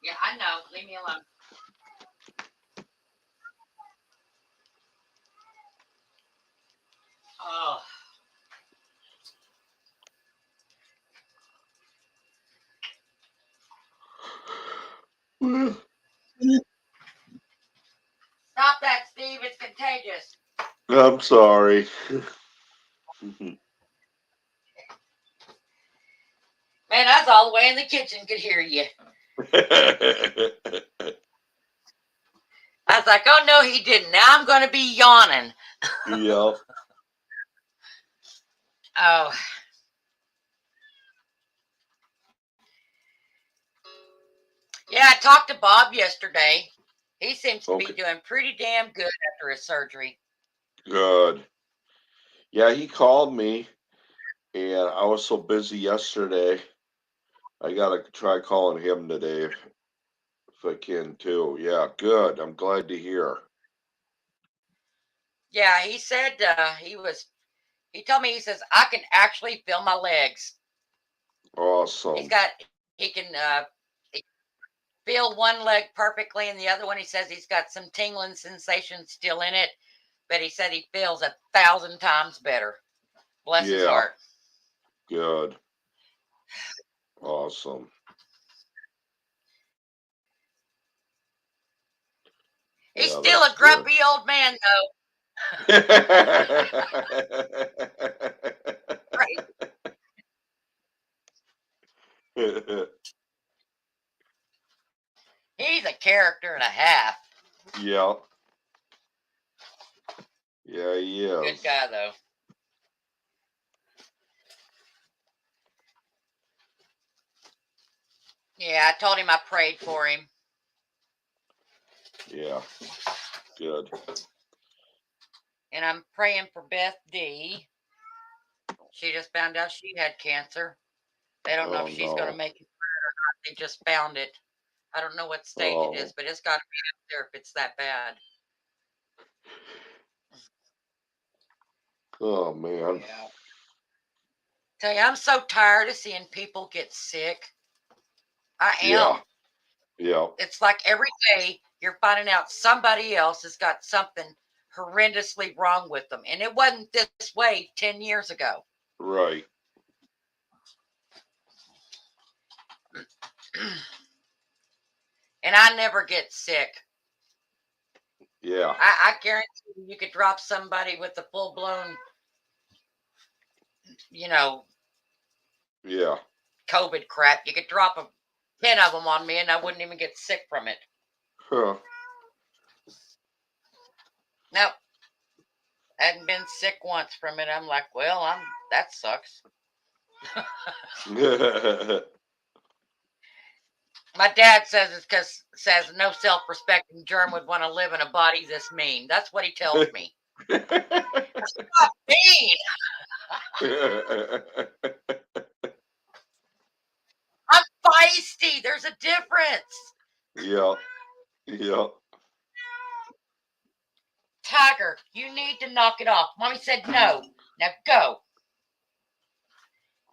Yeah, I know. Leave me alone. Oh. Stop that, Steve. It's contagious. I'm sorry. Man, I was all the way in the kitchen, could hear you. I was like, oh, no, he didn't. Now I'm going to be yawning. Yeah. Oh. Yeah, I talked to Bob yesterday. He seems to be doing pretty damn good after his surgery. Good. Yeah, he called me, and I was so busy yesterday. I gotta try calling him today if I can too. Yeah, good. I'm glad to hear. Yeah, he said he told me, he says, I can actually feel my legs. Awesome. He can feel one leg perfectly, and the other one, he says he's got some tingling sensation still in it, but he said he feels 1,000 times better. Bless his heart. Good. Awesome. He's still a grumpy old man, though. Right. He's a character and a half. Yeah. Yeah, he is. Good guy, though. Yeah, I told him I prayed for him. Yeah. Good. And I'm praying for Beth D. She just found out she had cancer. They don't know if she's going to make it through or not. They just found it. I don't know what stage it is, but it's got to be up there if it's that bad. Oh, man. Yeah. Tell you, I'm so tired of seeing people get sick. I am. Yeah. It's like every day you're finding out somebody else has got something horrendously wrong with them. And it wasn't this way 10 years ago. Right. And I never get sick. Yeah. I guarantee you could drop somebody with a full-blown, Yeah. COVID crap. You could drop them 10 of them on me, and I wouldn't even get sick from it. Huh. Nope. Hadn't been sick once from it. I'm like, well, that sucks. My dad says it's because no self-respecting germ would want to live in a body this mean. That's what he tells me. Mean. I'm feisty. There's a difference. Yeah. Yeah. Tiger, you need to knock it off. Mommy said no. Now go.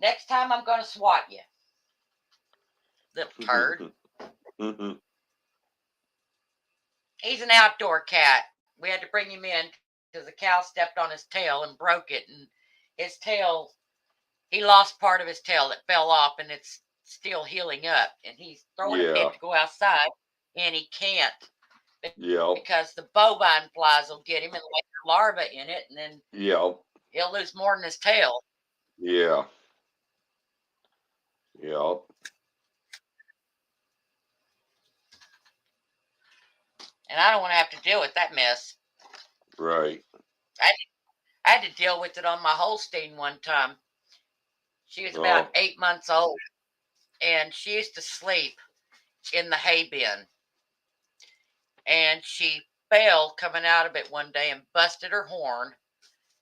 Next time I'm going to swat you. Little turd. He's an outdoor cat. We had to bring him in because the cow stepped on his tail and broke it. And his tail, he lost part of his tail that fell off, and it's still healing up. And he's throwing a fit to go outside, and he can't. Yeah. Because the bovine flies will get him and lay their larvae in it, and then he'll lose more than his tail. Yeah. Yeah. And I don't want to have to deal with that mess. Right. I had to deal with it on my Holstein one time. She was about 8 months old, and she used to sleep in the hay bin. And she fell coming out of it one day and busted her horn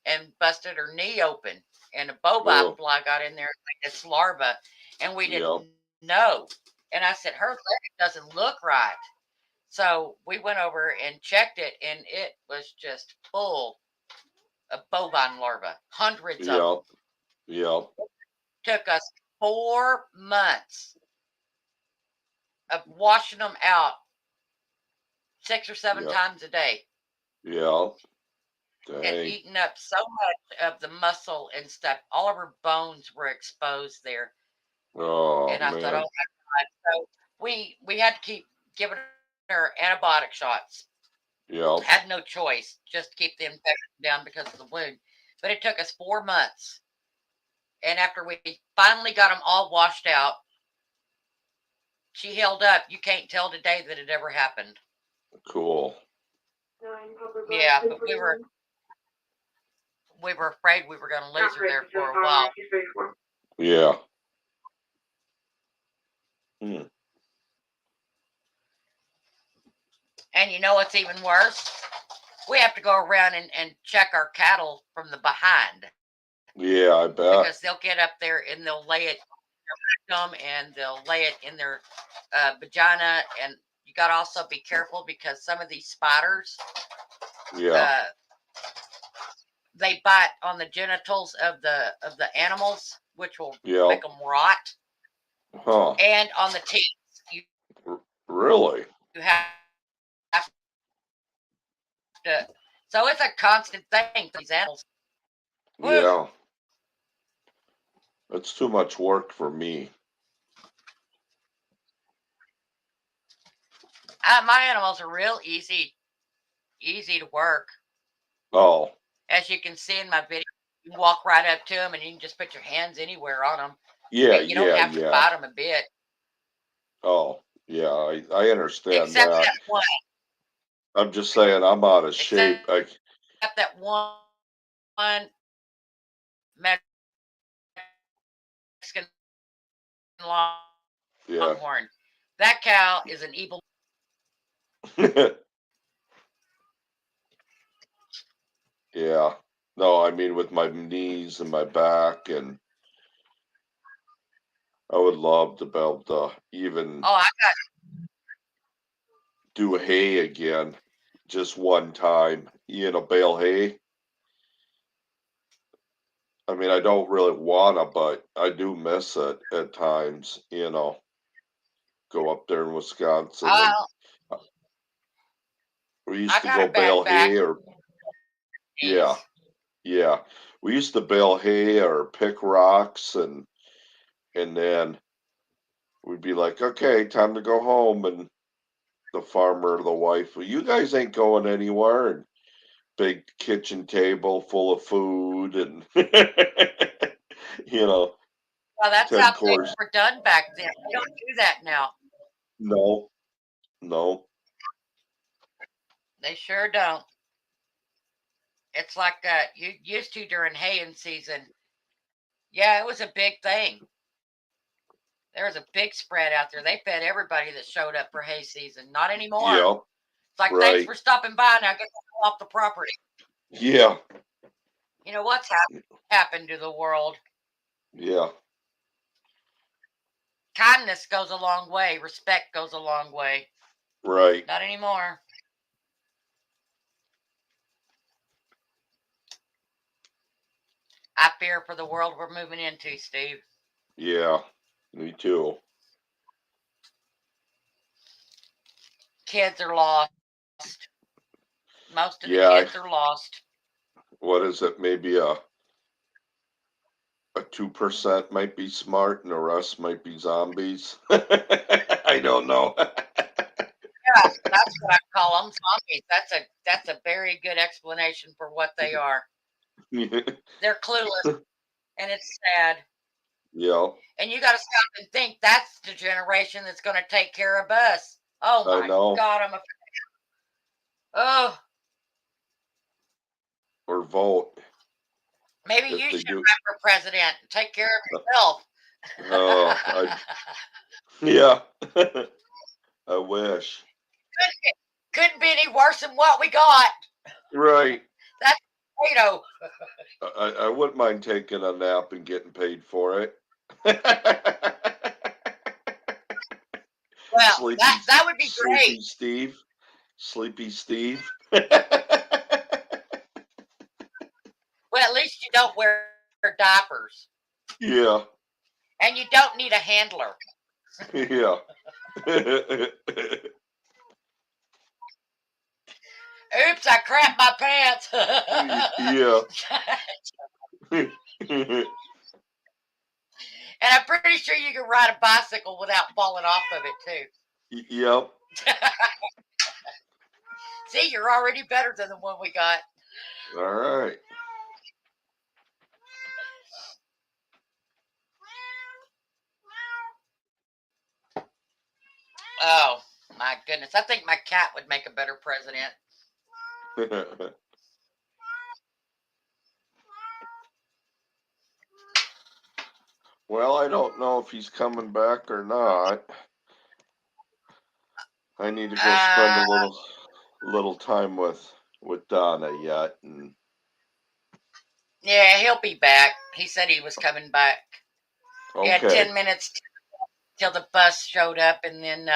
and busted her knee open. And a bovine fly got in there like this larva, and we didn't know. And I said, her leg doesn't look right. So we went over and checked it, and it was just full of bovine larvae, hundreds of them. Yeah. Took us 4 months of washing them out 6 or 7 times a day. Yeah. And eating up so much of the muscle and stuff. All of her bones were exposed there. Oh, and I thought, oh my God. So we had to keep giving her antibiotic shots. Yeah. Had no choice, just to keep the infection down because of the wound. But it took us 4 months. And after we finally got them all washed out, she held up. You can't tell today that it ever happened. Cool. Yeah, but we were afraid we were going to lose her there for a while. Yeah. And you know what's even worse? We have to go around and check our cattle from the behind. Yeah, I bet. Because they'll get up there and they'll lay it in their rectum, and they'll lay it in their vagina. And you got to also be careful because some of these spiders, they bite on the genitals of the animals, which will make them rot. Huh. And on the teeth. Really? You have to. So it's a constant thing for these animals. Yeah. That's too much work for me. My animals are real easy to work. Oh. As you can see in my video, you can walk right up to them and you can just put your hands anywhere on them. Yeah, you don't have to fight them a bit. Oh, yeah, I understand Except that. that one. I'm just saying I'm out of shape. Except that one Mexican longhorn. That cow is an evil. Yeah. No, I mean with my knees and my back, and I would love to be able to even do hay again, just one time, bale hay. I mean, I don't really wanna, but I do miss it at times, go up there in Wisconsin. We used to go bale hay yeah. We used to bale hay or pick rocks, and then we'd be like, okay, time to go home. And the farmer or the wife, well, you guys ain't going anywhere. And big kitchen table full of food, and Well, that's 10 how things course. were done back then. They don't do that now. No, no. They sure don't. It's like you used to during haying season. Yeah, it was a big thing. There was a big spread out there. They fed everybody that showed up for hay season. Not anymore. Yeah, It's like, thanks right. for stopping by. Now get the hell off the property. Yeah, You know what's happened to the world? yeah. Kindness goes a long way. Respect goes a long way. Right. Not anymore. I fear for the world we're moving into, Steve. Yeah, me too. Kids are lost. Most of the Yeah, kids are lost. what is it? Maybe a 2% might be smart and the rest might be zombies. I don't know. Yeah, that's what I call them, zombies. That's a very good explanation for what they are. They're clueless, and it's sad. Yeah, And you got to stop and think that's the generation that's going to take care of us. Oh I my know. God, oh, Or vote. maybe If you they should do. run for president and take care of yourself. Oh, yeah. I wish. Couldn't be any worse than what we got. Right. That's potato. I wouldn't mind taking a nap and getting paid for it. Well, Sleepy, that would be Sleepy great. Steve. Sleepy Steve. Well, at least you don't wear diapers. Yeah. And you don't need a handler. Yeah. Oops, I crapped my pants. Yeah. And I'm pretty sure you can ride a bicycle without falling off of it, too. Yep. See, you're already better than the one we got. All right. Oh, my goodness. I think my cat would make a better president. Well, I don't know if he's coming back or not. I need to go spend a little time with Donna yet, and Yeah, he'll be back. He said he was coming back. He had 10 minutes till the bus showed up, and then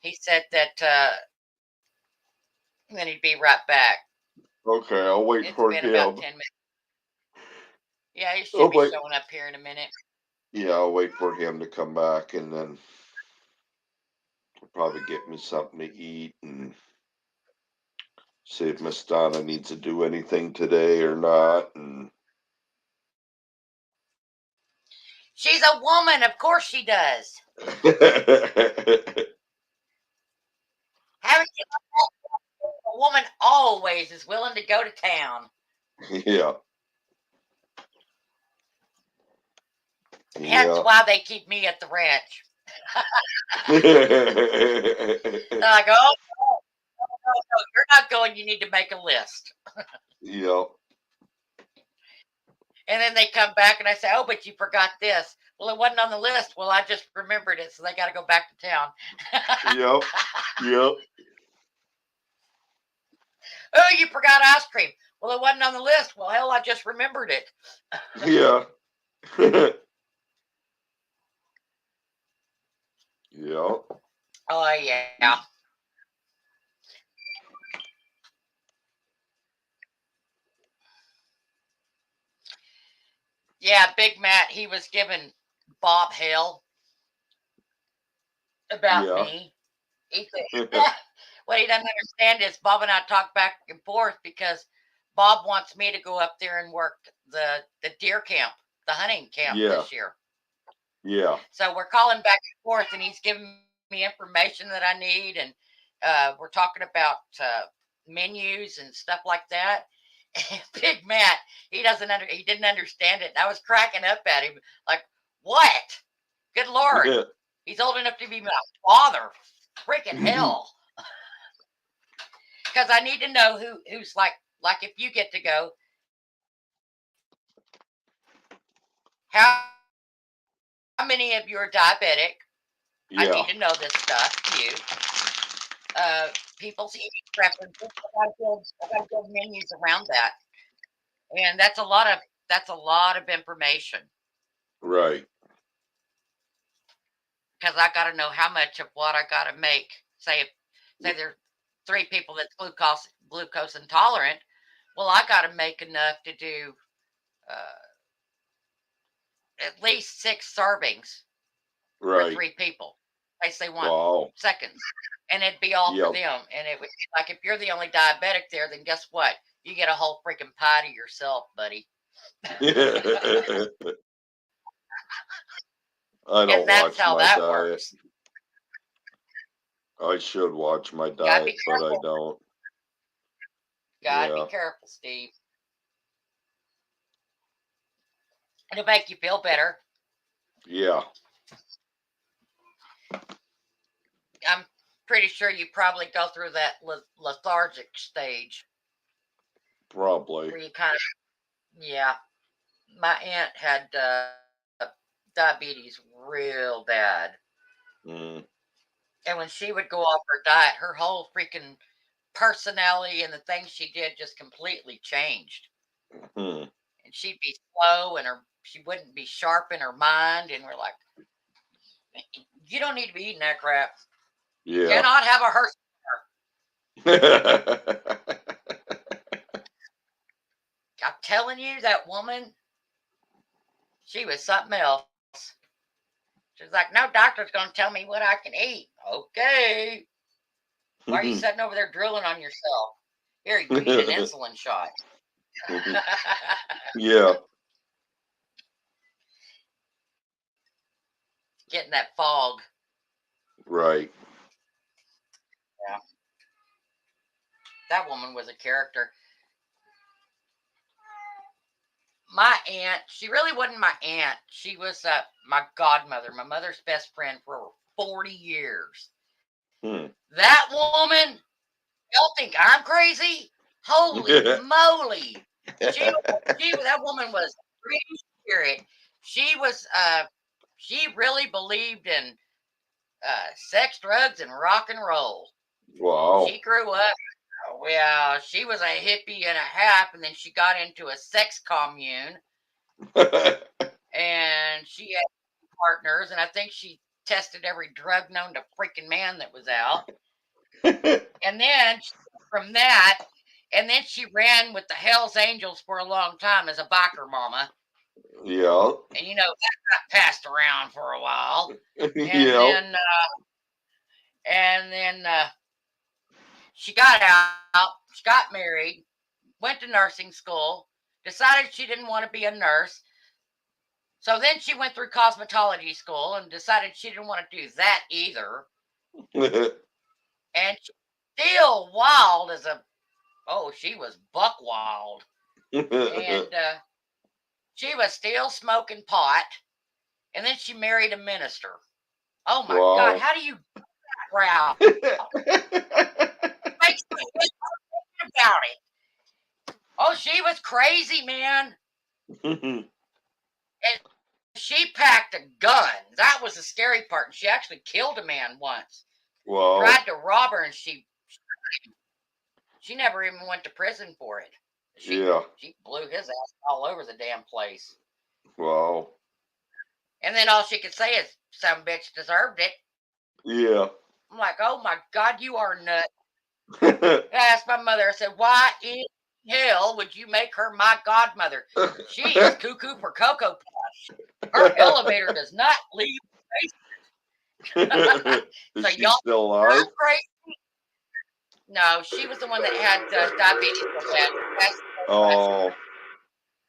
he said that then he'd be right back. Okay, I'll wait for him. It's been about 10 minutes. Yeah, he should be showing up here in a minute. Yeah, I'll wait for him to come back, and then he'll probably get me something to eat and see if Miss Donna needs to do anything today or not. And she's a woman, of course she does. Haven't you know, a woman always is willing to go to town. Yeah. That's why they keep me at the ranch. Like, oh, no, you're not going. You need to make a list. Yep. And then they come back and I say, oh, but you forgot this. Well, it wasn't on the list. Well, I just remembered it, so they got to go back to town. Yep. Yep. Oh, you forgot ice cream. Well, it wasn't on the list. Well, hell, I just remembered it. Yeah. Yep. Oh, yeah. Yeah, Big Matt, he was giving Bob hell about me. He said, what he doesn't understand is Bob and I talk back and forth because Bob wants me to go up there and work the deer camp, the hunting camp this year. Yeah. So we're calling back and forth, and he's giving me information that I need, and we're talking about menus and stuff like that. Big Matt, he didn't understand it. I was cracking up at him, like, what? Good Lord, he's old enough to be my father. Freaking hell! Because I need to know who's like if you get to go, how many of you are diabetic? I need to know this stuff. You, people's eating preferences. I got to build menus around that, and that's a lot of information. Right. Because I got to know how much of what I got to make. Say there's 3 people that's glucose intolerant. Well, I got to make enough to do at least 6 servings for 3 people. They say 1 seconds, and it'd be all for them. And it would like if you're the only diabetic there, then guess what? You get a whole freaking pie to yourself, buddy. I don't that's watch how my that diet. works. I should watch my diet, but I don't. Gotta be careful, Steve. It'll make you feel better. Yeah. I'm pretty sure you probably go through that lethargic stage. Probably. Where you kind of, yeah. My aunt had diabetes real bad. Mm. And when she would go off her diet, her whole freaking personality and the things she did just completely changed. Mm. And she'd be slow and she wouldn't be sharp in her mind. And we're like, you don't need to be eating that crap. Yeah. You cannot have a hearse. I'm telling you, that woman, she was something else. She's like, no doctor's going to tell me what I can eat. Okay. Why are you sitting over there drilling on yourself? Here, you need an insulin shot. Yeah. Getting that fog. Right. Yeah. That woman was a character. My aunt, she really wasn't my aunt. She was my godmother, my mother's best friend for 40 years. Hmm. That woman, y'all think I'm crazy? Holy moly. That woman was a free spirit. She really believed in sex, drugs, and rock and roll. Wow. She grew up, well, she was a hippie and a half, and then she got into a sex commune. And she had partners, and I think she tested every drug known to freaking man that was out. And then from that, and then she ran with the Hells Angels for a long time as a biker mama. Yeah. And you know, that got passed around for a while. And then she got out, she got married, went to nursing school, decided she didn't want to be a nurse. So then she went through cosmetology school and decided she didn't want to do that either. And still wild as she was buck wild. And she was still smoking pot. And then she married a minister. Oh my God, how do you crowd? Makes me think about it. Oh, she was crazy, man. And she packed a gun. That was the scary part. And she actually killed a man once. Wow. Tried to rob her, and she never even went to prison for it. She blew his ass all over the damn place. Wow. And then all she could say is, some bitch deserved it. Yeah. I'm like, oh my God, you are nuts. I asked my mother, I said, why in hell would you make her my godmother? She is cuckoo for Cocoa Puffs. Her elevator does not leave the basement. Is so she y'all still alive? Crazy? No, she was the one that had diabetes so bad. Oh,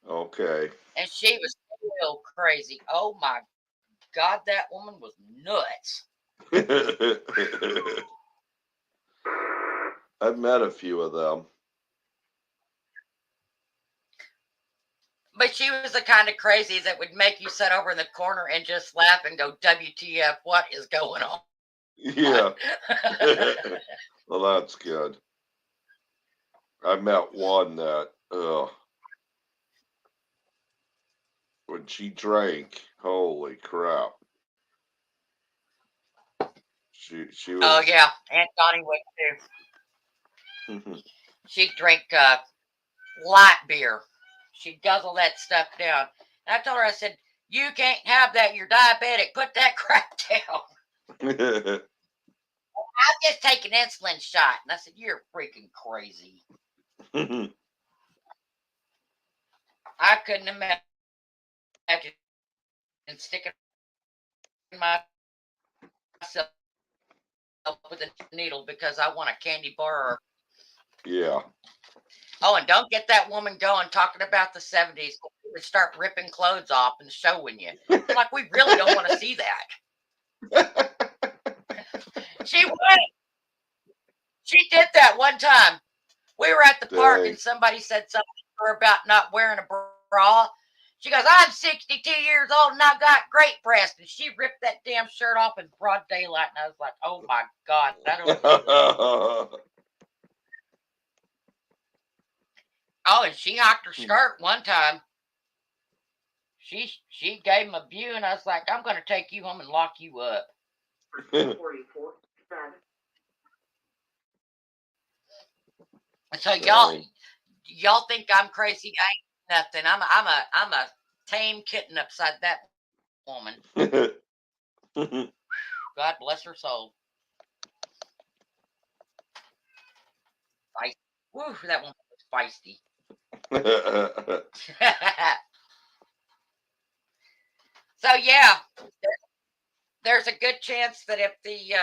okay. And she was still crazy. Oh my God, that woman was nuts. I've met a few of them. But she was the kind of crazy that would make you sit over in the corner and just laugh and go, WTF, what is going on? Yeah. Well, that's good. I met one that, when she drank, holy crap. She Oh, was. yeah. Aunt Donnie would too. She'd drink light beer. She'd guzzle that stuff down. And I told her, I said, you can't have that. You're diabetic. Put that crap down. I'm just taking insulin shot. And I said, you're freaking crazy. I couldn't imagine sticking myself with a needle because I want a candy bar. Yeah. Oh, and don't get that woman going talking about the 70s. We would start ripping clothes off and showing you. Like, we really don't want to see that. She would. She did that one time. We were at the park and somebody said something to her about not wearing a bra. She goes, I'm 62 years old and I've got great breasts. And she ripped that damn shirt off in broad daylight. And I was like, oh my God. I don't Oh, and she knocked her skirt one time. She gave him a view, and I was like, I'm going to take you home and lock you up. So y'all think I'm crazy? I ain't nothing. I'm a tame kitten upside that woman. God bless her soul. Woo, that one was feisty. So yeah, there's a good chance that if the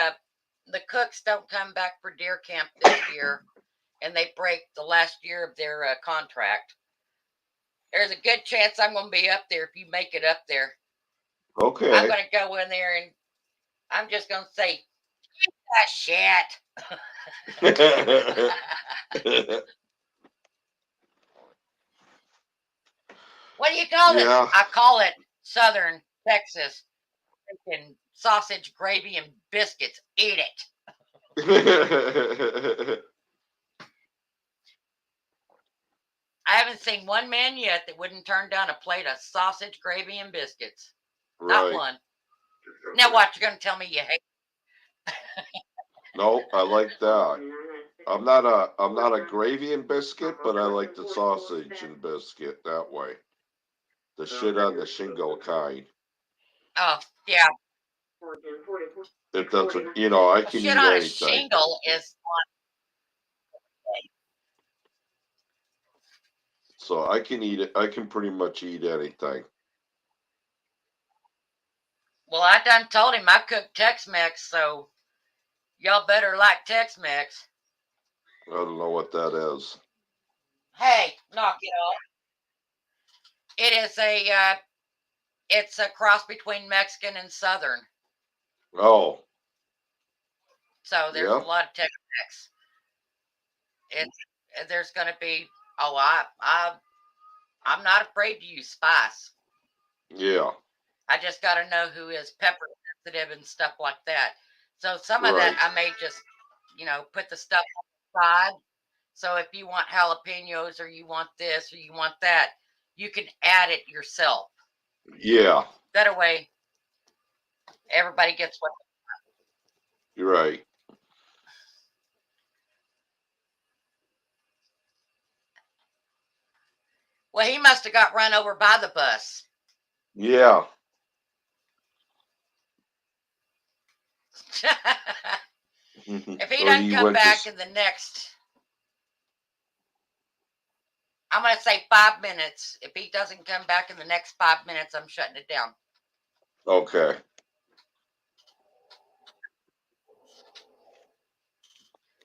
cooks don't come back for deer camp this year, and they break the last year of their contract, there's a good chance I'm going to be up there if you make it up there. Okay. I'm going to go in there and I'm just going to say, that shit. What do you call it? I call it Southern Texas freaking sausage, gravy, and biscuits. Eat it. I haven't seen one man yet that wouldn't turn down a plate of sausage, gravy, and biscuits. Right. Not one. Now what? You're going to tell me you hate? No, I like that. I'm not a gravy and biscuit, but I like the sausage and biscuit that way. The shit on the shingle kind. Oh yeah. If that's what I can shit eat on anything. A shingle is on. So I can eat it. I can pretty much eat anything. Well, I done told him I cook Tex-Mex, so y'all better like Tex-Mex. I don't know what that is. Hey, knock it off. It is it's a cross between Mexican and Southern. Oh. So there's a lot of Tex-Mex. There's going to be I'm not afraid to use spice. Yeah. I just got to know who is pepper sensitive and stuff like that. So some of that I may just, put the stuff on the side. So if you want jalapenos or you want this or you want that, you can add it yourself. Yeah. That way, everybody gets what they want. You're right. Well, he must have got run over by the bus. Yeah. If he doesn't come back in the next, I'm going to say 5 minutes. If he doesn't come back in the next 5 minutes, I'm shutting it down. Okay.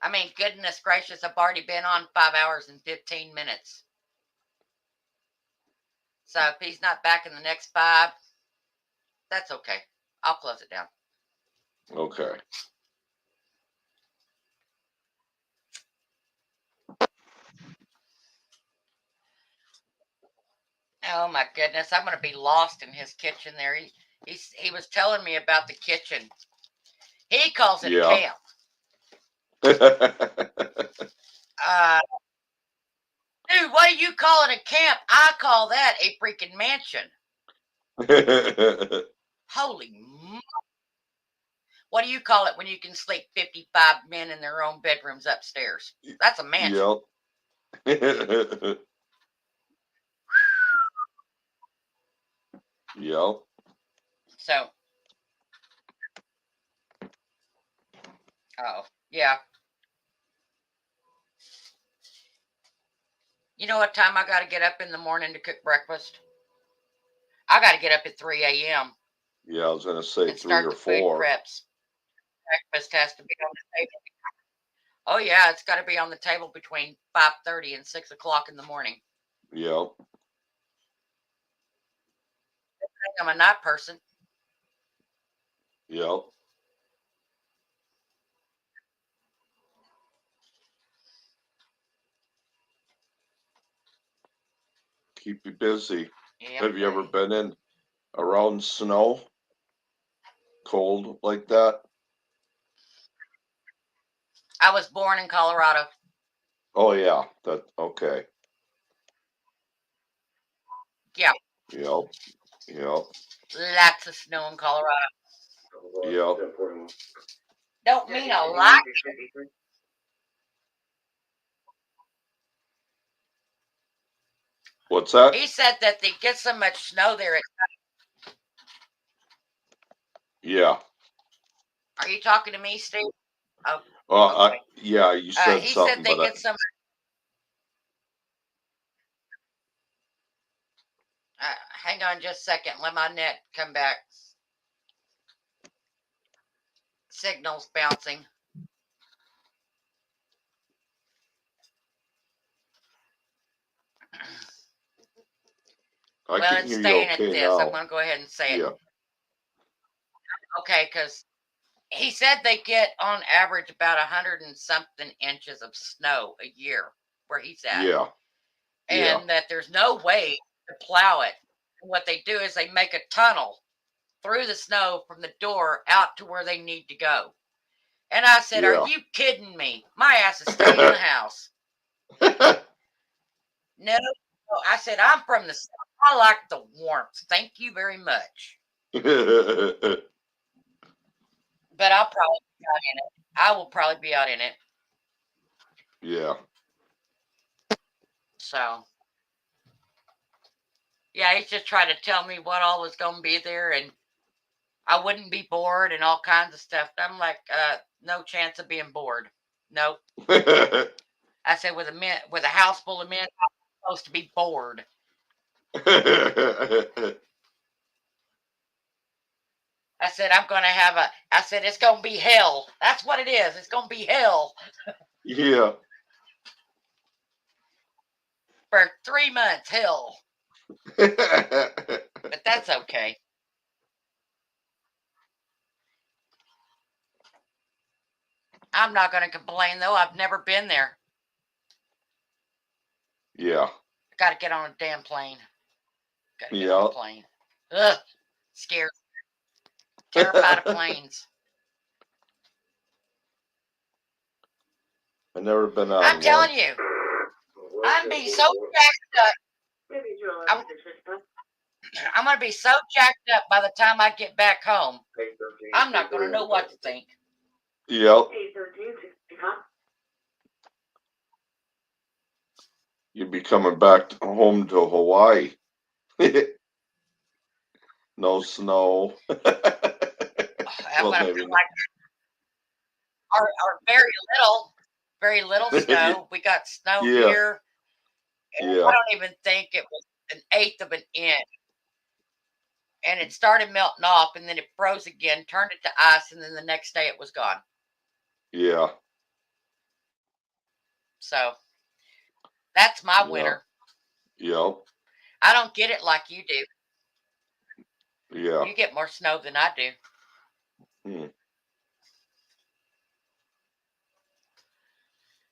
I mean, goodness gracious, I've already been on 5 hours and 15 minutes. So if he's not back in the next 5, that's okay. I'll close it down. Okay. Oh my goodness, I'm gonna be lost in his kitchen there. He was telling me about the kitchen. He calls it a Yeah. camp. Dude, what do you call it a camp? I call that a freaking mansion. Holy what do you call it when you can sleep 55 men in their own bedrooms upstairs? That's a mansion. Yep. Yep. So, oh, yeah. You know what time I got to get up in the morning to cook breakfast? I got to get up at 3 a.m. Yeah, I was gonna say and 3 start or the food 4. preps. Breakfast has to be on the table. Oh yeah, it's got to be on the table between 5:30 and 6 o'clock in the morning. Yep. I'm a night person. Yep. Keep you busy. Yep. Have you ever been in around snow? Cold like that? I was born in Colorado. Oh yeah. That okay. Yeah. Yep. Yep. Lots of snow in Colorado. Yep. Don't mean a lot. What's that? He said that they get so much snow there. Yeah. Are you talking to me, Steve? Oh, Well, okay. yeah, you said He something, said they but get some. Hang on just a second. Let my net come back. Signal's bouncing. I Well, can it's hear you staying at okay this. I'm now. going to go ahead and say it. Yeah. Okay, because he said they get on average about 100 and something inches of snow a year where he's at. Yeah. Yeah. And that there's no way to plow it. And what they do is they make a tunnel through the snow from the door out to where they need to go. And I said, Yeah. Are you kidding me? My ass is staying in the house. No, I said, I'm from the south. I like the warmth. Thank you very much. But I'll probably be out in it. I will probably be out in it. Yeah. So, yeah, he's just trying to tell me what all was going to be there and I wouldn't be bored and all kinds of stuff. And I'm like, no chance of being bored. Nope. I said, with a house full of men, I'm supposed to be bored. I said, I said, it's going to be hell. That's what it is. It's going to be hell. Yeah. For 3 months, hell. But that's okay. I'm not going to complain, though. I've never been there. Yeah. Got to get on a damn plane. Got to get Yeah. on a plane. Ugh. Scared. Terrified of planes. I've never been on I'm one. telling you. I'm be so jacked up. I'm going to be so jacked up by the time I get back home. I'm not going to know what to think. Yep. You'd be coming back home to Hawaii. No snow. I'm Well, going to maybe feel like our very little snow. We got snow Yeah. here. And Yeah. I don't even think it was 1/8 of an inch. And it started melting off and then it froze again, turned it to ice, and then the next day it was gone. Yeah. So that's my Yeah. winter. Yep. I don't get it like you do. Yeah. You get more snow than I do. Hmm.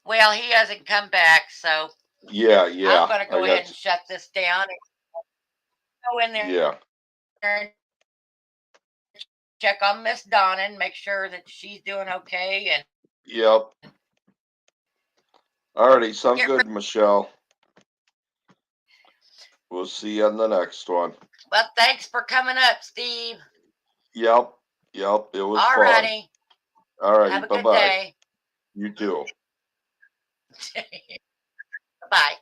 Well, he hasn't come back, so Yeah. I'm going to go ahead and shut this down. go in there Yeah. and check on Miss Donna and make sure that she's doing okay. And Yep. Alrighty, sounds Get good, Michelle. We'll see you on the next one. well, thanks for coming up, Steve. Yep. Yep. It was fun. Alrighty. Alrighty. Have a Bye good bye. day. You too. Bye.